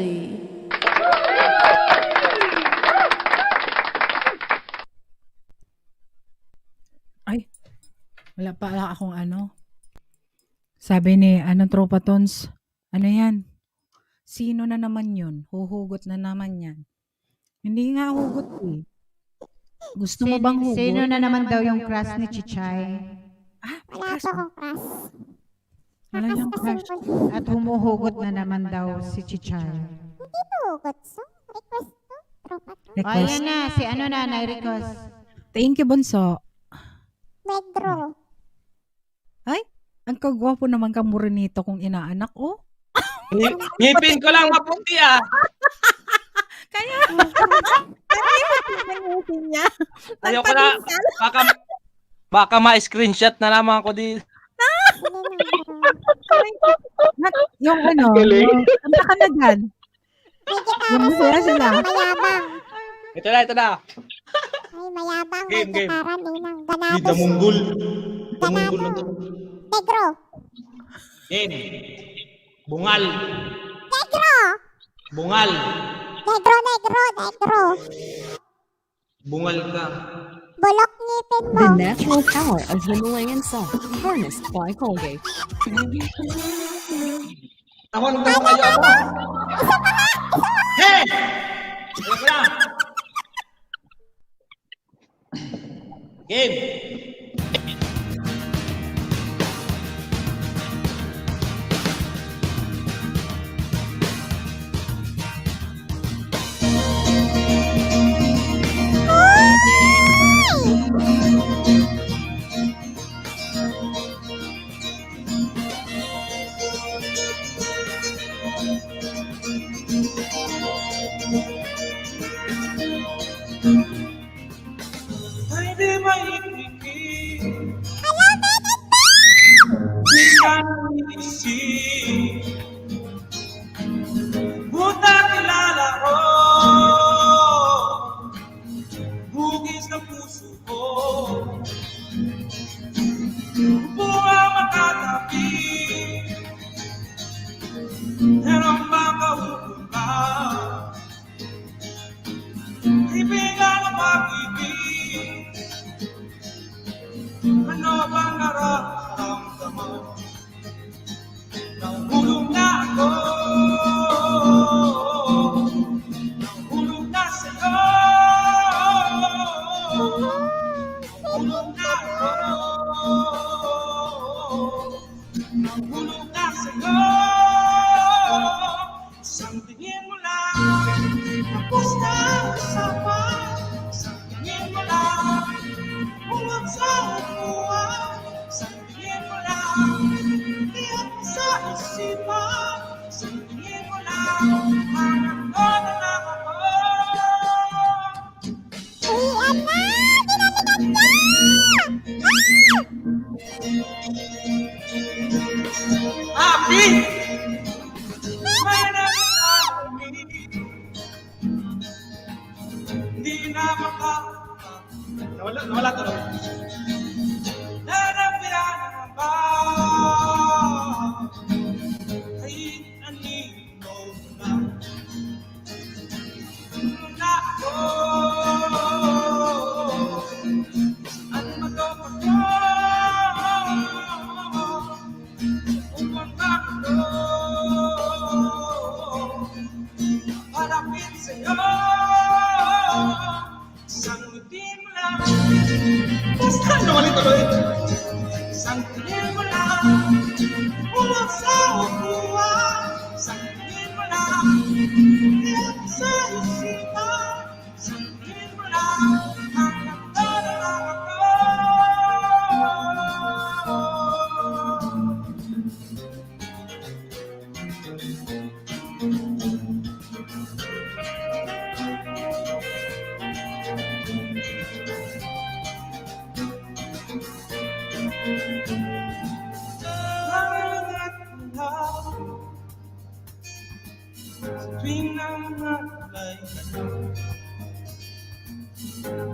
Ay, wala pa akong ano. Sabi ni, tropa tons, ano yan? Sino na naman yun? Huhugot na naman yan. Hindi nga hugot eh. Gusto mo bang hugot? Sino na naman daw yung crush ni Chichay? Wala pa akong crush. Wala niyang crush. At humuhugot na naman daw si Chichay. Hindi hugot. So, request to. Tropa to. Request. Ayan na, si ano na, na-request. Thank you, Bunso. Negro. Ay, ang kagwapo naman ka Morenito kung inaanak, oh. Ngipin ko lang maputi ah. Kaya, ngipin niya. Ayoko na. Baka ma-screenshot na naman ako di. Yung ano, kanta ka na dyan. Yung masaya sila. Mayabang. Ito na. Ay, mayabang. Game. May gitaran din ng ganado. Di damunggol. Damunggol lang to. Negro. Game. Bungal. Negro. Bungal. Negro. Bungal ka. Bulok ngipin mo. The natural power of Himalayan salt, harnessed by Colgate. Tahon ka kayo ako. Hey! Ayoko na. Game. Ay di maibigin. Di ka naisip. Buta kilala ko. Bugis ng puso ko. Buha makatabi. Pero makaupo ka. Ibigan ang pag-ibig. Ano bang nararamdaman? Nahulog na ako. Nahulog na sa'yo. Nahulog na ako. Nahulog na sa'yo. Isang tingin mo lang, tapos na usapan. Isang tingin mo lang. hindi na nawala tuloy. Narapian na ba? Kahit anino na ako. Saan magkapag ko? Upang ako malapit sa'yo. Sangutin mo lang. Basta nawala tuloy. Sangutin mo lang. Ulang sa upuan. Sangutin mo lang. Iyak sa isipan. Sangutin mo lang. Ang nagdadala ako. Tuwing nangalay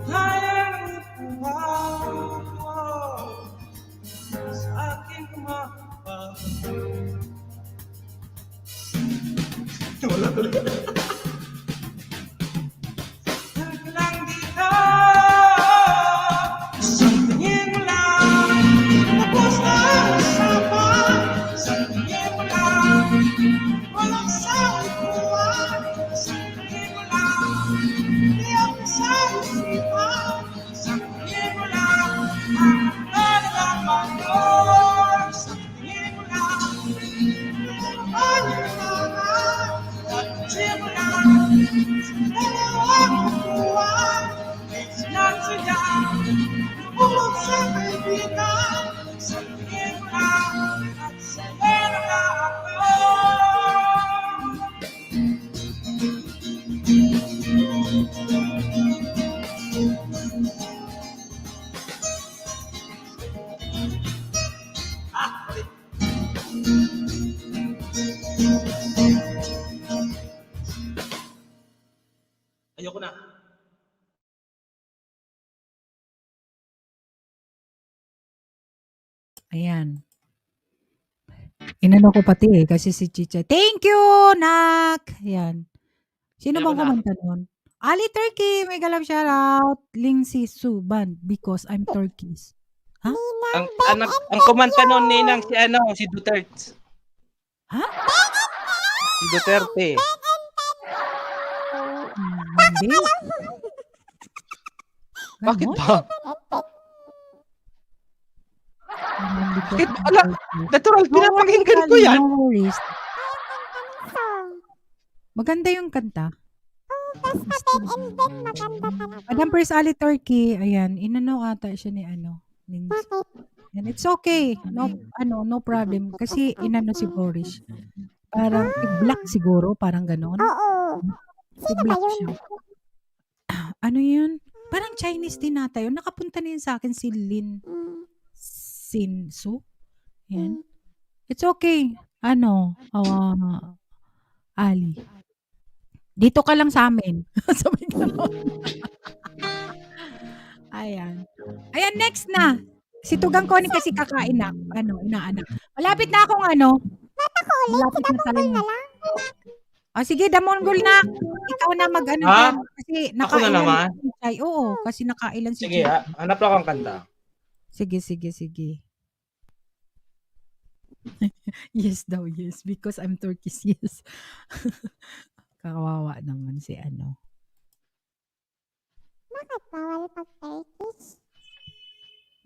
hayang upuan sa aking mapa. Wala tuloy. Lang dito, isang tingin mo lang, tapos na ang usapan. Isang tingin mo lang, walang sa upuan. Isang tingin mo lang, iyak sa isipan. Isang tingin mo lang, ang nagdadalaman ko. Isang tingin mo lang, ang nagdadalaman. At tingin mo lang, sa dalawang upuan. May sinasaya, lubog sa kaibigan. Isang tingin mo lang, at saya na ako. Ayoko na. Ayan. Inano ko pati kasi si Chicha. Thank you, Nak! Ayan. Sino bang kumanta nun? Ali Turkey, may galap shoutout. Lingsi Suban, because I'm Turkish. Ha? Ang kumanta nun, Ninang, si Duterte. Ha? Si Duterte. Hindi. Bakit ba? Bakit? Ala, natural, pinapakinggan ko yan. No worries. Maganda yung kanta. Madam Pres Ali Turkey, ayan, inano ata siya ni Lindsay. And it's okay. No problem. Kasi inano si Boris. Parang i-block siguro, parang gano'n. I-block siya. Ano yun? Parang Chinese din nata yun. Nakapunta na yun sa akin si Lin Sinsu. Yan. It's okay. Ali. Dito ka lang sa amin. Sabi ka Ayan. Ayan, next na. Si Tugang Connie kasi kakain na. Inaanak. Malapit na akong Malapit na tayo. Sige, Damonggol na. Ikaw na mag-ano dyan. Kasi Ako na naman? Oo, kasi nakailan si Sige, hanap lang akong kanta. Sige. Yes daw, yes. Because I'm Turkish, yes. Kawawa naman si Bakit bawal pag Turkish?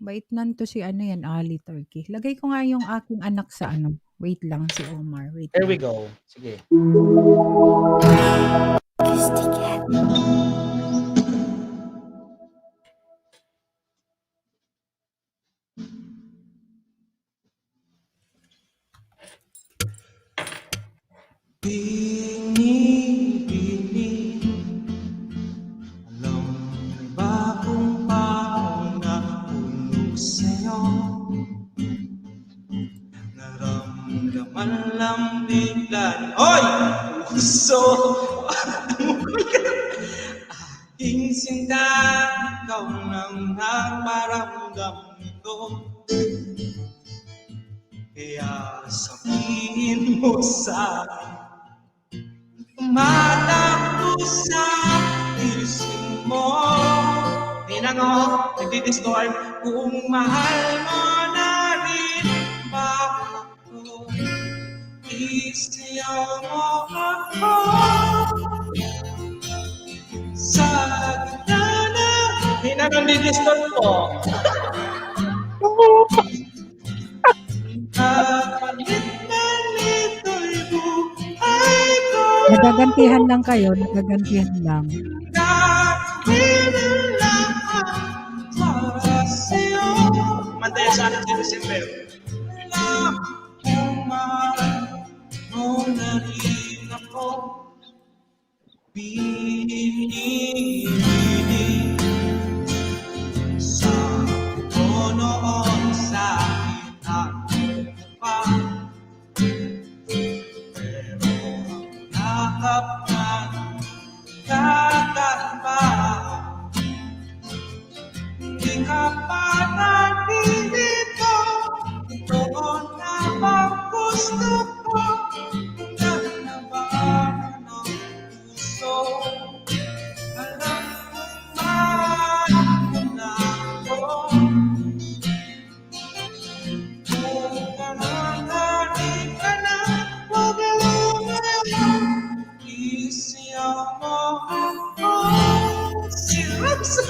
Bait nanto si Ali Turkey. Lagay ko nga yung aking anak sa Wait lang, si Omar. Wait There we lang. go. Sige. Bini-bini, alam mo ba kung paano nahulog sa'yo? Naramdaman lang bigla. Oy! Puso! Sinta, ikaw nang nagparamdam nito. Kaya sabihin mo sa akin, tumatakbo sa isip mo. Tinang o, nagdi-discord kung mahal mo na rin ba ako. Isiyaw mo ako sa gitna na. Tinang nagdi-discord po. Kapalit-palito'y buhay ko. Nagagantihan lang kayo, nagagantihan lang. Gagawin ang lahat para sa'yo. Mantaya sa akin si December. Wala kong mahal mo na rin ako. Pinili sa noon sa akin ako pa. Pero ang yakap na kakaiba, hindi ka pa nandito. Noon na bang gusto ko na nabahan ang puso. Alam kong mahal mo na ako. Kung kanagaling ka na, huwag lumayo. Isiyaw mo ako. Sirap sa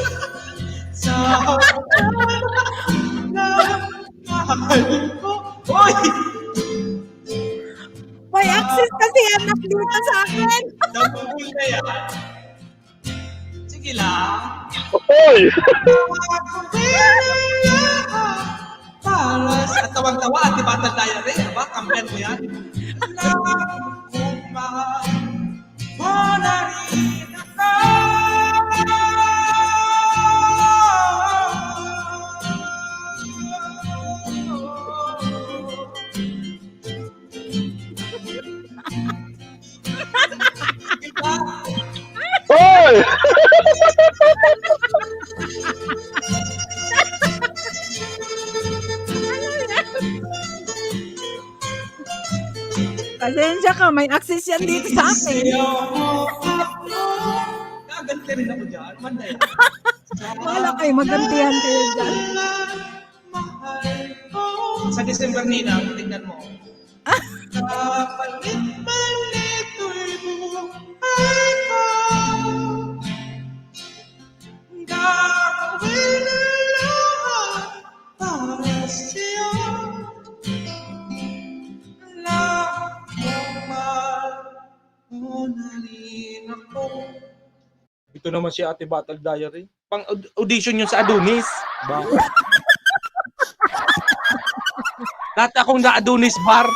na mahal ko. Hoy! May access kasi anak dito sa akin. Nabubul na yan. Sige lang. Hoy! Para sa tawang-tawa at Battle Diary, ba? Kampiyan mo yan? Alam kong mahal mo na rin ako. Hoy! Pasensya ka, may access yan dito sa akin. Gaganti rin ako dyan. Manday. Wala kayo, magantihan kayo dyan. Sa December nina, tingnan mo. Kapalit-palito'y buhay ko. Gagawin ang lahat para sa'yo. Alam kong mahal mo na rin ako. Ito naman si Ate Battle Diary. Pang audition yun sa Adonis. Ba? Lahat akong na Adonis bar.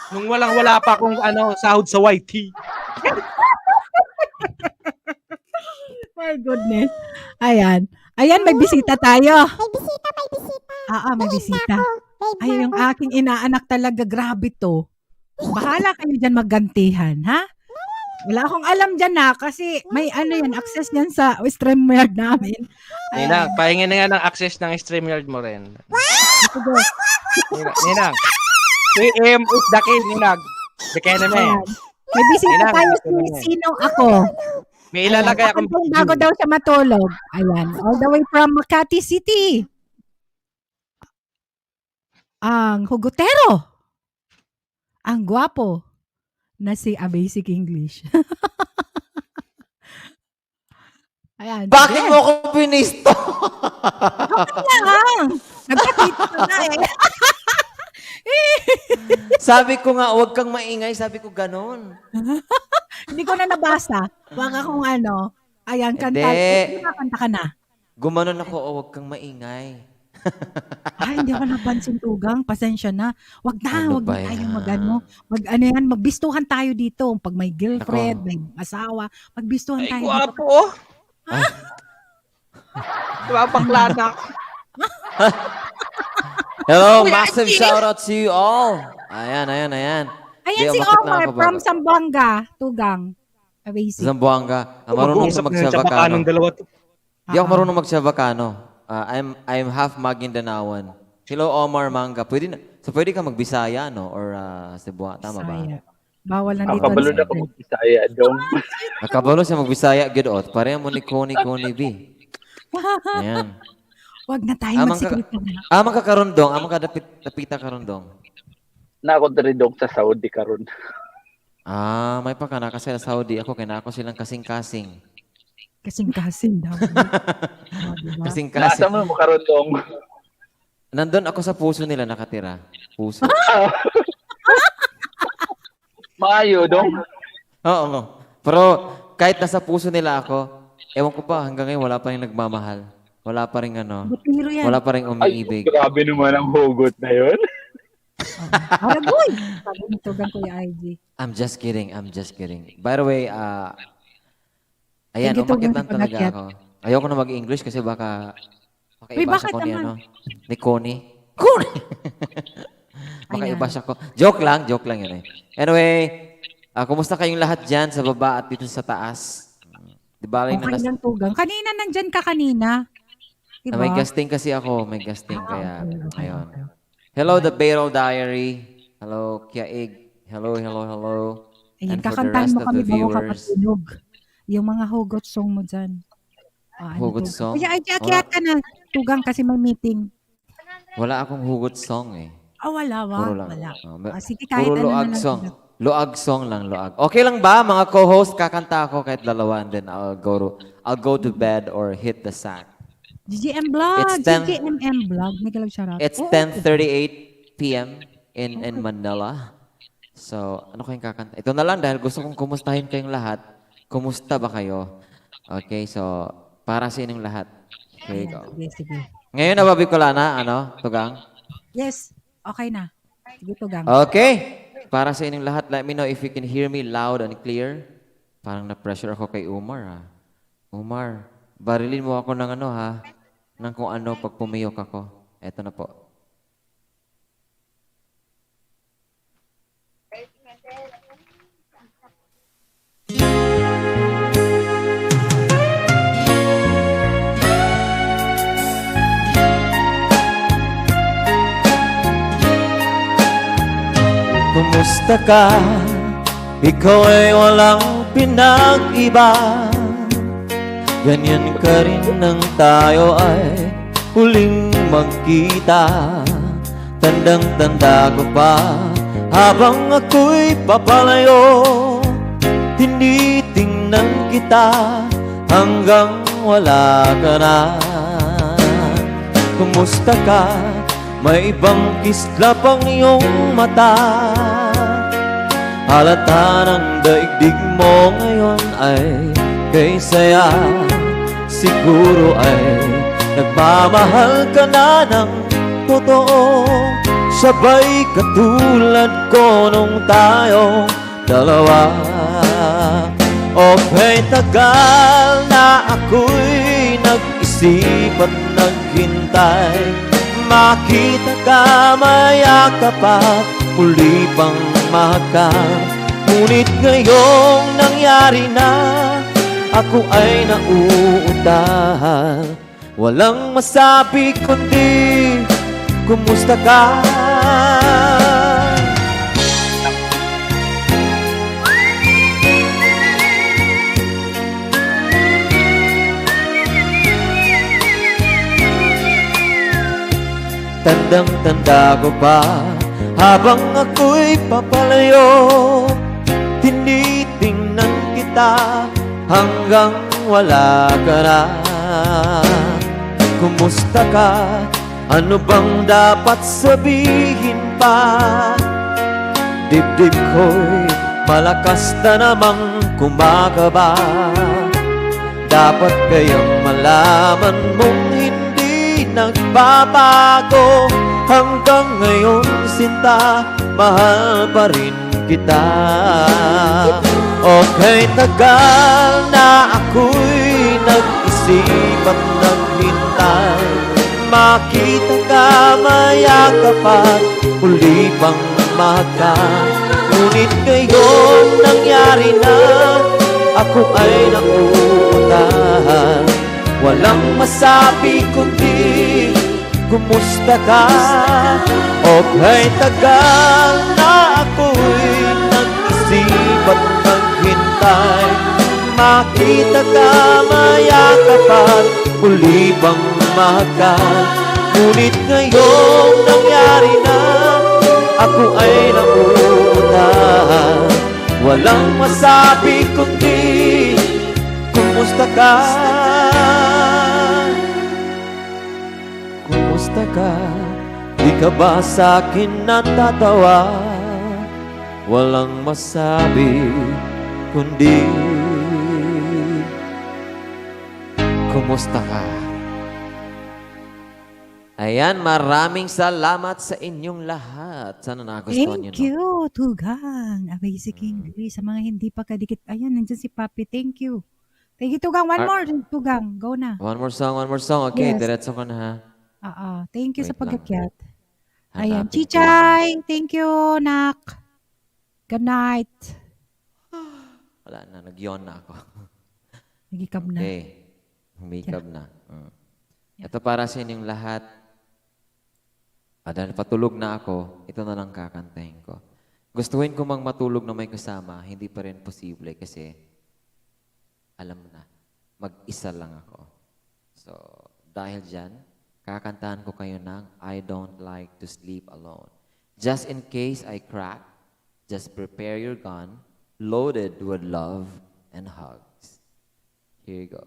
Nung walang-wala pa akong sahod sa YT. My goodness. Ayan. Ayan, may bisita tayo. May bisita. May bisita. Ay, yung aking inaanak talaga, grabe to. Bahala kayo dyan maggantihan, ha? Wala akong alam dyan na kasi may access yan sa StreamYard namin. Ninang, pahingin na nga ng access ng StreamYard mo rin. Ninang. 3M is the key, Ninang. The enemy. May bisita tayo sino ako. May ilalagay akong bago daw siya matulog. Ayan. All the way from Makati City. Ang hugotero. Ang gwapo na si Basic English. Ayan. Bakit mo ako pinisto? Bakit lang? Nagkatito na eh. Sabi ko nga, huwag kang maingay. Sabi ko ganon. Hindi ko na nabasa. Baka kung ayan, kanta. Hindi. Kanta ka na. Gumanon ako, huwag kang maingay. Ay, hindi ako napansin, Tugang. Pasensya na. Wag na Ano ba tayong yan? magbistuhan tayo dito. Pag may girlfriend, may asawa, magbistuhan Ay, tayo guwapo. Bakla na ako. Hello, Kuya massive Angie. shout out to you all. Ayan. Ayan Di, si umakit na Omar ako, from bakit? Zamboanga, Tugang. Basic. Zamboanga. Marunong Mag-uusap ka na yung magsabakano. Chabacanong dalawa to. Di ako marunong magsabakano. I'm half Magindanaoan. Hello, Omar Manga. Pwede ka magbisaya, no? Or Cebuano. Tama ba? Bisaya. Bawal na dito. Kabalo na ako magbisaya, dong. Nakabalo siya magbisaya, good ot. Pareho mo ni Connie B. Ayan. Wag na tayo magsikrito na. Amang ka karundong. Amang ka dapita karundong. Na ako diri dong sa Saudi karon. May pa ka na kasi sa Saudi. Ako, kinako silang kasing-kasing. Kasing-kasing daw. Diba? Kasing-kasing. Nasa mo karon dong. Nandun ako sa puso nila nakatira. Puso. Maayo dong. Oo. Pero kahit nasa puso nila ako, ewan ko pa, hanggang ngayon wala pa rin nagmamahal. Wala pa rin Butiro yan. wala pa rin umiibig. Ay, grabe naman ang hugot na yun. Aragoy! Sabi nito gan Kuya IG. I'm just kidding. By the way, ayan, Thank you, umakit Tugan, lang sa talaga pag-akyat. ako. Ayoko na mag-English kasi baka Uy, ibasa bakit ko ni naman? ni Connie. Connie! Baka Ayan. ibasa ko. Joke lang yun eh. Anyway, kumusta kayong lahat dyan sa baba at dito sa taas? Di ba rin Okay lang, Tugang. Kanina nandyan ka kanina. Diba? may guesting kasi ako. May guesting kaya. okay. Ayun. Hello, The Battle Diary. Hello, Kiaig. Hello. Ayan, And for the kakantahan rest mo of kami the bago ka viewers. matulog. Yung mga hugot song mo dyan. Hugot song? Kuya IG, akyat ka na. Tugang kasi may meeting. Wala akong hugot song eh. Wala. Puro lang. Wala. Sige, kahit Puro ano loag na song. lang. Loag song lang, loag. Okay lang ba, mga co-host? Kakanta ako kahit dalawa and then I'll go to bed or hit the sack. GGM Vlog. It's 10 GGMM Vlog. May galag siya. It's 10:38 p.m. in Manila. So, ano kayong kakanta? Ito na lang dahil gusto kong kumustahin kayong lahat. Kumusta ba kayo? Okay, so, para sa inyong lahat. Here you go. Sige. Ngayon, nababikula na, Tugang? Yes. Okay na. Sige, Tugang. Okay. Para sa inyong lahat, let me know if you can hear me loud and clear. Parang na-pressure ako kay Umar, Umar, barilin mo ako ng ng kung ano pag pumiyok ako. Eto na po. Kumusta ka? Ikaw ay walang pinag-iba. Ganyan ka rin nang tayo ay huling magkita. Tandang-tanda ko pa habang ako'y papalayo. Tinitingnan kita hanggang wala ka na. Kumusta ka? May ibang kislap ang iyong mata. Halata ng daigdig mo ngayon ay kay saya. Siguro ay nagmamahal ka na ng totoo. Sabay katulad ko nung tayo dalawa. Okay, tagal na ako'y nag-isip at naghintay. Makita ka, mayakap at muli pang mahakam. Ngunit ngayong nangyari na, ako ay nauutahan. Walang masabi kundi, kumusta ka? Tandang-tanda ko pa habang ako'y papalayo. Tinitingnan kita hanggang wala ka na. Kumusta ka? Ano bang dapat sabihin pa? Dibdib ko'y malakas na namang kumakaba. Dapat kayang malaman mong hindi nagbabago. Hanggang ngayon sinta, mahal pa rin kita. Okay, tagal na ako'y nag-isip at naghintay. Makita ka, mayakap at huli pang mahagkan. Ngunit ngayon nangyari na, ako ay nauunahan. Walang masabi kundi kumusta ka? Okay, tagal na ako'y nag-isip at naghintay. Makita ka, mayakapan, muli bang mahagkan? Ngunit ngayong nangyari na, ako ay nauunahan. Walang masabi kundi kumusta ka? Kumusta ka? Di ka ba sa'kin natatawa? Walang masabi kundi kumusta ka? Ayan, maraming salamat sa inyong lahat. Sana nagustuhan nyo. Thank you, Tugang. Amazing Grace. Sa mga hindi pa kadikit. Ayan, nandiyan si Papi. Thank you. Thank you, Tugang. One more, Tugang. Go na. One more song. Okay, Yes. diretso ko na ha. Thank you sa Wait lang. pag-akyat. Hanapin Ayan, ko. Chichay. Thank you, Nak. Good night. Wala na, nag-yawn na ako. Nagikab na. Okay, humikab na. Ito para sa inyong lahat. Dahil patulog na ako, ito na lang kakantahin ko. Gustuhin ko mang matulog na may kasama, hindi pa rin posible kasi alam mo na, mag-isa lang ako. So, dahil dyan, kakantahan ko kayo ng I Don't Like to Sleep Alone. Just in case I crack, just prepare your gun, loaded with love and hugs. Here you go.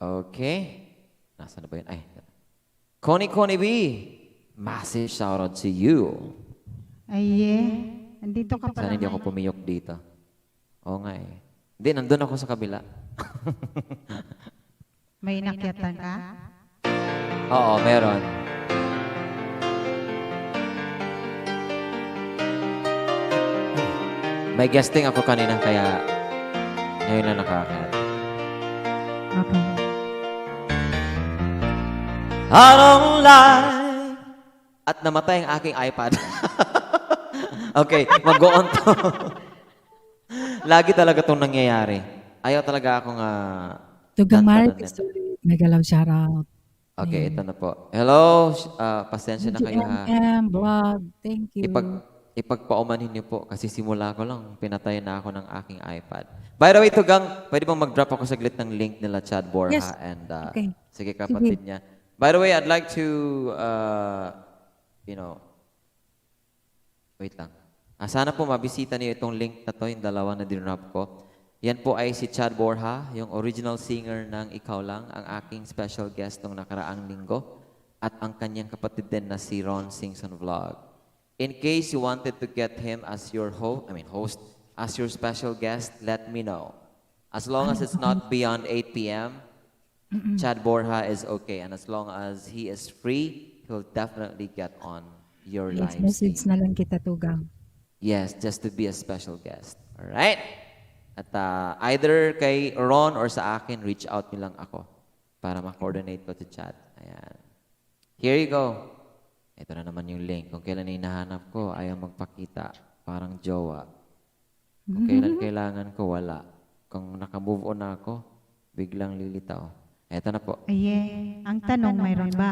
Okay. Nasaan na ba yun? Ay. Connie B, massive shoutout to you. Ay, andito ka Sana pala. hindi ako pumiyok dito. Oo nga eh. Hindi, nandun ako sa kabila. May nakyatan ka? Oo, meron. May guesting ako kanina, kaya ngayon lang nakakita. Okay. I don't like... At namatay ang aking iPad. Okay, mag-go on to. Lagi talaga itong nangyayari. Ayaw talaga akong... Tugang Mark. tantanan. Mega love shoutout. Okay, ito na po. Hello, pasensya na kayo ha. GMM vlog. Thank you. Ipagpaumanhin niyo po kasi simula ko lang, pinatay na ako ng aking iPad. By the way, Tugang, pwede bang mag-drop ako saglit ng link nila Chad Borja Yes. and Okay. sige kapatid niya. By the way, I'd like to, wait lang. Sana po mabisita niyo itong link na to, yung dalawa na dinrop ko. Yan po ay si Chad Borja, yung original singer ng Ikaw Lang, ang aking special guest nung nakaraang linggo, at ang kanyang kapatid din na si Ron Singson Vlog. In case you wanted to get him as your host, as your special guest, let me know. As long as it's not beyond 8 p.m., Chad Borja is okay. And as long as he is free, he'll definitely get on your Yes, live message stream. na lang kita, Tugang. Yes, just to be a special guest. Alright? At either kay Ron or sa akin, reach out nyo lang ako para ma-coordinate ko to Chad. Ayan. Here you go. Ito na naman yung link. Kung kailan hinahanap ko, ayaw magpakita. Parang jowa. Kung kailan kailangan ko, wala. Kung naka-move on na ako, biglang lilitaw. Ito na po. Ay, ang tanong, mayroon ba?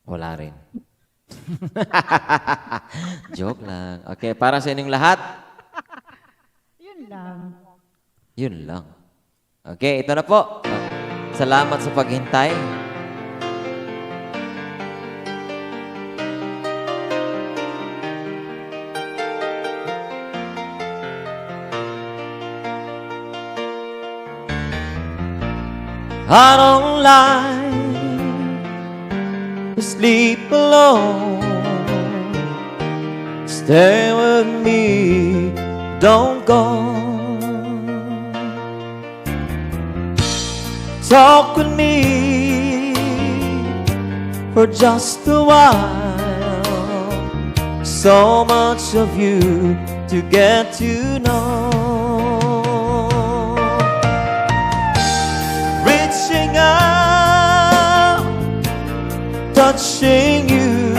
Wala rin. Joke lang. Okay, para sa inyong lahat, Yun lang. yun lang. Okay, ito na po. Salamat sa paghintay. I don't like to sleep alone. Stay with me, don't go. Talk with me for just a while. So much of you to get to know. Reaching out, touching you,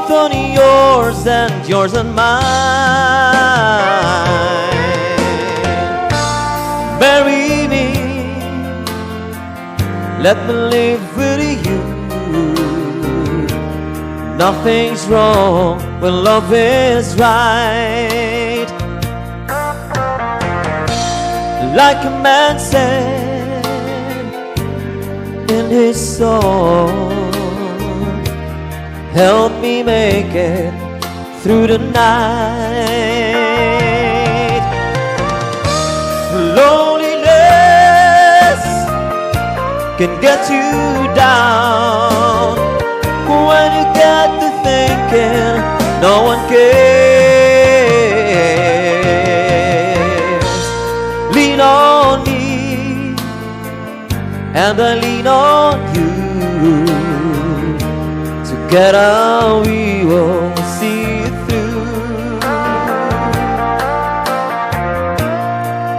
both on yours and yours on mine. Marry me, let me live with you. Nothing's wrong when love is right. Like a man said in his song, help me make it through the night. Loneliness can get you down when you get to thinking no one cares. Lean on me and I lean on you. Together we will see it through.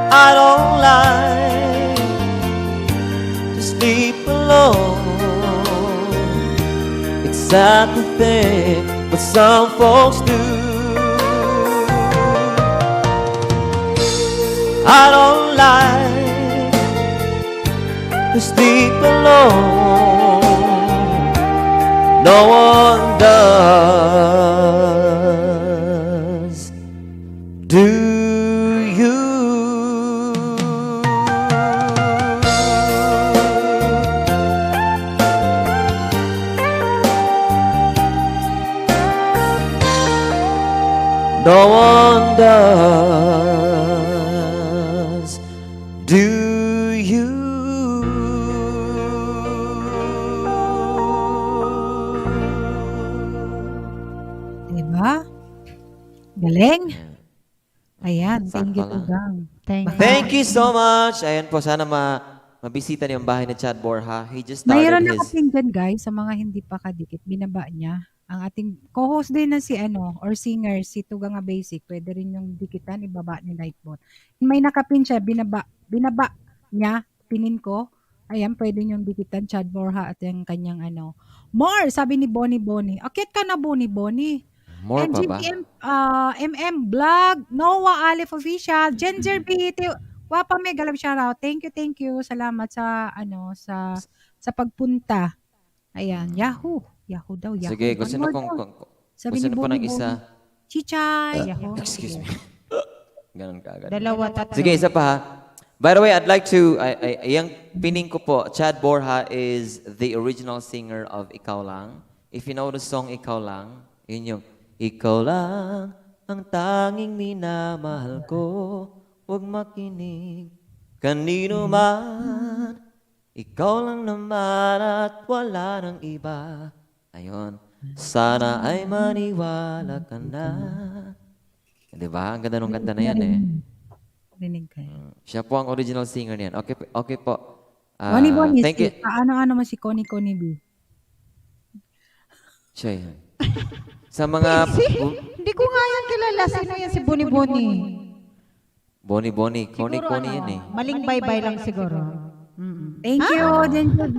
I don't like to sleep alone. It's sad to think what some folks do. I don't like to sleep alone. No one does. Do you? No one does. Do you? Diba? Galing. Ayan, thank you, Sakto lang. Tugang. Thank you so much. Ayan po, sana mabisita niyo yung bahay ni Chad Borja. He just started Mayroon his... nakating dyan, guys, sa mga hindi pa kadikit, binaba niya. Ang ating co-host din na si or singer, si Tugang nga Basic, pwede rin yung dikitan, ibaba ni Lightbot. May nakapin siya, binaba niya, pinin ko. Ayan, pwede yung dikitan, Chad Borja at yung kanyang More, sabi ni Bonnie. Akit ka na, Bonnie. More pa ba? MGBM, MM Vlog, Noah Alif Official, Ginger B, Wapa may galab shoutout. Thank you. Salamat sa sa pagpunta. Ayan, Yahoo daw, Yahoo. Sige, gusto One na more pong... daw. Sabi Gusto ni na po ng Bonnie, isa. Chichay, Yahoo. Excuse me. Ganun ka agad. Dalawa, tatlo. Sige, isa pa ha. By the way, I'd like to, yung pining ko po, Chad Borja is the original singer of Ikaw Lang. If you know the song Ikaw Lang, yun yung, Ikaw lang ang tanging minamahal ko, huwag makinig kanino man. Ikaw lang naman at wala nang iba. Ayun, sana ay maniwala ka na. Diba? Ang ganda nung kanta na yan eh. Rinig kayo. Siya po ang original singer niyan. Okay po. Bonnie, thank you. Ano mo si Connie B? Siya yan. Sa mga... Hindi ko nga yan kilala. Sino yan si Bonnie? Bonnie. Connie yan eh. Maling bye-bye lang siguro. Thank you, Ginger B.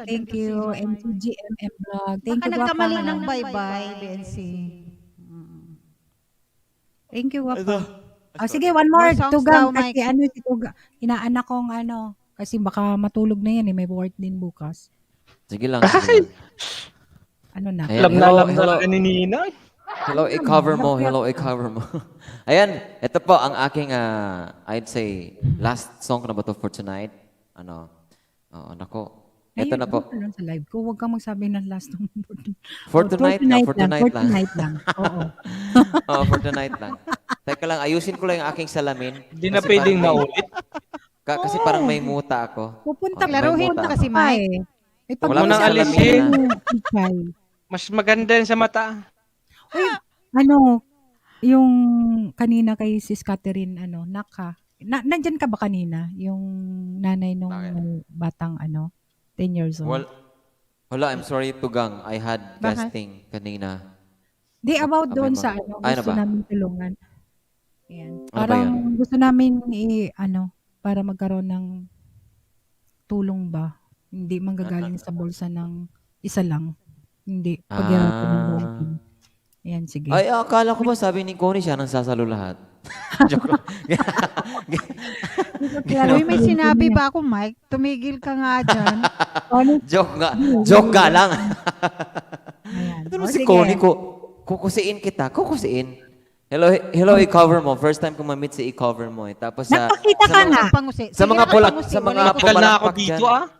Thank you, MTGMM Vlog. Thank Baka you, nagkamali Wapa. ng bye-bye, BNC. Thank you, Wapa. Sige, one more. More songs Tugang. daw, Mike. Kasi si Tugang. Inaanak kong kasi baka matulog na yan eh. May work din bukas. Sige lang. Na? Ayan, Alam na ni Nina. Hello, i-cover mo. Ayan, ito po ang aking, I'd say, last song na ba to for tonight? Nako. Ito na po. Sa live ko, huwag kang magsabi ng last ng For tonight lang. For tonight lang. Oo. For tonight lang. Teka lang, ayusin ko lang yung aking salamin. Hindi na pwedeng maulit. Kasi parang may muta ako. Pupunta, Laruhin mo kasi, Mike. Huwag mo nang alisin. Mas maganda yan sa mata. Uy, yung kanina kay Sis Catherine, nandyan ka ba kanina? Yung nanay nung batang 10 years old. Wala, I'm sorry, Tugang. I had guesting kanina. Di, about doon sa gusto namin tulungan. Ayan. Parang gusto namin para magkaroon ng tulong ba? Hindi manggagaling sa bulsa ng isa lang. Hindi. Paghirapan ng buhay. Ayan, sige. Ay, akala ko ba sabi ni Connie siya nang sasalo lahat? Joke lang. Uy, may sinabi ba ako, Mike? Tumigil ka nga dyan. Joke nga lang. Ayan. Ito O, si sige. Connie ko. Kukusiin kita. Kukusiin. Hello, i-cover mo. First time ko ma-meet si i-cover mo. Tapos Nakakita ka nga. sa mga Tagal na ako pumalakpak dito, dyan.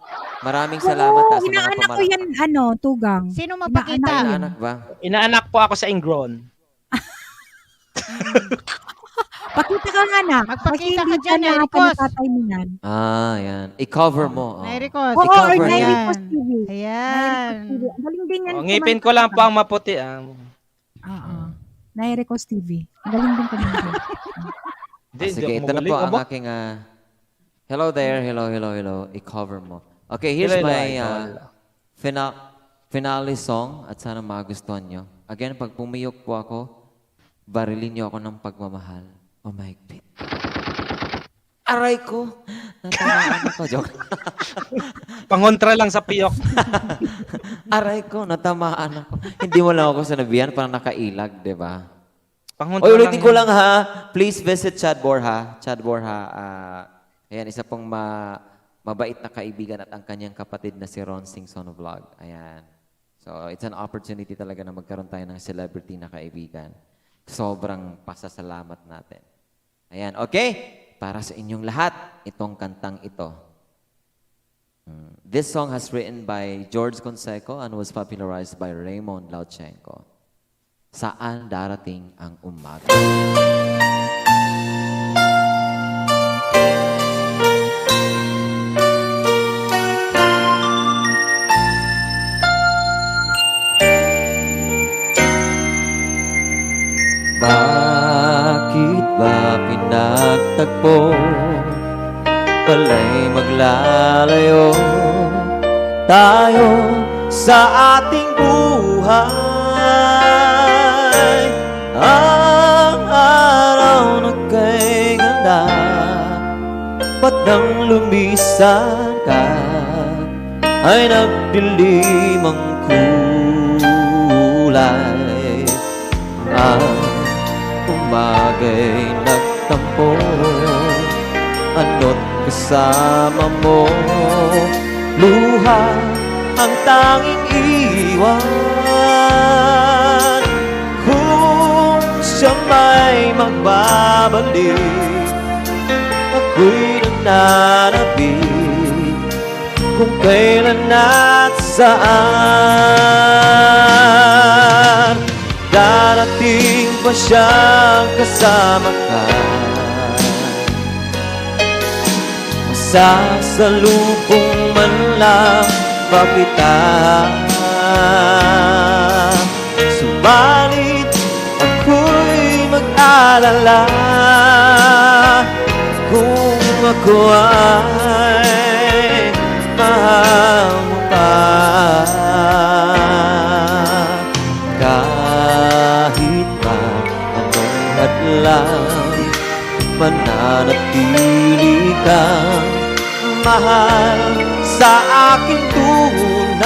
Maraming salamat sa mga Inaanak ko yan, Tugang. Sino Inaanak mapakita? ko yan. Inaanak ba? Inaanak po ako sa Ingron. Pakita ka nga na. Magpakita Kasi ka dyan, hindi Ericos. ka tatay mo yan. Yan. I-cover mo. Nairikos. Oo, I-cover or mo. Nairikos TV. Ayan. Ang galing din yan. Ngipin ko lang po ang maputi. Oo. Nairikos TV. Ang galing din kumanta. Sige, ito na po ang aking... hello there. Hello. I-cover mo. Okay, here's my finale song at sana magustuhan nyo. Again, pag pumiyok po ako, barilin nyo ako ng pagmamahal. Oh my God. Aray ko! Natamaan ako. Joke. Pangontra lang sa piyok. Aray ko, natamaan ako. Hindi mo lang ako sanabihan, parang nakailag, di ba? Pangontra Oy, ulitin lang ko yan. lang ha. Please visit Chad Borja. Chad Borja, ayan, isa pong mabait na kaibigan at ang kanyang kapatid na si Ron Singson Vlog. Ayan. So, it's an opportunity talaga na magkaroon tayo ng celebrity na kaibigan. Sobrang pasasalamat natin. Ayan, okay? Para sa inyong lahat, itong kantang ito. This song has written by George Conseco and was popularized by Raymond Lauchenko. Saan darating ang umaga? Bakit ba pinagtagpo? Pala'y maglalayo tayo sa ating buhay. Ang araw na kay ganda, ba't nang lumisan ka ay nagdilim ang kulay. Ang umaga'y nagtampo, ano't kasama mo, luha ang tanging iwan. Kung siya may magbabalik, ako'y nananabik kung kailan at saan. Darating ba siyang kasama ka? Masasalubong man lang ba kita? Subalit ako'y mag-alala kung ako ay mahal mo pa. Kahit pa anong hadlang, mananatili kang mahal sa aking tunay.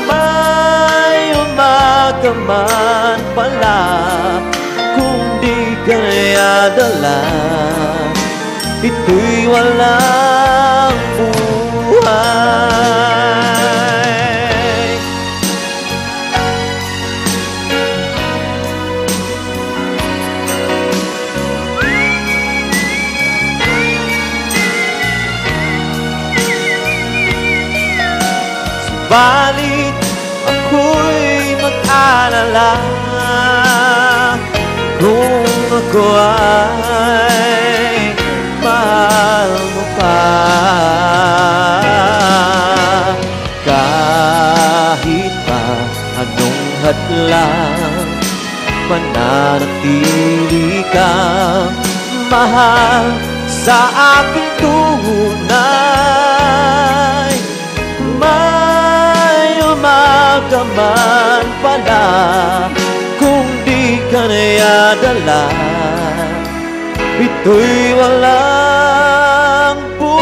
May umaga man pala kung di ka nayadala, ito'y walang buhay. Subalit ako'y mag-alala kung ako ay mahal mo pa. Kahit pa anong hadlang, mananatili kang mahal sa aking tunay. May umaga man pala kung di ka nayadala, ito'y walang buhay.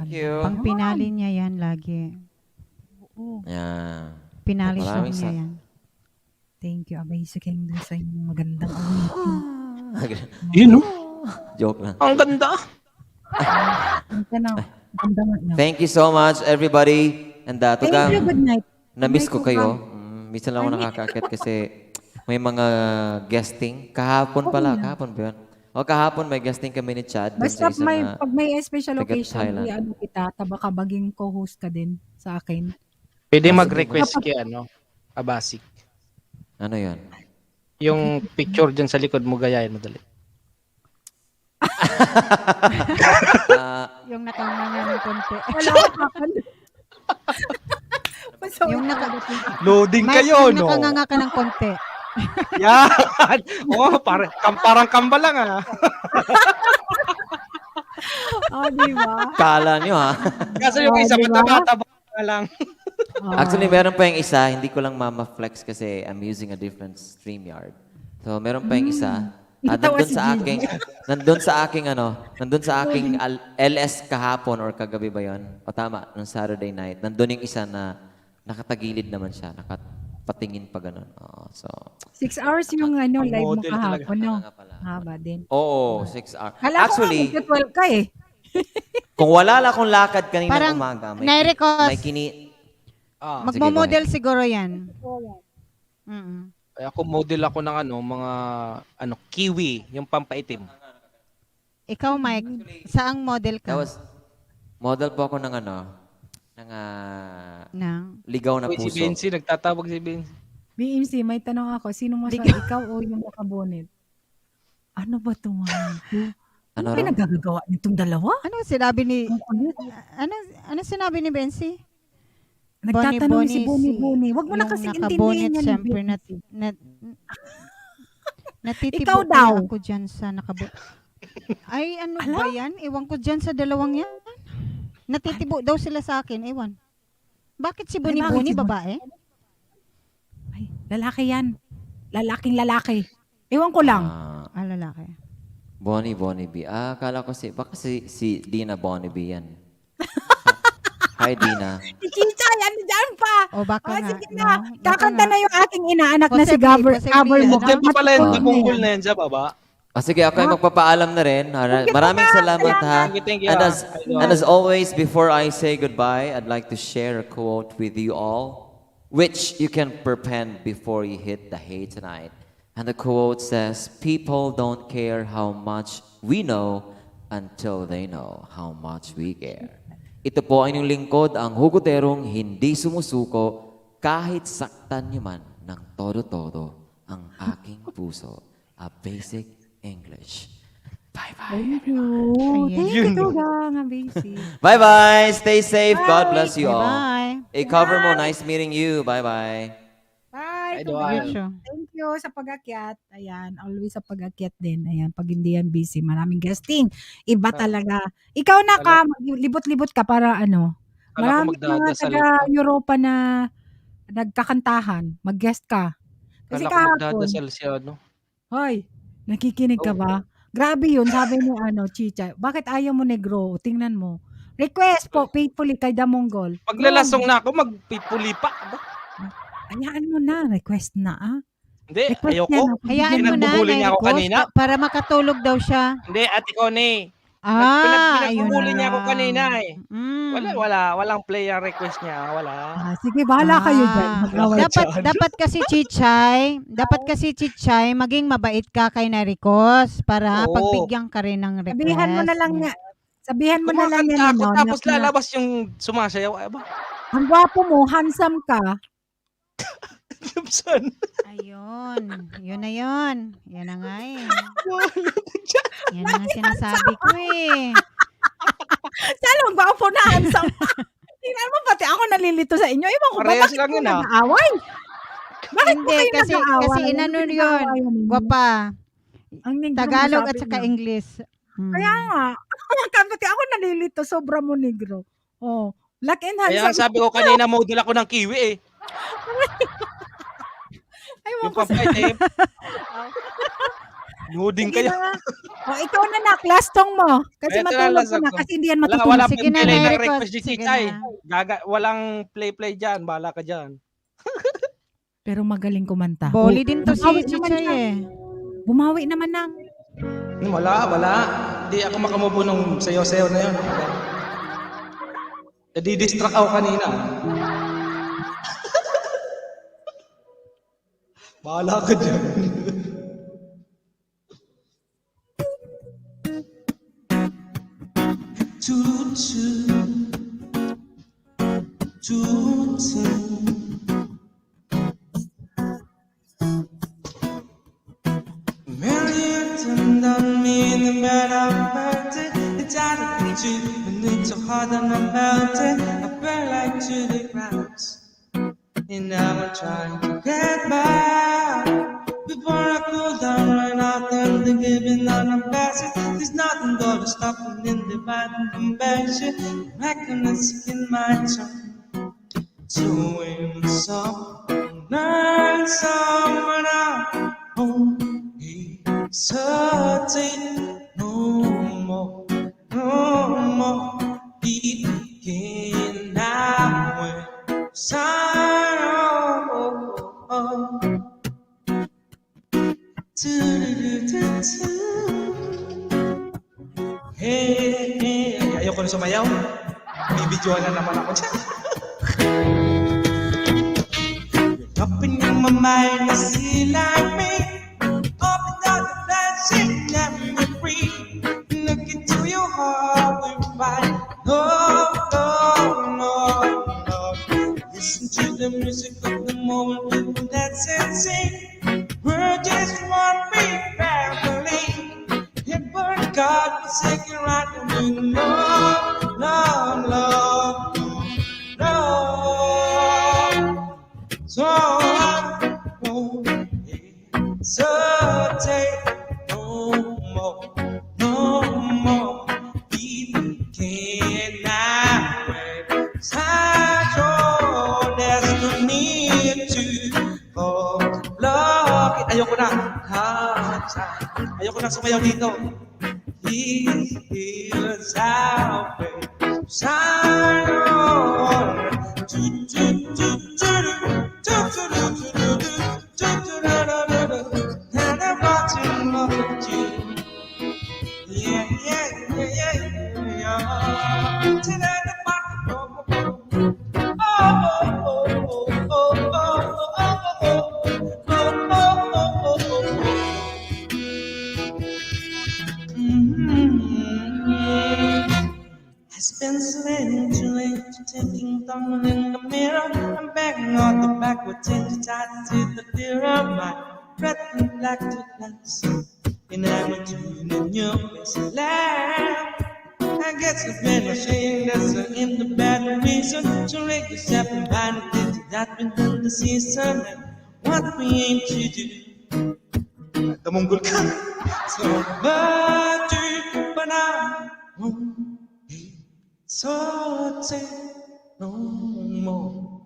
Thank you. Pang pinali niya yan lagi. Yan. Pinali song Maraming niya sa- yan. Thank you, Basic English, sa inyong magandang awitin. Yun, no? Joke lang. Ang ganda. Ganda nga. Thank you so much, everybody. And Thank you, good night. na-miss Good ko night, kayo. Kuya. Minsan lang ako nakakakit kasi may mga guesting. Kahapon pala. Kahapon ba yun? O kahapon may guesting kami ni Chad. dun Basta sa isang, pag may special taga occasion, Thailand. ano kita, baka maging co-host ka din sa akin. Pwede mag-request kay Abasik. Ano yun? Yung picture dyan sa likod mo, gayahin mo dali. Yung nakanganga ng konti. Wala ka Yung Loading Mike, kayo, yung no? nakanganga ka ng konti. Yan! Parang kamba lang, ah. Di ba? Kala nyo ha? Kasi yung isa, mataba-taba lang. Actually, meron pa yung isa. Hindi ko lang mama-flex kasi I'm using a different StreamYard. So, meron pa yung isa. Nandun sa aking LS kahapon or kagabi ba yun? O tama, nung Saturday night. Nandun yung isa na nakatagilid naman siya. Nakapatingin pa ganun. So, 6 hours yung live mo model talaga. kahapon, no? Haba din. oo, 6 hours. Kala Actually, ko 12 ka eh. kung wala lang akong lakad kanina Parang umaga, Nairikos. may kini... Magmo-model siguro yan. Ay, ako model ako ng mga kiwi, yung pampaitim. Ikaw, Mike, saang model ka? Model po ako ng ligaw na Uy, puso. si Benzi, nagtatawag si Benzi. BMC, may tanong ako. Sino mas ikaw o yung nakabonet? Ano ba ito, Ano Ano ba raw? nagagagawa nitong dalawa? Ano sinabi ni Ano sinabi ni Benzi? Nagtatanong si Boni, Boni. Wag mo na yung kasi nakabonet, intindihin yan. syempre, natitibo Ikaw daw. ako dyan sa nakabonet. Ay, ano ba yan? Ewan ko dyan sa dalawang yan. Natitibo daw sila sa akin, ewan. Bakit si Boni bakit Boni, si Boni? babae? Ay, lalaki yan. Lalaking lalaki. Ewan ko lang. Lalaki. Bonnie B. Akala ko baka si Dina Bonnie B yan. Hi, Dina. Si Chicha, yan dyan pa. O baka nga. Sige na. Kakanta na yung aking inaanak na si Possibly, Gabber mo. Hindi pa pala yung tabunggol na yan sa baba. Sige, ako ay magpapaalam na rin. Maraming salamat ha. Thank you. And as always, before I say goodbye, I'd like to share a quote with you all, which you can perpend before you hit the hay tonight. And the quote says, "People don't care how much we know until they know how much we care." Ito po ay inyong lingkod, ang hugoterong hindi sumusuko kahit saktan niyo man ng todo-todo ang aking puso. A Basic English. Bye-bye. Thank you. Thank you, Tugang. Basic. Bye-bye. Stay safe. God bless you all. Bye. Cover mo. Nice meeting you. Bye-bye. Bye. Idol. Thank you sa pag-akyat. Ayan, always sa pag-akyat din. Ayan, pag hindi yan busy, maraming guesting. Iba talaga. Ikaw na ka, libot-libot ka para ano. Kala ko Maraming mga magdadasal taga-Europa na nagkakantahan. Mag-guest ka. Kasi Kala ko kahapon, magdadasal siya, hoy, nakikinig ka ba? Grabe yun, sabi ni Chicha. Bakit ayaw mo negro? Tingnan mo. Request po, faithfully kay Damonggol. Paglalasong na ako, magpipuli pa. Hayaan mo na, request na Hindi, Request ayoko. niya na. Hayaan mo na, Pinagbubuli niya ako Nairikos, kanina. para makatulog daw siya. Hindi, Ate Connie. Ayun Pinagbubuli na niya ako lang. kanina eh. Mm. Walang player request niya, wala. Sige, bahala kayo dyan. Mag-away. Dapat kasi Chichay, maging mabait ka kay Nairikos para Oo. pagbigyan ka rin ng request. Sabihan mo na lang niya. Sabihan mo na lang Kumakanta yan. ako, ano, tapos na- lalabas yung sumasayaw. Ay ba? Ang gwapo mo, handsome ka. Ayun. Yun na yun. Yan na nga eh. Yan na nga sinasabi ko eh. Sana ang gwapo na handsome ka. Tingnan mo, pati ako nalilito sa inyo. Iwan ko ba, Parehas bakit lang kayo yun, ah. nag-aaway? Bakit po Hindi, kayo kasi nag-aaway? inano Bakit yun. nag-aawayan ninyo? Gwapa. Ang negro Tagalog mo, at sabi saka mo. English. Kaya nga. Pati ako nalilito, sobra mo negro. Oh, black and Kaya handsome. sabi ko kanina, model ako ng kiwi eh. Aywan Yung ko sa... pampaitim. Loading Sige kayo. na. O, ikaw na nak, last song mo. Kasi Eto na, matulog last ka na song. kasi hindi yan Wala, matutulog. wala Sige pang na, delay ng Eric, request ni sige Chichay. na. Walang play dyan. Bahala ka dyan. Pero magaling kumanta. Boli din to si bumawi naman Chichay siya. eh. Bumawi naman na. Wala. Hindi ako makamubo nung sayo-sayo na yun. Nadidistract ako kanina. Bahala ka dyan. Toot toot, toot toot. Mary turned on me in the bed of birthday. It's out of the tube, and it's so hard on the mountain. I fell like to the ground, and now I'm trying to get back. Before I cool down, right out and the giving on the passage. There's nothing gonna stop me in the bad convention. Recognize in my tongue. So when someone learns someone out, oh, hesitate no more, no more. Begin now when sign Hey, ayoko na sumayaw. Bibidyoan na naman ako dyan. Up in my mind, I see like me. Open up the flashing, let me free. Look into your heart, we find. No. Listen to the music of the moment, people dance and sing. We're just one big family. Hit for God, forsaken right and love. So I won't hesitate no more. Begin now when such there's no need to love. Ayoko na sumayaw dito. Here's our way. It's been slaying too late to taking thumbing in the mirror. I'm begging on the backward tinge tied to the fear of my breath and black to glass. And I'm in your face laugh. I guess it's been a shame that's in the bad reason to make yourself and find it that within the season. What we aim to do. Tamunggol ka. So, but now. So take no more.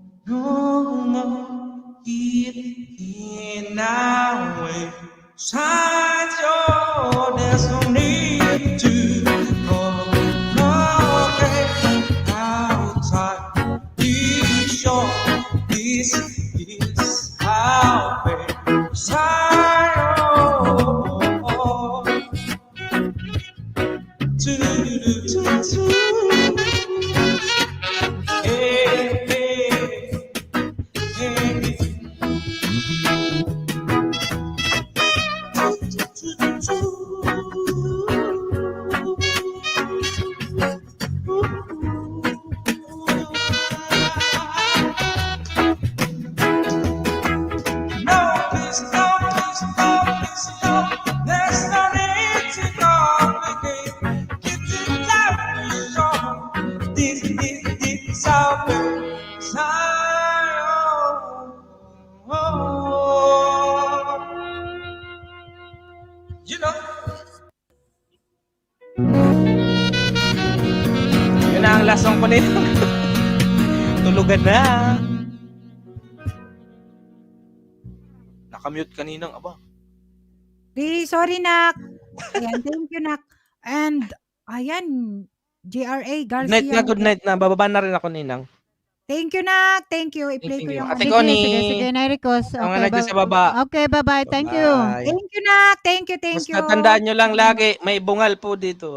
Get in our way. Shine your, there's no need to look outside. Be sure this is our way. Shine your, You know. Yun na ang last song ko nito. Tulugan na. Nakamute kaninang aba. Sorry, Nak. Ayan, thank you, Nak. And, ayan, GRA Good night Garcia. na, good night na. Bababa na rin ako, Ninang. Thank you, Nak. Thank you. I-play Thank ko you. yung Ate ano. Connie. Sige, Nairicos. Ang Okay, nandiyan sa baba. Okay, bye-bye. Thank you. Bye. Thank you, Nak. Thank you, thank you. Basta tandaan nyo lang lagi, may bungal po dito.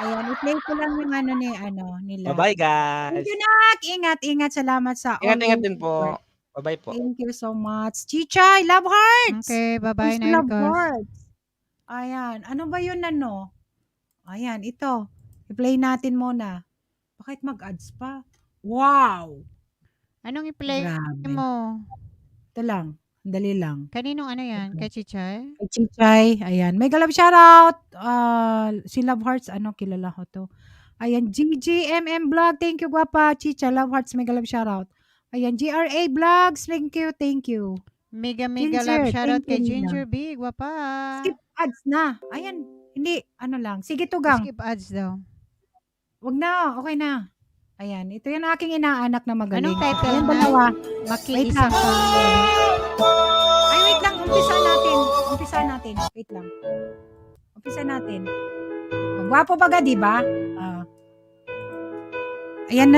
Ayan, i-play ko lang yung ano nila. Bye-bye, Thank guys. you, Nak. Ingat, ingat. Salamat sa Ingat-ingat always din po. Bye-bye po. Thank you so much. Chichay, love hearts. Okay, bye-bye, Who's love Nairicos. hearts? Ayan, ano ba yun ano? Ayan, ito. I-play natin muna. Bakit mag-ads pa? Wow! Anong i-play Grabe. mo? Ito lang. Dali lang. Kaninong ano yan? Kay Chichay? Kay Chichay. Ayan. May galap shoutout. Si Love Hearts. Ano, kilala ko to. Ayan. GGMM Vlog. Thank you, guwapa. Chichay. Love Hearts. May galap shoutout. Ayan. GRA Vlogs. Thank you. Thank you. Mega Ginger, love shoutout thank kay you, Ginger Nina. B. Guwapa. Skip ads na. Ayan. Hindi. Ano lang. Sige, tugang. Skip ads daw. Wag na. Okay na. Ayan. Ito yung aking inaanak na magaling. Anong title Ayan, na? dalawa. Makiisang Wait lang. pang... Ay, wait lang. Umpisa natin. Wait lang. Umpisa natin. Gwapo baga, di ba? Ayan,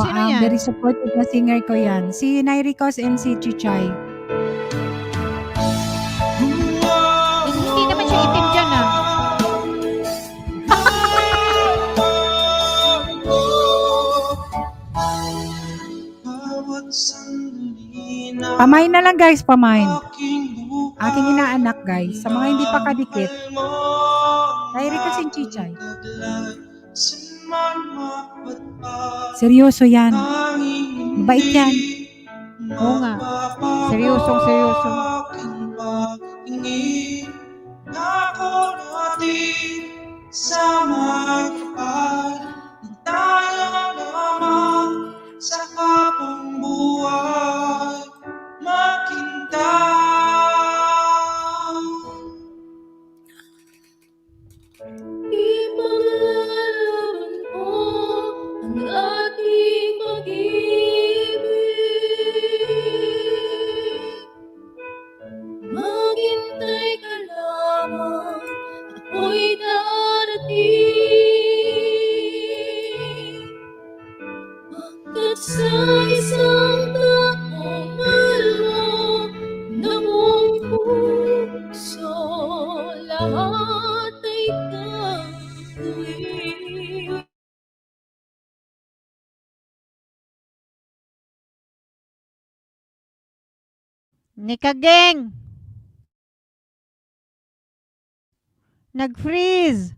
Sino yan? very supportive na singer ko yan. Si Nairicos and si Chichay. Hindi naman siya itim dyan ah. Pamain na lang, guys. Pamain. Aking inaanak, guys. Sa mga hindi pa kadikit. Nairicos and Chichay. Seryoso yan. Mabait yan. Oo nga. Seryosong seryoso. Sa magpapal ng tayo naman sa kapong buhay makintaw. Ipaglalaban ko ang ating pag-ibig. Maghintay ka lamang, ako'y darating. Pagkat sa isang taong malmo ng buong puso, lahat ay gagawin. Nikageng! Nag-freeze!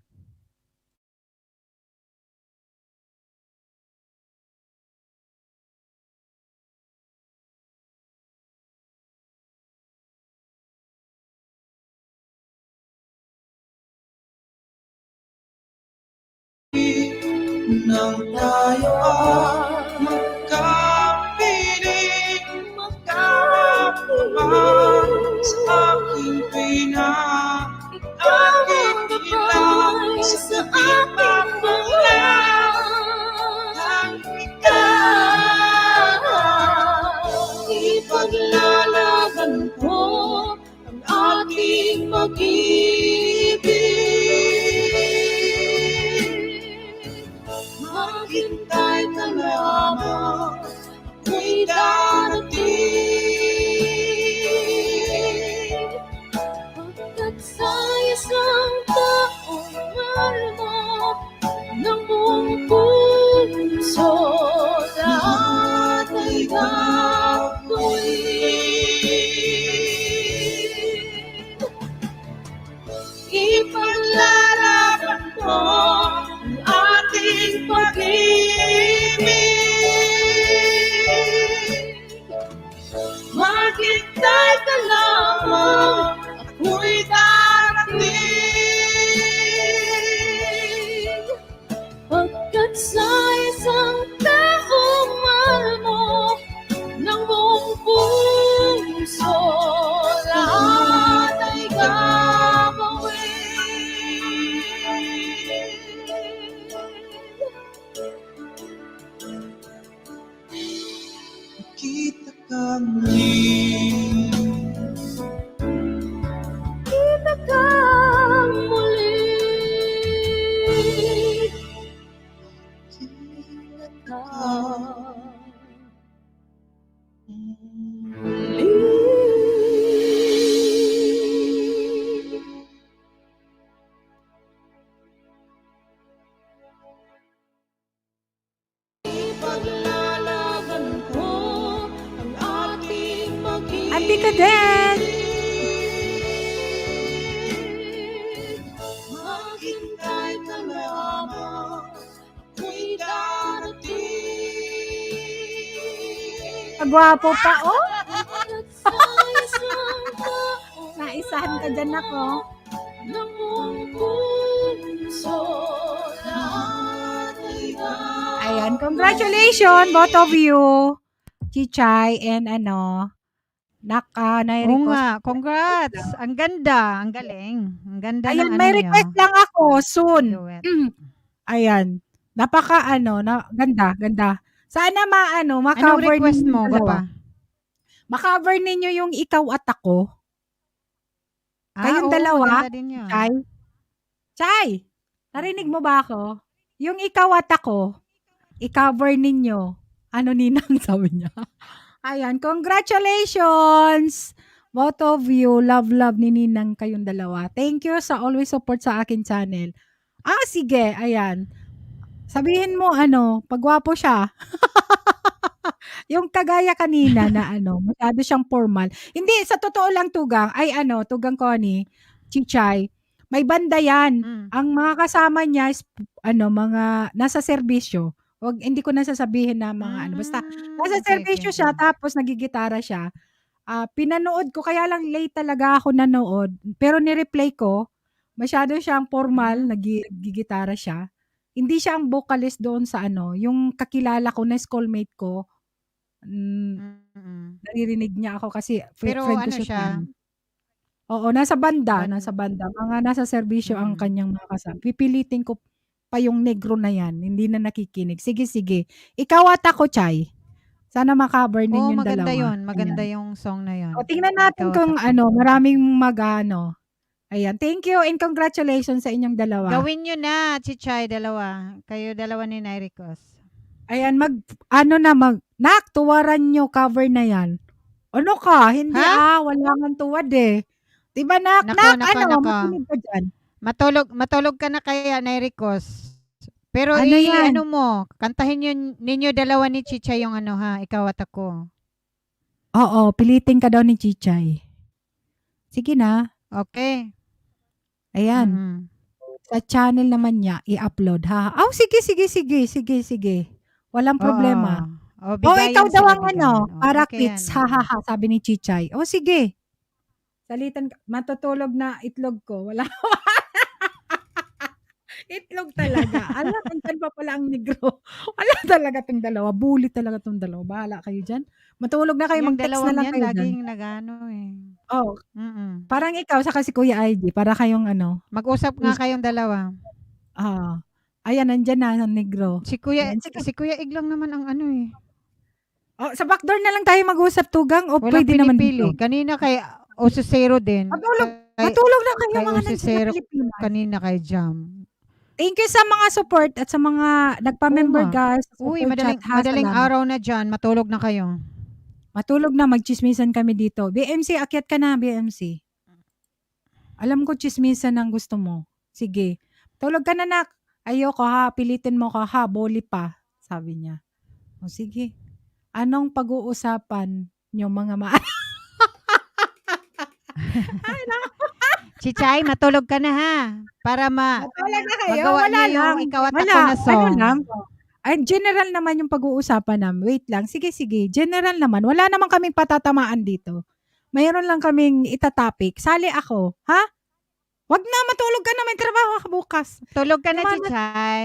Nang tayo ay magkapiling, magkakapaman sa aking pinag, aking ilang sa aking pangalan. Ikaw, ipaglalaban ko ang ating pag-ibig. Maghintay ka lamang, ako'y darating. Pagkat sa isang taong malmo ng buong puso, lahat ay gagawin. Ipaglalaban ko ang ating pag-ibig. Maghintay ka lamang, ako'y darating. Pagkat sa isang taong malmo ng buong puso, lahat ay gagawin. Kita ka muli, to din. Maghintay ka lamang, ako'y darating. Kagwapo pa, oh. Naisahan ka dyan ako. Ayan, congratulations, both of you. Chichay and Oo nai-request. nga, congrats. Ang ganda, ang galing. Ang ganda ng Ayan, ano may niyo. request lang ako soon. Duet. Ayan. Napaka ganda. Sana Anong ma-cover request ninyo mo, yung dalawa. Papa? Ma-cover ninyo yung Ikaw at Ako. Kayong Oo, dalawa, ganda din yun. Chay, narinig mo ba ako? Yung Ikaw at Ako, i-cover ninyo. Ano ninang sabi niya? Ayan, congratulations! Both of you, love ni Ninang kayong dalawa. Thank you sa always support sa akin channel. Sige, ayan. Sabihin mo, pagwapo siya. Yung kagaya kanina na masyado siyang formal. Hindi, sa totoo lang Tugang, Tugang Connie, Chichay, may banda yan. Ang mga kasama niya is, mga nasa serbisyo. Hindi ko nasasabihin na mga basta nasa serbisyo siya tapos nagigitara siya. Pinanood ko, kaya lang late talaga ako nanood, pero ni-replay ko, masyado siyang formal, nagigitara siya. Hindi siya ang vocalist doon sa yung kakilala ko na schoolmate ko, naririnig niya ako kasi Pero friend ko ano siya. siya? Oo, nasa banda. Mga nasa serbisyo ang kanyang mga kasama. Pipilitin ko pa yung negro na yan, hindi na nakikinig. Sige. Ikaw at Ako, Chay. Sana ma-cover Oo, ninyong maganda dalawa. yun. Maganda Ayan. yung song na yun. O, tingnan natin Ikaw at kung Ako. maraming Ayan, thank you and congratulations sa inyong dalawa. Gawin nyo na, Chichay, dalawa. Kayo dalawa ni Nairicos. Ayan, Nak, tuwaran nyo, cover na yan. Ano ka? Hindi wala kang tuwad eh. Diba, Nak? Nako. Makinig ka dyan. Matulog ka na kaya, Nairicos. Pero yan? kantahin ninyo dalawa ni Chichay yung Ikaw at Ako. Oo, pilitin ka daw ni Chichay. Sige na. Okay. Ayan. Sa channel naman niya, i-upload, ha? Sige. Walang problema. Bigayan Ikaw daw sila, ang bigayan. para Okay quits, yan. sabi ni Chichay. Sige. Salitan, matutulog na itlog ko. Wala. Itlog talaga. Andyan pa pala ang negro. Wala talaga tong dalawa. Bully talaga tong dalawa. Bahala kayo dyan. Matulog na kayo, Yung mag-text na dalawang lang yan, kayo dyan. laging nagano eh. Parang ikaw, saka si Kuya ID, para kayong Mag-usap nga kayong dalawa. Ayan, nandyan na ang negro. Si Kuya Iglong naman ang eh. Sa backdoor na lang tayo mag-usap, Tugang, o Walang pwede naman pinipili. dito? Kanina kay Osesero din. Matulog na kayo, Kay mga nandiyan sa Osesero, Pilipinas. kanina kay Jam. Thank you sa mga support at sa mga nagpa-member, Oo nga. guys. sa Uy, super chat, madaling salamat. araw na dyan. Matulog na kayo. Matulog na, magchismisan kami dito. BMC, akyat ka na, BMC. Alam ko chismisan ang gusto mo. Sige. Tulog ka na, Nak. Ayoko ha, pilitin mo ka ha, boli pa. Sabi niya. O sige. Anong pag-uusapan niyo mga Chichay, matulog ka na ha. Para Wala na kayo, magawa wala niyo yung lang. Ikaw at Wala, Ako na song. ano lang. Ay, general naman yung pag-uusapan namin. Wait lang, sige. General naman. Wala naman kaming patatamaan dito. Mayroon lang kaming itatopic. Sali ako. Ha? Wag na, matulog ka na. May trabaho ka bukas. Tulog ka na, Tama Chichay.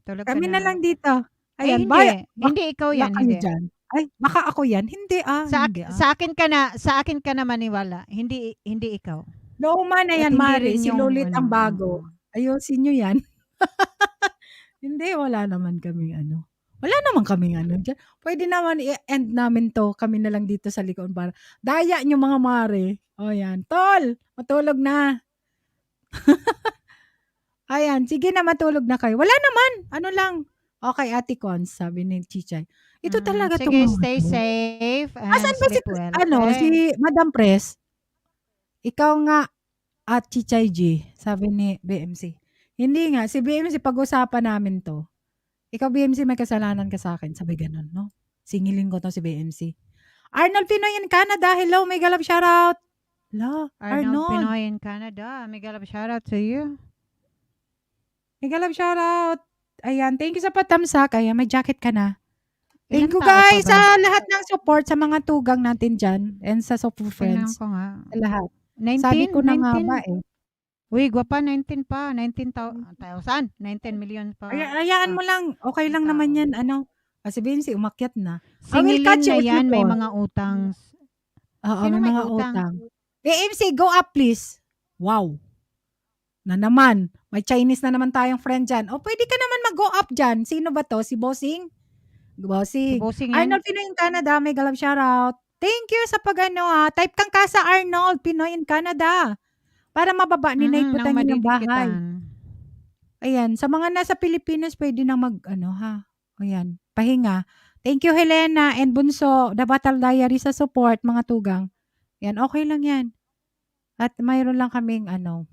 Tulog Kami ka na lang dito. Ayan, hindi. Hindi ikaw yan, baka kayo hindi. dyan. Ay, baka ako yan. Hindi hindi Sa akin ka na maniwala. Hindi ikaw. Luma na yan, At hindi Mari. rin Si yung Lulit ang bago. Ayusin nyo yan. Hindi, wala naman kaming Wala naman kaming dyan. Pwede naman i-end namin to. Kami na lang dito sa likod para daya nyo mga Mari. O yan. Tol, matulog na. Ayan, sige na, matulog na kayo. Wala naman. Ano lang. Okay, Ate Cons, sabi ni Chichay. Ito talaga to. Sige, stay safe and Asan ba si, sleep well. si Madam Press? Ikaw nga at Chichay G, sabi ni BMC. Hindi nga, si BMC, pag-usapan namin to. Ikaw, BMC, may kasalanan ka sa akin. Sabi ganun, no? Singilin ko to si BMC. Arnold Pinoy in Canada. Hello, mega love shoutout. Hello, Arnold Arnold. Pinoy in Canada. Mega love shout out to you. Mega love shoutout. Ayan, thank you sa patamsak. Ayan, may jacket ka na. Ilang Thank you tao pa guys ba? sa lahat ng support sa mga tugang natin dyan and sa Super Tingnan Friends. ko nga. Sa lahat. 19? Sabi ko na nga 19? ba eh. Uy, gwapa, 19 pa. 19,000. 19 million pa. Hayaan mo lang. Okay lang naman yan. Ano? Kasi Vinci, umakyat na. I will Singilin catch you na if you yan, may fall. mga utang. Oo, Sino may may mga utang? utang. MC, go up please. Wow. Na naman. May Chinese na naman tayong friend dyan. O, pwede ka naman mag-go up dyan. Sino ba to? Si Bossing? Si Bossing. Bossing yan. Arnold Pinoy in Canada. May galap shoutout. Thank you sa pag-ano ha. Type kang ka sa Arnold Pinoy in Canada. Para mababa ni Nate Nang Putan yung bahay. madidikitan. Ayan. Sa mga nasa Pilipinas, pwede na mag-ano ha. Ayan. Pahinga. Thank you Helena and Bunso. The Battle Diary sa support mga tugang. Yan. Okay lang yan. At mayroon lang kaming ano.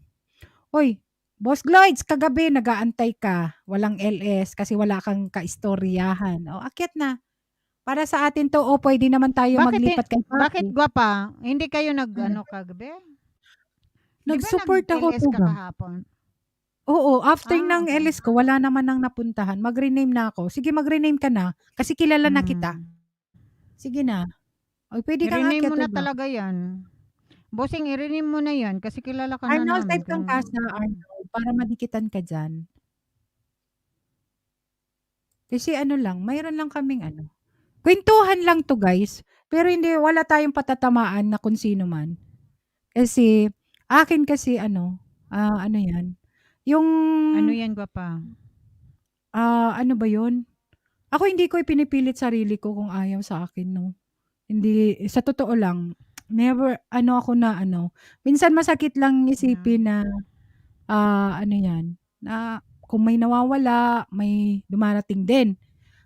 Uy, Boss Gloids, kagabi nag-aantay ka. Walang LS kasi wala kang kaistoryahan. O, akyat na. Para sa atin to, o pwede naman tayo maglipat kay Bakit Papi. gwapa? Hindi kayo nag-ano kagabi? Di ba Nag-support ako nag-LS ka tugang. kahapon? Oo, after ng okay. LS ko, wala naman nang napuntahan. Mag-rename na ako. Sige, mag-rename ka na. Kasi kilala na kita. Sige na. O, pwede kang I-rename akyat mo na tugang. talaga yan. Bossing, i-rename mo na yan kasi kilala ka na Arnold, namin. type kang ka sa Arnold para madikitan ka dyan. Kasi ano lang, mayroon lang kaming ano. Kwentuhan lang to guys. Pero hindi, wala tayong patatamaan na kung sino man. Kasi, akin kasi ano yan. Yung, Ano yan, gwapa? ano ba yun? Ako hindi ko ipinipilit sarili ko kung ayaw sa akin, no. Hindi, sa totoo lang, never, ako na minsan masakit lang isipin na, ano yan, na kung may nawawala, may dumarating din.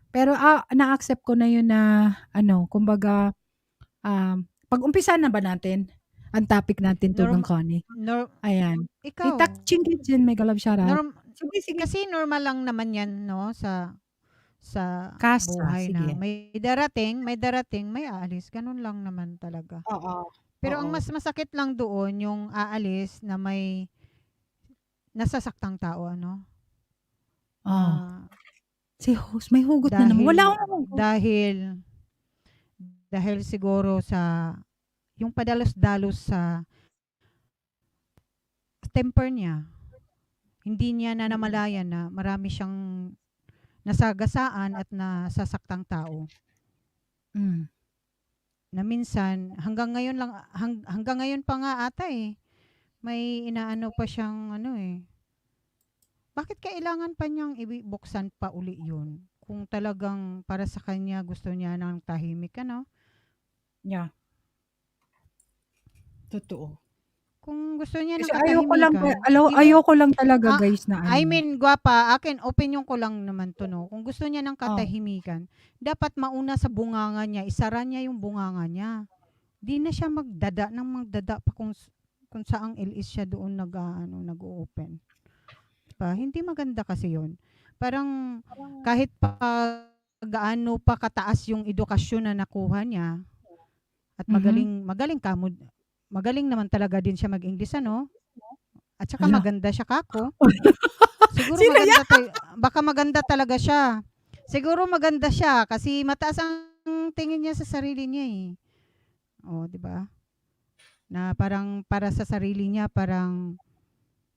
Pero, na-accept ko na yun na, kumbaga, pag-umpisa na ba natin ang topic natin, Tugang Connie? Ayan. Ikaw. Tita Chingkichin, may galab shoutout. Kasi normal lang naman yan, no, sa Kasa, buhay na. sige. May darating, may aalis. Ganun lang naman talaga. Oo. Pero ang mas masakit lang doon, yung aalis na may nasasaktang tao, ano? Si host, may hugot na naman. Wala akong hugot. Dahil siguro sa yung padalos-dalos sa temper niya, hindi niya na namalayan na marami siyang nasagasaan at nasasaktang tao. Na minsan, hanggang ngayon pa nga ata may inaano pa siyang bakit kailangan pa niyang ibuksan pa uli yun? Kung talagang para sa kanya gusto niya ng tahimik, Yeah. Totoo. Kung gusto niya ng Kasi katahimikan. ayoko lang talaga guys na I mean, gwapa, opinion ko lang naman to, no. Kung gusto niya ng katahimikan, dapat mauna sa bunganga niya, isara niya yung bunganga niya. Di na siya magdada pa kung saang ilis siya doon nag-open. Diba? Hindi maganda kasi yun. Parang kahit pa gaano pa kataas yung edukasyon na nakuha niya at magaling naman talaga din siya mag-English, At saka maganda siya kako. Siguro baka maganda talaga siya. Siguro maganda siya kasi mataas ang tingin niya sa sarili niya di ba? Na parang para sa sarili niya parang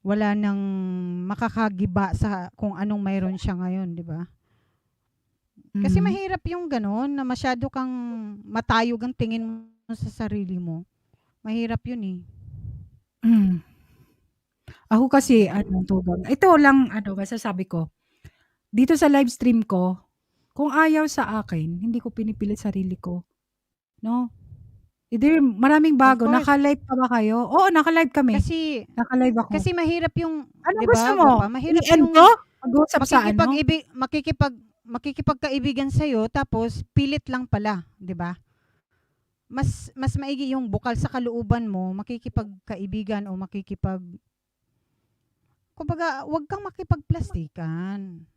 wala nang makakagiba sa kung anong mayroon siya ngayon, di ba? Kasi mahirap yung gano'n na masyado kang matayog ang tingin mo sa sarili mo. Mahirap yun Ako kasi, Tugang, ito lang, masasabi ko. Dito sa live stream ko, kung ayaw sa akin, hindi ko pinipilit sarili ko. No? Maraming bago. Of course. Naka-live pa ba kayo? Oo, naka-live kami. Kasi Naka-live ako. Kasi mahirap yung, Anong di ba, gusto mo? Gwapa? Mahirap I-end yung ko? Mag-usap sa makikipagkaibigan sa'yo tapos pilit lang pala, di ba? Mas maigi yung bukal sa kalooban mo, makikipagkaibigan o kumbaga, wag kang makipagplastikan.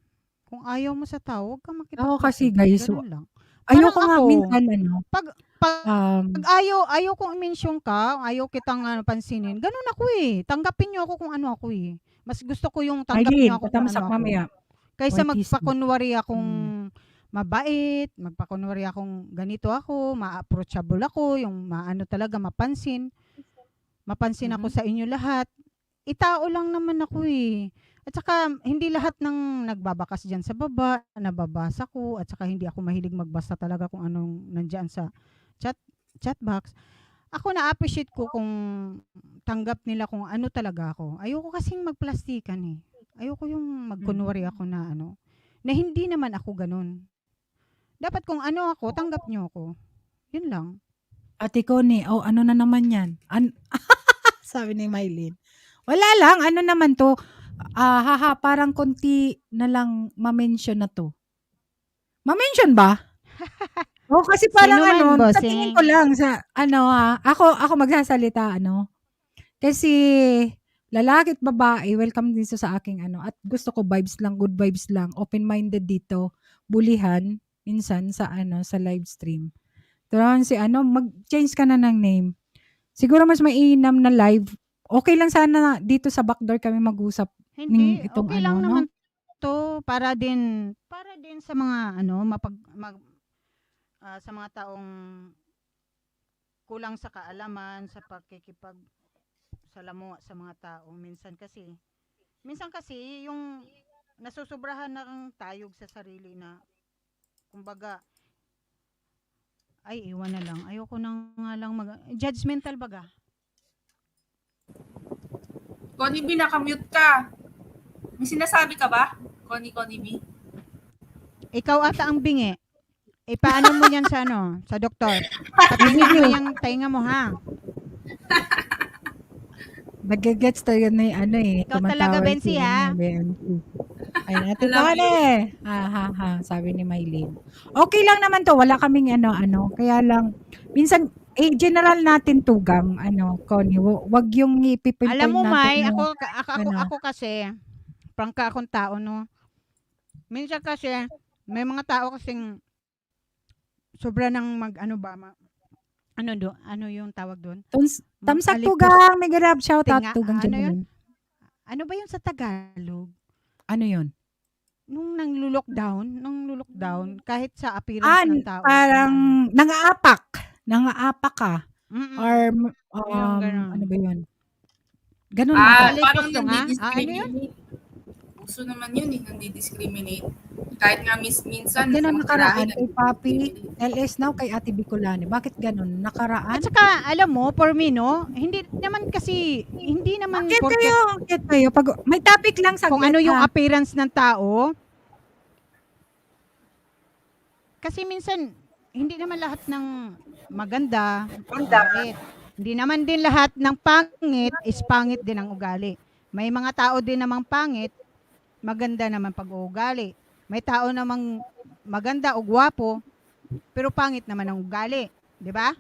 Kung ayaw mo sa tao, wag kang makipagplastikan. Ako kasi guys, Ganun lang. ayoko Parang nga ako, minsan pag ayaw kong i-mention ka, ayaw kitang pansinin, ganun ako eh. Tanggapin niyo ako kung ano ako eh. Mas gusto ko yung tanggap Eileen, niyo ako kung patamsak ano ako. mamaya. Kaysa YTC. magpakunwari akong mabait, magpakunwari akong ganito ako, ma-approachable ako, yung maano talaga, mapansin ako sa inyo lahat. Itao lang naman ako eh. At saka, hindi lahat ng nagbabakas dyan sa baba, nababasa ko, at saka hindi ako mahilig magbasa talaga kung anong nandyan sa chat box. Ako na-appreciate ko kung tanggap nila kung ano talaga ako. Ayoko kasing magplastikan eh. Ayoko yung magkunwari ako na na hindi naman ako ganun. Dapat kung ano ako, tanggap nyo ako. Yun lang. Ate Connie, ano na naman yan? Sabi ni Mylene. Wala lang, ano naman to? Parang konti na lang ma-mention na to. Ma-mention ba? Kasi parang Sino man, sa tingin ko lang sa ako magsasalita Kasi lalaki at babae, welcome dito sa aking at gusto ko vibes lang, good vibes lang, open-minded dito, bulihan minsan sa sa live stream. Turon si mag-change ka na ng name. Siguro mas mainam na live. Okay lang sana dito sa backdoor kami mag-usap. Hindi, Itong okay lang naman to para din sa mga sa mga taong kulang sa kaalaman sa salamuha sa mga tao. Minsan kasi yung nasusobrahan ng tayog sa sarili na kumbaga ay iwan na lang. Ayoko nang nga lang judgmental baga. Connie B, nakamute ka. May sinasabi ka ba? Connie B? Ikaw ata ang bingi. Paano mo yan sa sa doktor? Patingin mo yung tainga mo ha. Nag-gets tayo na Ikaw talaga, Bensi, ha? Ay, Ate Connie. Sabi ni Mylene. Okay lang naman to, wala kaming kaya lang, minsan, general natin tugang, Connie, wag yung ipipinpoint natin. Alam mo, May, ako kasi, prangka akong tao, minsan kasi, may mga tao kasing, sobra ng ano yung tawag doon? Tamsak tugang, may garab, shout out tugang dyan. Ano ba yun sa Tagalog? Ano yun? Nung nang-lockdown, kahit sa appearance ng tao. Parang nangaapak ka. Or, ano ba yun? Ganun ba? Parang nandidiscriminate. Uso naman yun nandidiscriminate. Kahit nga minsan. Ganun nakaraan kay Papi, LS now kay Ate Bicolani. Bakit ganun? Nakaraan? At saka, alam mo, for me, hindi naman Bakit kayo? Pag may topic lang sa kung ano yung appearance ng tao. Kasi minsan, hindi naman lahat ng maganda, pangit. Hindi naman din lahat ng pangit is pangit din ang ugali. May mga tao din namang pangit, maganda naman pag-uugali. May tao namang maganda o gwapo, pero pangit naman ang ugali. Di ba?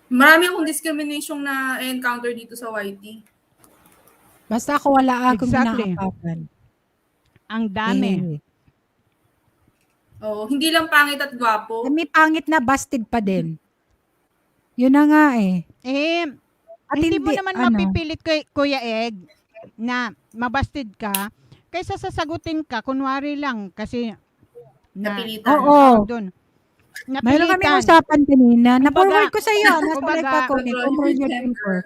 Marami akong discrimination na encounter dito sa YT. Basta ako wala akong Exactly. nakakapan. Ang dami. Oo, hindi lang pangit at gwapo. May pangit na busted pa din. Yun na nga eh. At Hindi mo naman mapipilit kay Kuya Egg na mabasted ka kaysa sasagutin ka, kunwari lang kasi napilitan. Oo. Doon. Mayroon kami usapan kanina. Na-forward ko sa iyo. Nasa pa ko ni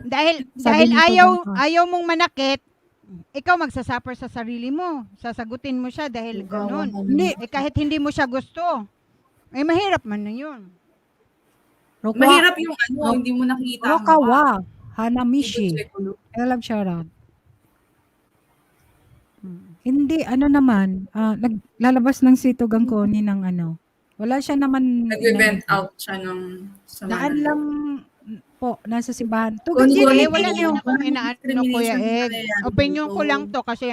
Dahil ayaw mong manakit, ikaw magsasuffer sa sarili mo. Sasagutin mo siya dahil gano'n. Kahit hindi mo siya gusto. Mahirap man na yun. Mahirap yung hindi mo nakikita. Rokawa. Hanamishi. I love shoutout. Hindi, naman, naglalabas ng situgang Connie ng wala siya naman. Nag-event out siya ng daan lang po, nasa simbahan. Tugang wala naman akong inaano, Kuya Egg. Opinion ko lang to kasi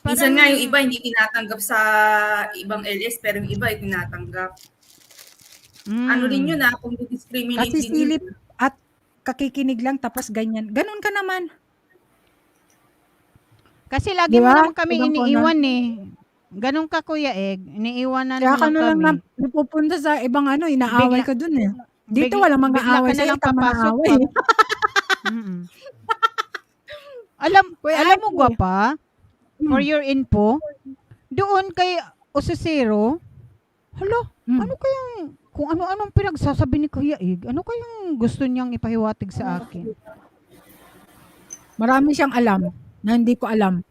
minsan nga yung iba hindi tinatanggap sa ibang LS pero yung iba ay tinatanggap. Ano rin yun kung discriminate kasi silip at kakikinig lang tapos ganyan. Ganun ka naman. Kasi lagi mo naman kami iniiwan Ganun ka, Kuya Egg. Iniiwanan Kaya mo ka lang na lang kami. napupunta sa ibang inaaway Bigla- ka dun eh. Dito Bigla- walang mga bigla away ka na sa'yo, lang tama na papasok away. Mm-mm. Alam mo, Kuya Gwapa, for your info, doon kay Osesero, hala, ano kayang, kung ano-anong pinagsasabi ni Kuya Egg, ano kayang gusto niyang ipahiwatig sa akin? Marami siyang alam na hindi ko alam.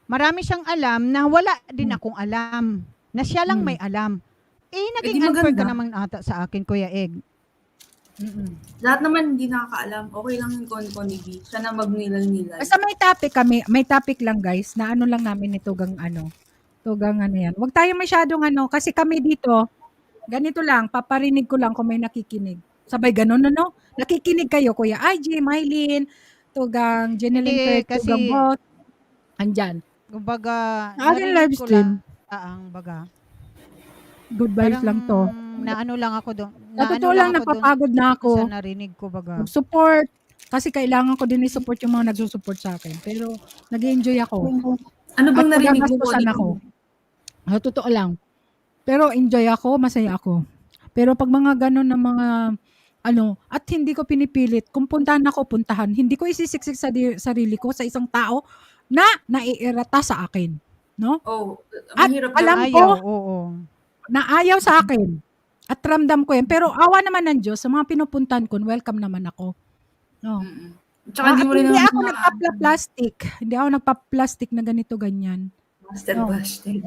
Marami siyang alam na wala din akong alam. Na siya lang may alam. Naging di unfair ka maganda. naman ata sa akin, Kuya Egg. Lahat naman hindi nakakaalam. Okay lang yung Connie B. Siya na magnilay-nilay. Basta may topic lang guys, na ano lang namin ito tugang yan. Huwag tayo masyadong kasi kami dito, ganito lang, paparinig ko lang kung may nakikinig. Sabay ganun, nakikinig kayo, Kuya IG, Mylene, tugang Jeneline Hindi, Kirk, tugang Bot, andyan. Kumbaga, Sa akin narinig live ko stream. lang, baga. Good vibes Parang lang to. naano lang ako doon. Sa totoo lang, napapagod na ako. Sa narinig ko, baga. Support. Kasi kailangan ko din i-support yung mga nagsusupport sa akin. Pero nag-enjoy ako. Ano bang At narinig mo, nagagastusan Connie? ako. Totoo lang. Pero enjoy ako, masaya ako. Pero pag mga ganun na mga at hindi ko pinipilit, kung puntahan ako, puntahan. Hindi ko isisiksik sa sarili ko sa isang tao na naiirata sa akin. No? Oh, At mahirap alam na. ko oo. na ayaw sa akin. At ramdam ko yan. Pero awa naman ng Diyos, sa mga pinupuntahan ko, welcome naman ako. No. Tsaka hindi mo rin Hindi naman ako nagpa-plastic. Hindi ako nagpa-plastic na ganito, ganyan. Master No. Bashted.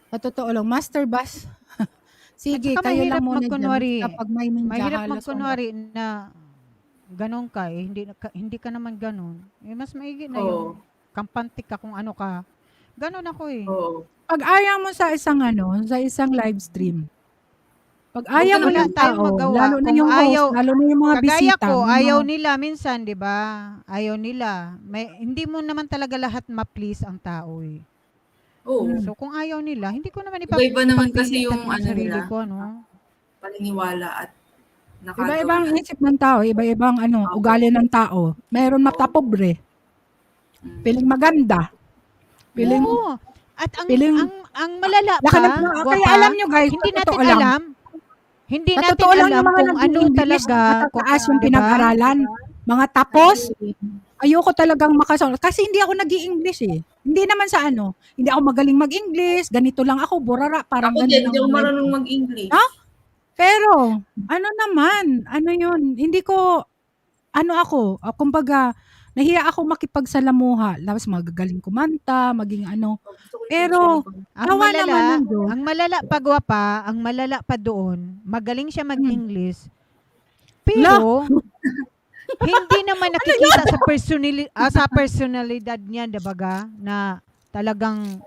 Sa totoo lang, master bus. Sige, At saka kayo mahirap lang muna magkunwari. dyan. Kapag may ninja, Mahirap halos magkunwari na ganon ka hindi ka naman ganon. Mas maigi na Oo. yung kampante ka kung ano ka. Ganon ako eh. Oo. Pag ayaw mo sa isang live stream, pag ayaw mo Wala ng tayong tao, magawa. lalo na Kung yung host, lalo na yung mga kagaya bisita. ko, yung ayaw mga- nila minsan, di ba? Ayaw nila. Hindi mo naman talaga lahat ma-please ang tao eh. Oo. So kung ayaw nila, hindi ko naman Iba-iba naman kasi ipagpilitan yung sarili nila. ko, no? Paniniwala at nakagawa. Iba-ibang isip ng tao, iba-ibang ugali ng tao. Mayroon matapobre. Piling maganda. Piling Oo. At ang Piling- ang malala pa, Kaya Gwapa, alam nyo guys, hindi sa natin totoo lang. alam. Hindi Sa natin totoo lang alam yung mga kung ano nag-English, talaga, matataas yung diba? pinag-aralan. Mga tapos, ayoko talagang makasama. Kasi hindi ako nag-i-English eh. Hindi naman sa hindi ako magaling mag-English, ganito lang ako, burara, parang Ako din, ganun hindi ako ang life marunong ko. mag-English. Ha? Pero, yun, hindi ko, kumbaga, nahiya ako makipagsalamuha. Tapos magagaling kumanta, maging Pero, awa naman ng Diyos. ang malala pa, Gwapa, ang malala pa doon, magaling siya mag-English, pero hindi naman nakikita sa personalidad niya, dibaga, na talagang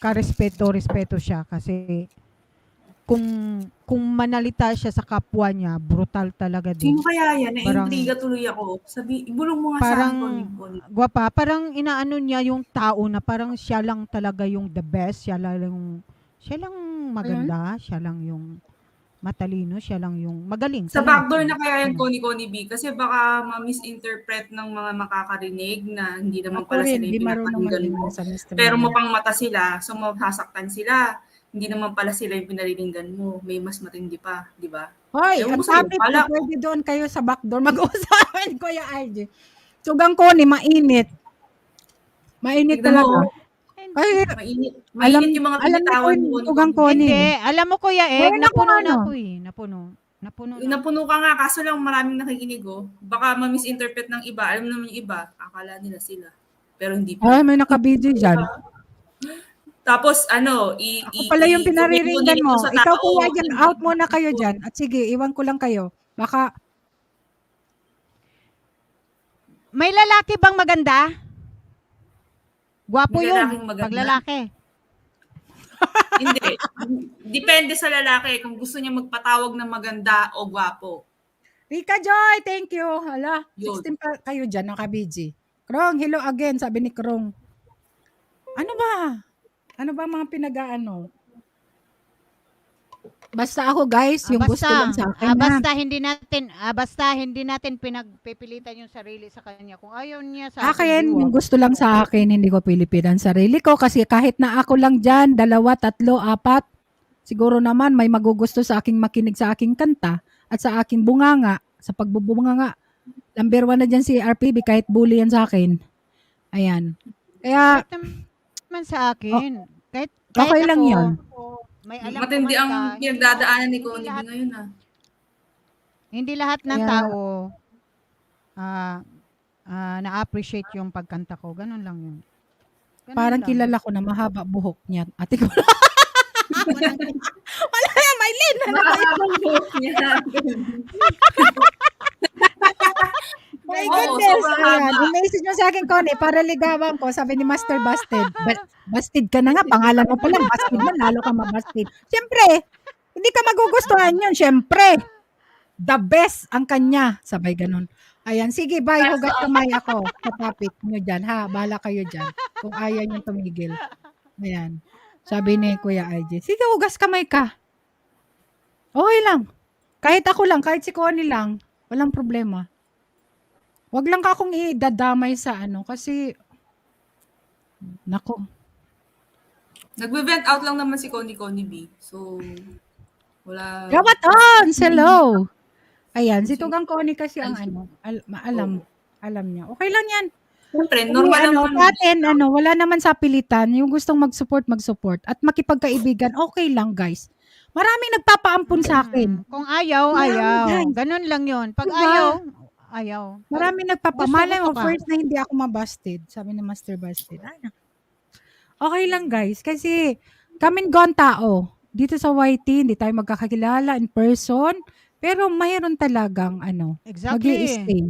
respeto siya kasi kung manalita siya sa kapwa niya, brutal talaga din. Sino kaya yan? Parang- Na-intriga tuloy ako. Ibulong mo nga sa Parang, akin, Connie. Gwapa, parang inaano niya yung tao na parang siya lang talaga yung the best, siya lang maganda, siya lang yung matalino, siya lang yung magaling. Sa talento. backdoor na kaya yan, Connie B. Kasi baka ma-misinterpret ng mga makakarinig na hindi naman Ako pala rin, sila di yung marunong pinapakinggan mo. mag-English sa Mr. Pero Maya. mapang mata sila, so masasaktan sila. Hindi naman pala sila yung pinariringgan mo. May mas matindi pa, di ba? Hoy, Ewan ang ko sa'yo, topic wala. ko, pwede doon kayo sa backdoor mag-usapan, Kuya RJ. Tugang ko ni mainit. Mainit Tignan talaga. mo, Kasi, mainit. alam Mainit yung mga alam binitawan niyo mo. po, tugang ko ni. Hindi, alam mo Kuya Egg, Meron ako napuno na ano. ako eh. Napuno na. Napuno ka nga, kaso lang maraming nakikinig, oh. Baka ma-misinterpret ng iba. Alam naman yung iba, akala nila sila. Pero hindi Ay, pa. may nakabidyo dyan. Tapos, Ako pala yung pinariringgan mo. sa Ikaw tao. kuya dyan, out muna kayo dyan. At sige, iwan ko lang kayo. Baka, May lalaki bang maganda? Gwapo May yun. lalaking maganda? Pag lalaki. Hindi. Depende sa lalaki kung gusto niya magpatawag ng maganda o gwapo. Rika Joy, thank you. Hala, Yun. 16 pa kayo dyan, nakabidyo. Krong, hello again, sabi ni Krong. Ano ba? Ano ba mga pinag-aano? Basta ako guys, yung gusto lang sa akin na. Basta hindi natin pinagpipilitan yung sarili sa kanya. Kung ayaw niya sa Akin, di yung wag. gusto lang sa akin, hindi ko pilipinan sarili ko kasi kahit na ako lang dyan, 2, 3, 4, siguro naman may magugusto sa aking makinig sa aking kanta at sa aking bunganga, sa pagbubunganga. Number 1 na dyan si RPB kahit bully yan sa akin. Ayan. Kaya, Kahit naman sa akin. Kahit okay lang ako, yun. may alam Matindi kumanta, ang pinagdadaanan ni Connie B ngayon ah. Hindi lahat ng Kaya- tao na-appreciate yung pagkanta ko. Ganun lang yun. Ganun parang lang. kilala ko na mahaba buhok niya. Ate ko. Wala yan, Maylin. Mahabang buhok niya. My Oo, goodness. sobrang Ayan. haba. I-message mo sa akin, Connie, para ligawan ko. Sabi ni Master Busted. Busted ka na nga. Pangalan mo pa lang. Busted man. Lalo ka mabusted. Siyempre, hindi ka magugustuhan yun. Siyempre. The best ang kanya. Sabay ganun. Ayan. Sige, bye. Hugat kamay ako sa topic nyo dyan. Ha? Bahala kayo dyan. Kung ayaw nyo tumigil. Ayan. Sabi ni Kuya IJ. Sige, hugas kamay ka. Okay lang. Kahit ako lang. Kahit si Connie lang. Walang problema. Wag lang ka akong idadamay sa ano kasi nako. Nagbe-vent out lang naman si Connie B. So, wala. Gawat on! Hello! Ayan, si Tugang Connie kasi ang ano, alam niya. Okay lang yan. Siyempre, Kung normal ano, naman. sa atin, wala naman sa pilitan. Yung gustong mag-support. At makipagkaibigan, okay lang guys. Maraming nagpapaampun sa akin. Kung ayaw, ayaw. Guys. Ganun lang yun. Pag Diba? ayaw, ayaw. Maraming nagpapamalay mo Gusto ka. first na hindi ako mabusted. Sabi ni Master Busted. Ay, okay lang guys. Kasi kami gone tao. Dito sa YT, hindi tayo magkakakilala in person. Pero mayroon talagang Exactly. mag-i-stay.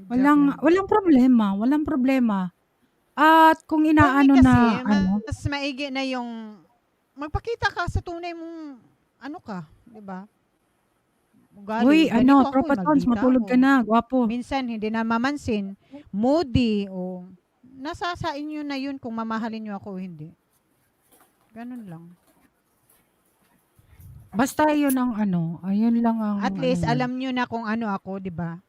Walang problema. At kung inaano Kasi, na mas maigi na yung magpakita ka sa tunay mong di ba? Ugali. uy, Ganito ako, Tropa Tons, maldita matulog ako. ka na. Gwapo. Minsan hindi na mamansin, moody o nasa sa inyo na yun kung mamahalin nyo ako o hindi. Ganun lang. Basta yun ang ayun lang ang At least ano. alam nyo na kung ano ako, di ba?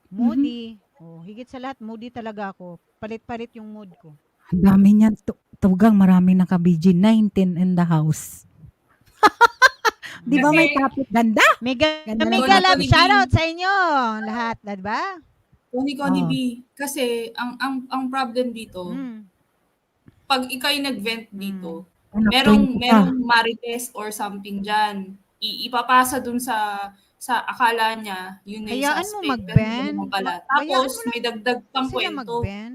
Moody. Oh, higit sa lahat, moody talaga ako. Palit-palit yung mood ko. Ang dami niyan. Tugang marami naka-BG. 19 in the house. Di ba may topic? Ganda? Mega Ganda lang. love Connie B. shoutout sa inyo lahat, di ba? Connie Oh. B. Kasi, ang problem dito, pag ikaw yung nag-vent dito, merong marites or something dyan. Ipapasa dun sa akala niya, yun na yung Hayaan mo suspect. mag-vent. Pero hindi naman pala. Hayaan Tapos, mo lang may dagdag pang sila kwento. mag-ben.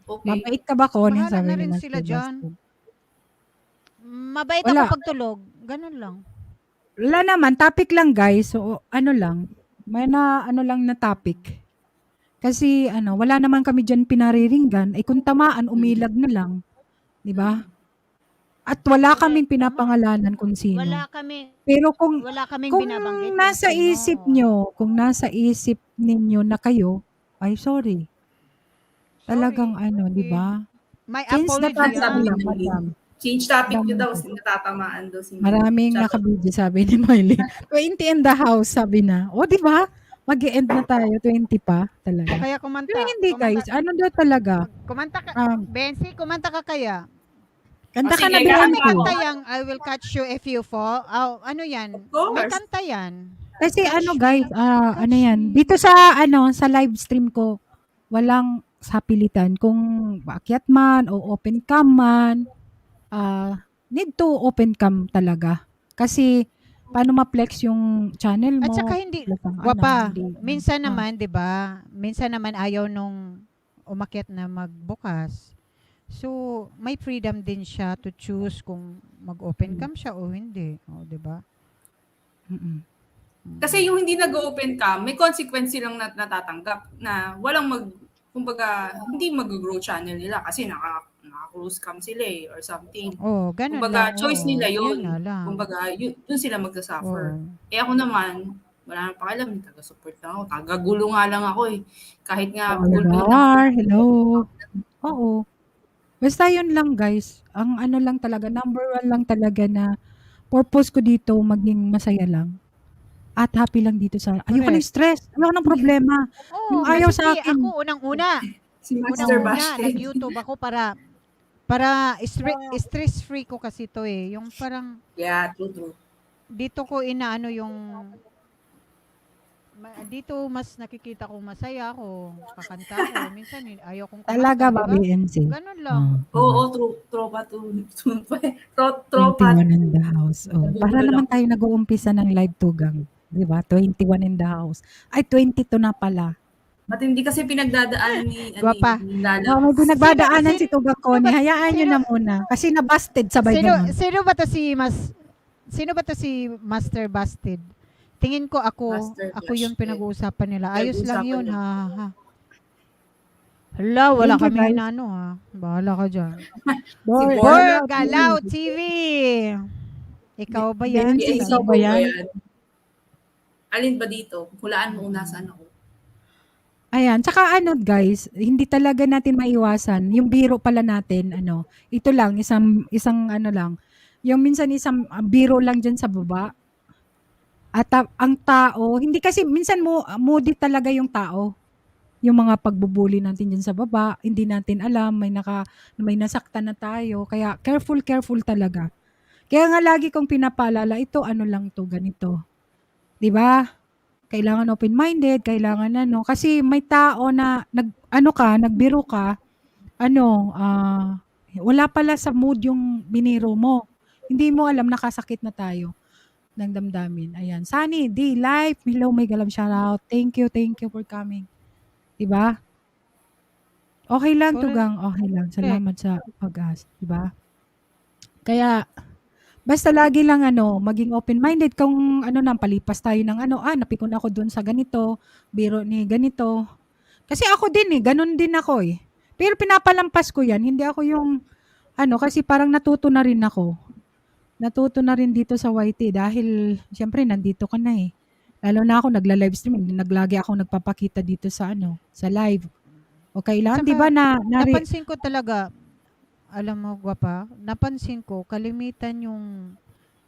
Okay. Mabait ka ba, Connie? Bahala Sabi na ni rin Master sila dyan. Busted. Mabait Wala. ako pag tulog. Ganun lang. Wala naman. Topic lang, guys. So, lang. May lang na topic. Kasi, wala naman kami dyan pinariringgan. Kung tamaan, umilag na lang. Di ba? At wala kaming pinapangalanan kung sino. Wala kami. Pero kung Wala kaming kung binabanggit. kung nasa sino. isip nyo, kung nasa isip ninyo na kayo, ay sorry. Talagang di ba? May Change the apology. topic Sabi lang, ni Miley. madam. Change topic Madam. nyo daw, kasi natatamaan daw si Maraming Chat- nakabidyo, sabi ni Miley. 20 in the house, sabi na. O, di ba? Mag-e-end na tayo, 20 pa, talaga. Kaya kumanta. Pero hindi, guys. Ano daw talaga? Kumanta ka. Um, Bensi, kumanta ka kaya? Kanta ka sige, na, kanta May Bianco. kanta yang I will catch you if you fall. Oh, ano yan? course. May kanta yan. Kasi guys, yan. Dito sa, sa live stream ko, walang sapilitan. Kung baakyat man o open cam man, need to open cam talaga. Kasi, paano ma-flex yung channel mo? At saka hindi, plus ang wapa, hindi. minsan naman, di ba? Minsan naman ayaw nung umakyat na magbukas. So, may freedom din siya to choose kung mag-open cam siya o hindi. O, di ba? Mm-mm. Kasi yung hindi nag-open cam, may consequence silang natatanggap na kumbaga, hindi mag-grow channel nila kasi naka-close cam sila or something. Oh, ganun Kumbaga, lang. choice Oo, nila yun. nga lang. Kumbaga, dun sila magsasuffer. Oo. Ako naman, wala nang pakialam, taga-support lang ako. Tagagulo nga lang ako eh. Kahit nga, Hello. Oo. Basta yun lang guys. Ang lang talaga, number 1 lang talaga na purpose ko dito maging masaya lang at happy lang dito sa ayoko ng Correct. stress, ayoko ng problema. Yung Oo, ayaw kasi sa akin. ako unang-una, Si Master Bash. nag-YouTube ako para stress-free ko kasi to eh. Yung parang Yeah, true. dito ko inaano yung dito mas nakikita ko masaya ako, kakanta ko. Minsan ayaw kong kumanta, Talaga ba, diba? BNC? Ganun lang. Oo, tropa to. Tropa. 21 in the house. Oh. Para naman tayo nag-uumpisa ng live tugang. Di ba? 21 in the house. Ay, 22 na pala. Matindi kasi pinagdadaanan ni Gwapa. Oh, may pinagbadaanan si Tugang Connie. Hayaan nyo na muna. Kasi na-busted sabay ganun. Sino ba to si Master Busted? Tingin ko ako yung pinag-uusapan nila. Ayos lang yun, ha. Hala, wala Thank you, kami guys. na ano, ha. Bahala ka dyan. Boy, Galaw TV. Ikaw ba yan? BNC, ikaw ba yan? Alin ba dito? Hulaan mo una saan ako. Ayan, tsaka ano guys, hindi talaga natin maiwasan. Yung biro pala natin, ito lang, isang ano lang. Yung minsan isang biro lang dyan sa baba. At ang tao, hindi kasi minsan moody talaga yung tao. Yung mga pagbubuli natin dyan sa baba, hindi natin alam, may nasaktan na tayo. Kaya careful talaga. Kaya nga lagi kong pinapaalala, ito ano lang to, ganito. 'Di ba? Kailangan open-minded, kailangan kasi may tao na nagbiro ka, wala pala sa mood yung biniro mo. Hindi mo alam nakasakit na tayo ng damdamin. Ayan. Sunny, D, Life, hello, may galam shoutout. Thank you for coming. Diba? Okay lang, Correct. Tugang. Okay lang. Salamat sa pag-ask. Diba? Kaya, basta lagi lang maging open-minded kung palipas tayo ng napikon ako doon sa ganito, biro ni ganito. Kasi ako din ganun din ako eh. Pero pinapalampas ko yan, hindi ako yung kasi parang natuto na rin ako. Natuto na rin dito sa YT dahil siyempre nandito ka na eh. Lalo na ako nagla-live stream, naglagi ako nagpapakita dito sa sa live. O kailangan, Saka, 'di ba napansin ko talaga, alam mo, Gwapa, napansin ko, kalimitan yung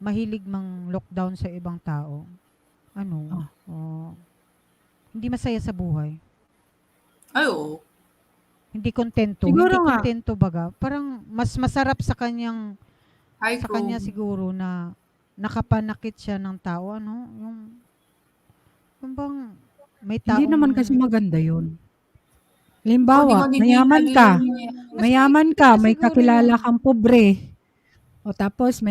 mahilig mang lockdown sa ibang tao. Hindi masaya sa buhay. Ay, oo. Hindi kontento. Siguro Hindi nga. kontento baga. Parang mas masarap sa kanya siguro na nakapanakit siya ng tao. Yung bang may tao. Hindi naman kasi maganda 'yun. Halimbawa, mayaman ka, may kakilala kang pobre. O tapos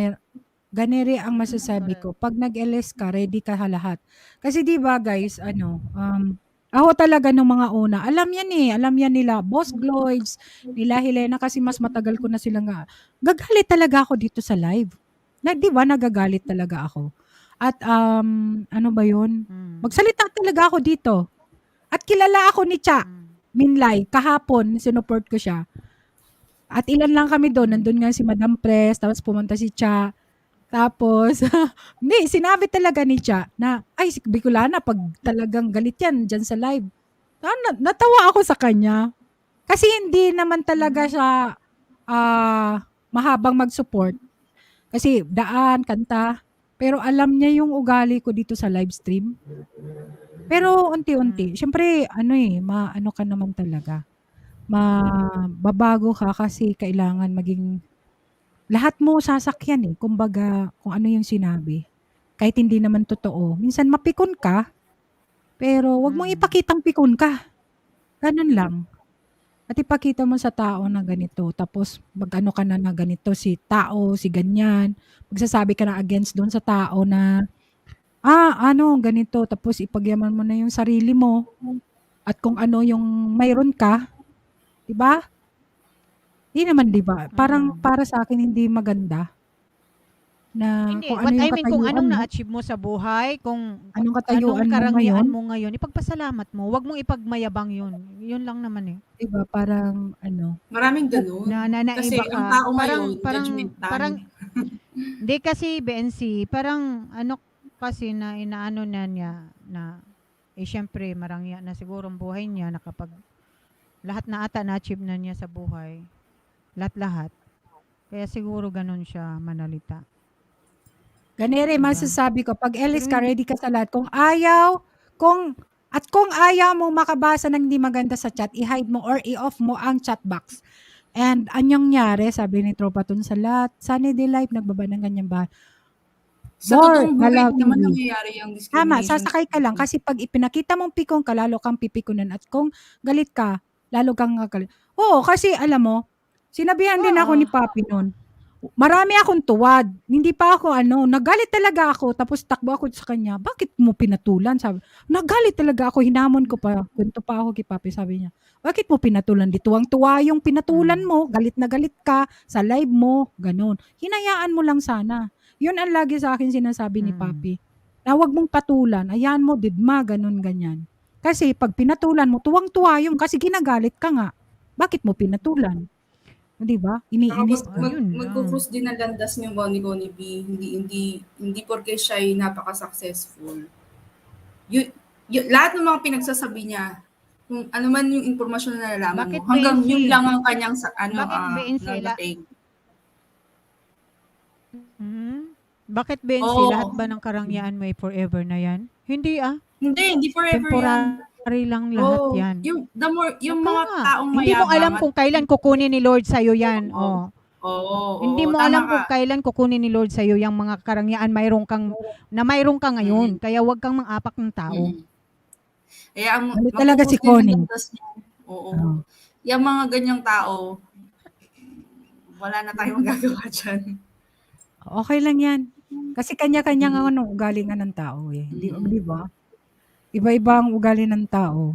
ganire ang masasabi ko. Pag nag-LS ka, ready ka lahat. Kasi 'di ba guys, ako talaga nung mga una, alam yan nila, Boss Gloids, nila Helena, kasi mas matagal ko na sila nga. Gagalit talaga ako dito sa live. 'Di ba nagagalit talaga ako. At ano ba 'yun? Magsalita talaga ako dito. At kilala ako ni Cha Minlay, kahapon sinuport ko siya. At ilan lang kami doon, nandun nga si Madam Pres, tapos pumunta si Cha. Tapos, hindi, sinabi talaga ni Cha na, ay, si Bicolana, pag talagang galit yan dyan sa live. Natawa ako sa kanya. Kasi hindi naman talaga siya mahabang mag-support. Kasi daan, kanta. Pero alam niya yung ugali ko dito sa live stream. Pero unti-unti, syempre, maano ka naman talaga. Mababago ka kasi kailangan maging lahat mo sasakyan eh. Kumbaga, kung ano yung sinabi. Kahit hindi naman totoo. Minsan mapikon ka, pero wag mong ipakitang pikon ka. Ganun lang. At ipakita mo sa tao na ganito. Tapos mag-ano ka na ganito, si tao, si ganyan. Magsasabi ka na against doon sa tao na, ganito. Tapos ipagyaman mo na yung sarili mo. At kung ano yung mayroon ka, 'di ba? Hindi naman, 'di ba? Parang para sa akin hindi maganda na Hindi, kung ano what yung I mean, kung katayuan anong mo. na-achieve mo sa buhay, kung Anong katayuan anong mo karangyaan ngayon? mo ngayon, ipagpasalamat mo. Huwag mong ipagmayabang yun. Yun lang naman eh. 'Di ba? Parang Maraming ganun. Kasi Naiba ang ka. tao ngayon, judgmental. Parang, hindi kasi BNC, parang kasi na inaano na niya na syempre marangya na siguro ang buhay niya na kapag lahat na ata na-achieve na niya sa buhay. Lahat-lahat. Kaya siguro ganun siya manalita. Ganere, Diba? masasabi ko, pag Ellis ka, ready ka sa lahat. Kung ayaw mo makabasa ng hindi maganda sa chat, i-hide mo or i-off mo ang chat box. And anyong nyari, sabi ni Tropa Tun sa lahat, Sunny Day Life, nagbaba ng ganyan ba? Sa More, totoong buhay Galaw hindi naman TV. nangyayari yung Tama, discrimination. sasakay ka lang kasi pag ipinakita mong pikon ka, lalo kang pipikunan. At kung galit ka, lalo kang galit. Oo, kasi alam mo, sinabihan din ako ni Papi noon. Marami akong tuwad. Hindi pa ako nagalit talaga ako. Tapos takbo ako sa kanya. Bakit mo pinatulan? Sabi, nagalit talaga ako. Hinamon ko pa. Kwento pa ako kay Papi. Sabi niya, bakit mo pinatulan? Di tuwang-tuwa yung pinatulan mo. Galit na galit ka sa live mo. Ganon. Hinayaan mo lang sana. Yun ang lagi sa akin sinasabi ni Papi. Na huwag mong patulan. Ayan mo, didma, ganon, ganyan. Kasi pag pinatulan mo, tuwang-tuwa yung kasi ginagalit ka nga. Bakit mo pinatulan? Di ba? Iniinis ka. Magkukrus din ang landas niyo ni Connie B. Hindi porke siya ay napaka-successful. Lahat ng mga pinagsasabi niya, kung ano man yung impormasyon na nalaman Bakit mo, hanggang BNC? yun lang ang kanyang Bakit BNC? narating. Bakit BNC? Oo. Lahat ba ng karangyaan may forever na yan? Hindi Hindi forever yan. Temporary lang lahat Oo. yan. Yung mga taong mayabang. Hindi mo alam kung kailan kukunin ni Lord sa'yo yan. Oh. Oo, Hindi mo tama alam ka. kung kailan kukunin ni Lord sa'yo yung mga karangyaan mayroon ka ngayon. Kaya wag kang mang-apak ng tao. Kaya Ano talaga si Connie? Oo. Yung mga ganyang tao, wala na tayong magagawa dyan. Okay lang yan. Kasi kanya-kanya nga ugali nga ng tao eh. Di ba? Iba-iba ang ugali ng tao.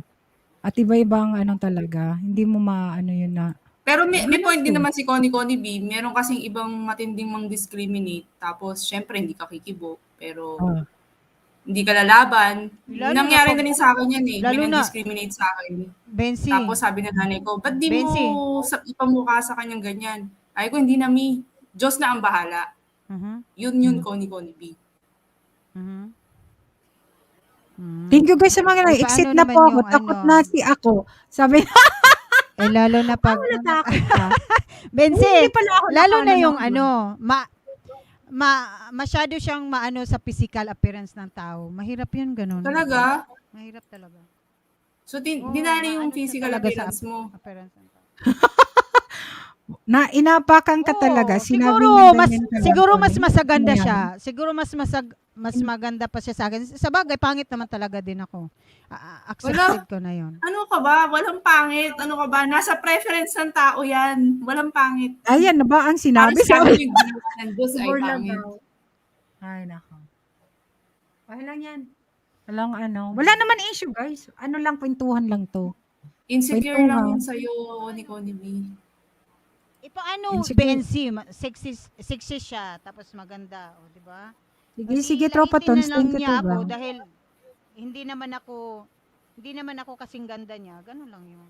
At iba-iba ang talaga. Hindi mo maano yun na. Pero may point din naman si Connie B. Meron kasing ibang matinding mang-discriminate. Tapos, syempre, hindi ka kikibo. Pero, hindi ka lalaban. Lalo Nangyari na na rin sa akin yan eh. lalo May na- nag-discriminate sa akin. Bensi. Tapos sabi ng nanay ko, ba't di Bensi. mo ipamukha sa kanyang ganyan? Ay ko, hindi na mi. Diyos na ang bahala. Yun, Connie B. Thank you guys sa mga Paano exit na naman po ako. yung Takot na si ako. Sabi lalo na pag natakot ka. Bensi, Hindi pala ako lalo na yung nakanood. masyado siyang maano sa physical appearance ng tao. Mahirap yun ganun. Talaga? Mahirap talaga. So, dinari yung physical talaga sa appearance mo. appearance ng tao. Na inapakan ka talaga. Sinabi Siguro niya mas ganyan talaga. siguro mas masaganda Ayan. siya. Siguro mas maganda pa siya sa akin. Sa bagay pangit naman talaga din ako. Accepted ko na 'yon. Ano ka ba? Walang pangit. Ano ka ba? Nasa preference ng tao yan. Walang pangit. Ayan na ba ang sinabi Parang sa sabi ng Diyos ay Siguro lang pangit. daw. Ay, nako. Okay lang yan. Walang Wala naman issue, guys. Ano lang, kwentuhan lang to. Insecure Kwentuhan. lang yun sa'yo, ni Connie B. Paano Insecure. BNC, sexy siya, tapos maganda, o, di ba? Sige, tropa tons. Na lang Thank you, niya ako Tugang. dahil hindi naman ako kasing ganda niya. Ganun lang yun.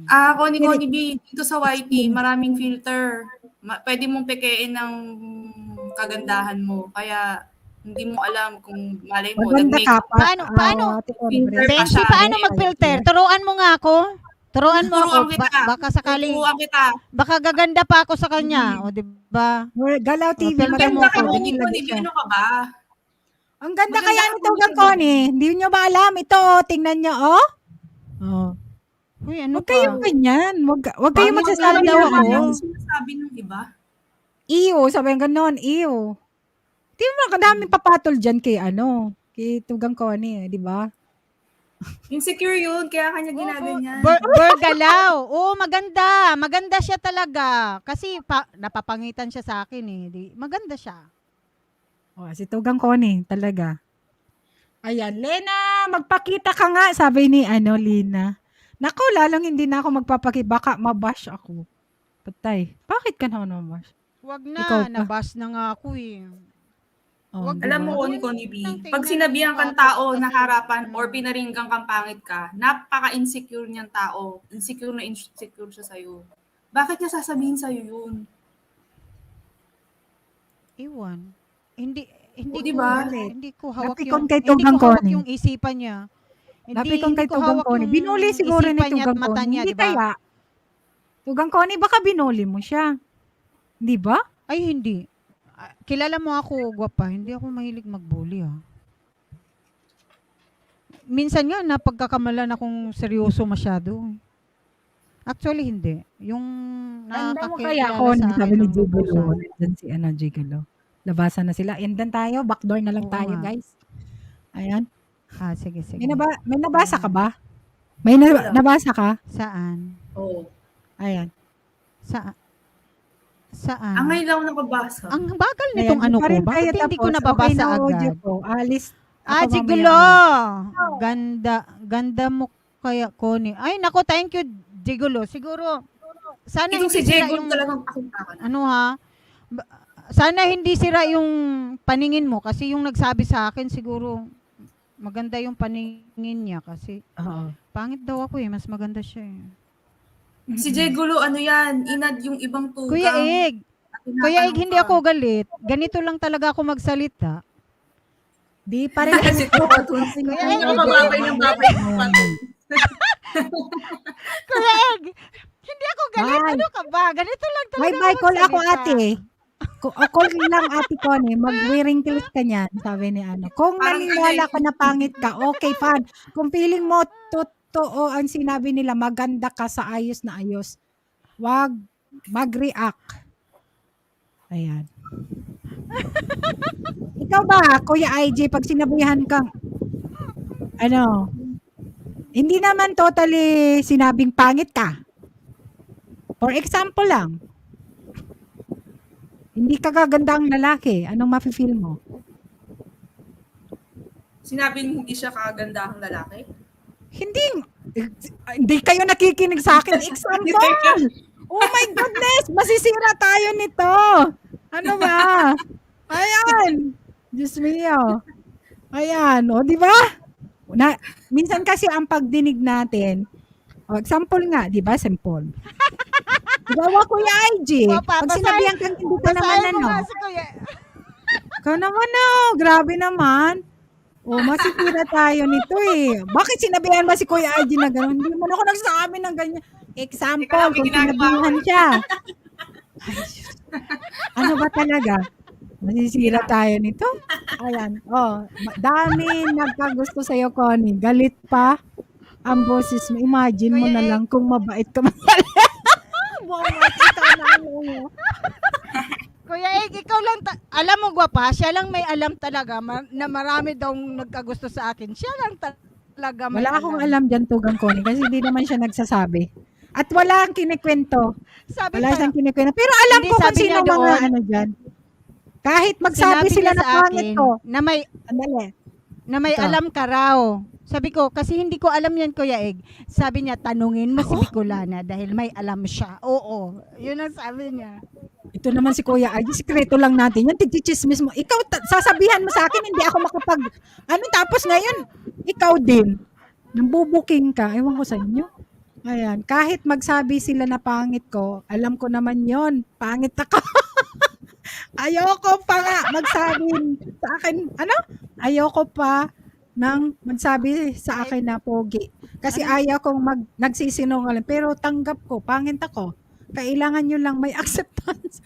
Connie B, dito sa YT, maraming filter. Pwede mong pekein ng kagandahan mo. Kaya, hindi mo alam kung malay mo. Maganda ka pa. Paano? Ate Connie. Bensi, paano mag-filter? Turuan mo nga ako. Turuan mo ako. Turuan kita. Baka sakaling, Turuan kita. baka gaganda pa ako sa kanya. O, di ba? Galaw TV. filter maganda mo Ganda ako. ka, Connie. Connie B, ano ka ba? Ang ganda Maganda kaya ka, nito Connie. Connie. Hindi nyo ba alam? Ito, tingnan nyo, oh. Uy, ano Huwag kayong ganyan. Huwag kayong Paano magsasabi daw ng ako? Sinasabi ng iba. iyo. Sabi ng ganon, iyo. Di ba, kadaming papatol dyan kay kay Tugang Connie, di ba? Insecure yun, kaya kanya ginaganyan. Bergalaw. Oo, maganda. Maganda siya talaga. Kasi napapangitan siya sa akin eh. Maganda siya. Si Tugang Connie, talaga. Ayan, Lena, magpakita ka nga, sabi ni Lina. Naku, lalong hindi na ako magpapakita. Baka mabash ako. Patay. Bakit ka naman mabash? Wag Ikaw na. pa. Nabas na nga ako eh. Wag Alam mo, Connie B, pag sinabihan kang tao na harapan or pinaringgang kang pangit ka, napaka-insecure niyang tao. Insecure na insecure siya sa'yo. Bakit niya sasabihin sa'yo yun? Iwan. Hindi O, diba? hindi ko hawak Napikon yung kay hindi ko Tugang hawak Connie. yung isipan niya. Napikon kay ko Tugang hawak Connie. yung Binuli siguro ni isipan niya at Tugang mata Connie. niya, Hindi di ba? kaya. Tugang Connie, baka binuli mo siya. Di ba? Ay, hindi. kilala mo ako, gwapa, hindi ako mahilig mag-bully, ah. Minsan nga, napagkakamalan akong seryoso masyado. Actually, hindi. Yung Tanda mo nakakakilala kaya ako, sa sabi akin ni ng Gigolo. lubusan. Nandun si Gigolo. Labasan na sila. Endan tayo. Backdoor na lang Oo tayo, nga. guys. Ayan. Sige. May nabasa ka ba? May nabasa ka? Saan? Oo. Ayan. Saan? Ang ngayon lang ako nakabasa. Ang bagal Ayan, nitong ano di pa ko. rin tayo Bakit hindi ko tapos. nababasa Okay na audio agad? ko. Alis. Ako Jigulo! mamaya. Ganda mo kaya, Connie. Ay, nako, thank you, Jigulo. Siguro, sana Ito si hindi sira Jegol yung, talagang pakintakan. ano ha, sana hindi sira yung paningin mo kasi yung nagsabi sa akin siguro maganda yung paningin niya kasi Oo. pangit daw ako mas maganda siya Si Jegulo, ano yan, inad yung ibang tugang. Kuya Ig, hindi ako galit. Ganito lang talaga ako magsalita. Di pa rin. Kuya Ig, Kuya Ig, hindi ako galit. Bye. Ano ka ba? Ganito lang talaga May ako bye call ako, magsalita. ate. Call lang, ate Connie. Mag-wrinkles ka niyan, sabi ni ano. Kung naniniwala ka na pangit ka, okay, fine. Kung feeling mo totoo ang sinabi nila, maganda ka sa ayos na ayos, wag mag-react. Ayan. Ikaw ba, Kuya IJ, pag sinabihan kang, ano, hindi naman totally sinabing pangit ka. For example lang, hindi ka kaganda ang lalaki, anong mafe-feel mo? Sinabing hindi siya kagandahang lalaki? Hindi kayo nakikinig sa akin. Example! Oh my goodness! Masisira tayo nito! Ano ba? Ayan! Diyos mio. Ayan, o, di ba? Minsan kasi ang pagdinig natin, example nga, di ba? Simple. Gawa Kuya IG. Pag sinabihan kang hindi ka naman ano. Ikaw naman grabe naman. Masisira tayo nito eh. Bakit sinabihan ba si Kuya IG na gano'n? Hindi man ako nagsasabi ng ganyan. Example, kung sinabihan siya. Ay, ano ba talaga? Masisira tayo nito? Ayan. Dami nagkagusto sa'yo, Connie. Galit pa ang boses mo. Imagine mo na lang kung mabait ka man. Kuya Ig, ikaw lang, alam mo gwapa, siya lang may alam talaga na marami daw nagkagusto sa akin. Siya lang talaga may Wala akong alam dyan, Tugang Connie, kasi hindi naman siya nagsasabi. At wala ang kinikwento. Wala siyang kinikwento. Pero alam Hindi, ko kung sabi sino niya mga doon, ano dyan. Kahit magsabi sinabi sila niya na sa pangit akin ko. na may Ito. alam ka raw. Sabi ko, kasi hindi ko alam yan, Kuya Ig. Sabi niya, tanungin mo si Bicolana dahil may alam siya. Oo, yun ang sabi niya. Ito naman si Kuya Ay, sikreto lang natin. Yan, tigchichismis mo. Ikaw, sasabihan mo sa akin, hindi ako makapag... tapos ngayon, ikaw din. Nambubuking ka. Ewan ko sa inyo. Ayan, kahit magsabi sila na pangit ko, alam ko naman yon, pangit ako. Ayoko pa nga magsabi sa akin, ayoko pa nang magsabi sa akin na pogi. Kasi ayaw kong nagsisinungaling. Pero tanggap ko, pangit ako. Kailangan nyo lang may acceptance.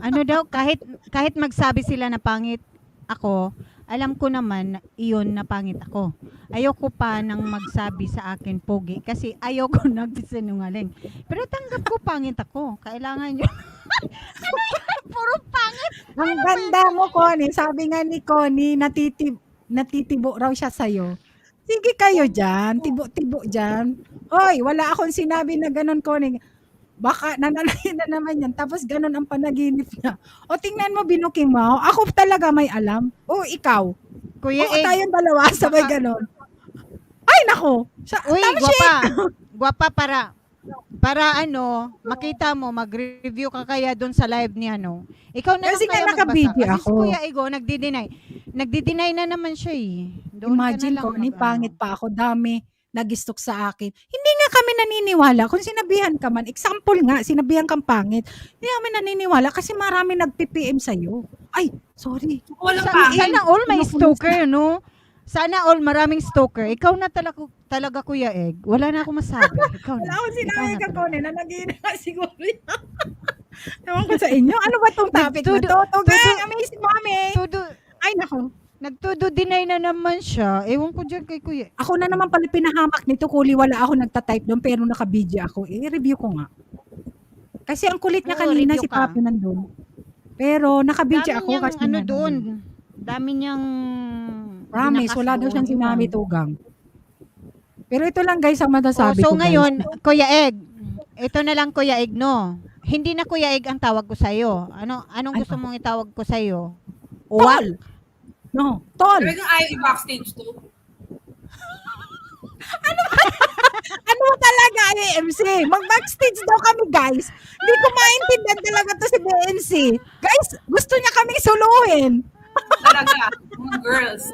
Ano daw, kahit magsabi sila na pangit ako, alam ko naman iyon na pangit ako. Ayoko pa nang magsabi sa akin pogi kasi ayoko nagsisinungaling. Pero tanggap ko pangit ako. Kailangan nyo. Ano yan? Puro pangit. Ang ganda mo, Connie. Sabi nga ni Connie, natitibo raw siya sa'yo. Sige kayo dyan. Tibo-tibo dyan. Hoy, wala akong sinabi na ganun, Connie. Baka nananay na naman yan. Tapos ganun ang panaginip niya. O tingnan mo, binuking mo. Ako talaga may alam. O ikaw. Kuya O tayong dalawa, sabay ganun. Ay, nako. Uy, gwapa. Gwapa para makita mo, mag-review ka kaya doon sa live ni Ikaw na Kasi lang kaya nga naka-video Kasi ako. si Kuya Igo, nagdi-deny. Nagdi-deny na naman siya eh. Doon Imagine ka na ko, lang ni pangit pa ako, dami nagistok sa akin. Hindi nga kami naniniwala. Kung sinabihan ka man, example nga, sinabihan kang pangit, hindi kami naniniwala kasi marami nag-PPM sa'yo. Ay, sorry. Sana all may stalker, no? Sana all maraming stalker. Ikaw na talaga Kuya Egg. Wala na akong masabi. Ikaw na. Wala akong sinabi ka, Connie, na nag-iina siguro yan. Ewan ko sa inyo. Ano ba tong topic na to? Tugang, amazing mommy. Ay, nako. Nagtudo deny na naman siya. Ewan ko dyan kay Kuya. Ako na naman pala pinahamak nito, Kuli. Wala ako nagtatype doon, pero naka-video ako. I-review ko nga. Kasi ang kulit niya Oo, kanina, review si ka. Papi nandun. Pero naka-video Dami ako niyang kasi ano nandun. doon. Dami niyang Promise, binakas wala daw doon. siyang sinami tugang. Pero ito lang guys ang masasabi so ko, guys. ngayon, Kuya Egg, ito na lang Kuya Egg, no? Hindi na Kuya Egg ang tawag ko sa'yo. Anong gusto mong itawag ko sa'yo? Tol! No, tol! Talagang ayaw i-backstage to. Ano mo talaga, MC? Mag-backstage daw kami, guys. Hindi ko maintindihan talaga to si BNC. Guys, gusto niya kaming suluhin. Talaga, mga girls.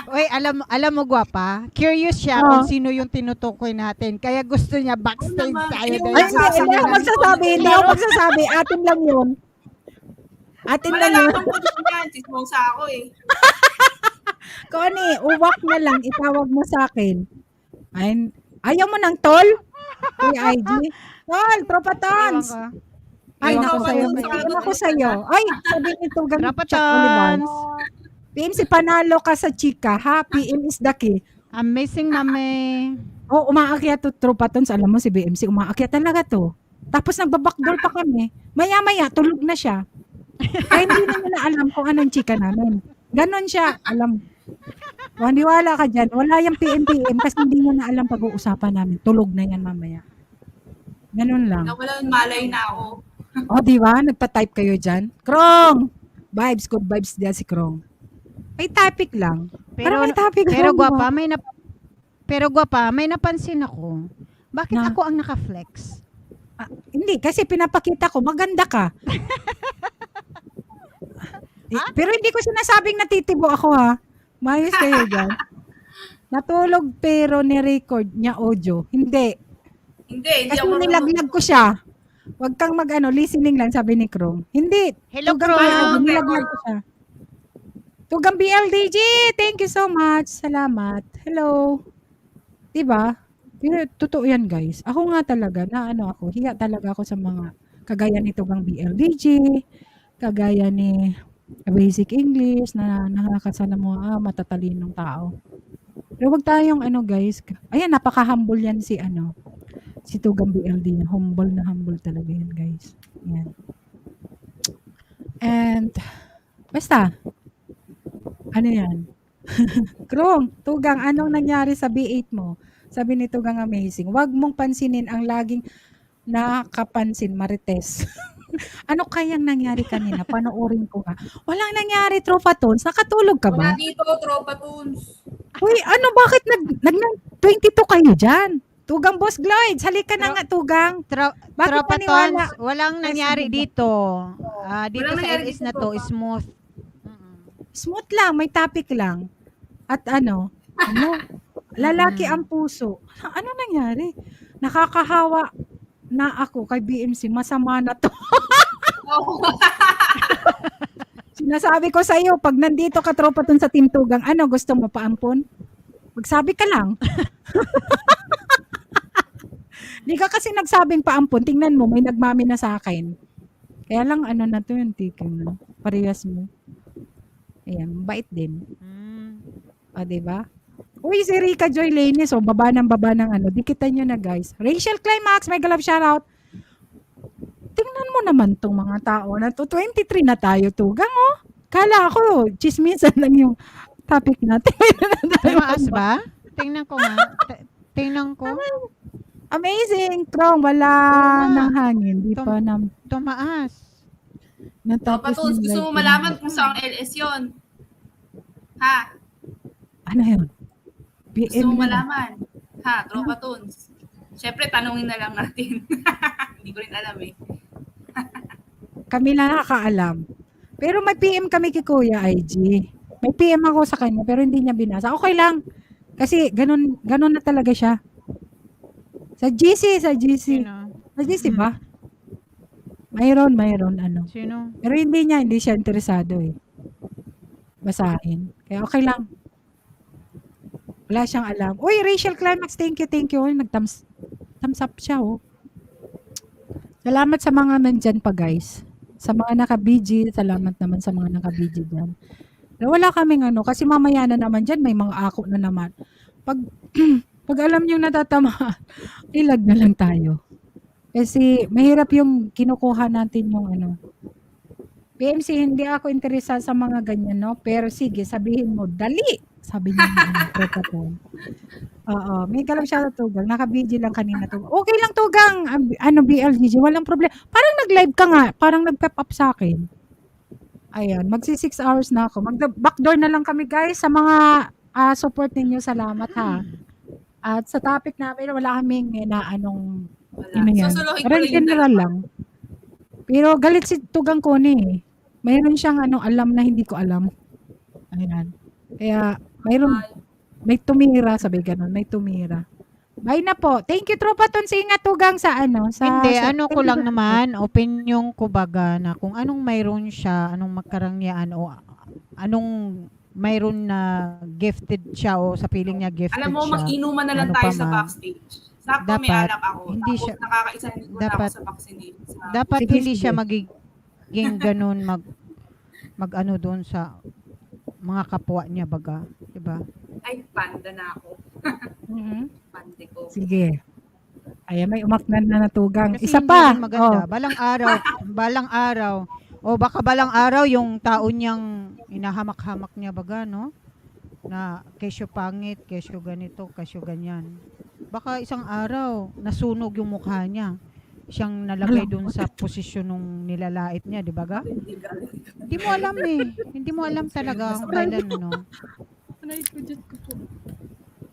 Uy, alam mo gwapa, curious siya kung sino yung tinutukoy natin. Kaya gusto niya backstage tayo. Ay, hindi ako magsasabi. Hindi ako magsasabi. Atin lang yun. Atin lang yun. Malalaman ko din yan. Chismosa ako eh. Connie, uwak na lang. Itawag mo sa akin. Ay, ayaw mo ng tol? Kuya IG? Tol, tropa tons. Ay, Ewan naku ko sa'yo. sa'yo. Ewan ako sa'yo. Ay, sabi nito ganun. Tropa tons. PM, si panalo ka sa chika, ha? PM is the key. Amazing, mami. Oh, umaakyat to tropa tons. Alam mo si BMC, umaakyat talaga to. Tapos nagbabackdoor pa kami. Maya-maya, tulog na siya. Kaya hindi na nila alam kung anong chika namin. Ganon siya, alam. Waniwala ka dyan. Wala yung PM kasi hindi niya na alam pag-uusapan namin. Tulog na yan mamaya. Ganon lang. Nawalan malay na ako. O, di ba? Nagpa-type kayo dyan. Krong! Vibes, good vibes diyan si Krong. May topic lang. Pero may topic pero lang, gwapa, diba? may napansin ako. Bakit Na? ako ang naka-flex? Hindi, kasi pinapakita ko, maganda ka. Pero hindi ko sinasabing natitibo ako, ha. Mayos kayo dyan. Natulog pero ni-record niya audio. Hindi. Hindi Kasi ako nilaglag ko siya. Huwag kang listening lang, sabi ni Krong. Hindi. Hello, Tugang Krong. BLDG, nilaglag ko siya. Tugang BLDG, thank you so much. Salamat. Hello. Diba? Pero totoo yan, guys. Ako nga talaga, hiya talaga ako sa mga kagaya ni Tugang BLDG, kagaya ni Basic English, na nakakasana mo, matatalinong tao. Pero wag tayong guys. Ayan, napaka-humble yan si Tugang BLD. Humble na humble talaga yan, guys. Yan. And, basta, ano yan? Krong, Tugang, anong nangyari sa B8 mo? Sabi ni Tugang Amazing, wag mong pansinin ang laging nakapansin, Marites. Ano kayang nangyari kanina? Panoorin ko nga. Walang nangyari, Tropa Tones. Nakatulog ka ba? Wala dito, Tropa Toons. Uy, bakit 22 kayo dyan? Tugang Boss Gloids, halika na nga, Tugang. Bakit Tropa naniwala? Tons, walang nangyari dito. Dito Walang sa nangyari LS dito, na to, Tropa. smooth. Smooth lang, may topic lang. At lalaki ang puso. Ano nangyari? Nakakahawa na ako kay BMC. Masama na to. Sinasabi ko sa iyo, pag nandito ka, Tropa Tun, sa Team Tugang, gusto mo paampon? Magsabi ka lang. Di ka kasi nagsabing paampon. Tingnan mo, may nagmami na sa akin. Kaya lang, na to yung tiking mo. Parehas mo. Ayan, bait din. Diba? Uy, si Rica Joy Lanes, baba ng dikitan nyo na, guys. Rachel Climax, may galap shoutout. Tingnan mo naman tong mga tao na to. 23 na tayo, Tugang, Kala ko, chismisan lang yung topic natin. Tumaas ba? Tingnan ko nga. Tingnan ko. Amazing, Krong, wala ng hangin. Di pa tumaas. Tropa Toons, gusto mo malaman kung saan LS yun? Ha? Ano yun? Gusto mo malaman? Ha, Tropa Toons? Siyempre, tanungin na lang natin. Hindi ko rin alam eh. Kami na nakakaalam. Pero may PM kami kay Kuya IG. May PM ako sa kanya pero hindi niya binasa. Okay lang. Kasi ganun na talaga siya. Sa GC. Sa GC ba? Mayroon Sino? Pero hindi siya interesado eh. Basahin. Kaya okay lang. Wala siyang alam. Uy, Rachel Climax, thank you. Uy, thumbs up siya, Salamat sa mga nandyan pa, guys. Sa mga naka-BG, salamat naman sa mga naka-BG dyan. Wala kaming ano, kasi mamaya na naman dyan, may mga ako na naman. Pag, pag alam nyo natatamaan, ilag na lang tayo. Kasi mahirap yung kinukuha natin yung ano. PMC, hindi ako interesado sa mga ganyan, no? Pero sige, sabihin mo, dali! Sabi niya, oo, may galang siya na Tugang. Naka-BG lang kanina Tugang. Okay lang Tugang, BLGG, walang problema. Parang nag-live ka nga, parang nag-pep up sa akin. Ayan, magsi 6 hours na ako. Backdoor na lang kami guys sa mga support ninyo. Salamat ha. At sa topic namin, wala kaming ano yan. Susuluhin ko Parang lang yung general lang. Pero galit si Tugang Koni eh. Mayroon siyang alam na hindi ko alam. Ayan. Kaya may tumira, sabi ganun, may tumira. Bye na po. Thank you, Tropa Tons. Ingat Tugang sa Hindi, ko lang naman, opinion ko baga na kung anong mayroon siya, anong magkarangyaan o anong mayroon na gifted siya o sa piling niya gifted Alam mo, siya. mag-inuman na lang tayo sa backstage. Sakto may Dapat, alak ako. hindi Tapos siya- nakakaisa ko na ako sa vaccination. Dapat Sige, hindi sige. siya magiging ganun mag ano doon sa mga kapwa niya baga, 'di ba? Ay, panda na ako. Mhm. Pande ko. Sige. Ayan, may umaknan na Tugang. Kasi Isa hindi pa. rin maganda. Oh. Balang araw. O baka balang araw yung tao niyang inahamak-hamak niya baga, no? Na kesyo pangit, kesyo ganito, kesyo ganyan. Baka isang araw nasunog yung mukha niya. Siyang nalagay doon sa posisyon nung nilalait niya, di ba ga? Hindi mo alam eh. Hindi mo alam talaga kung kailan, ano.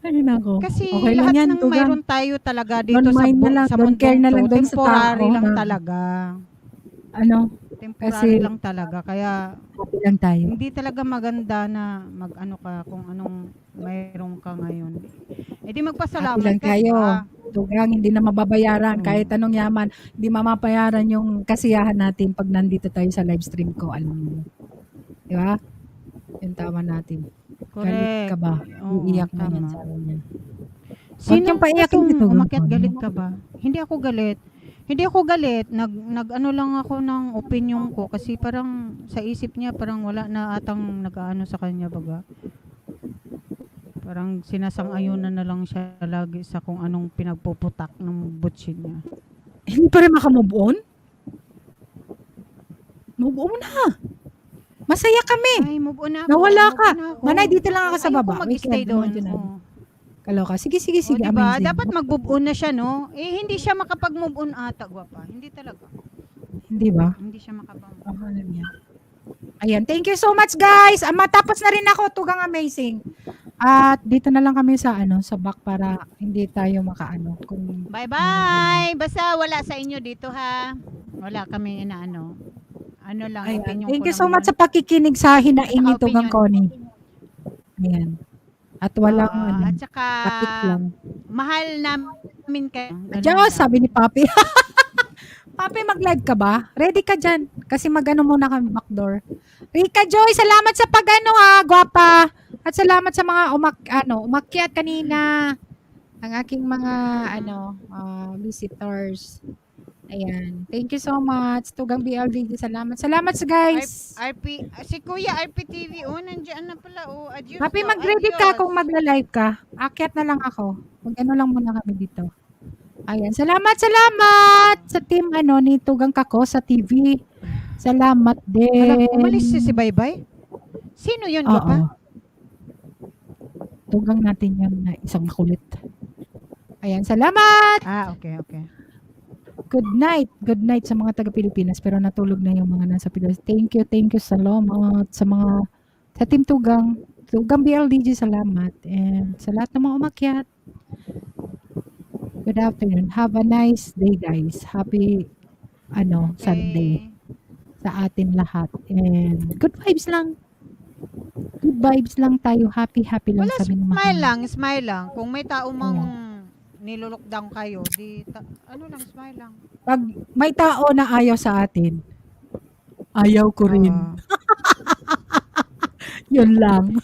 Ay, nako. Kasi Okay lang lahat yan, ng Tugang. mayroon tayo talaga dito Don't sa, mind na lang, sa don't care mundong na lang to, doon sa temporary tao lang na- talaga. Ano? Temporary Kasi lang talaga. Kaya happy lang tayo. hindi talaga maganda na mag-ano ka kung anong mayroon ka ngayon. E di magpasalamat Happy lang ka, tayo. diba? Tugang, hindi na mababayaran. Kahit anong yaman, hindi mamapayaran yung kasiyahan natin pag nandito tayo sa live stream ko. Alam mo. Di ba? Yung tama natin. Galit ka ba? Oo, Iiyak na yan, tama. sabi niya. Sino yung paiyakin gustong dito, umakyat, Tugang? galit ka ba? Hindi ako galit. Hindi ako galit. Nag-ano lang ako ng opinion ko kasi parang sa isip niya parang wala na atang nag-ano sa kanya baga. Parang sinasang-ayunan na lang siya lagi sa kung anong pinagpuputak ng butsin niya. Hindi pa rin makamove on? Move on na. Masaya kami. Ay, move on na ako. Nawala move ka. on na ako. Manay, dito lang ako sa Ayoko baba. mag-stay Weekend, doon. dumaan dyan na. Oo. Kaloka. Sige, sige, sige. O, diba? Amazing. Dapat mag-move on na siya, no? Eh, hindi siya makapag-move on ata, gwapa. Hindi talaga. Hindi ba? Hindi siya makapag-move Oh, alam niya. Ayan, thank you so much guys. Matapos na rin ako, Tugang Amazing. At dito na lang kami sa sa back para hindi tayo makaano. Kung Bye-bye! Basta wala sa inyo dito, ha? Wala kami inaano. Ano lang, Ayan. opinion Thank ko you so lang much sa yun. pakikinig sa hinaing ni Saka Tugang opinion. Connie. Ayan. At walang At saka, topic lang. mahal namin kayo. Ganun Diyos, lang. sabi ni Papi. Papi, mag-live ka ba? Ready ka dyan? Kasi mag-ano muna kami backdoor. Rika Joy, salamat sa pag-ano gwapa. At salamat sa mga umakyat kanina. Ang aking mga visitors. Ayan. Thank you so much. Tugang BLD. Salamat. Salamat guys. Si Kuya RPTV, nandiyan na pala, adios. Papi, mag-ready ka kung magla-live ka. Akyat na lang ako. Mag-ano lang muna kami dito. Ayan. Salamat sa team ni Tugang Kako sa TV. Salamat din. Umalis si Baybay? Sino yun, Gwapa? Tugang natin yun na isang makulit. Ayan. Salamat! Okay. Good night. Good night sa mga taga-Pilipinas. Pero natulog na yung mga nasa Pilipinas. Thank you. Salamat sa team Tugang. Tugang BLDG, salamat. And sa lahat ng mga umakyat. Good afternoon. Have a nice day, guys. Happy Sunday sa atin lahat. And good vibes lang. Good vibes lang tayo. Happy lang Wala, sabi ng mga. smile lang. Kung may tao mang nilolockdown kayo, smile lang. Pag may tao na ayaw sa atin, ayaw ko rin. Yun lang.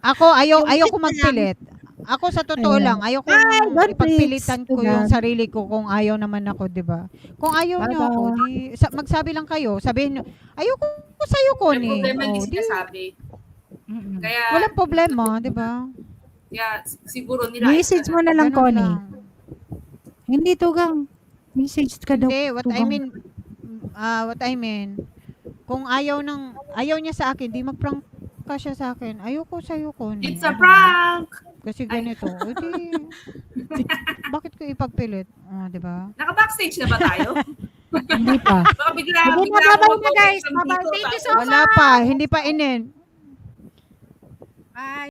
Ako, ayaw ko magpilit. Ako sa totoo Ayan. lang, ayoko Hi, nang God ipagpilitan bless. ko yung Ayan. sarili ko kung ayaw naman ako, 'di ba? Kung ayaw niyo ako, Bye-bye. di magsabi lang kayo. Sabihin niyo, ayoko ko sa'yo, May Connie. problema hindi Oh, di sinasabi. Kaya, walang problema, 'di ba? kaya siguro nila. Message mo na lang, Ganun Connie. lang. Hindi, Tugang. Message ka daw. Hindi, what I mean, kung ayaw niya sa akin, di mag-prank ka siya sa akin. Ayoko sa'yo, Connie. It's a prank! Kasi ganito. O di, bakit ko ipagpilit? Di ba? Naka-backstage na ba tayo? Hindi pa. Baka bigla Hindi ako na, bye-bye na, mag-open guys. ng Bye-bye. dito, Thank you tapos- so Wala pa, hindi pa inin. Bye.